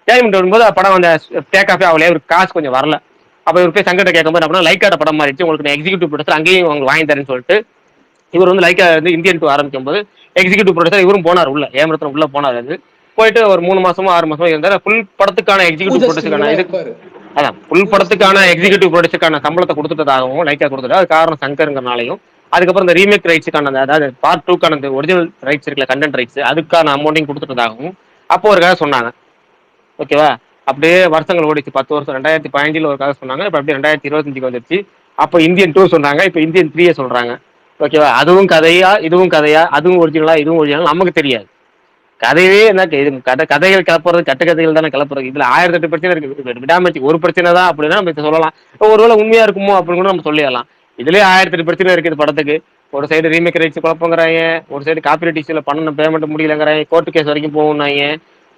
Speaker 1: ஜாயின் பண்ணி வரும்போது படம் வந்து டேக் ஆஃபே அவளே ஒரு காசு கொஞ்சம் வரல. அப்போ இவர் போய் சங்கத்தை கேட்கும்போது அப்படின்னா லைக்காட படம் மாறிடுச்சு, உங்களுக்கு நான் எக்ஸிகியூட்டிவ் ப்ரொடியூசர் அங்கேயும் உங்களுக்கு வாங்கி தரேன்னு சொல்லிட்டு இவர் வந்து லைக்கா வந்து இந்தியன் 2 ஆரம்பிக்கும் போது எக்ஸிகியூட்டிவ் ப்ரொடியூசர் இவரும் போனார் உள்ள, ஏஎம் ரத்தன் உள்ள போனார். அது போயிட்டு ஒரு 3 மாசமோ 6 மாசமோ இருந்தாரு. ஃபுல் படத்துக்கான எக்ஸிகியூட்டிவ் ப்ரொடியூசருக்கான அதான் ஃபுல் படத்துக்கான எக்ஸிகியூட்டிவ் ப்ரொடியூசருக்கான சம்பளத்தை கொடுத்துட்டதாகவும் லைக்கா கொடுத்துட்டு, அது காரணம் சங்கருங்கிறனாலையும். அதுக்கப்புறம் இந்த ரீமேக் ரைட்ஸுக்கான அதாவது பார்ட் 2க்கான இந்த ஒரிஜினல் ரைட்ஸ் இருக்குல்ல, கண்டென்ட் ரைட்ஸ், அதுக்கான அமௌண்ட்டையும் கொடுத்துட்டதாகவும் அப்போ ஒரு கதை சொன்னாங்க. ஓகேவா, அப்படியே வருஷங்கள் ஓடிச்சு, 10 வருஷம். 2015 ஒரு கதை சொன்னாங்க, இப்போ அப்படியே 2025 வந்துருச்சு. அப்போ இந்தியன் 2 சொன்னாங்க, இப்போ இந்தியன் 3 சொல்றாங்க. ஓகேவா, அதுவும் கதையா இதுவும் கதையா, அதுவும் ஒரிஜினலா இதுவும் ஒரிஜினல் நமக்கு தெரியாது. கதையே என்ன கதைகள் கிளப்புறது கட்டுக்கதைகள் தானே கிளப்புறது. இதுல 1008 பிரச்சனை இருக்கு. விடாமச்சு ஒரு பிரச்சனை தான் அப்படின்னா நம்ம சொல்லலாம், ஒருவேளை உண்மையா இருக்குமோ அப்படின்னு கூட நம்ம சொல்லிடலாம். இதுலயே 1008 பிரச்சனை இருக்குது படத்துக்கு. ஒரு சைடு ரீமேக் ரைட்ஸ் குழப்பங்கிறாங்க, ஒரு சைடு காப்பிரைட் இஷ்யூல பண்ணணும் பேமெண்ட் முடியலங்கிறாங்க, கோர்ட்டு கேஸ் வரைக்கும் போகும்னாங்க,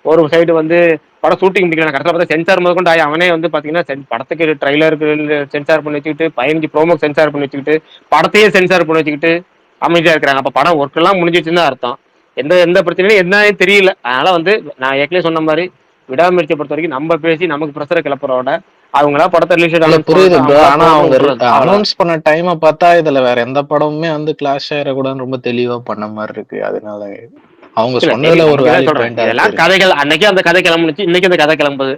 Speaker 1: ஒரு சைடு வந்து படம் ஷூட்டிங் முடிக்கல கரெக்டாக பார்த்தா சென்சார் முதல் கொண்டு அவனே வந்து பாத்தீங்கன்னா படத்துக்கு ட்ரைலருக்கு சென்சார் பண்ணி வச்சுக்கிட்டு 15 ப்ரோமோக்கு சென்சார் பண்ணி வச்சுக்கிட்டு படத்தையே சென்சார் பண்ணி வச்சுக்கிட்டு அமைதியா இருக்கிறாங்க. அப்ப படம் ஒர்க் எல்லாம் முடிஞ்சிச்சுன்னு தான் அர்த்தம். எந்த பிரச்சனையும் என்னன்னு தெரியல. அதனால வந்து நான் ஏற்கனவே சொன்ன மாதிரி விடாமுயற்சியை பொறுத்த வரைக்கும் நம்ம பேசி நமக்கு பிரஷரை கிளப்புறோட அவங்களா படத்தை ரிலீஸ்
Speaker 18: புரியுது ப்ரோ. ஆனா அவங்க அனௌன்ஸ் பண்ண டைமை பார்த்தா இதுல வேற எந்த படமுமே வந்து கிளாஷ் ஆயிடக்கூடாதுன்னு ரொம்ப தெளிவா பண்ண மாதிரி இருக்கு. அதனால அவங்க சொன்னதுல ஒரு
Speaker 1: கதைகள் அன்னைக்கு அந்த கதை கிளம்புச்சு, இன்னைக்கு அந்த கதை கிளம்புது.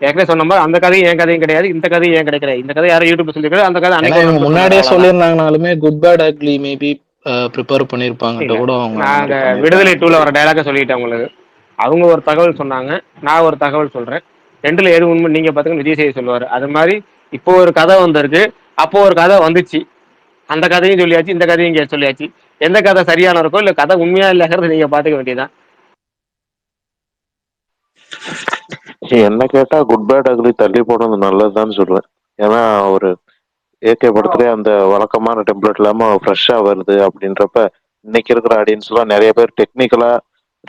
Speaker 1: ஏற்கனவே சொன்ன மாதிரி அந்த கதையும் என் கதையும் கிடையாது, இந்த கதையும் ஏன் கிடைக்கல. இந்த கதை யாரும் யூடியூப்ல சொல்லிருக்காரு, அந்த கதை
Speaker 18: ஏன்னா
Speaker 1: அன்னைக்கு
Speaker 18: இவங்க
Speaker 1: ஒரு
Speaker 18: முன்னாடியே
Speaker 1: சொன்னாரு.
Speaker 18: சொல்லியிருந்தாங்கனாலுமே good bad ugly maybe prepare பண்ணியிருப்பாங்கன்ட்டு கூட அவங்க
Speaker 1: நான் அந்த விடுதலை 2ல வர டைலாக சொல்லிட்டேன் உங்களுக்கு. அவங்க ஒரு தகவல் சொன்னாங்க, நான் ஒரு தகவல் சொல்றேன். ரெண்டுல எது உண்மை நீங்க பாத்துங்க. விஜய் சேகர் சொல்லுவாரு. அது மாதிரி இப்போ ஒரு கதை வந்திருக்கு, அப்போ ஒரு கதை வந்துச்சு. அந்த கதையும் சொல்லியாச்சு, இந்த கதையும் இங்க சொல்லியாச்சு. எந்த கதை சரியான இருக்கோ இல்ல கதை உண்மையா இல்லைங்கிறது நீங்க பாத்துக்க வேண்டியதான்.
Speaker 7: என்ன கேட்டா குட் பேட் அக்லி தள்ளி போடுறது நல்லதுதான் சொல்லுவேன். ஏன்னா ஒரு ஏகே படத்துலயே அந்த வழக்கமான டெம்ப்ளேட் இல்லாம ஃப்ரெஷ்ஷா வருது அப்படின்றப்ப இன்னைக்கு இருக்கிற ஆடியன்ஸ் எல்லாம் நிறைய பேர் டெக்னிக்கலா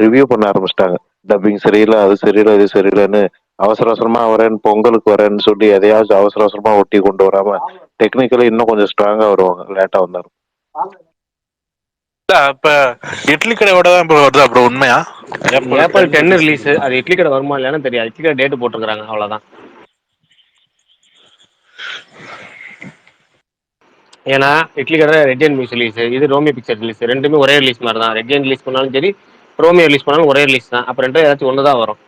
Speaker 7: ரிவ்யூ பண்ண ஆரம்பிச்சிட்டாங்க. டப்பிங் சரியில்லை, அது சரியில்லை, இது சரியில்லைன்னு அவசர அவசரமா வரேன், பொங்கலுக்கு வரேன்னு சொல்லி எதையாவது அவசர அவசரமா ஒட்டி கொண்டு வராம டெக்னிக்கலி இன்னும் கொஞ்சம் ஸ்ட்ராங்கா வருவாங்க லேட்டா வந்தாரு.
Speaker 14: இப்ப இட்லி கடையோட தான் வருதா ப்ரோ உண்மையா?
Speaker 1: April 10 release. அது இட்லி கடை வருமா இல்லைன்னு தெரியாது. இட்லி கடை டேட் போட்டுருக்காங்க, அவ்வளவுதான். ஏன்னா இட்லி கடை ரெட் ஜெயின் மியூசிக் ரிலீஸ், இது ரோமியோ பிக்சர் ரிலீஸ், ரெண்டுமே ஒரே ரிலீஸ் மாதிரி தான். ரெட் ஜெயின் ரிலீஸ் பண்ணாலும் சரி, ரோமியோ ரிலீஸ் பண்ணாலும் ஒரே ரிலீஸ் தான். அப்ப ரெண்டும் ஏதாச்சும் ஒன்று தான் வரும்.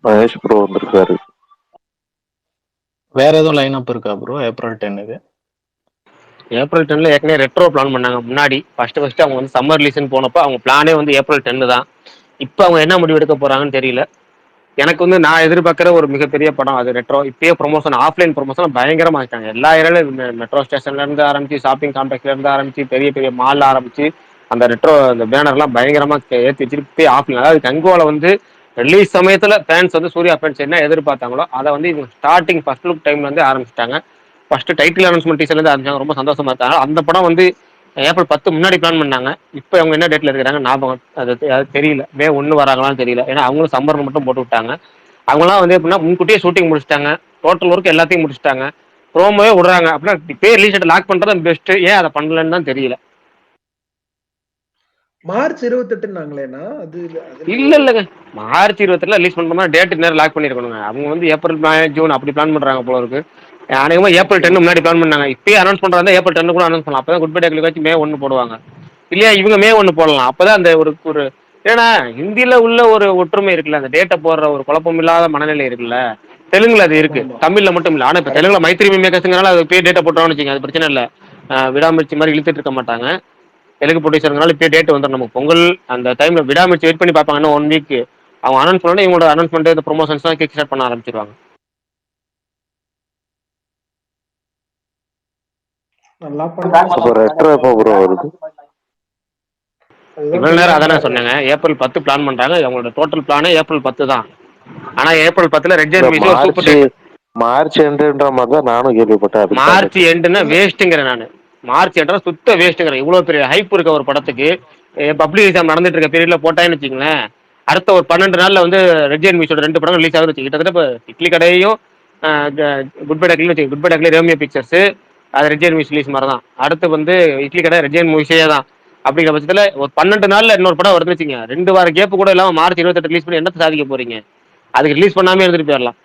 Speaker 7: மகேஷ் ப்ரோ வந்திருக்காரு.
Speaker 18: வேற எதுவும் லைன் அப் இருக்கா ப்ரோ ஏப்ரல் 10க்கு?
Speaker 1: ஏப்ரல் 10ல ஏற்கனவே ரெட்ரோ பிளான் பண்ணாங்க முன்னாடி. ஃபர்ஸ்ட் அவங்க வந்து சம்மர் ரிலீஸ்னு போனப்போ அவங்க பிளானே வந்து ஏப்ரல் 10 தான். இப்போ அவங்க என்ன முடிவு எடுக்க போறாங்கன்னு தெரியல. எனக்கு வந்து நான் எதிர்பார்க்குற ஒரு மிகப்பெரிய படம் அது ரெட்ரோ. இப்பயே ப்ரொமோஷன், ஆஃப்லைன் ப்ரொமோஷன் பயங்கரமா ஆயிட்டாங்க. எல்லா ஏரியாலும் மெட்ரோ ஸ்டேஷன்ல இருந்து ஆரம்பிச்சு, ஷாப்பிங் காம்ப்ளெக்ஸ்ல இருந்து ஆரம்பிச்சு, பெரிய பெரிய மால்ல ஆரம்பிச்சு, அந்த ரெட்ரோ அந்த பேனர்லாம் பயங்கரமா ஏற்றி வச்சுட்டு இப்பயே ஆஃப்லைன். அதாவது கங்கோல வந்து ரிலீஸ் சமயத்துல ஃபேன்ஸ் வந்து சூர்யா ஃபேன்ஸ் என்ன எதிர்பார்த்தாங்களோ அதை வந்து இவங்க ஸ்டார்டிங் ஃபர்ஸ்ட் லுக் டைம்ல இருந்து ஆரம்பிச்சிட்டாங்க. ஃபர்ஸ்ட் டைட்டில் அனௌன்ஸ்மெண்ட் டீசர்ல இருந்து ஆரம்பிச்சாங்க. ரொம்ப சந்தோஷமா இருக்காங்க. அந்த படம் வந்து ஏப்ரல் 10 முன்னாடி பிளான் பண்ணாங்க. இப்போ அவங்க என்ன டேட்ல இருக்கிறாங்க ஞாபகம் அது தெரியல. மே 1 வராங்களான்னு தெரியல. ஏன்னா அவங்களும் சம்மர் மட்டும் போட்டு விட்டாங்க. அவங்களாம் வந்து எப்படின்னா முன்கூட்டியே ஷூட்டிங் முடிச்சிட்டாங்க, டோட்டல் ஒர்க் எல்லாத்தையும் முடிச்சிட்டாங்க, ப்ரோமோவே விடுறாங்க. அப்படின்னா இப்பயே ரிலீஸ் டேட் லாக் பண்றது பெஸ்ட். ஏன் அதை பண்ணலன்னு தான் தெரியல.
Speaker 12: மார்ச் 28ன்னாங்களேண்ணா அது
Speaker 1: இல்லங்க, மார்ச் 28 ரிலீஸ் பண்றோம்னா டேட் நேரம் லாக் பண்ணிருக்கணுங்க. அவங்க வந்து ஏப்ரல் ஜூன் அப்படி பிளான் பண்றாங்க போல இருக்கு. அநேகமா ஏப்ரல் 10 முன்னாடி பிளான் பண்ணாங்க. இப்பயே அனௌன்ஸ் பண்றாங்க, ஏப்ரல் 10 கூட அனௌன்ஸ் பண்ணலாம். அப்பதான் குட் பை டேக்ல வச்சு மே 1 போடுவாங்க. இல்லையா இவங்க மே 1 போடலாம். அப்பதான் அந்த ஒரு ஏன்னா ஹிந்தியில உள்ள ஒரு ஒற்றுமை இருக்குல்ல, அந்த டேட்டை போடுற ஒரு குழப்பம் இல்லாத மனநிலை இருக்குல்ல. தெலுங்குல அது இருக்கு, தமிழ்ல மட்டும் இல்ல. ஆனா இப்ப தெலுங்குல மைத்ரி மேக்கர்ஸ்ங்கனால அது இப்பயே டேட்டை போட்டோம்னு வச்சுங்க, அது பிரச்சனை இல்ல. விடாமுயற்சி மாதிரி இழுத்துட்டு இருக்க மாட்டாங்க. தெலுங்கு ப்ரொடியூசர்னால இப்பயே டேட் வந்துடும். நமக்கு பொங்கல் அந்த டைம்ல விடாமுயற்சி வெயிட் பண்ணி பார்ப்பாங்க. இன்னும் 1 வீக் அவங்க அனௌன்ஸ் பண்ணோட இவங்களோட அனௌன்ஸ்மெண்ட் இந்த ப்ரொமோஷன்ஸ் தான் கிக் ஸ்டார்ட் பண்ண ஆரம்பிச்சிருவாங்க.
Speaker 12: நல்லா பண்ணாங்க.
Speaker 7: ரெட்ரோ எப்போ ப்ரோ வருது?
Speaker 1: இவ்வளவு நேரம் அதானே சொன்னாங்க, ஏப்ரல் 10 பிளான் பண்றாங்க. அவங்களோட டோட்டல் பிளானே ஏப்ரல் 10 தான். ஆனா ஏப்ரல் 10ல ரெட் ஜெயின் மியூசிக் ஒரு சூப்பர் டேட்.
Speaker 7: மார்ச் எண்டுன்ற மாதிரி தான் நானும் கேள்விப்பட்டேன்.
Speaker 1: மார்ச் எண்டுன்னா வேஸ்ட்டுங்கிறேன் நான். மார்ச் எண்டா சுத்த வேஸ்ட்டுங்கிறேன். இவ்வளவு பெரிய ஹைப் இருக்க ஒரு படத்துக்கு பப்ளிக் எக்ஸாம் நடந்துட்டு இருக்க பீரியட்ல போட்டான்னு வச்சுங்களேன், அடுத்த ஒரு 12 நாள்ல வந்து ரெட் ஜெயின் மியூசியோட 2 படம் ரிலீஸ் ஆகுது. கிட்டத்தட்ட இப்போ இட்லி கடையும் குட் பை டேக்லியும் வச்சு, குட் பை டேக்லி ரோமியோ பிக்சர்ஸ் அது ரெட் ஜெயின் மியூசிக் ரிலீஸ் மாதிரி தான். அடுத்து வந்து இட்லி கடை ரெட் ஜெயின் மியூசியே தான். அப்படிங்கிற பட்சத்துல ஒரு 12 நாள்ல இன்னொரு படம் வருதுன்னு வச்சுங்க, 2 வார கேப்பு கூட இல்லாம மார்ச் 28 ரிலீஸ் பண்ணி என்னத்தை சாதிக்க போறீங்க? அதுக்கு ரிலீஸ் பண்ணாமே இருந்துட்டு போயிடலாம்.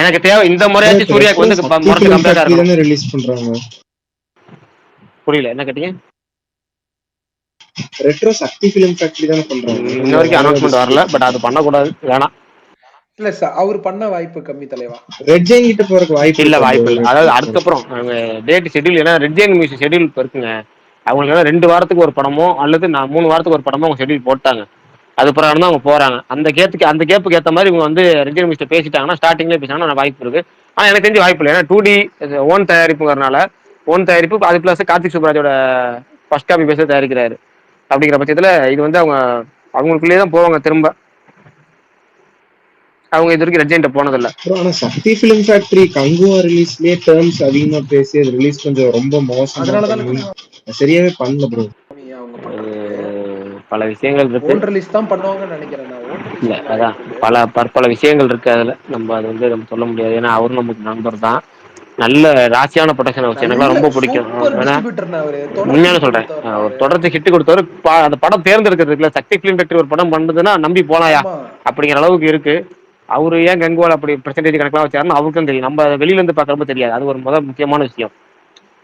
Speaker 1: எனக்கு தேவை இந்த முறையாச்சும் சூர்யாக்கு வந்து முரட்டு கம்பேக்கா இருக்கணும்.
Speaker 4: ரிலீஸ் பண்றாங்க.
Speaker 1: புரியல, என்ன கேட்டீங்க?
Speaker 4: ரெட்ரோ சக்தி ஃபிலிம் ஃபேக்டரி தான பண்றாங்க.
Speaker 1: இன்ன வரைக்கும் அனௌன்ஸ்மெண்ட் வரல, பட் அது பண்ணக்கூடாது, வேணாம்.
Speaker 12: இல்ல சார், அவர் பண்ண வாய்ப்பு கம்மி தலைவா.
Speaker 4: ரெட் ஜெயின் கிட்ட போறதுக்கு வாய்ப்பு
Speaker 1: இல்ல, வாய்ப்பு இல்லை. அதாவது அதுக்கப்புறம் டேட் ஷெட்யூல், ஏன்னா ரெட் ஜெயின் மியூசிக் ஷெட்யூல் இப்போ இருக்குங்க. அவங்களுக்கு 2 வாரத்துக்கு ஒரு படமோ அல்லது 3 வாரத்துக்கு ஒரு படமோ அவங்க ஷெட்யூல் போட்டாங்க. அது பிறகு தான் அவங்க போறாங்க. அந்த கேப்புக்கு ஏற்ற மாதிரி இவங்க வந்து ரெட் ஜெயின் மியூசிக் பேசிட்டாங்கன்னா, ஸ்டார்டிங்லேயே பேசினாங்கன்னா வாய்ப்பு இருக்கு. ஆனால் எனக்கு தெரிஞ்சு வாய்ப்பு இல்லை. ஏன்னா 2D ஓன் தயாரிப்புங்கிறனால, ஓன் தயாரிப்பு அது பிளஸ் கார்த்திக் சுப்ராஜோட ஃபர்ஸ்ட் காப்பி பேச தயாரிக்கிறாரு. அப்படிங்கிற பட்சத்தில் இது வந்து அவங்களுக்குள்ளேயே தான் போவாங்க திரும்ப. அவங்க இது வரைக்கும் ரெட் ஜெயின்ட்ட போனதில்ல.
Speaker 4: ஆனா சக்தி ஃபிலிம் ஃபேக்டரி கங்குவா ரிலீஸ்லயே டேர்ம்ஸ் அதிகமா பேசி அது ரிலீஸ் கொஞ்சம் ரொம்ப மோசம், சரியாவே பண்ணல ப்ரோ.
Speaker 1: பல விஷயங்கள் இருக்கு.
Speaker 12: ஓல்ட் ரிலீஸ் தான் பண்ணுவாங்கன்னு நினைக்கிறேன் நான். ஓல்ட் ரிலீஸ்
Speaker 1: இல்ல, அதான் பல விஷயங்கள் இருக்கு அதுல. நம்ம அது வந்து நம்ம சொல்ல முடியாது. ஏன்னா அவரும் நமக்கு நண்பர் தான். நல்ல ராசியான ப்ரொடக்ஷன் வச்சு எனக்குலாம் ரொம்ப பிடிக்கும். ஏன்னா உண்மையான சொல்றேன், ஒரு தொடர்ச்சி ஹிட் கொடுத்தவர். அந்த படம் தேர்ந்தெடுக்கிறதுக்குல சக்தி ஃபிலிம் ஃபேக்டரி ஒரு படம் பண்ணுதுன்னா நம்பி போலாயா அப்படிங்கிற அளவுக்கு இருக்கு. அவரு ஏன் கங்குவால் அப்படி பெர்சன்டேஜ் கணக்கெல்லாம் வச்சாருன்னு அவருக்கும் தெரியும். நம்ம வெளியில இருந்து பார்க்கறப்ப தெரியாது. அது ஒரு முக்கியமான விஷயம்.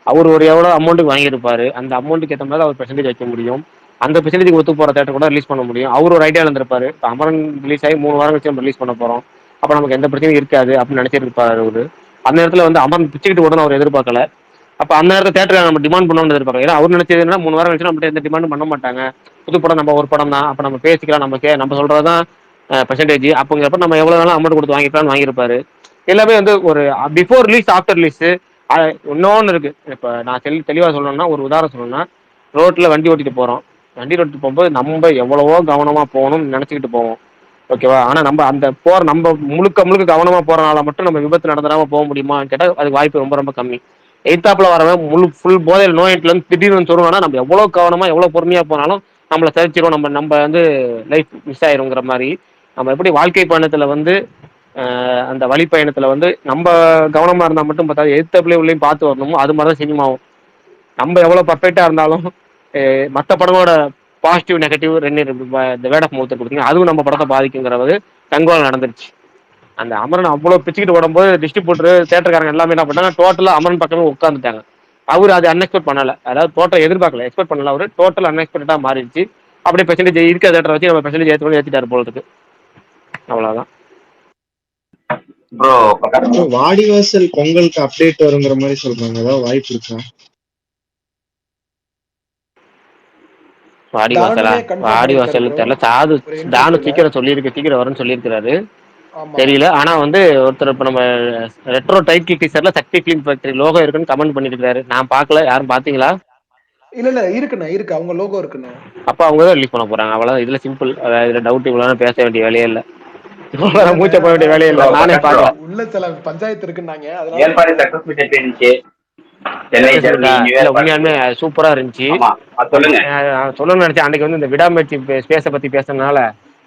Speaker 1: அவர் ஒரு எவ்வளோ அமௌண்ட்டுக்கு வாங்கியிருப்பாரு, அந்த அமௌண்ட்டுக்கு ஏற்ற மாதிரி அவர் பெர்சன்டேஜ் வைக்க முடியும். அந்த பெர்சன்டேஜ் ஒத்து போகிற தேட்டர் கூட ரிலீஸ் பண்ண முடியும். அவர் ஒரு ஐடியா இருந்திருப்பாரு. இப்போ அமரன் ரிலீஸ் ஆகி 3 வாரம் கழிச்சு நம்ம ரிலீஸ் பண்ண போகிறோம், அப்போ நமக்கு எந்த பிரச்சனையும் இருக்காது அப்படின்னு நினைச்சிட்டு இருப்பாரு அவரு. அந்த நேரத்தில் வந்து அமரன் பிச்சுக்கிட்டு உடனே அவர் எதிர்பார்க்கல. அப்போ அந்த நேரத்தில் தேட்டருக்கு நம்ம டிமாண்ட் பண்ணணும்னு எதிர்பார்க்கல. ஏன்னா அவர் நினைச்சது என்ன, 3 வாரம் கழிச்சு நம்ம எந்த டிமாண்டும் பண்ண மாட்டாங்க, புது படம் நம்ம ஒரு படம் தான், அப்போ நம்ம பேசிக்கலாம், நம்ம சொல்றதுதான் பெர்சன்டேஜ், அப்போங்கிறப்ப நம்ம எவ்வளோ வேணாலும் அமௌண்ட் கொடுத்து வாங்கிக்கலாம்னு வாங்கியிருப்பாரு. எல்லாமே வந்து ஒரு பிஃபோர் ரிலீஸ் ஆஃப்டர் ரிலீஸ் இன்னொன்று இருக்கு. இப்போ நான் தெளிவாக சொல்லணும்னா, ஒரு உதாரணம் சொல்லணும்னா, ரோட்டில் வண்டி ஓட்டிட்டு போகிறோம். வண்டி ஓட்டிட்டு போகும்போது நம்ம எவ்வளவோ கவனமாக போகணும்னு நினச்சிக்கிட்டு போவோம், ஓகேவா? ஆனால் நம்ம அந்த நம்ம முழுக்க கவனமாக போகிறனால மட்டும் நம்ம விபத்து நடந்துடாமல் போக முடியுமான்னு கேட்டால் அதுக்கு வாய்ப்பு ரொம்ப ரொம்ப கம்மி. எய்த்தாப்பில் வரவன் ஃபுல் போதையில் நோயிட்டுல இருந்து திடீர்னு சொல்லணும்னா நம்ம எவ்வளோ கவனமாக எவ்வளோ பொறுமையாக போனாலும் நம்மளை சரிச்சிடும், நம்ம வந்து லைஃப் மிஸ் ஆயிருங்கிற மாதிரி. நம்ம எப்படி வாழ்க்கை பயணத்தில் வந்து அந்த வழி பயணத்தில் வந்து நம்ம கவனமாக இருந்தால் மட்டும் பார்த்தா எய்த்தாப்பிலே உள்ளேயும் பார்த்து வரணுமோ, அது மாதிரி தான் சினிமாவும். நம்ம எவ்வளோ பர்ஃபெக்டாக இருந்தாலும் மற்ற படமோட பாசிட்டிவ் நெகட்டிவ் ரெண்டு இந்த வேர்ட் ஆஃப் மவுத் கொடுத்தீங்கன்னா அதுவும் நம்ம படத்தை பாதிக்குங்கிறது கங்குவால் நடந்துருச்சு. அந்த அமரன் அவ்வளோ பிச்சுக்கிட்டு ஓடும்போது டிஸ்ட்ரிபியூட்டர் தேட்டருக்காரங்க எல்லாமே என்ன பண்ணாங்க, டோட்டலாக அமரன் பக்கமே உட்காந்துட்டாங்க. அவர் அது அன்எக்ஸ்பெக்ட் பண்ணல, அதாவது டோட்டல் எதிர்பார்க்கல, எக்ஸ்பெக்ட் பண்ணல. அவர் டோட்டல் அன்எக்ஸ்பெக்டடாக மாறிடுச்சு. அப்படியே பெர்சன்டேஜ் இருக்க தேட்டரை வச்சு நம்ம பெர்சன்டேஜ் ஏற்றிட்டாரு போகிறதுக்கு. அவ்வளோதான்
Speaker 4: ப்ரோ. வாடிவாசல் பொங்கலுக்கு அப்டேட் வருங்கிற மாதிரி சொல்றாங்க, ஏதாவது வாய்ப்பு இருக்கா?
Speaker 1: வாடிவாசல் தெரியல, சாது தானு சீக்கிரம் சீக்கிரம் வரும்னு சொல்லியிருக்கிறாரு, தெரியல. ஆனா வந்து ஒருத்தர் இப்ப நம்ம ரெட்ரோ டைட்டில் டீசர்ல சக்தி ஃபிலிம் ஃபேக்டரி லோகோ இருக்குன்னு கமெண்ட் பண்ணிருக்காரு. நான் பார்க்கல, யாரும் பாத்தீங்களா?
Speaker 12: இல்ல இருக்குண்ணே, இருக்கு, அவங்க லோகோ இருக்குண்ணே.
Speaker 1: அப்ப அவங்க தான் ரிலீஸ் பண்ண போறாங்க, அவ்வளவு. இதுல சிம்பிள், இதுல டவுட் இவ்வளவு பேச வேண்டிய வேலையே இல்ல, மூச்ச போக வேண்டிய வேலையே இல்ல. நானே பார்க்கல,
Speaker 12: உள்ள சில பஞ்சாயத்து இருக்குன்னாங்க.
Speaker 1: உண்மையாலுமே சூப்பரா இருந்துச்சு. சொல்லணும்னு நினைச்சேன் அன்னைக்கு வந்து இந்த விடாமுயற்சி ஸ்பேஸை பத்தி பேசுறதுனால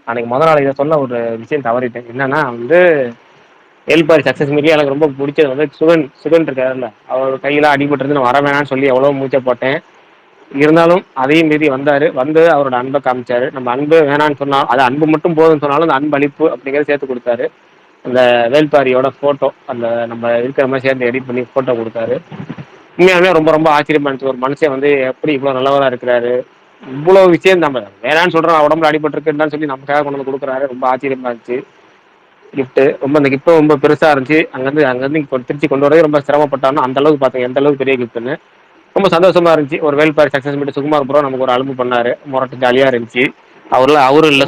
Speaker 1: அன்னைக்கு நாள் இதை சொல்ல ஒரு விஷயம் தவறிட்டேன். என்னன்னா வந்து வேல்பாரி சக்சஸ் மீறி எனக்கு ரொம்ப பிடிச்சது வந்து சுகன் இருக்காருல்ல, அவர் கையில அடிபட்டு நான் வர வேணாம்னு சொல்லி எவ்வளவு மூச்சை போட்டேன். இருந்தாலும் அதையும் மீறி வந்து அவரோட அன்பை காமிச்சாரு. நம்ம அன்பு வேணான்னு சொன்னா, அது அன்பு மட்டும் போதும்னு சொன்னாலும் அந்த அன்பு அளிப்பு அப்படிங்கிறத சேர்த்து கொடுத்தாரு. அந்த வேல்பாரியோட போட்டோ அந்த நம்ம இருக்கிற மாதிரி சேர்ந்து எடிட் பண்ணி போட்டோ கொடுத்தாரு. உண்மையாலுமே ரொம்ப ரொம்ப ஆச்சரியமா இருந்துச்சு. ஒரு மனுஷன் வந்து எப்படி இவ்வளவு நல்லவரா இருக்கிறாரு, இவ்வளவு விஷயம் நம்ம வேணான்னு சொல்றோம், உடம்புல அடிபட்டு இருக்குன்னு சொல்லி நமக்காக கொண்டு வந்து கொடுக்குறாரு. ரொம்ப ஆச்சரியமா இருந்துச்சு. கிஃப்ட் ரொம்ப, அந்த கிஃப்ட் ரொம்ப பெருசா இருந்துச்சு. அங்கிருந்து திருச்சி கொண்டு வரவே ரொம்ப சிரமப்பட்டாலும் அந்த அளவுக்கு பார்த்தேன் எந்த அளவுக்கு பெரிய கிஃப்ட்னு. ரொம்ப சந்தோஷமா இருந்துச்சு. ஒரு Velpari success meet Sukumar bro நமக்கு ஒரு அலும்பு பண்ணாரு, முரட்டு ஜாலியா இருந்துச்சு. அவரும் இல்ல,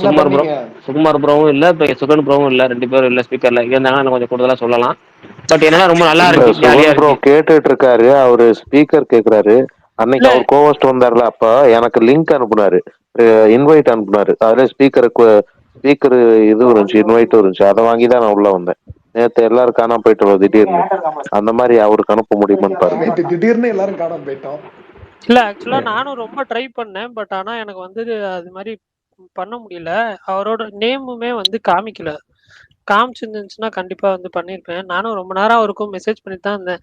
Speaker 1: சுகுமார் ப்ரோவும் இல்ல, இப்ப சுகன் ப்ரோவும் இல்ல, 2 பேரும் இல்ல ஸ்பீக்கர்ல இருந்தாங்கன்னா கொஞ்சம் கூடுதலா சொல்லலாம். பட் என்னன்னா ரொம்ப நல்லா இருந்துச்சு, ஜாலியா
Speaker 7: ப்ரோ
Speaker 1: இருந்துச்சு.
Speaker 7: கேட்டுட்டு இருக்காரு, அவரு ஸ்பீக்கர் கேக்குறாரு. அன்னைக்கு அவர் கோவஸ்ட் வந்தாருல, அப்ப எனக்கு லிங்க் அனுப்புனாரு, இன்வைட் அனுப்புனாரு. அதுல ஸ்பீக்கர் இது இருந்துச்சு, இன்வைட்டும் இருந்துச்சு. அதை வாங்கிதான் நான் உள்ள வந்தேன். நேத்து எல்லாரும் காணாம போயிட்டு திடீர்னு, அந்த மாதிரி அவருக்கு அனுப்ப முடியுமான்னு பாருங்க.
Speaker 12: திடீர்னு எல்லாரும் காணாம போயிட்டோம்.
Speaker 2: இல்ல ஆக்சுவலா நானும் ரொம்ப ட்ரை பண்ணேன், பட் ஆனா எனக்கு வந்து அது மாதிரி பண்ண முடியல. அவரோட நேமுமே வந்து காமிக்கல, காமிச்சிருந்துச்சுன்னா கண்டிப்பா வந்து பண்ணிருப்பேன். நானும் ரொம்ப நேரம் அவருக்கும் மெசேஜ் பண்ணிட்டு தான் இருந்தேன்.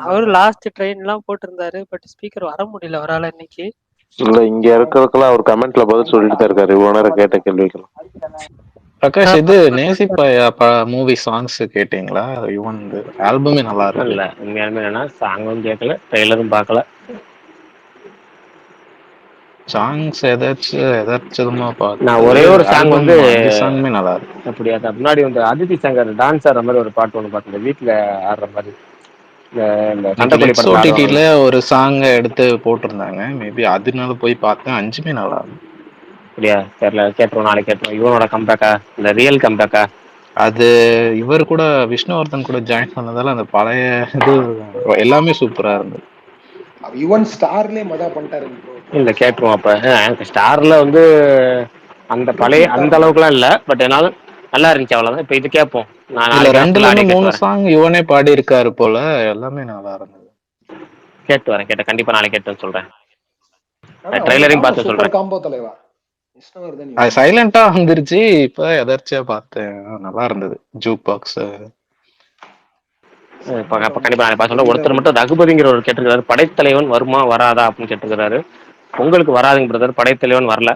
Speaker 2: அவரு லாஸ்ட் ட்ரெயின் எல்லாம் போட்டிருந்தாரு, பட் ஸ்பீக்கர் வர முடியல அவரால் இன்னைக்கு.
Speaker 7: இல்ல இங்க இருக்கிறதுக்கெல்லாம் அவர் கமெண்ட்ல பதில் சொல்லிட்டு தான் இருக்காரு, இவ்வளவு நேரம் கேட்ட கேள்விக்கலாம்.
Speaker 18: பிரகாஷ், இது நேசிப்பாயா மூவி சாங்ஸ் கேட்டீங்களா? யுவன் ஆல்பமே நல்லா இருக்கு.
Speaker 1: இல்ல உண்மையாலுமே என்னன்னா சாங்கும் கேட்கல, ட்ரெய்லரும் பார்க்கல.
Speaker 18: சாங்ஸ் எதாச்சுமா பார்த்து
Speaker 1: நான் ஒரே ஒரு சாங் வந்து
Speaker 18: சாங்குமே நல்லா இருக்கு.
Speaker 1: அப்படி அது முன்னாடி வந்து அதித்தி சங்கர் டான்ஸ் ஆடுற மாதிரி ஒரு பாட்டு ஒன்று பார்த்தேன், வீட்டுல ஆடுற மாதிரி.
Speaker 18: ஓடிடில ஒரு சாங் எடுத்து போட்டிருந்தாங்க, மேபி அதனால போய் பார்த்தேன். 5மே நல்லா இருக்கு.
Speaker 1: அப்படியா? தெரியல, கேட்டுருவோம், நாளைக்கு கேட்டுருவோம். இவனோட கம்பேக்கா இந்த ரியல் கம்பேக்கா?
Speaker 18: அது இவர் கூட விஷ்ணுவர்தன் கூட ஜாயின் பண்ணதால அந்த பழைய இது எல்லாமே சூப்பரா இருந்தது.
Speaker 12: யுவன் ஸ்டார்லயே மஜா பண்ணிட்டாரு ப்ரோ.
Speaker 1: இல்ல கேட்டுருவோம். அப்ப ஸ்டார்ல வந்து அந்த பழைய அந்த அளவுக்குலாம் இல்ல, பட் என்னாலும் நல்லா இருந்துச்சு, அவ்வளவுதான். இப்ப இது கேட்போம். நான்
Speaker 18: 2-3 சாங் யுவனே பாடி இருக்காரு போல, எல்லாமே நல்லா இருந்தது.
Speaker 1: கேட்டு வரேன், கண்டிப்பா நாளைக்கு கேட்டு சொல்றேன். ட்ரைலரையும் பார்த்து சொல்றேன்.
Speaker 12: காம்போ தலைவா
Speaker 18: சைலண்டா வந்துருச்சு, இப்ப எதர்ச்சியா பார்த்தேன், நல்லா இருந்தது. ஜூக் பாக்ஸ்
Speaker 1: கண்டிப்பா நான் சொல்றேன். ஒருத்தர் மட்டும் ரகுபதிங்கிற ஒரு கேட்டிருக்காரு, படைத்தலைவன் வருமா வராதா அப்படின்னு கேட்டிருக்காரு. உங்களுக்கு வராதுங்க பிரதர், படைத்தலைவன் வரல.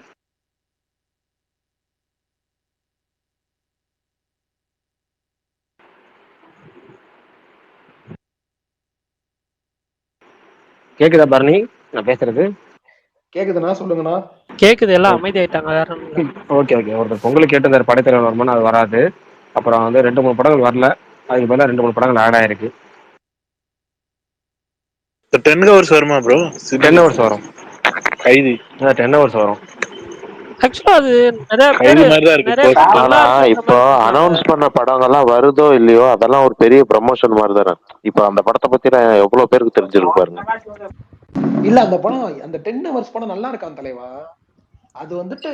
Speaker 1: கேக்குதா பரணி நான் பேசுறது?
Speaker 12: கேக்குதுண்ணா, சொல்லுங்கண்ணா.
Speaker 2: கேக்குது, எல்லாம் அமைதியாயிட்டாங்க, வேற ஒண்ணும் இல்ல.
Speaker 1: Okay okay. ஒருத்தர் பொங்கலுக்கு கேட்டிருந்தாரு படைத்தலைவர் வருமானம், அது வராது. அப்புறம் வந்து 2 3 படங்கள் வரல, அதுக்கு பதிலாக 2 3 படங்கள் ஆட் ஆயிருக்கு.
Speaker 14: 10 ஹவர்ஸ் வருமா ப்ரோ?
Speaker 1: 10 ஹவர்ஸ் வரும்.
Speaker 14: கைதி
Speaker 1: 10 ஹவர்ஸ் வரும்.
Speaker 2: ஆக்சுவலா அது நிறைய பேர்
Speaker 14: கைதி மாதிரி தான் இருக்கு
Speaker 2: நிறைய
Speaker 14: poster.
Speaker 2: பேர் நல்லா
Speaker 7: ஆனா
Speaker 2: இருக்குன்ற
Speaker 7: இப்போ
Speaker 2: மாதிரி சொன்னாங்க.
Speaker 7: அனௌன்ஸ் பண்ண படங்கள்லாம் வருதோ இல்லையோ அதெல்லாம் ஒரு பெரிய ப்ரமோஷன் மாதிரி தானே. இப்போ அந்த படத்தை பத்தி நான் எவ்வளவு பேருக்கு தெரிஞ்சிருக்கு பாருங்க.
Speaker 12: இல்ல அந்த படம், அந்த 10 ஹவர்ஸ் படம் நல்லா இருக்கான் தலைவா. அது வந்துட்டு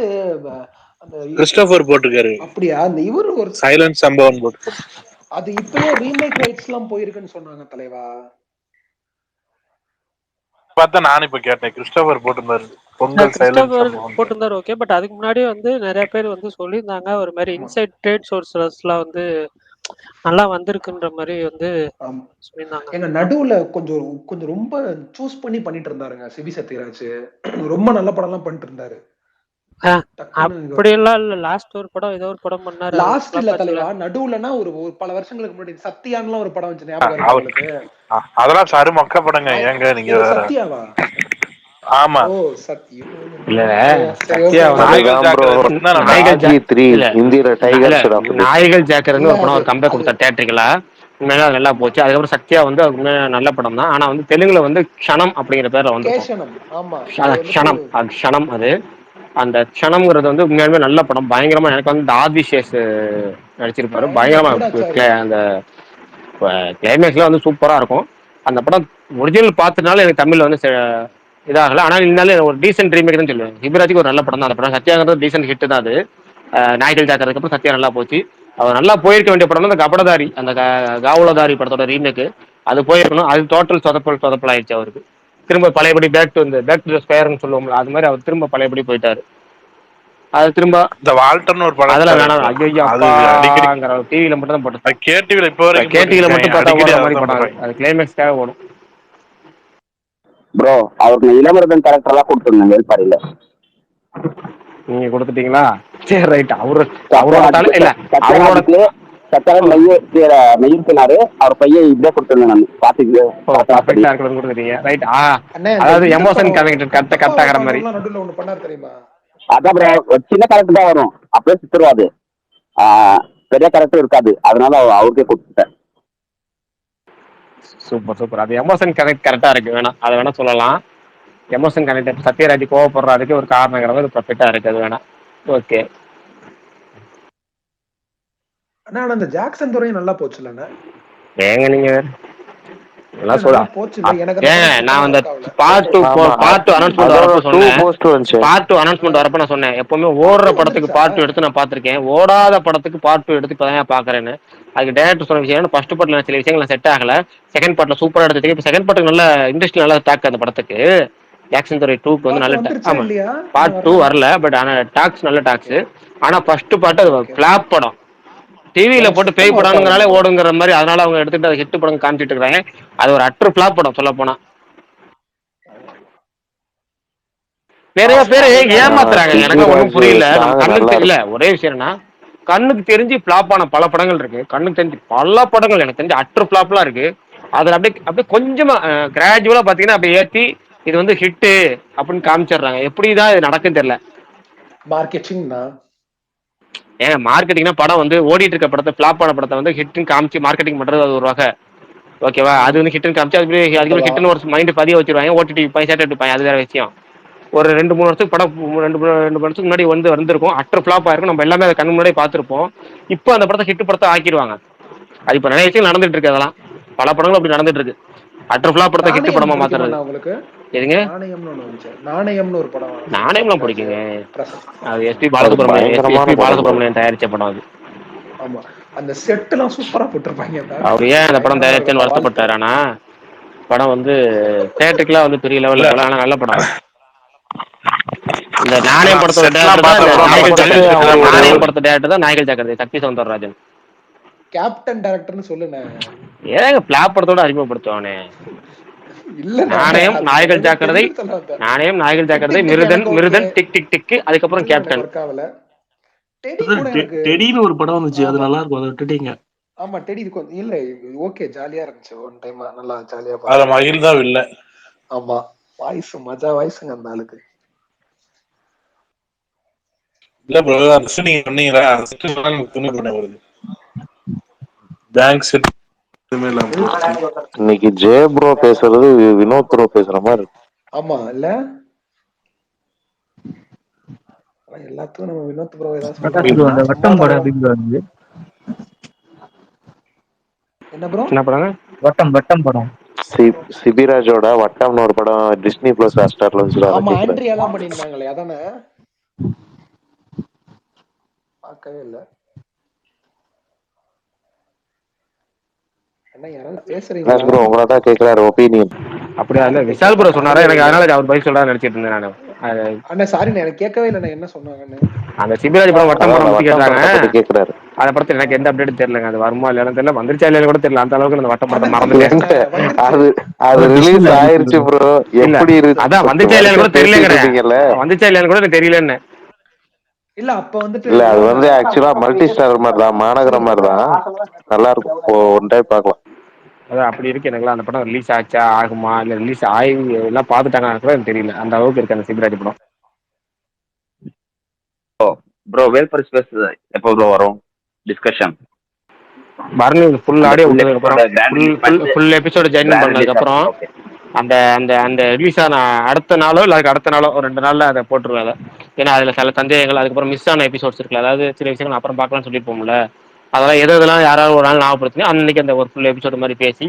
Speaker 12: அந்த
Speaker 14: கிறிஸ்டோபர் போட்டிருக்காரு.
Speaker 12: அப்படியா? அந்த இவரு ஒரு
Speaker 14: சைலன்ஸ் சம்பவம் போட்டிருக்காரு.
Speaker 12: அது இப்பயோ ரீமேக் ரைட்ஸ் எல்லாம் போயிருக்குன்னு சொன்னாங்க தலைவா.
Speaker 14: பார்த்தா நானும் இப்ப கேட்டேன், கிறிஸ்டோபர் போட்டிருந்தாரு பொங்கல் சைலன்ஸ்
Speaker 2: கிறிஸ்டோபர்
Speaker 14: சம்பவம்.
Speaker 2: போட்டிருந்தாரு ஓகே, பட் அதுக்கு முன்னாடி வந்து நிறைய பேர் வந்து சொல்லியிருந்தாங்க ஒரு மாதிரி இன்சைட் ட்ரேட் சோர்சஸ்லாம் வந்து நல்லா வந்திருக்குன்ற மாதிரி வந்து சொல்லியிருந்தாங்க.
Speaker 12: எங்க நடுவுல கொஞ்சம் கொஞ்சம் ரொம்ப சூஸ் பண்ணி பண்ணிட்டு இருந்தாருங்க சிவி சத்யராஜ். ரொம்ப நல்ல படம் எல்லாம் பண்ணிட்டு இருந்தாரு.
Speaker 2: அப்படி எல்லாம் இல்ல, லாஸ்ட் ஒரு படம் ஏதோ ஒரு படம் பண்ணாரு.
Speaker 12: லாஸ்ட் இல்ல தலைவா, நடுவுலனா ஒரு பல வருஷங்களுக்கு முன்னாடி சத்யான்லாம் ஒரு படம் வந்து ஞாபகம் இருக்கா உங்களுக்கு?
Speaker 14: அதெல்லாம் சரு மொக்க படங்க. ஏங்க நீங்க வேற.
Speaker 12: சத்யாவா?
Speaker 14: ஆமா.
Speaker 12: ஓ சத்யம்
Speaker 1: இல்ல நாய்கள் ஜாக்கர்னு ஒரு படம் ஒரு கம்பேக் கொடுத்த தியேட்டருக்குல உண்மையில அது நல்லா போச்சு. அதுக்கப்புறம் சத்யா வந்து நல்ல படம் தான். ஆனா வந்து தெலுங்குல வந்து க்ஷணம் அப்படிங்கிற பேர்ல வந்து க்ஷணம். அது அந்த க்ஷணம்ங்கிறது வந்து உண்மையாலுமே நல்ல படம், பயங்கரமா. எனக்கு வந்து ஆதிசேஷ் நடிச்சிருப்பாரு, பயங்கரமா அந்த கிளைமேக்ஸ்ல வந்து சூப்பரா இருக்கும் அந்த படம். ஒரிஜினல் பார்த்துனால எனக்கு தமிழ்ல வந்து இதாகல. ஆனால் இருந்தாலும் ஒரு டீசென்ட் ரீமேக் தான் சொல்லுவேன். சிவராஜுக்கு ஒரு நல்ல படம் தான் அந்த படம். சத்யாங்கிறது டீசென்ட் ஹிட் தான் அது. நாய்கள் ஜாக்கிறதுக்கு அப்புறம் சத்யா நல்லா போச்சு. அவர் நல்லா போயிருக்க வேண்டிய படம் அந்த கபடதாரி, அந்த காவலதாரி படத்தோட ரீமேக்கு. அது போயிருக்கணும். அது டோட்டல் சொதப்பல் ஆயிடுச்சு அவருக்கு. திரும்ப பழையபடி பேக் டு ஸ்கொயர்னு சொல்லுவோம்ல, அது மாதிரி அவர் திரும்ப பழையபடி போயிட்டாரு. அது திரும்ப
Speaker 14: இந்த வால்டர்னு ஒரு படம்
Speaker 1: அதெல்லாம் வேணாம். ஐயோ அப்பாங்கிற டிவியில மட்டும் தான் போட்டு,
Speaker 14: கேடிவில இப்போ வரைக்கும்
Speaker 1: கேடிவில மட்டும் பார்த்தா ஓடுற மாதிரி படம். அது கிளைமேக்ஸ்க்காக ஓடும்.
Speaker 3: ப்ரோ அவருக்கு இளமருதன் கேரக்டர் எல்லாம் கொடுத்துருந்தேன் வேல்பாரியில.
Speaker 1: நீங்க கொடுத்துட்டீங்களா? சரி ரைட். அவரோட இல்ல அவரோட
Speaker 3: மெய்யினாரு அவர் பையன் இப்படியே கொடுத்துருந்தேன் நான் பாத்துக்கு
Speaker 1: கொடுத்துட்டீங்க. ரைட். அதாவது எமோஷன் கரெக்ட் ஆகிற மாதிரி
Speaker 12: நடுவுல ஒண்ணு பண்ணாரு தெரியுமா?
Speaker 3: அதான் ப்ரோ, ஒரு சின்ன கேரக்டர் தான் வரும், அப்படியே சுத்துருவாது, பெரிய கேரக்டர் இருக்காது. அதனால அவருக்கே கொடுத்துட்டேன்.
Speaker 1: சூப்பர். அது எமோஷன் கரெக்டா இருக்கு, வேணா அதை வேணா சொல்லலாம். எமோஷன் கனெக்ட் சத்யராஜ் கோவப்படுறதுக்கு ஒரு காரணங்கிறது ஒரு பர்ஃபெக்டா இருக்கு, அது வேணா ஓகே.
Speaker 12: ஆனா அந்த ஜாக்சன் துறையும் நல்லா போச்சுலண்ணே.
Speaker 1: ஏங்க நீங்க நான் வந்து பார்ட் 2 அனௌன்ஸ்மெண்ட் வரப்ப நான் சொன்னேன், எப்பவுமே ஓடுற படத்துக்கு பார்ட் 2 எடுத்து நான் பாத்திருக்கேன், ஓடாத படத்துக்கு பார்ட் 2 எடுத்து இப்பதான் பாக்குறேன்னு. அதுக்கு டைரக்டர் சொன்ன விஷயம், ஃபர்ஸ்ட் பார்ட்ல சில விஷயங்கள் செட் ஆகல, செகண்ட் பார்ட்ல சூப்பரா எடுத்துட்டு இப்ப செகண்ட் பார்ட்டுக்கு நல்ல இண்டஸ்ட்ரி நல்லா டாக் அந்த படத்துக்கு. ஜாக்சன் துறை 2க்கு வந்து நல்ல ஆமா பார்ட் 2 வரல, பட் ஆனா டாக்ஸ் நல்ல டாக்ஸ். ஆனா ஃபர்ஸ்ட் பார்ட் அது ஃபிளாப் படம், டிவியில போட்டு பேய் படம்னாலே ஓடுங்கிற மாதிரி, அதனால அவங்க எடுத்துட்டு அதை ஹிட் படம் காமிச்சிட்டு இருக்காங்க. அது ஒரு அட்ரு ஃபிளாப் படம் சொல்ல போனா. நிறைய பேர் ஏமாத்துறாங்க, எனக்கு ஒன்றும் புரியல. நம்ம கண்ணுக்கு தெரியல. ஒரே விஷயம் என்ன, கண்ணுக்கு தெரிஞ்சு ஃபிளாப் ஆன பல படங்கள் இருக்கு, கண்ணுக்கு தெரிஞ்சு பல படங்கள் எனக்கு தெரிஞ்சு அட்ரு ஃபிளாப்லாம் இருக்கு. அதுல அப்படியே கொஞ்சமா கிராஜுவலா பாத்தீங்கன்னா அப்படியே ஏற்றி இது வந்து ஹிட்டு அப்படின்னு காமிச்சிடுறாங்க. எப்படிதான் இது நடக்குன்னு தெரியல.
Speaker 12: மார்க்கெட்டிங் தான்.
Speaker 1: ஏன் மார்க்கெட்டிங்னா படம் வந்து ஓடிட்டு இருக்க படத்தை ஃபிளாப் ஆன படத்தை வந்து ஹிட்னு காமிச்சு மார்க்கெட்டிங் பண்றது அது ஒரு வகை, ஓகேவா? அது வந்து ஹிட்னு காமிச்சு அதுக்கு ஹிட்னு ஒரு மைண்ட் பதிய வச்சிருவாங்க, ஓடிடி சேட்டை எடுப்பாங்க, அது வேற விஷயம். ஒரு 2 3 வருஷத்துக்கு படம் 2 வருஷத்துக்கு முன்னாடி வந்திருக்கும், அட்டர் ஃபிளாப் ஆயிருக்கும், நம்ம எல்லாமே அதை கண்ணு முன்னாடி பார்த்துருப்போம். இப்போ அந்த படத்தை ஹிட் படத்தை ஆக்கிடுவாங்க. அது இப்போ நிறைய விஷயம் நடந்துட்டு இருக்கு, அதெல்லாம் பல படங்கள் அப்படி நடந்துட்டு இருக்கு. அட்டர் ஃபிளாப் படத்தை ஹிட் படமா மாத்துறது. எதுங்க
Speaker 12: நாணயம்னு ஒரு படம்,
Speaker 1: நாணயம்லாம் பிடிக்குங்க. அது எஸ்பி பாலசுப்ரமணியன் தயாரிச்ச படம் அது.
Speaker 12: ஆமா, அந்த செட் எல்லாம் சூப்பரா போட்டுருப்பாங்க.
Speaker 1: அவர் ஏன் அந்த படம் தயாரிச்சேன்னு வருத்தப்பட்டாரு. ஆனா படம் வந்து தியேட்டருக்குலாம் வந்து பெரிய லெவல்ல போல, ஆனா நல்ல படம். இந்த நாணயம் படத்தோட டேரக்டர் தான் நாய்கள் ஜாக்கிரதை, சக்தி சௌந்தரராஜன்.
Speaker 12: கேப்டன் டைரக்டர்னு சொல்லுங்க.
Speaker 1: ஏங்க பிளாப் படத்தோட அறிமுகப்படுத்துவானே. நாணயம் நாய்கள் ஜாக்கிரதை, நாணயம் நாய்கள் ஜாக்கிரதை, மிருதன் டிக் டிக் டிக், அதுக்கப்புறம் கேப்டன்.
Speaker 15: டெடின்னு ஒரு படம் வந்துச்சு, அது நல்லா இருக்கும், அதை விட்டுட்டீங்க.
Speaker 12: ஆமா டெடி இல்ல ஓகே, ஜாலியா இருந்துச்சு ஒன் டைம், நல்லா ஜாலியா.
Speaker 14: அத மகிழ் தான் இல்ல.
Speaker 12: ஆமா, வாய்ஸ் மஜா வாய்ஸுங்க அந்த ஆளுக்கு.
Speaker 14: இல்ல ப்ரோ, அந்த set நீங்க பண்ணீங்களா, அந்த set எனக்கு துணி பண்ண வருது. பேங்க் செட் எதுவுமே இல்லாம போச்சு.
Speaker 7: இன்னைக்கு ஜே ப்ரோ பேசுறது வினோத் ப்ரோ பேசுற மாதிரி இருக்கு.
Speaker 12: ஆமா இல்ல, ஆனா எல்லாத்துக்கும் நம்ம வினோத் ப்ரோ ஏதாவது
Speaker 10: பிரகாஷ் ப்ரோ, அந்த
Speaker 12: சொல்றோம்.
Speaker 10: வட்டம் படம் எப்படி ப்ரோ இருந்தது?
Speaker 12: என்ன ப்ரோ?
Speaker 1: என்ன படங்க?
Speaker 10: வட்டம் வட்டம் படம்.
Speaker 7: சிபிராஜோட வட்டம்னு ஒரு படம் டிஸ்னி பிளஸ் ஹாட்ஸ்டார்ல வந்துச்சு, அதை
Speaker 12: ஆமா,
Speaker 7: கேக்குறேன்.
Speaker 12: ஆண்ட்ரியா எல்லாம் பண்ணியிருந்தாங்களே அதானே? பார்க்கவே இல்ல. என்ன யாராவது பேசுறீங்களா?
Speaker 7: ப்ரோ உங்களை தான் கேட்கிறாரு ஒப்பீனியன்.
Speaker 1: அப்படியா? இல்ல
Speaker 12: யாருன்னு
Speaker 1: விஷால்
Speaker 12: கேட்டா
Speaker 1: ப்ரோ சொன்னாரா,
Speaker 12: காதலே
Speaker 1: எனக்கு
Speaker 12: இல்ல.
Speaker 1: அதனால அவர் பதில் சொல்றான்னு நினைச்சிட்டு இருந்தேன் நான்.
Speaker 12: அண்ணா சாரிண்ணே, எனக்கு கேட்கவே இல்லை என்ன சொன்னாங்கன்னு.
Speaker 1: அந்த சிபிராஜ் படம் வட்டம் படம் பத்தி
Speaker 7: வட்டம்
Speaker 1: கேட்டாங்க.
Speaker 7: படத்தை பத்தி கேட்கிறாரு.
Speaker 1: அதை படத்துல எனக்கு எந்த அப்டேட் தெரியலங்க. அது வருமா இல்லைன்னு தெரியல, வந்துருச்சா இல்லைன்னு கூட தெரியல. அந்த அளவுக்கு அந்த வட்டம் படத்தை மறந்துட்டேன்.
Speaker 7: அது ரிலீஸ் ஆயிருச்சு ப்ரோ. எப்படி
Speaker 1: அதான் வந்துச்சா இல்லையான்னு கூட தெரியலங்கிறேன்.
Speaker 7: இருந்தீங்கல்ல,
Speaker 1: வந்துச்சா இல்லையான்னு கூட எனக்கு தெரியலன்னு.
Speaker 12: இல்ல அப்ப வந்துட்டு
Speaker 7: இல்ல அது வந்து ஆக்சுவலா மல்டி ஸ்டார் மாதிரி தான், மாநகரம் மாதிரி தான், நல்லா இருக்கும். ஒன் டைம் பார்க்கலாம்.
Speaker 1: அதான் அப்படி இருக்கு. எனக்குலாம் அந்த படம் ரிலீஸ் ஆச்சா ஆகுமா இல்ல ரிலீஸ் ஆகி எல்லாம் பார்த்துட்டாங்கன்னு கூட எனக்கு தெரியல. அந்த அளவுக்கு இருக்கு அந்த சிபிராஜ் படம்.
Speaker 3: ப்ரோ வேல்பர் ஸ்பேஸ் எப்போ ப்ரோ வரும் டிஸ்கஷன்?
Speaker 1: பரணி ஃபுல் ஆடியோ விட்டதுக்கு அப்புறம் ஃபுல் எபிசோடு ஜாயின் பண்ணதுக்கு அப்புறம் அந்த அந்த அந்த ரிலீஸ் ஆன அடுத்த நாளோ இல்லை அதுக்கு அடுத்த நாளோ ஒரு 2 நாள்ல அதை போட்டுருவாங்க. ஏன்னா அதுல சில சந்தேகங்கள், அதுக்கப்புறம் மிஸ் ஆன எபிசோட்ஸ் இருக்குல்ல, அதாவது சில விஷயங்கள் அப்புறம் பார்க்கலாம்னு சொல்லியிருப்போம்ல, அதெல்லாம் எதெல்லாம் யாராவது ஒரு நாள் ஞாபகப்படுத்தி அன்னைக்கு அந்த ஒரு ஃபுல் எபிசோடு மாதிரி பேசி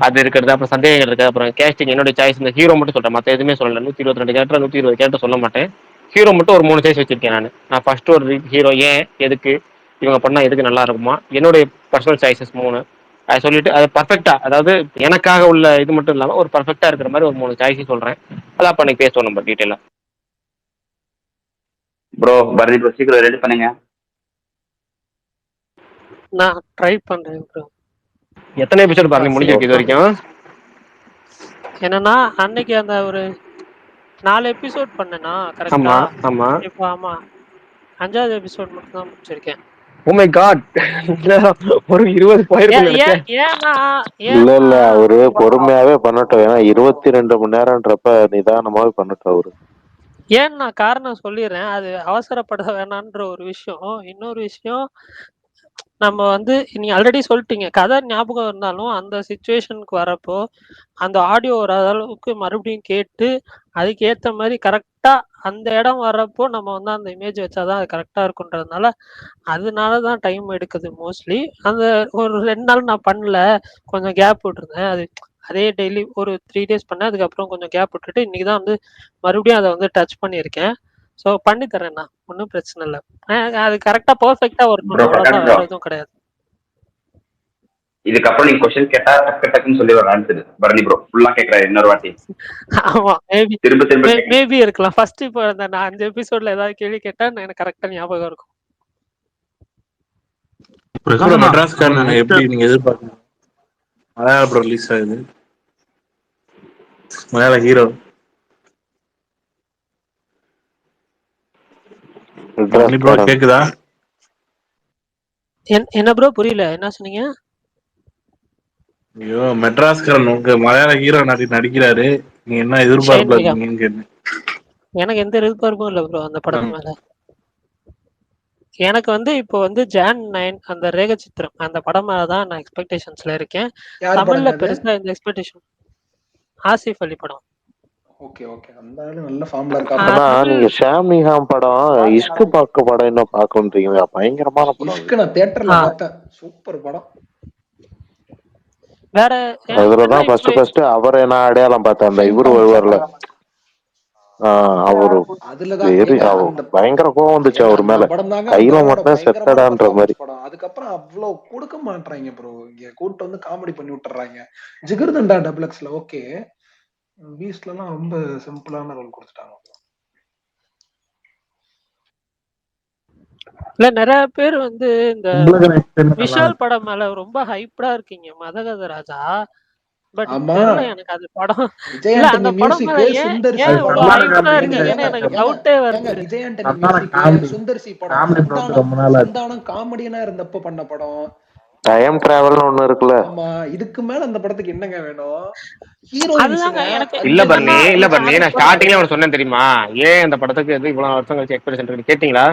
Speaker 1: அது இருக்கிறது. அப்புறம் சந்தேகங்கள் இருக்குது. அப்புறம் கேஸ்டிங் என்னோட சாய்ஸ் இந்த ஹீரோ மட்டும் சொல்றேன், மற்ற எதுவுமே சொல்லல. 122 கேரக்டர் 120 கேரக்டர் சொல்ல மாட்டேன். ஹீரோ மட்டும் ஒரு 3 சாய்ஸ் வச்சிருக்கேன். நான் ஃபர்ஸ்ட் ஒரு ஹீரோ ஏன் எதுக்கு இவங்க பண்ணா எதுக்கு நல்லா இருக்குமா, என்னுடைய பர்சனல் சாய்ஸஸ் 3 அதை சொல்லிட்டு அது பர்ஃபெக்டா, அதாவது எனக்காக உள்ள இது மட்டும் இல்லாம ஒரு பர்ஃபெக்டா இருக்கிற மாதிரி ஒரு 3 சாய்ஸையும் சொல்றேன். அதான் அப்ப அன்னைக்கு பேசுவோம் நம்ம டீட்டெயிலா.
Speaker 3: ப்ரோ பரணி ப்ரோ சீக்கிரம் ரெடி பண்ணுங்க.
Speaker 2: நான் ட்ரை பண்றேன் ப்ரோ.
Speaker 1: எத்தனை எபிசோடு பாருங்க முடிஞ்சிருக்கு இது வரைக்கும்?
Speaker 2: என்னன்னா அன்னைக்கு அந்த ஒரு 4 எபிசோட் பண்ணேனா கரெக்டா?
Speaker 1: ஆமா ஆமா.
Speaker 2: இப்போ ஆமா 5வது எபிசோட் மட்டும் தான் முடிச்சிருக்கேன்.
Speaker 1: ஓ மை காட், ஒரு 20 போயிருக்கும் நினைச்சேன்.
Speaker 7: இல்ல இல்ல அவரு பொறுமையாவே பண்ணட்டும். ஏன்னா 22 மணி நேரம்ன்றப்ப நிதானமாவே பண்ணட்டும் அவரு.
Speaker 2: ஏன் நான் காரணம் சொல்லிடுறேன். அது அவசரப்பட வேணான்ற ஒரு விஷயம். இன்னொரு விஷயம், நம்ம வந்து நீங்க ஆல்ரெடி சொல்லிட்டீங்க, கதை ஞாபகம் இருந்தாலும் அந்த சிச்சுவேஷனுக்கு வரப்போ அந்த ஆடியோ ஒரு அளவுக்கு மறுபடியும் கேட்டு அதுக்கு ஏத்த மாதிரி கரெக்டா அந்த இடம் வர்றப்போ நம்ம வந்து அந்த இமேஜ் வச்சாதான் அது கரெக்டா இருக்குன்றதுனால அதனாலதான் டைம் எடுக்குது மோஸ்ட்லி. அந்த ஒரு 2 நாள் நான் பண்ணல, கொஞ்சம் கேப் விட்டுருந்தேன். அதே டெய்லி ஒரு 3 டேஸ் பண்ணேன். அதுக்கப்புறம் கொஞ்சம் கேப் விட்டுட்டு இன்னைக்கு தான் வந்து மறுபடியும் அதை வந்து டச் பண்ணியிருக்கேன். ஸோ பண்ணி தரேண்ணா, ஒன்றும் பிரச்சனை இல்லை. அது கரெக்டா பர்ஃபெக்டா வரணும், அவ்வளோதான், வேற எதுவும் கிடையாது.
Speaker 3: இதுக்கப்புறம் நீங்க क्वेश्चन கேட்டா டக்கு டக்குன்னு சொல்லி வர ஆன்சர் பரணி ப்ரோ ஃபுல்லா கேக்குறாரு இன்னொரு வாட்டி.
Speaker 2: ஆமா, மேபி
Speaker 3: திரும்ப திரும்ப
Speaker 2: மேபி இருக்கலாம். ஃபர்ஸ்ட் இப்போ நான் 5 எபிசோட்ல ஏதாவது கேள்வி கேட்டா எனக்கு கரெக்டா ஞாபகம் இருக்கும்.
Speaker 14: மெட்ராஸ் காரன் எப்படி நீங்க எதிர்பார்க்கணும்? மலையாள படம் ரிலீஸ் ஆகுது, மலையாள ஹீரோ ப்ரோ. கேக்குதா?
Speaker 2: என்ன ப்ரோ புரியல, என்ன சொன்னீங்க?
Speaker 14: ஐயோ மெட்ராஸ்காரன் உங்க மலையாள ஹீரோ நடிக்கிறாரு, நீங்க என்ன எதிர்பார்ப்புல இருக்கீங்கன்னு கேட்டேன்.
Speaker 2: எனக்கு எந்த எதிர்பார்ப்பும் இல்லை ப்ரோ அந்த படத்து மேல. எனக்கு வந்து இப்போ வந்து ஜான் 9 அந்த ரேக சித்திரம் அந்த படம் மேலதான் நான் எக்ஸ்பெக்டேஷன்ஸ்ல இருக்கேன். தமிழ்ல பெருசா இந்த எக்ஸ்பெக்டேஷன் ஆசிஃப் அலி படம்.
Speaker 12: ஓகே ஓகே, அந்த ஆளு நல்ல ஃபார்ம்ல இருக்காங்க.
Speaker 7: ஆனா நீங்க ஷாம் நிஹாம் படம் இஷ்கு பாக்க படம் என்ன பாக்கணும்ன்றீங்க, பயங்கரமான படம்.
Speaker 12: இஷ்கு நான் தியேட்டர்ல பார்த்தேன், சூப்பர் படம்.
Speaker 2: வேற
Speaker 7: அதுலதான் ஃபர்ஸ்ட் அவரை நான் அடையாளம் பார்த்தேன். அந்த இவரு வருவார்ல, அவரு பயங்கர கோவம் வந்துச்சு அவர் மேல, கையில மட்டும் செத்தடான்ற மாதிரி.
Speaker 12: அதுக்கப்புறம் அவ்வளவு கொடுக்க மாட்டாங்க ப்ரோ, இங்க கூட்டு வந்து காமெடி பண்ணி விட்டுறாங்க. ஜிகர்தண்டா டபுள்எக்ஸ்ல ஓகே, பீஸ்ட்ல எல்லாம் ரொம்ப சிம்பிளான ரோல் கொடுத்துட்டாங்க.
Speaker 2: இல்ல நிறைய பேர் வந்து இந்த விஷால் படம் மேல ரொம்ப ஹைப்டா இருக்கீங்க, மதகத ராஜா. பட் தெரியல எனக்கு அது படம் இல்ல, அந்த படம் மேல ஏன் இவ்வளவு ஹைப்டா இருக்கீங்கன்னு எனக்கு டவுட்டே வருது.
Speaker 12: விஜய் ஆண்டனி மியூசிக், சுந்தர் சி படம், சந்தானம் காமெடியனா இருந்தப்ப பண்ண படம்,
Speaker 7: டைம் டிராவல்னு ஒண்ணு இருக்குல்ல.
Speaker 12: ஆமா, இதுக்கு மேல அந்த படத்துக்கு என்னங்க வேணும்? ஹீரோயின்ஸ்ங்க
Speaker 2: அதுதாங்க எனக்கு
Speaker 1: இல்ல பர்னி,
Speaker 12: அஞ்சஞ்சு
Speaker 1: இல்ல
Speaker 2: என்னன்னா
Speaker 1: பர்னி, நான் ஸ்டார்டிங்ல உனக்கு சொன்னேன் தெரியுமா, ஏன் அந்த படத்துக்கு எது இவ்வளவு வருஷம் கழிச்சு எக்ஸ்பெக்டேஷன் இருக்கு கேட்டீங்களா?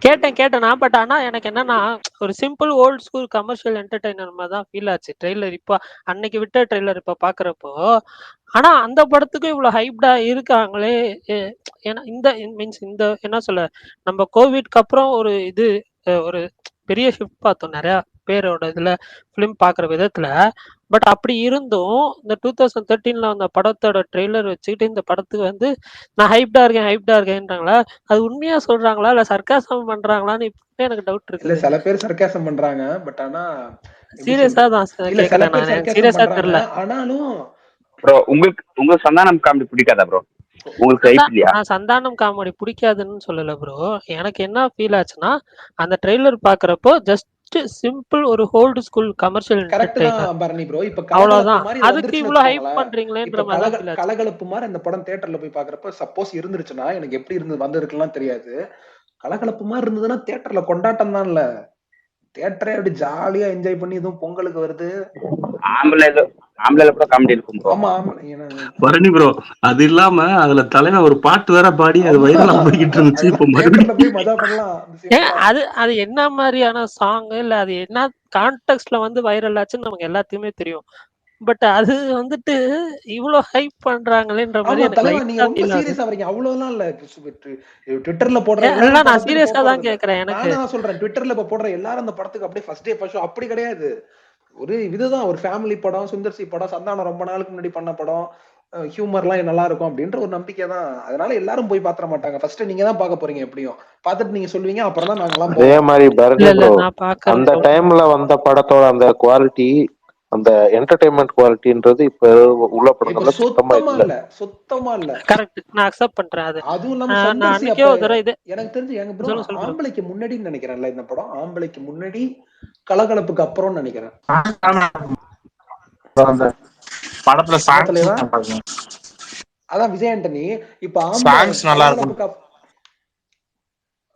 Speaker 2: கேட்டேன் நான். பட் ஆனா எனக்கு என்னன்னா ஒரு simple old school commercial entertainer மாதிரி தான் ஃபீல் ஆச்சு ட்ரெய்லர். இப்போ அன்னைக்கு விட்ட ட்ரெய்லர் இப்போ பாக்குறப்போ, ஆனா அந்த படத்துக்கு இவ்வளவு ஹைப்டா இருக்காங்களே. ஏன்னா இந்த மீன்ஸ் இந்த என்ன சொல்ல, நம்ம கோவிட்க்கு அப்புறம் ஒரு இது ஒரு பெரிய ஷிஃப்ட் பார்த்தோம் நிறைய பேரோட இதுல ஃபிலிம் பாக்குற விதத்துல. பட் அப்படி இருந்தும் இந்த 2013ல அந்த படத்தோட ட்ரெய்லர் வச்சுக்கிட்டு இந்த படத்துக்கு வந்து நான் ஹைப்டா இருக்கேன்றாங்களா, அது உண்மையா சொல்றாங்களா இல்ல சர்க்காசம் பண்றாங்களான்னு இப்பவே எனக்கு டவுட்
Speaker 12: இல்ல
Speaker 2: இருக்குது.
Speaker 12: சில பேர் சர்க்காசம் பண்றாங்க. பட் ஆனா எப்படி
Speaker 2: சீரியஸா
Speaker 12: சொல்றது?
Speaker 2: தான்
Speaker 12: இல்ல சில
Speaker 2: கேக்குறேன்
Speaker 12: பேர்
Speaker 2: நான், எனக்கு
Speaker 12: சர்க்காசம்
Speaker 2: சீரியஸா
Speaker 12: பண்றாங்க.
Speaker 2: தெரியல.
Speaker 12: ஆனாலும்
Speaker 3: ப்ரோ உங்களுக்கு சந்தானம் காமெடி பிடிக்காதா ப்ரோ? உங்களுக்கு ஹைப் இல்லையா?
Speaker 2: நான் சந்தானம் காமெடி பிடிக்காதுன்னு சொல்லல ப்ரோ. எனக்கு என்ன ஃபீல் ஆச்சுன்னா அந்த ட்ரெய்லர் பாக்குறப்போ ஜஸ்ட் சிம்பிள் ஒரு ஓல்டு ஸ்கூல் கமர்ஷியல்
Speaker 12: கரெக்ட் தான்
Speaker 2: என்டர்டைனர்
Speaker 12: பரணி ப்ரோ. இப்ப கலகலப்பு
Speaker 2: அவ்வளவுதான்.
Speaker 12: மாதிரி இது
Speaker 2: அதுக்கு
Speaker 12: வந்துருச்சுன்னு
Speaker 2: இவ்வளவு ஹைப்
Speaker 12: வச்சுக்கோங்களேன்.
Speaker 2: பண்றீங்களேன்ற
Speaker 12: இப்ப
Speaker 2: மாதிரி தான் ஃபீல் ஆச்சு.
Speaker 12: கலகலப்பு மாதிரி அந்த படம் தியேட்டர்ல போய் பாக்குறப்ப சப்போஸ் இருந்துருச்சுன்னா எனக்கு எப்படி இருந்து வந்திருக்கலாம் தெரியாது. கலகலப்பு மாதிரி இருந்ததுன்னா தியேட்டர்ல கொண்டாட்டம் தான். இல்ல தியேட்டரே அப்படி ஜாலியா என்ஜாய் பண்ணி இதுவும் பொங்கலுக்கு வருது.
Speaker 3: ஆம்பளை கூட காமெடி இருக்கும் ப்ரோ.
Speaker 12: ஆமா
Speaker 15: பரணி ப்ரோ, அது இல்லாம அதுல தலைவன் ஒரு பாட்டு வேற பாடி அது வைரலா போய்கிட்டு இருந்துச்சு. இப்ப மறுபடியும்
Speaker 12: போய் மஜா பண்ணலாம்.
Speaker 2: அது அது என்ன மாதிரியான சாங் இல்ல அது என்ன கான்டெக்ட்ல வந்து வைரல் ஆச்சுன்னு நமக்கு எல்லாத்தையுமே தெரியும். பட் அது வந்துட்டு இவ்வளவு ஹைப் பண்றாங்களேன்ற மாதிரி
Speaker 12: ஆமா
Speaker 2: எனக்கு
Speaker 12: தலைவா, நீங்க
Speaker 2: லைட்டா
Speaker 12: ரொம்ப
Speaker 2: ஃபீல் ஆகுது.
Speaker 12: சீரியஸா வரீங்க. அவ்வளவுலாம் இல்ல. ட்விட்டர்ல போடுற எல்லாரும்
Speaker 2: நான்
Speaker 12: படத்துக்கு
Speaker 2: சீரியஸா தான்
Speaker 12: போறது.
Speaker 2: கேக்குறேன். எனக்கு
Speaker 12: நான் சொல்றேன் ட்விட்டர்ல இப்ப போடுற எல்லாரும் அந்த படத்துக்கு அப்படியே ஃபர்ஸ்ட் டே ஃபர்ஸ்ட் ஷோ அப்படி கிடையாது. ஒரு இதுதான் ஒரு ஃபேமிலி படம், சுந்தர்சி படம், சந்தானம் ரொம்ப நாளுக்கு முன்னாடி பண்ண படம், ஹியூமர்லாம் நல்லா இருக்கும் அப்படின்ற ஒரு நம்பிக்கை தான். அதனால எல்லாரும் போய் பாத்திர மாட்டாங்க. ஃபர்ஸ்ட் நீங்க தான் பார்க்க போறீங்க. எப்படியும் பார்த்துட்டு நீங்க சொல்லுவீங்க. அப்புறம் தான் நாங்கெல்லாம்
Speaker 7: அதே
Speaker 12: போவோம்.
Speaker 7: மாதிரி பரணி ப்ரோ,
Speaker 2: நான் பாக்குறேன்
Speaker 7: அந்த டைம்ல வந்த படத்தோட அந்த குவாலிட்டி, அந்த என்டர்டைன்மெண்ட் குவாலிட்டின்றது இப்ப உள்ள படங்கள்ல சுத்தமா இல்ல.
Speaker 12: சுத்தமா இல்ல.
Speaker 2: கரெக்ட், நான் அக்செப்ட் பண்றேன். அது
Speaker 12: அதுவும் இல்லாம
Speaker 2: நான்
Speaker 12: சுந்தர்சி
Speaker 2: அன்னைக்கே ஒரு தடவை இது
Speaker 12: எனக்கு தெரிஞ்சு எங்க ப்ரோ
Speaker 2: சொல்லு bro.
Speaker 12: ஆம்பளைக்கு முன்னாடின்னு நினைக்கிறேன்ல இந்த படம். ஆம்பளைக்கு முன்னாடி கலகலப்புக்கு அப்புறம்னு நினைக்கிறேன்.
Speaker 14: அந்த படத்துல
Speaker 12: தலைவா?
Speaker 14: சாங்ஸ்
Speaker 12: அதான் விஜய் ஆண்டனி இப்ப
Speaker 14: சாங்ஸ் நல்லா இருக்கும்.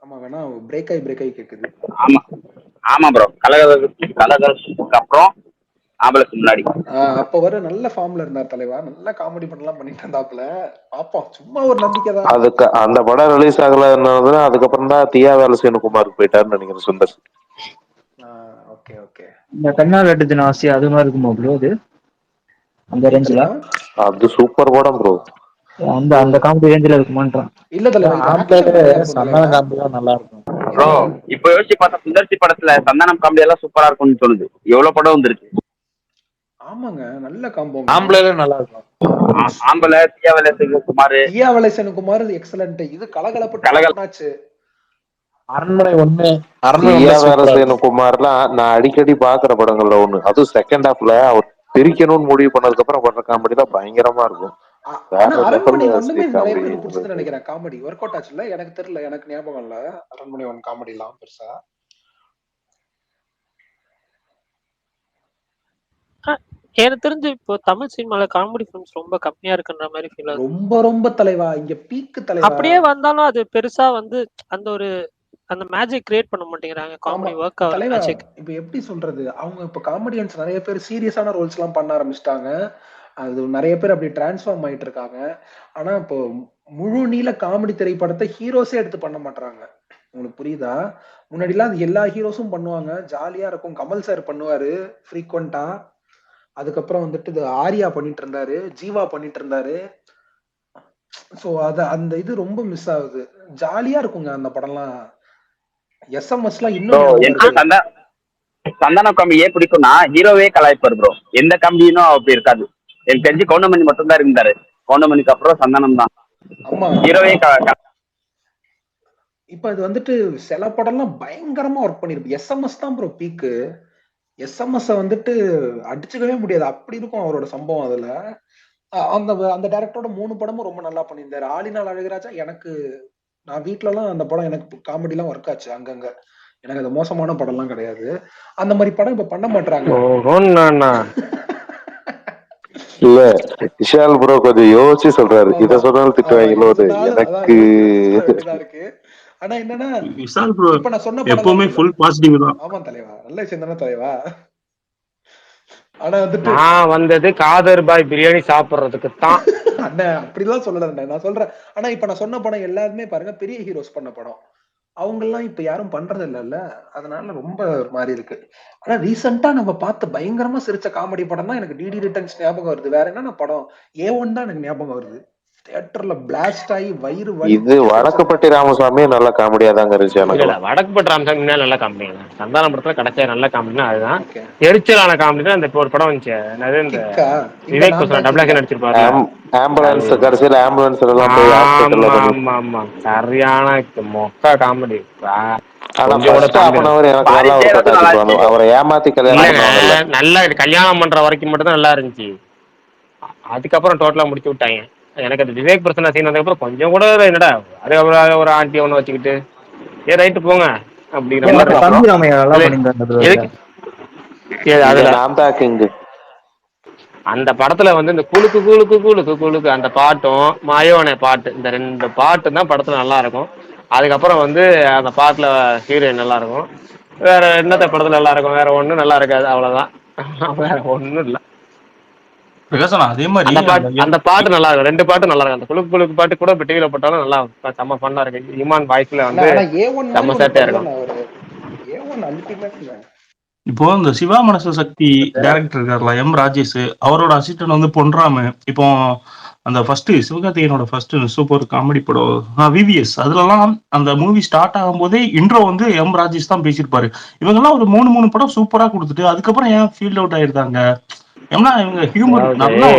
Speaker 12: ஆமா வேணா பிரேக் ஆகி கேக்குது.
Speaker 3: ஆமா ப்ரோ, கலகலப்புக்கு அப்புறம் ஆம்பளைக்கு முன்னாடி
Speaker 12: அப்ப வர நல்ல ஃபார்ம்ல இருந்தார் தலைவா. நல்ல காமெடி பண்ணலாம் பண்ணிட்டு இருந்தாப்ல. பாப்போம், சும்மா ஒரு நம்பிக்கை தான்.
Speaker 7: அதுக்கு அந்த படம் ரிலீஸ் ஆகலன்னா அதுக்கப்புறம் தான் தியா வேலசேனுகுமாருக்கு போயிட்டாருன்னு நினைக்கிறேன் சுந்தர்.
Speaker 12: Okay okay.
Speaker 10: இந்த கண்ணால் அடிச்சு ஆசி அது மாதிரி இருக்குமா ப்ரோ? அது அந்த ரேஞ்சில
Speaker 7: அது சூப்பர் படம் ப்ரோ.
Speaker 10: அந்த அந்த காமெடி ரேஞ்சில இருக்குமான்றான்.
Speaker 12: இல்ல தலைவா,
Speaker 16: சந்தானம் காமெடி தான் நல்லா இருக்கும்
Speaker 3: ப்ரோ. இப்ப யோசிச்சு பார்த்தா சுந்தர்சி படத்துல சந்தானம் காமெடி எல்லாம் சூப்பரா இருக்கும்னு தோணுது. எவ்வளவு படம் வந்துருக்கு.
Speaker 12: ஆமாங்க, நல்ல காம்போ.
Speaker 16: ஆம்பளைல நல்லா இருக்கும்.
Speaker 3: ஆம்பளை, தியா வேலசேனுகுமார்
Speaker 12: எக்ஸலன்ட். இது கலகலப்பு.
Speaker 16: அரண்மனை 1,
Speaker 7: தியா வேலசேனுகுமார்லாம் நான் அடிக்கடி பாக்குற படங்கள்ல ஒண்ணு. அதுவும் செகண்ட் ஹாஃப்ல அவர் பிரிக்கணும்னு முடிவு பண்ணதுக்கு அப்புறம் பண்ற காமெடி தான் பயங்கரமா இருக்கும்.
Speaker 12: அரண்மனை ஒண்ணுமே நிறைய பேருக்கு பிடிச்சதுன்னு நினைக்கிறேன். காமெடி ஒர்க் அவுட் ஆச்சுல்ல. எனக்கு தெரியல, எனக்கு ஞாபகம் இல்ல அரண்மனை 1 காமெடி எல்லாம் பெருசா.
Speaker 2: எனக்கு தெரிஞ்சு இப்போ தமிழ் சினிமால காமெடி ஃபிலிம்ஸ் ரொம்ப கம்மியா இருக்குன்ற மாதிரி ஃபீல் ஆகுது.
Speaker 12: ரொம்ப ரொம்ப தலைவா, இங்க பீக் தலைவா.
Speaker 2: அப்படியே வந்தாலும் அது பெருசா வந்து அந்த மேஜிக் கிரியேட் பண்ண மாட்டேங்கிறாங்க. காமெடி ஒர்க் ஆகுது மேஜிக்.
Speaker 12: இப்போ எப்படி சொல்றது, அவங்க இப்ப காமெடியன்ஸ் நிறைய பேர் சீரியஸான ரோல்ஸ் எல்லாம் பண்ண ஆரம்பிச்சிட்டாங்க. அது நிறைய பேர் அப்படி டிரான்ஸ்ஃபார்ம் ஆயிட்டு இருக்காங்க. ஆனா இப்போ முழு நீள காமெடி திரைப்படத்தை ஹீரோஸே எடுத்து பண்ண மாட்டாங்க. உங்களுக்கு புரியுதா? முன்னாடி எல்லாம் எல்லா ஹீரோஸும் பண்ணுவாங்க, ஜாலியா இருக்கும். கமல் சார் பண்ணுவாரு ஃப்ரீக்வெண்டா. அதுக்கப்புறம் வந்துட்டு இது ஆர்யா பண்ணிட்டு இருந்தாரு, ஜீவா பண்ணிட்டு இருந்தாரு. சோ அந்த இது ரொம்ப மிஸ் ஆகுது. ஜாலியா இருக்குங்க அந்த படம்லாம். எஸ்எம்எஸ்லாம் இன்னும்
Speaker 3: சந்தானம் காமெடி ஏன் பிடிக்கும்னா ஹீரோவே கலாய்ப்பார் ப்ரோ. எந்த காமெடியும் அப்படி இருக்காது. எனக்கு தெரிஞ்சு கவுண்டமணி மட்டும் தான் இருந்தாரு. கவுண்டமணிக்கு அப்புறம் சந்தானம் தான் ஹீரோவே.
Speaker 12: இப்ப இது வந்துட்டு சில படம்லாம் பயங்கரமா ஒர்க் பண்ணிருக்கு. எஸ்எம்எஸ் தான் ப்ரோ பீக்கு. எஸ்எம்எஸ் வந்துட்டு அடிச்சுக்கவே முடியாது. அப்படி இருக்கும் அவரோட சம்பவம். அதுல அந்த அந்த டைரக்டரோட 3 படமும் ரொம்ப நல்லா பண்ணியிருந்தாரு. ஆளினால் அழகுராஜா எனக்கு நான் வீட்டுல எல்லாம் அந்த படம் எனக்கு காமெடி எல்லாம் ஒர்க் ஆச்சு அங்கங்க. எனக்கு அது மோசமான படம் எல்லாம் கிடையாது. அந்த மாதிரி படம் இப்ப பண்ண மாட்டாங்க.
Speaker 7: இல்ல விஷால் ப்ரோ கொஞ்சம் யோசிச்சு சொல்றாரு. இத சொன்னாலும் திட்டுவாங்களோ எனக்கு.
Speaker 12: இருக்கு. ஆனா என்னன்னா
Speaker 15: விஷால் ப்ரோ
Speaker 12: இப்ப நான் சொன்ன படம்
Speaker 15: எப்பவுமே ஃபுல் பாசிட்டிவ் தான்.
Speaker 12: ஆமா தலைவா, நல்ல விஷயம் தானே தலைவா. ஆனா வந்துட்டு
Speaker 1: நான் வந்தது காதர் பாய் பிரியாணி சாப்பிடுறதுக்கு தான்.
Speaker 12: அண்ணன் அப்படிலாம் சொல்லல நான் சொல்றேன். ஆனா இப்ப நான் சொன்ன படம் எல்லாருமே பாருங்க பெரிய ஹீரோஸ் பண்ண படம். அவங்க எல்லாம் இப்ப யாரும் பண்றது இல்லல்ல, அதனால ரொம்ப ஒரு மாதிரி இருக்கு. ஆனா ரீசெண்டா நம்ம பார்த்த பயங்கரமா சிரிச்ச காமெடி படம் தான் எனக்கு டிடி ரிட்டர்ன்ஸ் ஞாபகம் வருது. வேற என்னென்ன படம்? A1 தான் எனக்கு ஞாபகம் வருது. தியேட்டர்ல பிளாஸ்ட் ஆகி வயிறு
Speaker 7: இது
Speaker 12: வலிக்க
Speaker 7: வடக்குப்பட்டி ராமசாமி நல்ல காமெடியா தாங்க இருந்துச்சு
Speaker 1: இல்ல
Speaker 7: எனக்கு.
Speaker 1: வடக்குப்பட்டு ராமசாமி நல்ல காமெடிங்க. சந்தான படத்துல கிடைச்ச நல்ல காமெடினா அதுதான்.
Speaker 12: ஓகே.
Speaker 1: எரிச்சலான காமெடினா இந்த ஒரு படம் வந்துச்சு, என்னது இந்த
Speaker 12: கிக்கா இந்த
Speaker 1: விவேக்
Speaker 12: நான்
Speaker 1: பிரசன்னா
Speaker 12: தான்
Speaker 1: டபுள்
Speaker 12: கிக்கா.
Speaker 1: ஆக்ஷன் நடிச்சிருப்பாருல.
Speaker 7: ஆம்புலன்ஸ் கடைசியில ஆம்புலன்ஸ் எல்லாம் போய் ஹாஸ்பிட்டல்ல
Speaker 1: ஆமா
Speaker 7: பண்ணி.
Speaker 1: ஆமா ஆமா, சரியான மொக்க காமெடி.
Speaker 7: ஆனா
Speaker 1: கொஞ்சம் கூட
Speaker 7: ஃபர்ஸ்ட் ஹாஃப் அன் அவர் எனக்கு நல்லா ஒரு கட்டாச்சு. அவரை ஏமாத்தி கல்யாணம் பண்ணுவாங்கல்ல,
Speaker 1: நல்லா கல்யாணம் பண்ற வரைக்கும் மட்டும் தான் நல்லா இருந்துச்சு. அதுக்கப்புறம் டோட்டலா முடிச்சு விட்டாங்க. எனக்கு அந்த விவேக் பிரசன்னா சீன் வந்ததுக்கப்புறம் கொஞ்சம் கூட என்னடா அது ஒரு ஆண்டி ஒன்று வச்சுக்கிட்டு ரைட்டு போங்க அப்படிங்கிற மாதிரி இருக்கும்.
Speaker 10: தம்பி ராமையா நல்லா பண்ணியிருந்தாங்க bro அதுல.
Speaker 7: இங்க
Speaker 1: அதுல
Speaker 7: நான் தான் கிங்.
Speaker 1: அந்த படத்துல வந்து இந்த குலுக்கு குலுக்கு குலுக்கு குலுக்கு அந்த பாட்டும் மாயோனே பாட்டு, இந்த 2 பாட்டு தான் படத்துல நல்லா இருக்கும். அதுக்கப்புறம் வந்து அந்த பாட்டுல ஹீரோயின் நல்லா இருக்கும். வேற என்னத்த படத்துல நல்லா இருக்கும்? வேற ஒண்ணும் நல்லா இருக்காது, அவ்வளவுதான். வேற ஒண்ணும் இல்ல.
Speaker 15: பிரகாசனா அதே மாதிரி
Speaker 1: அந்த பாட்டு நல்லா இருக்கும், 2 பாட்டு நல்லா இருக்கும். அந்த குலுக்கு குலுக்கு பாட்டு கூட இப்ப டிவில போட்டாலும் நல்லா செம்ம ஃபன்னா இருக்கு. இமான் வாய்ஸ்ல வந்து
Speaker 12: ஆனா A1 மாதிரி
Speaker 1: செம்ம
Speaker 12: ஒண்ணு
Speaker 1: சேட்டையா
Speaker 12: பண்ணல
Speaker 1: இருக்கும்.
Speaker 12: அவரு. A1 ultimate.
Speaker 15: இப்போ இந்த சிவா மனச சக்தி டைரக்டர் இருக்காருல ராஜேஷ், அவரோட அசிஸ்டன்ட் வந்து பொன்ராமு. இப்போ அந்த ஃபர்ஸ்ட் சிவகார்த்திகேயனோட ஃபர்ஸ்ட் சூப்பர் காமெடி படம் விவிஎஸ், அதுலலாம் அந்த மூவி ஸ்டார்ட் ஆகும் போதே இன்ட்ரோ வந்து ராஜேஷ் தான் பேசியிருப்பாரு. இவங்கெல்லாம் ஒரு 3 படம் சூப்பரா கொடுத்துட்டு அதுக்கப்புறம் ஏன் ஃபீல்ட் அவுட் ஆயிருந்தாங்க? ஏன்னா இவங்க ஹியூமர் நல்லா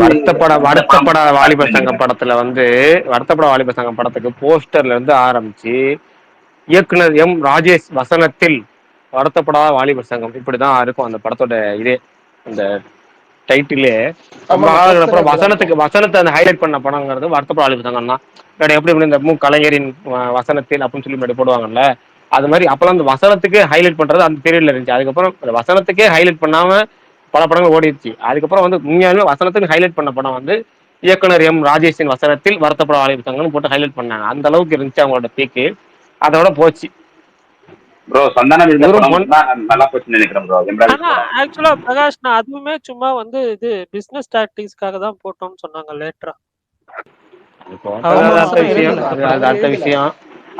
Speaker 1: வருத்தப்பட வாலிபர் சங்கம் படத்துல வந்து வருத்தப்பட வாலிபர் சங்கம் படத்துக்கு போஸ்டர்ல இருந்து ஆரம்பிச்சு இயக்குனர் ராஜேஷ் வசனத்தில் வருத்தப்படாத வாலிபர் சங்கம் இப்படிதான் இருக்கும் அந்த படத்தோட இதே, அந்த டைட்டிலே. ரொம்ப அப்புறம் வசனத்தை அந்த ஹைலைட் பண்ண படங்கிறது வருத்தப்பட வாலிபர் சங்கம் தான். எப்படி இந்த கலைஞரின் வசனத்தில் அப்படின்னு சொல்லி போடுவாங்கல்ல, அது மாதிரி அப்பெல்லாம் அந்த வசனத்துக்கு ஹைலைட் பண்றது அந்த பீரியட்ல இருந்துச்சு. அதுக்கப்புறம் அந்த வசனத்துக்கே ஹைலைட் பண்ணாம பல படங்கள் ஓடிடுச்சு. அதுக்கப்புறம் வந்து உண்மையாலுமே வசனத்துக்கு ஹைலைட் பண்ண படம் வந்து இயக்குனர் ராஜேஷின் வசனத்தில் வருத்தப்பட வாலிபர் சங்கம்னு போட்டு ஹைலைட் பண்ணாங்க. அந்த அளவுக்கு இருந்துச்சு அவங்களோட பீக்கு. அதோட போச்சு.
Speaker 3: ப்ரோ சந்தானம் நல்லா போச்சுன்னு நினைக்கிறேன் ப்ரோ.
Speaker 2: ஆனா ஆக்சுவலா பிரகாஷ், நான் அதுவுமே சும்மா வந்து இது பிசினஸ் டாக்டிக்ஸ்க்காக தான் போட்டோம்னு சொன்னாங்க லேட்டரா.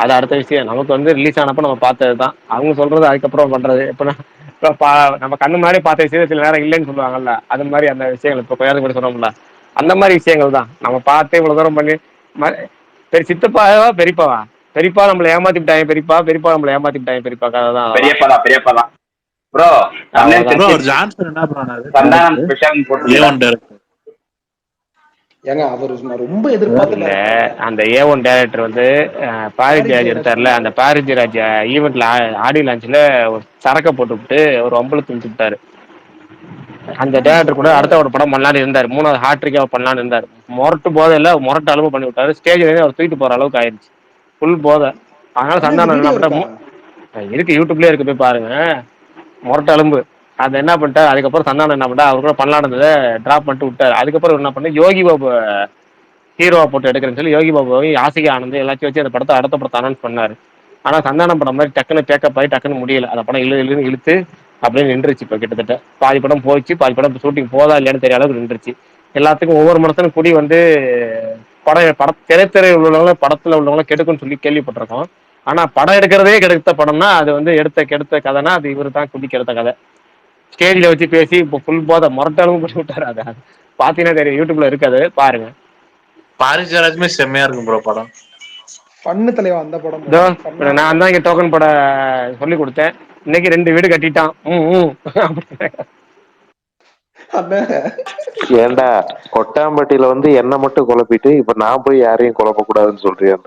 Speaker 1: அது அடுத்த விஷயம். நமக்கு வந்து ரிலீஸ் ஆனப்ப நம்ம பார்த்ததுதான். அவங்க சொல்றது அதுக்கப்புறம் பண்றது. இப்ப நம்ம கண்ணு முன்னாடி பார்த்த விஷயம் சில நேரம் இல்லைன்னு சொல்லுவாங்கல்ல, அது மாதிரி அந்த விஷயங்கள் இப்ப கொஞ்சம் கூட சொல்றோம்ல, அந்த மாதிரி விஷயங்கள் தான் நம்ம பார்த்து இவ்வளவு தூரம் பண்ணி. சித்தப்பாவா பெரியப்பாவா? பெரியப்பா நம்மளை ஏமாத்திட்டாங்க, பெரியப்பா நம்மளை ஏமாத்திட்டாங்க, பெரியப்பா கதை தான்.
Speaker 3: பெரியப்பா தான் ப்ரோ.
Speaker 12: ஏங்க அவரு ரொம்ப எதிர்பார்த்து
Speaker 1: அந்த A1 டைரக்டர் வந்து பாரிஜாஜ் எடுத்தார்ல, அந்த பாரிஜாஜ் ஈவெண்ட்ல ஆடியோ லான்ச்ல ஒரு சரக்கை போட்டுவிட்டு ஒரு ஒம்பளத்து விட்டுட்டாரு. அந்த டைரக்டர் கூட அடுத்த ஒரு படம் பண்ணலான்னு இருந்தார், 3வது ஹாட்ரிக்கா பண்ணலான்னு இருந்தார். முரட்டு போதையில முரட்டு அளவு பண்ணி விட்டாரு. ஸ்டேஜ்ல அவர் தூக்கிட்டு போற அளவுக்கு ஆயிடுச்சு, ஃபுல் போதை. அதனால சந்தானம் என்ன பண்ணிட்டா, இருக்கு யூடியூப்லயே இருக்கு, போய் பாருங்க, முரட்டு அலும்பு. அது என்ன பண்ணிட்டாரு, அதுக்கப்புறம் சந்தானம் என்ன பண்ணிட்டா, அவர் கூட பண்ணலான்னு இருந்ததை டிராப் பண்ணிட்டு விட்டாரு. அதுக்கப்புறம் என்ன பண்ண, யோகி பாபு ஹீரோவா போட்டு எடுக்கிறேன்னு சொல்லி யோகி பாபு ஆசிகா ஆனந்த் எல்லாத்தையும் வச்சு அந்த படத்தை அடுத்த படத்தை அனௌன்ஸ் பண்ணாரு. ஆனா சந்தானம் படம் மாதிரி டக்குன்னு பேக்கப் ஆகி டக்குன்னு முடியல. அந்த படம் இழுத்து அப்படியே நின்றுச்சு. இப்போ கிட்டத்தட்ட பாதி படம் போயிடுச்சு, பாதி படம் ஷூட்டிங் போதா இல்லையான்னு தெரிய அளவுக்கு நின்றுச்சு. எல்லாத்துக்கும் ஒவ்வொரு மனசனும் குடி வந்து திரைத்துறை உள்ளவங்க படத்துல உள்ளவங்க கெடுக்குன்னு சொல்லி கேள்விப்பட்டிருக்கோம். ஆனா படம் எடுக்கிறதே கெடுத்த படம்னா அது வந்து கெடுத்த கதைனா அது இவரு தான் குடி கெடுத்த கதை. ஸ்டேஜ்ல வச்சு பேசி இப்போ ஃபுல் போதை முரட்டாலும் பண்ணி விட்டாரு. அதை பாத்தீங்கன்னா தெரியும், யூடியூப்ல இருக்காது, பாருங்க.
Speaker 14: பாரிஜாராஜ்மே செம்மையா இருக்கும் ப்ரோ படம்.
Speaker 12: பண்ணு தலைவா அந்த படம்.
Speaker 1: நான் தான் இங்க டோக்கன் பட சொல்லி கொடுத்தேன். இன்னைக்கு 2 வீடு கட்டிட்டான்.
Speaker 7: ஏண்டா கொட்டாம்பட்டியில வந்து என்ன மட்டும் குழப்பிட்டு இப்ப நான் போய் யாரையும் குழப்ப கூடாதுன்னு சொல்றேன்.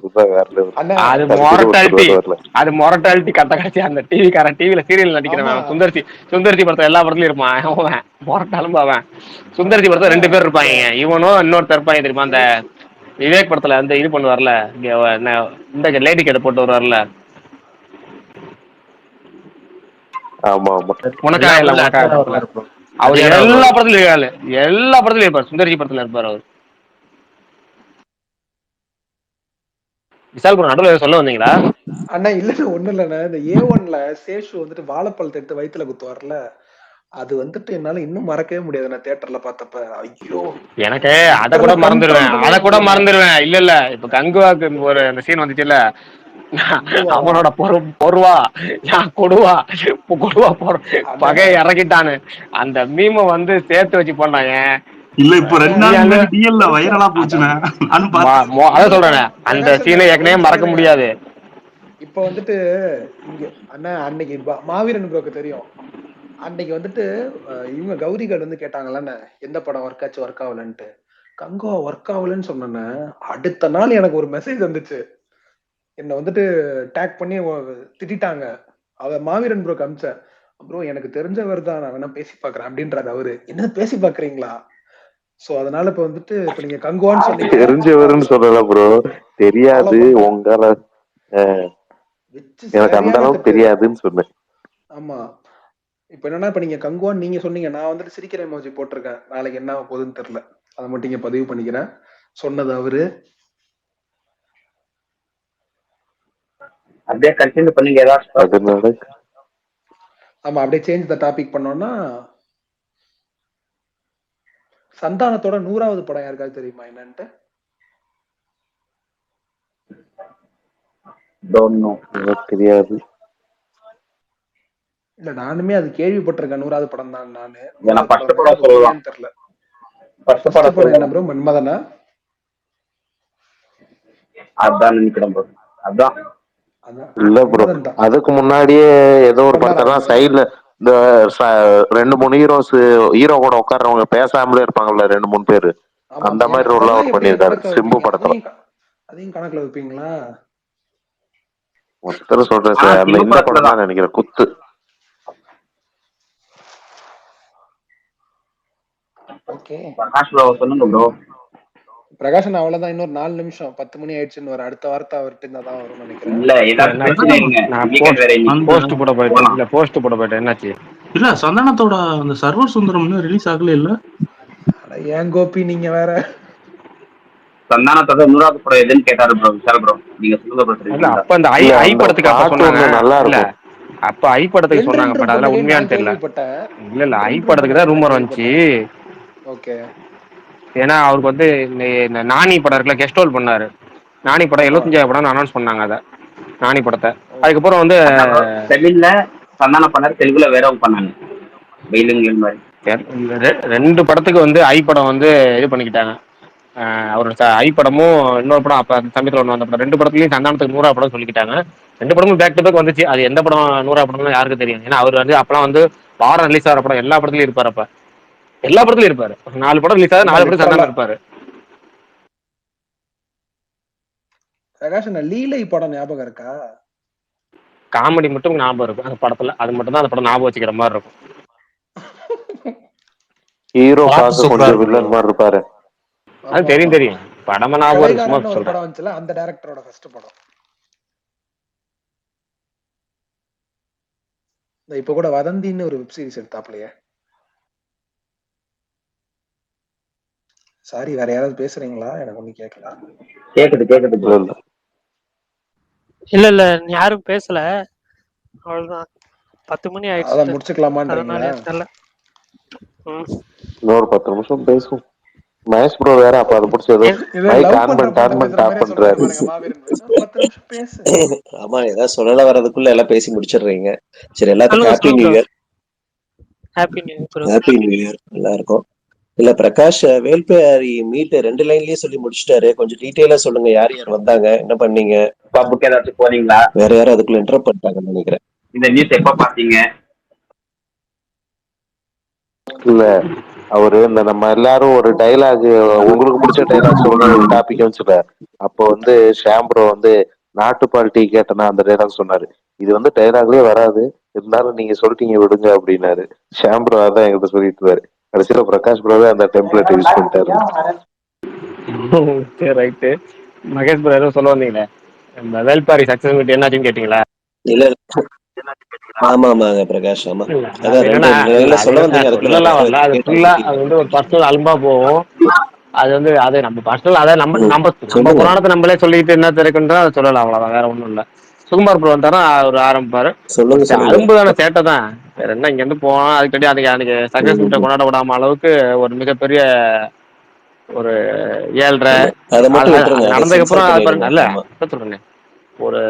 Speaker 1: அது மொரட்டாலிட்டி கட்ட காட்சி. அந்த டிவில சீரியல் நடிக்கிறவன் சுந்தர்சி படத்துல எல்லா படத்துலயும் இருப்பான். மொரட்டாலும் அவன் சுந்தர்சி படத்துல 2 பேர் இருப்பாங்க. இவனும் இன்னொருத்தர் இருப்பாங்க தெரியுமா, அந்த விவேக் படத்துல அந்த இது பண்ணுவார்ல, இந்த லேடி கேட போட்டு வருவார்ல.
Speaker 7: ஆமா ஆமா,
Speaker 1: உனக்காக இல்ல அவர் எல்லா படத்துலயும் இருப்பார். சுந்தர்சி படத்துல இருப்பார் அவர். விஷால் ப்ரோ நடுவில் சொல்ல வந்தீங்களா?
Speaker 12: அண்ணா இல்லண்ணா ஒண்ணும் இல்லண்ணா, இந்த A1ல சேஷு வந்துட்டு வாழைப்பழத்தை எடுத்து வயித்துல குத்துவார்ல, அது வந்துட்டு என்னால இன்னும் மறக்கவே முடியாது. நான் தியேட்டர்ல பார்த்தப்ப ஐயோ
Speaker 1: எனக்கு அத கூட
Speaker 12: லிட்டரலா கண்ட்ரோல்
Speaker 1: மறந்துடுவேன்,
Speaker 12: பண்ணவே
Speaker 1: அத கூட
Speaker 12: முடியல.
Speaker 1: மறந்துடுவேன். இல்ல இப்ப கங்குவாக்கு ஒரு அந்த சீன் வந்துச்சுல்ல,
Speaker 12: கங்குவாவா?
Speaker 1: அவனோட பொருவா கொடுவா கொடுவா
Speaker 12: அண்ணா
Speaker 1: பகையை இறக்கிட்டானு அந்த மீமை வந்து சேர்த்து வச்சு பண்ணாங்க.
Speaker 15: இல்ல இப்ப 2 நாள் முன்னாடி டிஎல்ல
Speaker 12: நிமிஷம்
Speaker 15: வைரலா போச்சுண்ணே. நானும் பார்த்தேன்.
Speaker 1: அதான் சொல்றேன், அந்த
Speaker 12: பிரகாஷ் அண்ணா
Speaker 1: சீனை
Speaker 12: ஒரு
Speaker 1: ஏற்கனவே
Speaker 12: நிமிஷம்
Speaker 1: மறக்க
Speaker 12: இருங்க.
Speaker 1: முடியாது.
Speaker 12: இப்ப வந்துட்டு இங்க அண்ணா அன்னைக்கு மாவீரன் ப்ரோக்கு தெரியும். அன்னைக்கு வந்துட்டு இவங்க கௌரிகள் வந்து கேட்டாங்கல்ல எந்த படம் ஒர்க் ஆச்சு ஒர்க் ஆகலன்ட்டு, கங்குவா ஒர்க் ஆகலன்னு சொன்னேன்னு அடுத்த நாள் எனக்கு ஒரு மெசேஜ் வந்துச்சு. என்னை வந்துட்டு டேக் பண்ணி திட்டாங்க. அவ மாவீரன் ப்ரோக்கு அமிச்சேன். ப்ரோ எனக்கு தெரிஞ்சவர் தான், நான் வேணா பேசி பாக்குறேன் அப்படின்றாரு அவரு. என்ன பேசி பாக்குறீங்களா? சோ அதனால இப்ப வந்துட்டு இப்ப நீங்க கங்குவான்னு சொன்னீங்க,
Speaker 7: தெரிஞ்சவருன்னு சொல்லல ப்ரோ,
Speaker 12: ஃபாலோ
Speaker 7: தெரியாது
Speaker 12: பண்றேன்.
Speaker 7: உங்களை
Speaker 12: வச்சு
Speaker 7: எனக்கு அந்த
Speaker 12: சரியான
Speaker 7: அளவுக்கு
Speaker 12: திட்டு.
Speaker 7: தெரியாதுன்னு சொன்னேன்.
Speaker 12: ஆமா. இப்ப என்னன்னா, இப்ப நீங்க கங்குவான்னு நீங்க சொன்னீங்க, நான் வந்துட்டு சிரிக்கிற எமோஜி போட்டிருக்கேன். நாளைக்கு என்ன ஆக போகுதுன்னு தெரியல. அதை மட்டும் இங்க பதிவு பண்ணிக்கிறேன். சொன்னது அவரு.
Speaker 3: அப்படியே கண்டினியூ பண்ணீங்க ஏதாச்சும்.
Speaker 7: அதனால
Speaker 12: ஆமா, அப்படியே சேஞ்ச் த டாபிக் பண்ணோம்னா, சந்தானத்தோட 100வது படம் யாருக்காவது தெரியுமா என்னன்ட்டு?
Speaker 7: எனக்கு தெரியாது.
Speaker 12: இல்ல நானுமே அது கேள்விப்பட்டிருக்கேன், 100வது படம் தான். நானு
Speaker 3: ஏன்னா
Speaker 12: 100வது
Speaker 3: ஃபர்ஸ்ட்
Speaker 12: படம்
Speaker 3: படம்
Speaker 12: அது
Speaker 3: சொல்லலாம்.
Speaker 12: உண்மையான்னு தெரியல.
Speaker 3: ஃபர்ஸ்ட்
Speaker 12: ஃபர்ஸ்ட்
Speaker 3: படம்
Speaker 12: படம் என்ன
Speaker 3: சொல்லலாம்.
Speaker 12: ப்ரோ, மன்மதனா?
Speaker 3: அதான் நினைக்கிறேன் ப்ரோ. அதான்
Speaker 7: இல்ல ப்ரோ,
Speaker 12: மன்மதன் தான்
Speaker 7: அதுக்கு முன்னாடியே ஏதோ ஒரு
Speaker 12: பண்ணாரா
Speaker 7: படத்தெல்லாம்
Speaker 12: அவரு?
Speaker 7: சைட்ல இந்த 2 3 ஹீரோ கூட உட்கார்றவங்க பேசாமலே இருப்பாங்கல்ல 2 3 பேரு,
Speaker 12: ஆமா
Speaker 7: அந்த
Speaker 12: ஆமா. ஏன்னா
Speaker 7: மாதிரி ரோல்
Speaker 12: அதெல்லாம்
Speaker 7: அவர்
Speaker 12: எப்படிங்க
Speaker 7: பண்ணியிருக்காரு
Speaker 12: கணக்குல
Speaker 7: சிம்பு
Speaker 12: வைப்பீங்க?
Speaker 7: படத்துல.
Speaker 12: அதையும் கணக்குல வைப்பீங்களா?
Speaker 7: ஒருத்தர் சொல்றேன்
Speaker 3: ஆனா
Speaker 7: சார், அந்த
Speaker 3: சிம்பு
Speaker 7: இந்த
Speaker 3: படத்துல
Speaker 7: படம்
Speaker 3: தான்
Speaker 7: தான் நினைக்கிறேன், குத்து.
Speaker 12: ஓகே
Speaker 3: பிரகாஷ் ப்ரோ சொல்லுங்க ப்ரோ.
Speaker 12: பிரகாஷன் அவ்வளவுதான். இன்னொரு 4 நிமிஷம், 10 மணி ஆயிடுச்சுன்னு வர அடுத்த வார்த்தை அவர்கிட்ட இருந்தா தான் வரும்னு நினைக்கிறேன்.
Speaker 3: இல்ல ஏதாச்சும் பிரச்சனை இருங்க,
Speaker 1: நான்
Speaker 3: வீக்கெண்ட் வேற இன்னைக்கு.
Speaker 1: போஸ்ட் போட போயிட்டேன். இல்ல போஸ்ட் போட போயிட்டேன், என்னாச்சு?
Speaker 15: இல்ல சந்தானத்தோட அந்த சர்வர் சுந்தரம் இன்னும் ரிலீஸ் ஆகல இல்ல.
Speaker 12: ஏன் கோபி நீங்க வேற.
Speaker 3: சந்தானத்தோட 100வது படம் எதுன்னு கேட்டாரு ப்ரோ விஷால் ப்ரோ. நீங்க சொல்லுங்க ப்ரோ.
Speaker 1: இல்ல
Speaker 3: தெரியுங்களா?
Speaker 1: அப்ப அந்த
Speaker 7: இல்ல
Speaker 1: ஐ
Speaker 7: அந்த
Speaker 1: படத்துக்கு அப்ப
Speaker 7: பாட்டு
Speaker 1: சொன்னாங்க.
Speaker 7: ஒண்ணு நல்லா
Speaker 1: இல்ல
Speaker 7: இருக்கும்.
Speaker 1: அப்ப ஐ படத்துக்கு சொன்னாங்க,
Speaker 12: என்றென்றும்
Speaker 1: பட் அதெல்லாம்
Speaker 12: பொன்னகை நான்
Speaker 1: உண்மையான்னு தெரியல.
Speaker 12: கேள்விப்பட்டேன்.
Speaker 1: இல்ல ஐ
Speaker 12: என்றென்றும்
Speaker 1: படத்துக்கு தான்
Speaker 12: பொன்னகை நான்
Speaker 1: ரூமர் வந்துச்சு.
Speaker 12: கேள்விப்பட்டேன். ஓகே.
Speaker 1: ஏன்னா அவருக்கு வந்து இந்த நானி படம் இருக்குல்ல, கெஸ்ட் ரோல் பண்ணாரு. நானி படம்
Speaker 12: ஆமா.
Speaker 1: 75 படம் அனௌன்ஸ் பண்ணாங்க அதை, நானி படத்தை. அதுக்கப்புறம் வந்து
Speaker 3: தமிழ்ல சந்தானம் பண்ணாரு, தெலுங்குல வேறவங்க பண்ணாங்க வெயிலுங்கிற மாதிரி.
Speaker 1: 2 படத்துக்கு வந்து ஐ படம் வந்து இது பண்ணிக்கிட்டாங்க. அவரோட ஐ படமும் இன்னொரு படம் அப்ப சமயத்தில் ஒன்று வந்த படம், 2 படத்துலையும் சந்தானத்துக்கு 100 படம் சொல்லிக்கிட்டாங்க. 2 படமும் பேக் டு பேக் வந்துச்சு. அது எந்த படம் 100 படம் யாருக்கு தெரியும்? ஏன்னா அவர் வந்து அப்பெல்லாம் வந்து வாரம் ரிலீஸ் ஆகிற படம் எல்லா படத்துலையும் இருப்பார். அப்ப எல்லா படத்துலையும் இருப்பாரு. 4 படம் ரிலீஸ் ஆகுது, 4 படம்
Speaker 12: லிட்டரலா
Speaker 1: சந்தானம் இருப்பாரு.
Speaker 12: பிரகாஷ் லீலை படம் ஞாபகம் இருக்கா?
Speaker 1: காமெடி மட்டும் ஞாபகம் இருக்கும் அந்த படத்துல. அது மட்டும் தான் அந்த படம் ஞாபகம் வச்சுக்கிற மாதிரி இருக்கும்.
Speaker 7: ஹீரோ பார்க்க கொஞ்சம் வில்லன் மாதிரி இருப்பாரு.
Speaker 1: அது தெரியும் படமா ஞாபகம் இருக்கு, சும்மா
Speaker 12: ஒரு
Speaker 1: சொல்றேன்.
Speaker 12: படம் வந்துச்சுல, அந்த டைரக்டரோட ஃபர்ஸ்ட் படம். இப்ப கூட வதந்தின்னு ஒரு வெப் சீரிஸ் எடுத்தாப்லையே. சாரி, வேற யாராவது பேசுறீங்களா? எனக்கு ஒண்ணும் கேட்கல.
Speaker 3: கேக்குது.
Speaker 2: இல்ல யாரும் பேசல, அவ்வளவுதான். 10 மணி ஆயிடுச்சு.
Speaker 12: அதான் முடிச்சுக்கலாமான்றீங்களா?
Speaker 2: அதனால தெரியல.
Speaker 7: இன்னொரு 10 நிமிஷம் பேசும். மகேஷ் ப்ரோ வேற அப்ப அதை பிடிச்சி ஏதோ மைக் ஆன் பண்ணிட்டு டாப் பண்றாரு.
Speaker 17: ஆமா, ஏதாவது சொல்லல வர்றதுக்குள்ள எல்லாம் பேசி முடிச்சிடுறீங்க. சரி, எல்லாத்துக்கும் happy new year.
Speaker 2: Happy new year.
Speaker 17: Happy new year எல்லாருக்கும். இல்ல பிரகாஷ் வேல்பாரி மீட் 2 லைன்லயே சொல்லி முடிச்சிட்டாரு. கொஞ்சம் டீடைலா சொல்லுங்க, யார் யார் வந்தாங்க, என்ன பண்ணீங்க,
Speaker 3: பப்புக்கு ஏதாச்சும் போறீங்களா,
Speaker 17: வேற யாரும் அதுக்குள்ள இன்டரப்ட் பண்ணிட்டாங்கன்னு நினைக்கிறேன்.
Speaker 3: இந்த நியூஸ் எப்ப பாத்தீங்க?
Speaker 7: இல்ல அவரு இந்த நம்ம எல்லாரும் ஒரு டைலாக், உங்களுக்கு பிடிச்ச டைலாக் சொல்லுங்க ஒரு டாபிக் வச்சுல. அப்போ வந்து ஷாம் ப்ரோ வந்து நாட்டுப்பால் டீ கேட்டனா அந்த டைலாக் சொன்னாரு. இது வந்து டைலாக்லயே வராது, இருந்தாலும் நீங்க சொல்லிட்டீங்க விடுங்க அப்படின்னாரு. ஷாம் ப்ரோ அதான் எங்கிட்ட சொல்லிட்டு இருந்தாரு. கடைசியில பிரகாஷ் ப்ரோவே அந்த டெம்ப்ளேட் யூஸ் பண்ணிட்டாரு.
Speaker 1: சரி ரைட்டு. மகேஷ் ப்ரோ ஏதோ சொல்ல வந்தீங்களே, இந்த வேல்பாரி சக்சஸ் மீட் என்னாச்சுன்னு கேட்டீங்களா?
Speaker 17: இல்ல ஆமாங்க பிரகாஷ். ஆமா,
Speaker 1: அது
Speaker 17: அதான்
Speaker 1: என்னன்னா,
Speaker 17: 2 லைன்ல சொல்ல வந்தீங்க. அதுக்குள்ள நான்
Speaker 1: சொல்லலாம் வரல, அது ஃபுல்லா அது வந்து ஒரு பர்சனல் அல்பா போகும். அது வந்து அது நம்ம பர்சனல் அதை நம்ம நம்ம நம்ம
Speaker 17: சொல்லுங்க
Speaker 1: புராணத்தை நம்மளே சொல்லிட்டு என்ன இருக்குன்றா அதை சொல்லலாம், அவ்வளவுதான், வேற ஒண்ணும் இல்ல. சுகுமார் ப்ரோ வந்தாரா அவர் ஆரம்பிப்பாரு. ஒரு
Speaker 17: சொல்லுங்க
Speaker 1: அரும்புதான சேட்டை தான், வேற என்ன. இங்க இருந்து போனா அதுக்கடி அன்னைக்கு சக்சஸ் மீட்டை கொண்டாட விடாம அளவுக்கு ஒரு மிகப்பெரிய ஒரு 7:30
Speaker 17: அதை மட்டும்
Speaker 1: அது
Speaker 17: விட்டுருங்க,
Speaker 1: அது
Speaker 17: அதை
Speaker 1: நடந்ததுக்கு
Speaker 17: சென்சார்
Speaker 1: அப்புறம் அது
Speaker 17: பண்ணிடுங்க.
Speaker 1: பாருங்க, இல்ல
Speaker 17: ஆமா
Speaker 1: என்ன சொல்றேன், ஒரு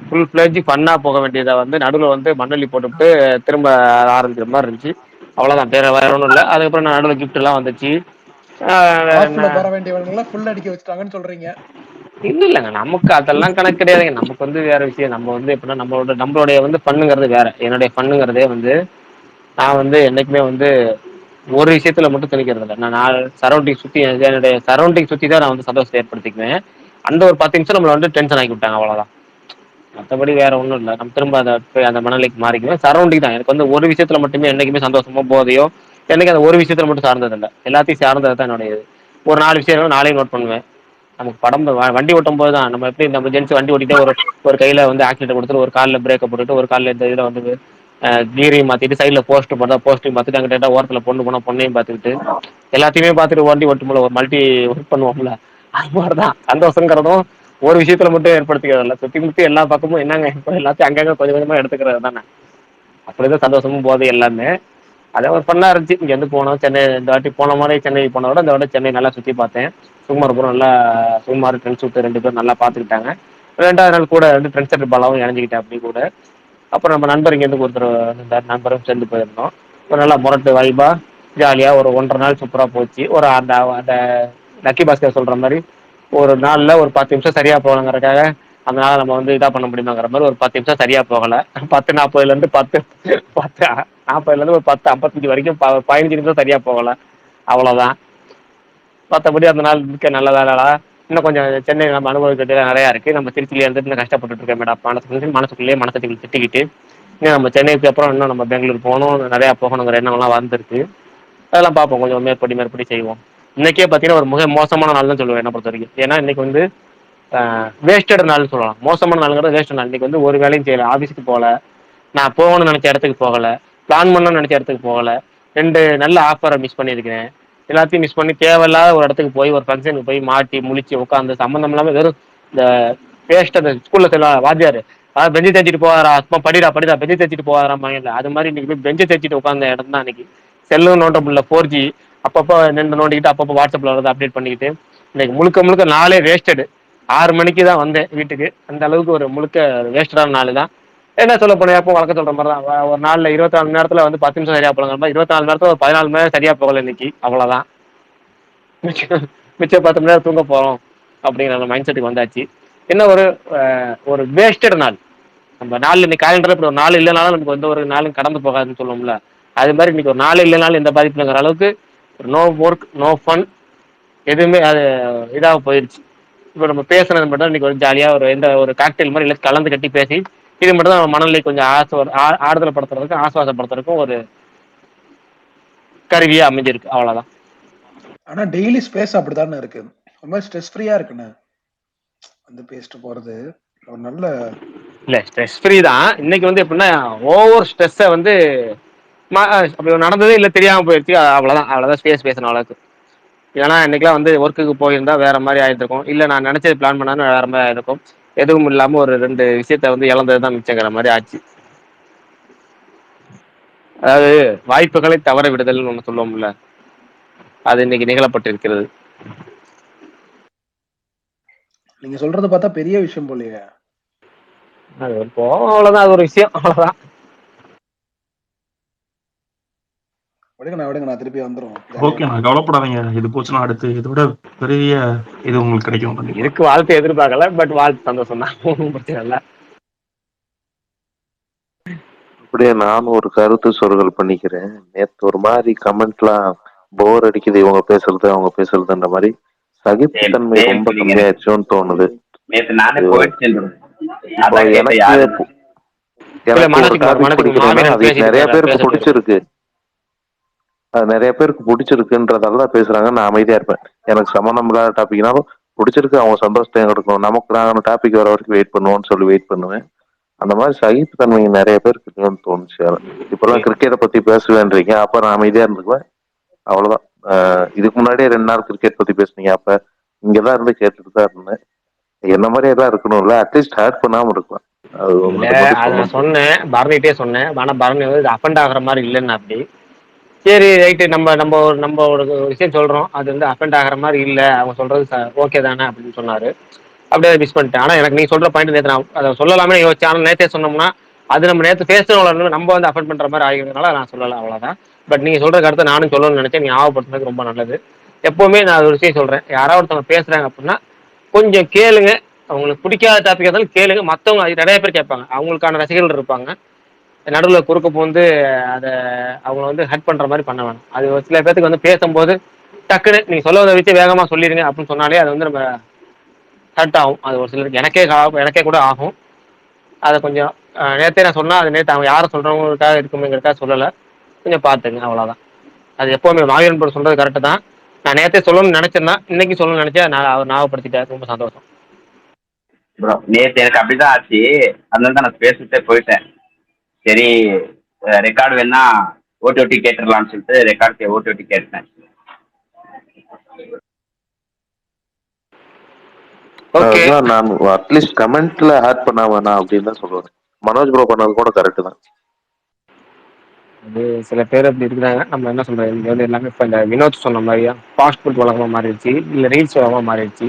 Speaker 1: ஃபுல் ஃபிளேஜ் ஃபன்னா போக வேண்டியதை வந்து நடுவில் வந்து மண்ணள்ளி போட்டுவிட்டு திரும்ப ஆரம்பிக்கிற மாதிரி இருந்துச்சு. அவ்வளவுதான், வேற ஒன்றும் இல்லை. அதுக்கப்புறம் நான் நடுவில் கிஃப்ட் எல்லாம் வந்துச்சு. வேற என்ன,
Speaker 12: ஆஃப்ல பெற வேண்டியவங்க ஃபுல் அடிக்க வச்சுட்டாங்கன்னு சொல்றீங்க.
Speaker 1: இல்லைங்க, நமக்கு அதெல்லாம் கணக்கு கிடையாதுங்க. நமக்கு வந்து வேற விஷயம். நம்ம வந்து எப்படின்னா நம்மளுடைய வந்து பண்ணுங்கிறது வேற. என்னுடைய பண்ணுங்கிறதே வந்து நான் வந்து என்னைக்குமே வந்து ஒரு விஷயத்துல மட்டும் திணிக்கிறது இல்லை. நான் சரௌண்டிங் சுத்தி என்னுடைய சரௌண்டிங் சுத்தி தான் நான் வந்து சந்தோஷத்தை ஏற்படுத்திக்குவேன். அந்த ஒரு 10 நிமிஷம் நம்மளை வந்து டென்ஷன் ஆக்கி விட்டாங்க, அவ்வளவுதான். மற்றபடி வேற ஒன்றும் இல்லை. நம்ம திரும்ப அந்த மனநிலைக்கு மாறிக்குவேன். சரௌண்டிங் தான் எனக்கு வந்து ஒரு விஷயத்துல மட்டுமே என்னைக்குமே சந்தோஷமோ போதையோ என்னைக்கு அந்த ஒரு விஷயத்துல மட்டும் சார்ந்தது இல்லை, எல்லாத்தையும் சார்ந்தது தான் என்னுடைய இது. ஒரு 4 விஷயம் 4 நோட் பண்ணுவேன். நமக்கு படம் வண்டி ஓட்டும் போது தான் நம்ம எப்படி நம்ம ஜென்ஸ் வண்டி ஓட்டிட்டு ஒரு கையில வந்து ஆக்சிடென்ட் கொடுத்துட்டு ஒரு காலில் பிரேக்கை போட்டுட்டு ஒரு காலில் இந்த இதில் வந்து கீரையும் மாத்திட்டு சைடில் போஸ்ட் போட்டா போஸ்ட்டையும் பார்த்துட்டு அங்கிட்ட ஓரத்தில் பொண்ணு போனால் பொண்ணையும் பார்த்துக்கிட்டு எல்லாத்தையுமே பார்த்துட்டு வண்டி ஓட்டும்போது ஒரு மல்டி ஒர்க் பண்ணுவோம்ல, அது மாதிரி தான் சந்தோஷங்கிறதும் ஒரு விஷயத்துல மட்டும் ஏற்படுத்திக்கிறது இல்லை. சுற்றி முற்றி எல்லா பக்கமும் என்னங்க இப்போ எல்லாத்தையும் அங்கங்கே கொஞ்சம் கொஞ்சமாக எடுத்துக்கிறது தானே. அப்படிதான் சந்தோஷமும் போது எல்லாமே. அதே ஒரு பண்ணா இருந்துச்சு. இங்க இருந்து போனோம் சென்னை, இந்த வாட்டி போன மாதிரி சென்னை போன விட இந்த வாட்டி சென்னை நல்லா சுற்றி பார்த்தேன். சுகுமாரபுரம் நல்லா, சுகுமார் ஃப்ரெண்ட்ஸ் விட்டு 2 பேரும் நல்லா பார்த்துக்கிட்டாங்க. 2வது நாள் கூட வந்து ஃப்ரெண்ட்ஸ் செட் பாலாவும் இணைஞ்சிக்கிட்டேன் அப்படி கூட. அப்புறம் நம்ம நண்பர் இங்கேருந்து ஒருத்தர் நண்பரும் சேர்ந்து போயிருந்தோம். ஒரு நல்லா முரட்டு வைபா ஜாலியாக ஒரு 1.5 நாள் சூப்பராக போச்சு. ஒரு அந்த அந்த லக்கி பாஸ்கர் சொல்கிற மாதிரி ஒரு நாளில் ஒரு 10 நிமிஷம் சரியாக போகணுங்கிறதுக்காக அந்த நாள் நம்ம வந்து இதாக பண்ண முடியுமாங்கிற மாதிரி ஒரு 10 நிமிஷம் சரியாக போகலை. 10:40 10:40 ஒரு 10:55 வரைக்கும் 15 நிமிஷம் சரியாக போகலை, அவ்வளோதான். மற்றபடி அந்த நாள் இருக்க நல்ல வேலைடா. இன்னும் கொஞ்சம் சென்னை நம்ம அனுபவிக்கிறது நிறையா இருக்குது. நம்ம திருச்சியிலே இருந்துட்டு இன்னும் கஷ்டப்பட்டுட்டு இருக்கேன் மேடம். மனசுக்குள்ளேயே மனசை திட்டிக்கிட்டு இன்னும் நம்ம சென்னைக்கு அப்புறம் இன்னும் நம்ம பெங்களூர் போகணும், நிறையா போகணுங்கிற எண்ணம்லாம் வந்துருக்கு. அதெல்லாம் பார்ப்போம், கொஞ்சம் மேற்படி செய்வோம். இன்றைக்கே பார்த்தீங்கன்னா ஒரு மிக மோசமான நாள் தான் சொல்லுவேன் என்னை பொறுத்த வரைக்கும். ஏன்னா இன்றைக்கி வந்து வேஸ்டட் நாள்னு சொல்லலாம். மோசமான நாளுங்கிறது வேஸ்டட் நாள். இன்றைக்கி வந்து ஒரு வேலையும் செய்யலை, ஆஃபீஸுக்கு போகல, நான் போகணும்னு நினச்ச இடத்துக்கு போகலை, பிளான் பண்ணணும்னு நினச்ச இடத்துக்கு போகலை, 2 நல்ல ஆஃபரை மிஸ் பண்ணியிருக்கிறேன். எல்லாத்தையும் மிஸ் பண்ணி தேவையில்லாத ஒரு இடத்துக்கு போய் ஒரு ஃபங்க்ஷனுக்கு போய் மாட்டி முழிச்சு உட்காந்து சம்மந்தம் இல்லாமல் வெறும் இந்த பேஸ்ட் அந்த ஸ்கூலில் சொல்ல வாத்தியார் பெஞ்சு தேய்ச்சிட்டு போவாரா, சும்மா படிடா பெஞ்சு தேய்ச்சிட்டு போவாராமா, இல்லை அது மாதிரி இன்னைக்கு போய் பெஞ்சு தேய்ச்சிட்டு உட்காந்த இடம் தான் இன்னைக்கு. செல்லும் நோட்டபுள்ள 4G அப்பப்போ நின்று நோண்டிக்கிட்டு அப்பப்போ வாட்ஸ்அப்பில் வரது அப்டேட் பண்ணிக்கிட்டு இன்னைக்கு முழுக்க நாளே வேஸ்டடு. 6 மணிக்கு தான் வந்தேன் வீட்டுக்கு. அந்த அளவுக்கு ஒரு முழுக்க வேஸ்டடான நாள் தான். என்ன சொல்ல போனேன், எப்போ வழக்க சொல்கிற மாதிரி தான். ஒரு நாளில் 24 மணி நேரத்தில் வந்து 10 நிமிஷம் சரியாக போகலங்கிற மாதிரி 24 மணி நேரத்தில் ஒரு 14 மணி நேரம் சரியாக போகலை இன்னைக்கு, அவ்வளோதான். மிச்சம் 10 மணி நேரம் தூங்க போகிறோம் அப்படிங்கிற மைண்ட் செட்டுக்கு வந்தாச்சு. என்ன ஒரு வேஸ்டட் நாள். நம்ம நாள் இன்னைக்கு காலண்டரில் இப்படி ஒரு நாள் இல்லைனாலும் நமக்கு வந்து ஒரு நாளும் கடந்து போகாதுன்னு சொல்லுவோம்ல, அது மாதிரி இன்னைக்கு ஒரு நாள் இல்லைனாலும் எந்த பாதிப்புங்கிற அளவுக்கு நோ ஒர்க் நோ ஃபன் எதுவுமே அது இதாக போயிடுச்சு. இப்போ நம்ம பேசுனது மட்டும் இன்னைக்கு ஒரு ஜாலியாக எந்த ஒரு காக்டெயில் மாதிரி இல்லை கலந்து கட்டி பேசி இது மட்டும் தான் நம்ம மனநிலை கொஞ்சம் ஆறுதல் படுத்துறதுக்கும் ஆசுவாசப்படுத்துறதுக்கும் ஒரு கருவியாக அமைஞ்சிருக்கு, அவ்வளோதான்.
Speaker 12: ஆனா டெய்லி ஸ்பேஸ் அப்படித்தானே இருக்கு, ஒரு மாதிரி ஸ்ட்ரெஸ் ஃப்ரீயா இருக்குண்ணே வந்து பேசிட்டு போறது. ஒரு நல்ல
Speaker 1: இல்லை ஸ்ட்ரெஸ் ஃப்ரீ தான். இன்னைக்கு வந்து எப்படின்னா ஓவர் ஸ்ட்ரெஸ்ஸை வந்து அப்படி நடந்ததே இல்லை, தெரியாமல் போயிடுச்சு, அவ்வளோதான் ஸ்பேஸ் பேசணும் அளவுக்கு. ஏன்னா இன்னைக்கெல்லாம் வந்து ஒர்க்குக்கு போயிருந்தா வேற மாதிரி ஆயிருக்கும், இல்லை நான் நினைச்சது பிளான் பண்ணாலும் வேற மாதிரி ஆயிருக்கும். எதுவும் இல்லாமல் ஒரு 2 விஷயத்த வந்து இழந்தது தான் மிச்சங்கிற மாதிரி ஆச்சு. அதாவது வாய்ப்புகளை தவற விடுதல்னு ஒன்று சொல்லுவோம்ல, அது இன்னைக்கு நிகழப்பட்டிருக்கிறது.
Speaker 12: நீங்க சொல்றத பார்த்தா பெரிய விஷயம் போலயே.
Speaker 1: அது அவ்வளவுதான், அது ஒரு விஷயம், அவ்வளவுதான்.
Speaker 12: விடுங்க நான் திருப்பி வந்துரும்.
Speaker 15: ஓகே, நான் கவலைப்படாதீங்க. இது போச்சுன்னா அடுத்து இதோட பெரிய இது உங்களுக்கு கிடைக்கும்.
Speaker 1: இருக்கு வாழ்த்து எதிர்பார்க்கல, பட் வாழ்த்து சந்தோஷம் தான், ஒன்றும் பிரச்சனை இல்லை.
Speaker 7: அப்படியே நானும் ஒரு கருத்து சொற்கள் பண்ணிக்கிறேன். நேத்து ஒரு மாதிரி கமெண்ட்லாம் போர் அடிக்குது, இவங்க பேசுறது அவங்க பேசுறதுன்ற மாதிரி சகிப்புத்தன்மை ரொம்ப கம்மியாயிடுச்சோன்னு தோணுது. எனக்கு ஒரு டாபிக் பிடிக்கிறேன்னா அது நிறைய பேருக்கு பிடிச்சிருக்கு, அது நிறைய பேருக்கு பிடிச்சிருக்குன்றதால தான் பேசுறாங்க. நான் அமைதியா இருப்பேன். எனக்கு சம்மந்தம் இல்லாத டாபிக்னாலும் பிடிச்சிருக்கு, அவங்க சந்தோஷத்தை எடுக்கணும், நமக்கு நாங்கள் டாபிக் வர வரைக்கும் வெயிட் பண்ணுவோம்னு சொல்லி வெயிட் பண்ணுவேன். அந்த மாதிரி சகிப்புத்தன்மை நிறைய பேருக்கு இருக்குன்னு தோணுச்சு. இப்பெல்லாம் கிரிக்கெட்டை பத்தி பேசுவேன்றீங்க, அப்ப நான் அமைதியா இருந்துக்குவேன், அவ்வளவுதான். இதுக்கு முன்னாடியே 2 நாள் கிரிக்கெட் பத்தி பேசுனீங்க. அப்ப இங்கதான் இருந்து கேட்டுட்டு தான் இருந்தேன். என்ன மாதிரியே தான் இருக்கணும்ல, அட்லீஸ்ட் ஹேட் பண்ணாம இருக்கலாம். அது
Speaker 1: இல்ல
Speaker 7: உங்கள்ட்ட மட்டும்
Speaker 1: அது நான்
Speaker 7: சொல்லணும்.
Speaker 1: சொன்னேன், பரணிகிட்டே சொன்னேன். ஆனா பரணி வந்து இது அஃபெண்ட் ஆகுற மாதிரி இல்லைன்னு அப்படி. சரி ரைட்டு, நம்ம ஒரு விஷயம் சொல்றோம், அது வந்து அஃபெண்ட் ஆகுற மாதிரி இல்லை, அவங்க சொல்றது ஓகே தானே அப்படின்னு சொன்னாரு. அப்படியே மிஸ் பண்ணிட்டேன். ஆனா எனக்கு நீங்க சொல்ற பாயிண்ட் நேற்று நான் அதை சொல்லலாமே யோசிச்சேன். ஆனால் நேற்றே சொன்னோம்னா அது நம்ம நேற்று பேசுறவங்க நம்ம வந்து அஃபெண்ட் பண்ற மாதிரி ஆகிறதுனால நான் சொல்லலை, அவ்வளவுதான். பட் நீங்க சொல்ற கருத்தை நானும் சொல்லணும்னு நினைச்சேன். நீ ஞாபகப்படுத்துனது ரொம்ப நல்லது. எப்பவுமே நான் ஒரு விஷயம் சொல்றேன், யாராவது ஒருத்தவங்க பேசுறாங்க அப்படின்னா கொஞ்சம் கேளுங்க. அவங்களுக்கு பிடிக்காத டாபிக் இருந்தாலும் கேளுங்க. மற்றவங்க அது நிறைய பேர் கேட்பாங்க, அவங்களுக்கான ரசிகர்கள் இருப்பாங்க. நடுவில் குறுக்க போந்து அதை அவங்கள வந்து ஹட் பண்ற மாதிரி பண்ண வேணும். அது ஒரு சில பேருக்கு வந்து பேசும்போது டக்குன்னு நீங்க சொல்ல வச்சு வேகமா சொல்லிருங்க அப்படின்னு சொன்னாலே அது வந்து நம்ம ஹர்ட் ஆகும். அது ஒரு சிலருக்கு எனக்கே கூட ஆகும். அதை கொஞ்சம் நேற்றே நான் சொன்னா அது நேற்று அவங்க யாரும் சொல்றவங்களுக்காக இருக்குமேங்கிறதுக்காக சொல்லலை. கொஞ்சம் பார்த்துங்க, அவ்வளோதான். அது எப்பவுமே மாவீரன் போட சொல்றது கரெக்டு தான். நான் நேற்றே சொல்லணும்னு நினைச்சேன்னா இன்னைக்கு சொல்லணும்னு நினைச்சா நான் அவர் ஞாபகப்படுத்திட்டாரு. ரொம்ப சந்தோஷம்
Speaker 3: ப்ரோ. நேற்று எனக்கு அப்படிதான் ஆச்சு, அதனால தான் நான் பேசிட்டே போயிட்டேன். சரி, ரெக்கார்டு வேணா ஓட்டி கேட்டுடலாம்னு சொல்லிட்டு ரெக்கார்டு ஓட்டி கேட்டேன்.
Speaker 7: அதான் நான் அட்லீஸ்ட் கமெண்ட்ல ஆட் பண்ண வேணாம் அப்படின்னு தான் சொல்லுவேன். மனோஜ் ப்ரோ பண்ணது கூட கரெக்ட் தான்.
Speaker 1: அது சில பேர் அப்படி இருக்கிறாங்க. நம்ம என்ன சொல்றது, இங்க வந்து எல்லாமே இப்போ இந்த வினோத் சொன்ன மாதிரியா ஃபாஸ்ட் ஃபுட் உலகமா மாறிடுச்சு, இல்லை ரீல்ஸ் உலகமா மாறிடுச்சு.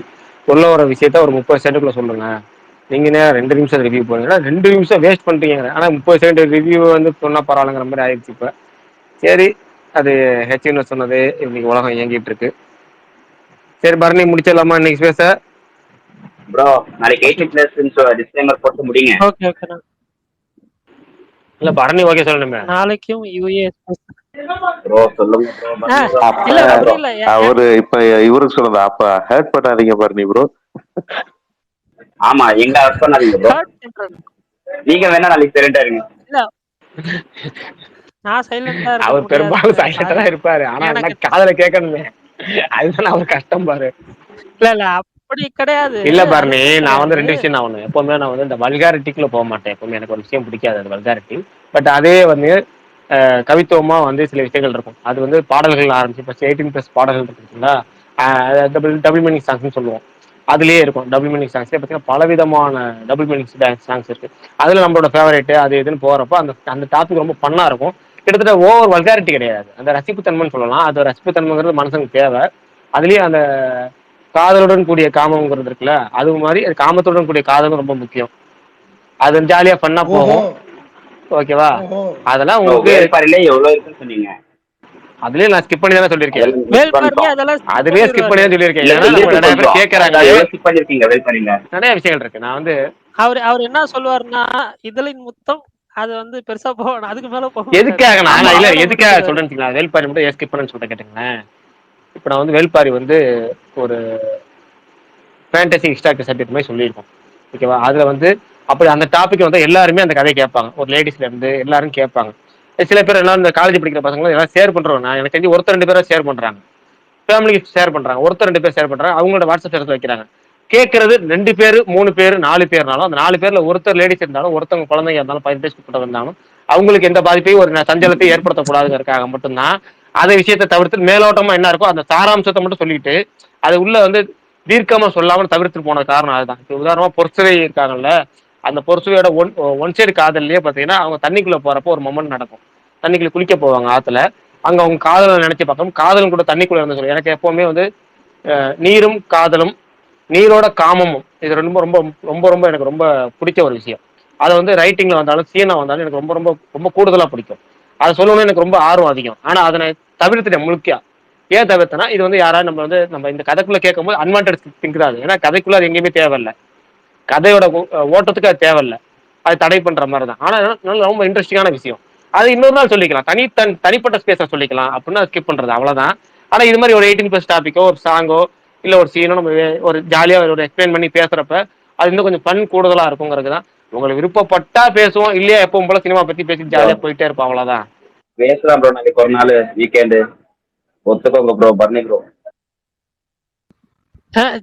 Speaker 1: சொல்ல வர விஷயத்த ஒரு 30 செகண்டுக்குள்ள சொல்லுங்க. நீங்க 2 நிமிஷம் ரிவ்யூ போறீங்கன்னா 2 நிமிஷம் வேஸ்ட் பண்றீங்க. ஆனா 30 செகண்ட் ரிவ்யூ வந்து சொன்னா பரவாயில்லைங்கிற மாதிரி ஆயிடுச்சு இப்ப. சரி, அது ஹெச்னு சொன்னது. இன்னைக்கு உலகம் இயங்கிட்டு இருக்கு. சரி பரணி, முடிச்சிடலாமா இன்னைக்கு பேச?
Speaker 3: ப்ரோ நாளைக்கு 80+ டிஸ்க்ளைமர் போட்டு முடிங்க.
Speaker 2: ஓகே ஓகேண்ணா.
Speaker 1: இல்ல பரணி ஓகே சொல்லணுமே.
Speaker 2: நாளைக்கும்
Speaker 3: ப்ரோ சொல்லுங்க
Speaker 2: ப்ரோ.
Speaker 7: அவரு இப்ப இவருக்கு சொல்லுது, அப்ப ஹேட் பண்ணாதீங்க பரணி ப்ரோ.
Speaker 3: ஆமா, எங்க ஹர்ட் பண்ணாதீங்க ப்ரோ. நீங்க வேணா நாளைக்கு சைலண்டா இருங்க.
Speaker 2: நான் சைலண்டா இருக்க
Speaker 1: அவர் பெரும்பாலும் சைலண்டா தான் இருப்பாரு. ஆனா என்ன காதுல கேட்கணுமே, அதுதான் அவர் கஷ்டம் பாரு.
Speaker 2: இல்ல அப்படி கிடையாது.
Speaker 1: இல்ல பரணி, நான் வந்து 2 விஷயம் நான் ஒண்ணு எப்பவுமே நான் வந்து இந்த வல்காரிட்டிக்குள்ள போக மாட்டேன். எப்பவுமே எனக்கு ஒரு விஷயம் பிடிக்காது, அது வல்காரிட்டி. பட் அதே வந்து கவித்துவமா வந்து சில விஷயங்கள் இருக்கும். அது வந்து பாடல்கள் ஆரம்பிச்சு இப்போ 18+ பாடல்கள் இருக்குங்களா, டபுள் மீனிங் சாங்ஸ்னு சொல்லுவோம். அதுலயே இருக்கும் டபுள் மீனிங் சாங்ஸ்லேயே பார்த்தீங்கன்னா பலவிதமான டபுள் மீனிங் சாங்ஸ் இருக்கு. அதுல நம்மளோட ஃபேவரேட் அது இதுன்னு போறப்போ அந்த டாபிக் ரொம்ப பண்ணா இருக்கும். கிட்டத்தட்ட ஓவர் வல்காரிட்டி கிடையாது, அந்த ரசிப்புத்தன்மைன்னு சொல்லலாம். அது ரசிப்புத்தன்மைங்கிறது மனுஷனுக்கு தேவை. அதுலயே அந்த காதலுடன் கூடிய காமங்கிறது இருக்குல்ல, அது மாதிரி காமத்துடன் கூடிய காதலும் ரொம்ப முக்கியம். அது ஜாலியா பண்ணா போகும். ஓகேவா? அதெல்லாம் உங்களுக்கு
Speaker 3: எவ்வளவு இருக்குன்னு சொன்னீங்க.
Speaker 1: அதுலயே நான் ஸ்கிப் பண்ணி தானே சொல்லியிருக்கேன். அதுலயே ஸ்கிப் பண்ணி தான் சொல்லியிருக்கேன்.
Speaker 3: ஏன்னா
Speaker 1: நம்ம நிறைய பேர் கேட்கறாங்க,
Speaker 3: ஸ்கிப் பண்ணிருக்கீங்க.
Speaker 1: நிறைய விஷயங்கள் இருக்கு. நான் வந்து
Speaker 2: அவர் என்ன சொல்லுவாருன்னா, இதழின் முத்தம் அது வந்து பெருசா போகணும், அதுக்கு மேல போக
Speaker 1: எதுக்காக நான் இல்ல எதுக்காக சொல்றேன்னு வேல்பாரி மட்டும் ஸ்கிப் பண்ணு சொல்லிட்டு கேட்டுங்களேன். இப்ப நான் வந்து வேல்பாரி வந்து ஒரு ஃபேண்டசி எக்ஸ்ட்ராக்டர் சப்ஜெக்ட் மாதிரி சொல்லியிருக்கோம். ஓகேவா? அதுல வந்து அப்படி அந்த டாபிக் வந்து எல்லாருமே அந்த கதையை கேட்பாங்க. ஒரு லேடிஸ்ல இருந்து எல்லாரும் கேட்பாங்க. சில பேர் எல்லாம் இந்த காலேஜ் படிக்கிற பசங்க எல்லாம் ஷேர் பண்றோம். நான் எனக்கு தெரிஞ்சு ஒருத்தர் 2 பேரை ஷேர் பண்றாங்க, ஃபேமிலிக்கு ஷேர் பண்றாங்க. ஒருத்தர் 2 பேர் ஷேர் பண்றாங்க, அவங்களோட வாட்ஸ்அப் ஸ்டேட்டஸ் வைக்கிறாங்க. கேட்கறது 2 பேர் 3 பேர் 4 பேர்னாலும் அந்த 4 பேர்ல ஒருத்தர் லேடிஸ் இருந்தாலும் ஒருத்தவங்க குழந்தைங்க இருந்தாலும் 18+ இருந்தாலும் அவங்களுக்கு எந்த பாதிப்பையும் ஒரு சஞ்சலத்தை ஏற்படுத்தக்கூடாதுங்கிறதுக்காக மட்டும்தான் அதை விஷயத்தை தவிர்த்து மேலோட்டமா என்ன இருக்கோ அந்த சாராம்சத்தை மட்டும் சொல்லிட்டு அது உள்ள வந்து தீர்க்கமா சொல்லாமல் தவிர்த்து போன காரணம் அதுதான். இப்போ உதாரணமா பொறுசுவை இருக்காங்கல்ல, அந்த பொறுசுவையோட ஒன் சைடு காதல்லையே பார்த்தீங்கன்னா அவங்க தண்ணிக்குள்ள போறப்போ ஒரு மொமெண்ட் நடக்கும். தண்ணிக்குள்ள குளிக்க போவாங்க ஆத்துல. அங்க அவங்க காதலை நினைச்சு பார்க்கணும், காதலும் கூட தண்ணிக்குள்ள இருந்து சொல்லி. எனக்கு எப்பவுமே வந்து நீரும் காதலும் நீரோட காமமும் இது ரொம்ப ரொம்ப ரொம்ப ரொம்ப எனக்கு ரொம்ப பிடிச்ச ஒரு விஷயம். அதை வந்து ரைட்டிங்ல வந்தாலும் சீனா வந்தாலும் எனக்கு ரொம்ப ரொம்ப ரொம்ப கூடுதலா பிடிக்கும். அதை சொல்லணும்னு எனக்கு ரொம்ப ஆர்வம் அதிகம். ஆனா அதை நான் தவிர்த்துட்டேன் முழுக்கியா. ஏன் தவிர்த்தனா, இது வந்து யாராவது நம்ம இந்த கதைக்குள்ள கேட்கும்போது அன்வான்டட் திங்க் தான். அது ஏன்னா கதைக்குள்ள அது எங்கேயுமே தேவையில்லை, கதையோட ஓட்டத்துக்கு அது தேவையில்லை, அது தடை பண்ற மாதிரி தான். ஆனா ரொம்ப இன்ட்ரெஸ்டிங்கான விஷயம். அது இன்னொரு நாள் சொல்லிக்கலாம், தனிப்பட்ட ஸ்பேஸை சொல்லிக்கலாம் அப்படின்னு ஸ்கிப் பண்றது அவ்வளவுதான். ஆனா இது மாதிரி ஒரு 18+ டாபிக்கோ ஒரு சாங்கோ இல்ல ஒரு சீனோ நம்ம ஒரு ஜாலியா ஒரு எக்ஸ்பிளைன் பண்ணி பேசுறப்ப அது இன்னும் கொஞ்சம் ஃபன் கூடுதலா இருக்குங்கிறது தான். உங்களுக்கு விருப்பப்பட்டா பேசுவோம், இல்லையா எப்பவும் போல சினிமா பத்தி பேசி ஜாலியா போயிட்டே இருப்போம், அவ்வளவுதான்.
Speaker 3: பேசலாம் ப்ரோ. நாளைக்கு ஒரு நாள் வீக்கெண்டு ஒத்துக்கோங்க ப்ரோ. பர்னி ப்ரோ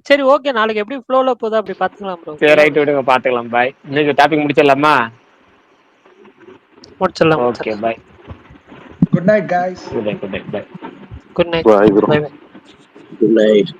Speaker 2: சரி ஓகே, நாளைக்கு எப்படி ஃப்ளோல போகுது அப்படி பாத்துக்கலாம் ப்ரோ.
Speaker 1: சரி ரைட், விடுங்க பாத்துக்கலாம். பாய். இன்னைக்கு டாபிக் முடிச்சிடலாமா?
Speaker 2: முடிச்சிடலாம்.
Speaker 1: Okay bye.
Speaker 12: Good night guys.
Speaker 1: Good night bye.
Speaker 2: Good night.
Speaker 7: Bye bro.
Speaker 2: Bye bye.
Speaker 17: Good night.